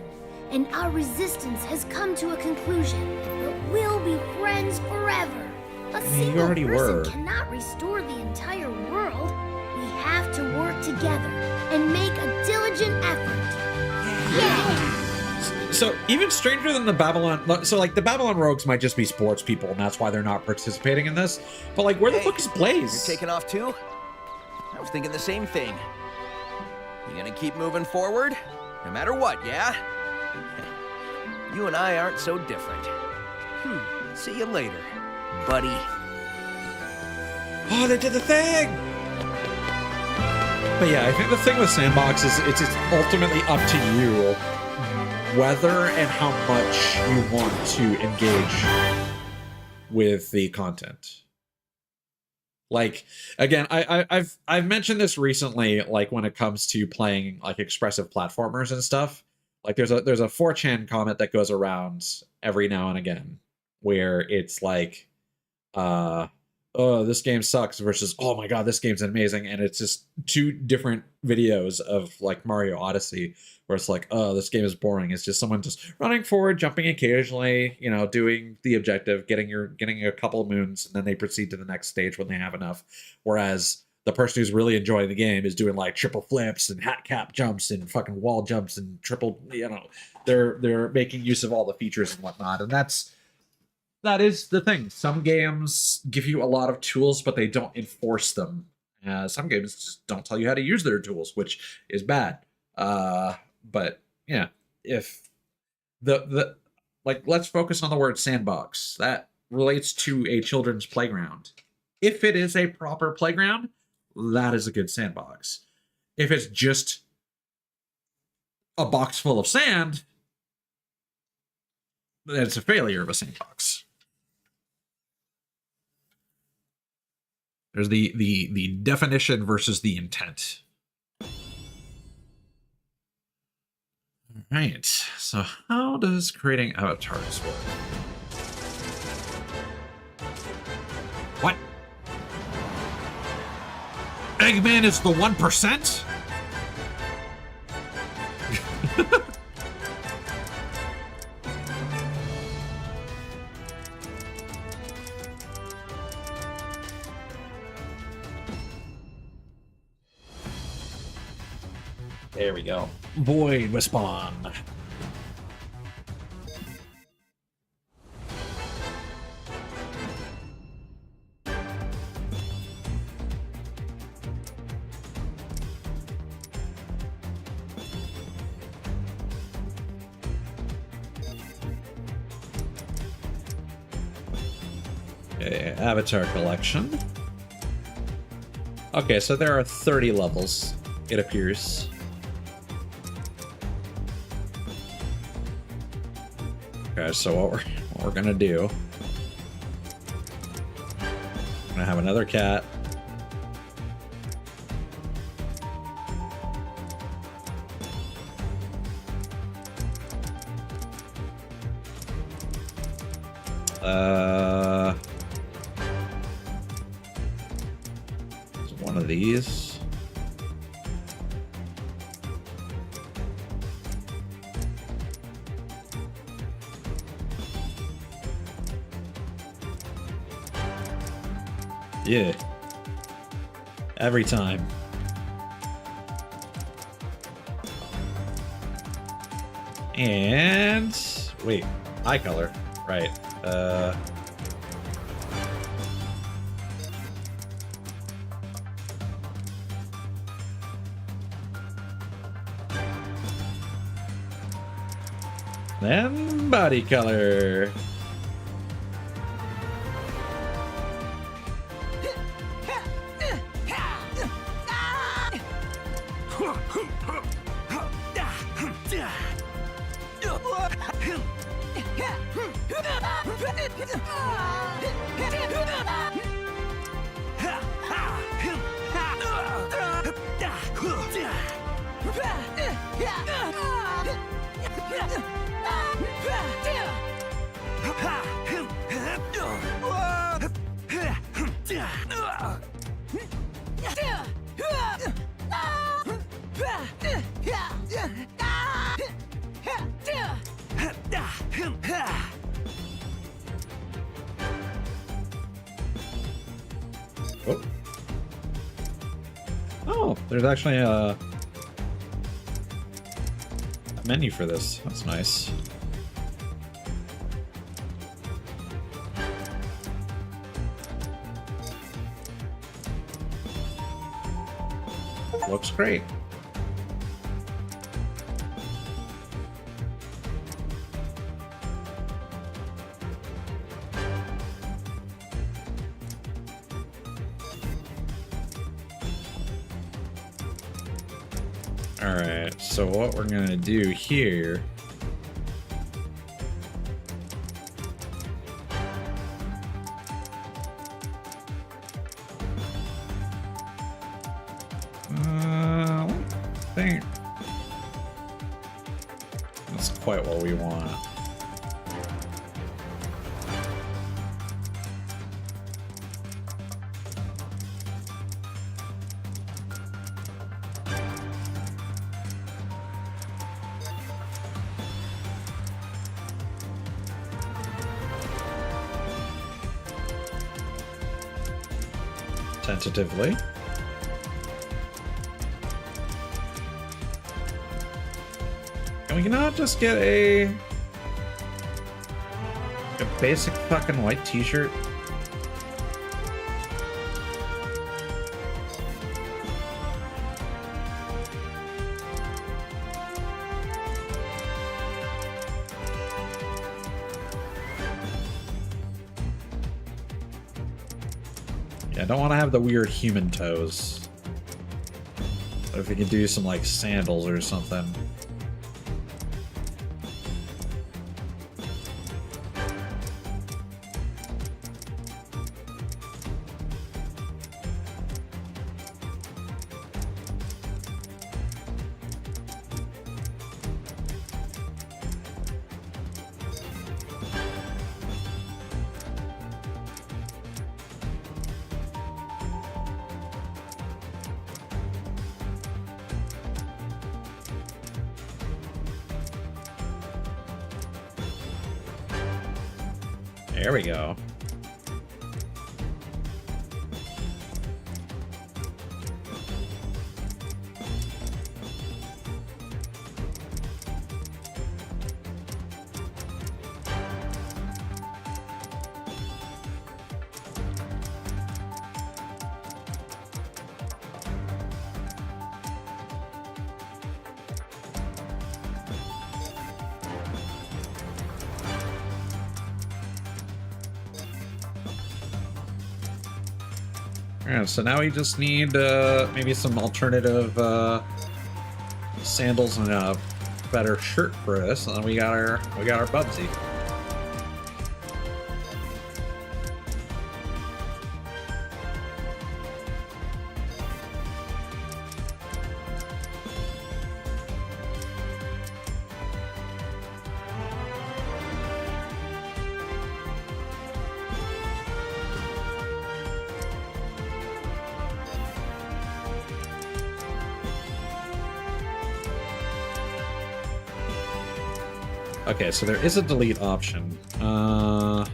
and our resistance has come to a conclusion. But we'll be friends forever. A you single already person were. cannot restore the entire world. We have to work together and make a diligent effort. So even stranger than the Babylon, so like the Babylon Rogues might just be sports people, and that's why they're not participating in this. But like, where the fuck is Blaze? You're taking off too? I was thinking the same thing. You gonna keep moving forward? No matter what, yeah? You and I aren't so different. See you later, buddy. Oh, they did the thing! But yeah, I think the thing with Sandbox is it's ultimately up to you whether and how much you want to engage with the content. Like, again, I've mentioned this recently, like when it comes to playing like expressive platformers and stuff. Like there's a 4chan comment that goes around every now and again where it's like, oh, this game sucks versus, oh my god, this game's amazing. And it's just two different videos of like Mario Odyssey where it's like, oh, this game is boring. It's just someone just running forward, jumping occasionally, you know, doing the objective, getting a couple of moons, and then they proceed to the next stage when they have enough. Whereas the person who's really enjoying the game is doing like triple flips and hat cap jumps and fucking wall jumps and triple, you know, they're making use of all the features and whatnot. And that is the thing. Some games give you a lot of tools, but they don't enforce them. Some games just don't tell you how to use their tools, which is bad. But yeah, if like, let's focus on the word sandbox. That relates to a children's playground. If it is a proper playground, that is a good sandbox. If it's just a box full of sand, then it's a failure of a sandbox. There's the definition versus the intent. All right, so how does creating avatars work? What? Eggman is the 1%? There we go. Void respawn. Okay, avatar collection. Okay, so there are 30 levels, it appears. Okay, so what we're gonna do? We're gonna have another cat. One of these. Yeah. Every time. And wait, eye color. Right. Then body color. Oh. Oh, there's actually a menu for this. That's nice. Looks great. Alright, so what we're gonna do here I don't think that's quite what we want. Tentatively. Can we not just get a basic fucking white t-shirt? Yeah, I don't want to have the weird human toes. But if we could do some like sandals or something. There we go. Yeah, so now we just need maybe some alternative sandals and a better shirt for this, and then we got our Bubsy. Okay, so there is a delete option. Hold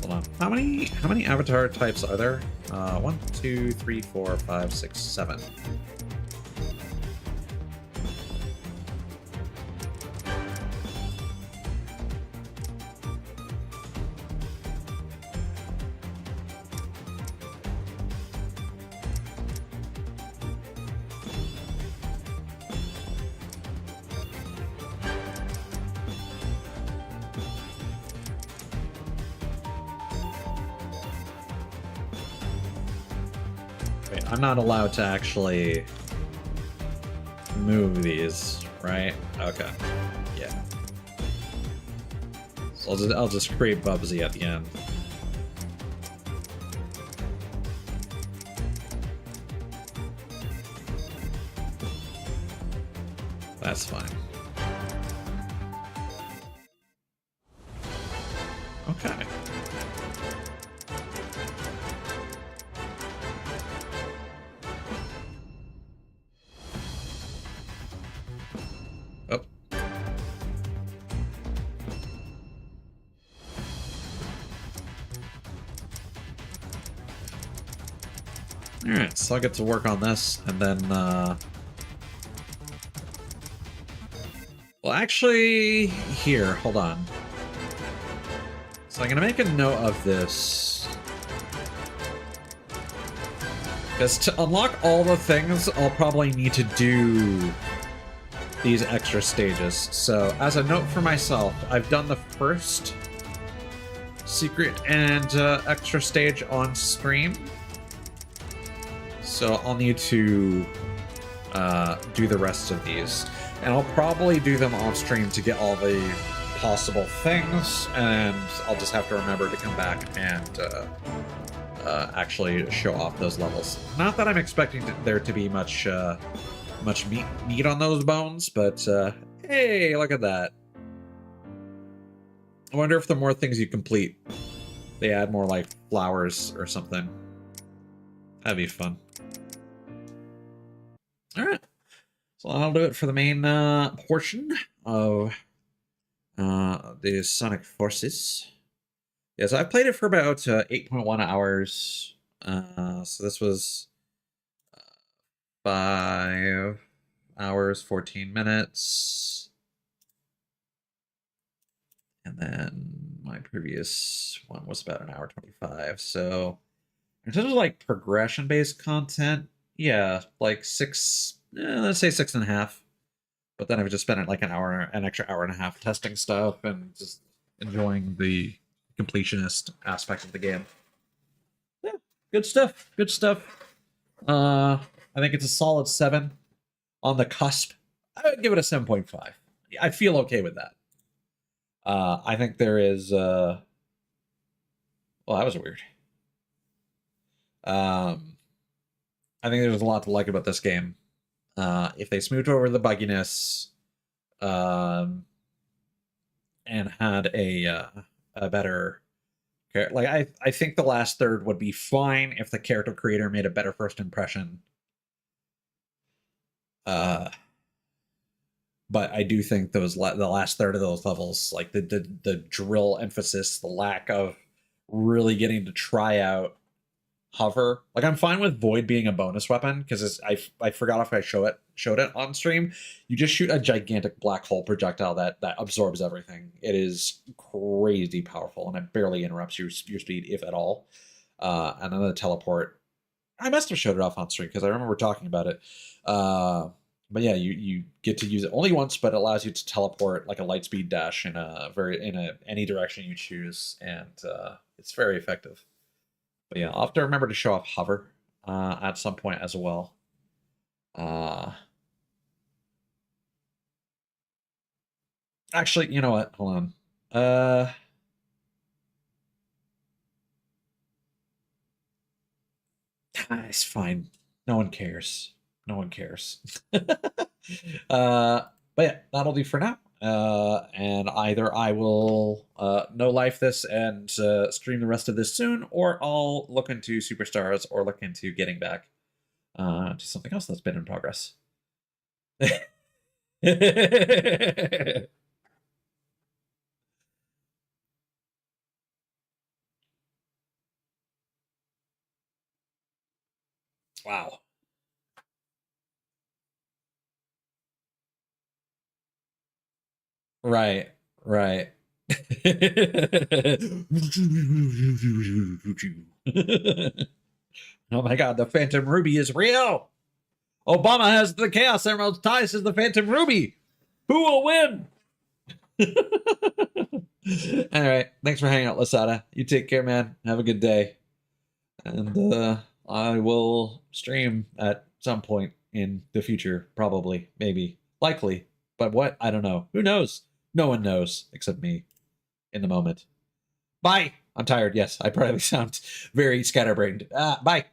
on. How many avatar types are there? 1, 2, 3, 4, 5, 6, 7. Wait, I'm not allowed to actually move these, right? Okay. Yeah. So I'll just create Bubsy at the end. That's fine. Okay. Oh. Alright, so I'll get to work on this, and then, well, actually, here, hold on. So I'm gonna make a note of this. Because to unlock all the things, I'll probably need to do these extra stages. So, as a note for myself, I've done the first secret and extra stage on stream. So I'll need to do the rest of these. And I'll probably do them off stream to get all the possible things, and I'll just have to remember to come back and actually show off those levels. Not that I'm expecting there to be much meat on those bones, but hey, look at that. I wonder if the more things you complete, they add more like flowers or something. That'd be fun. Alright. So I'll do it for the main portion of the Sonic Forces. Yes, I've played it for about 8.1 hours. So this was 5 hours, 14 minutes. And then my previous one was about 1 hour 25. So in terms of like progression-based content, yeah, like let's say 6.5. But then I've just spent like an extra hour and a half testing stuff and just enjoying the completionist aspect of the game. Yeah, good stuff. Good stuff. I think it's a solid 7 on the cusp. I would give it a 7.5. I feel okay with that. I think there is well, that was weird. I think there's a lot to like about this game. If they smoothed over the bugginess, and had a better, like I think the last third would be fine if the character creator made a better first impression. But I do think the last third of those levels, like the drill emphasis, the lack of really getting to try out hover. Like I'm fine with Void being a bonus weapon because I forgot if I showed it on stream. You just shoot a gigantic black hole projectile that absorbs everything. It is crazy powerful and it barely interrupts your speed, if at all. And then the teleport. I must have showed it off on stream because I remember talking about it. But yeah, you get to use it only once, but it allows you to teleport like a light speed dash in any direction you choose, and it's very effective. But yeah, I'll have to remember to show off hover at some point as well. Actually, you know what? Hold on. It's fine. No one cares. No one cares. But yeah, that'll do for now. And either I will no life this and stream the rest of this soon, or I'll look into Superstars or look into getting back to something else that's been in progress. Wow. Right, right. Oh my god, the Phantom Ruby is real! Obama has the Chaos Emerald's ties to the Phantom Ruby! Who will win? Alright, thanks for hanging out, Lasada. You take care, man. Have a good day. And I will stream at some point in the future, probably, maybe, likely. But what? I don't know. Who knows? No one knows except me in the moment. Bye. I'm tired. Yes, I probably sound very scatterbrained. Bye.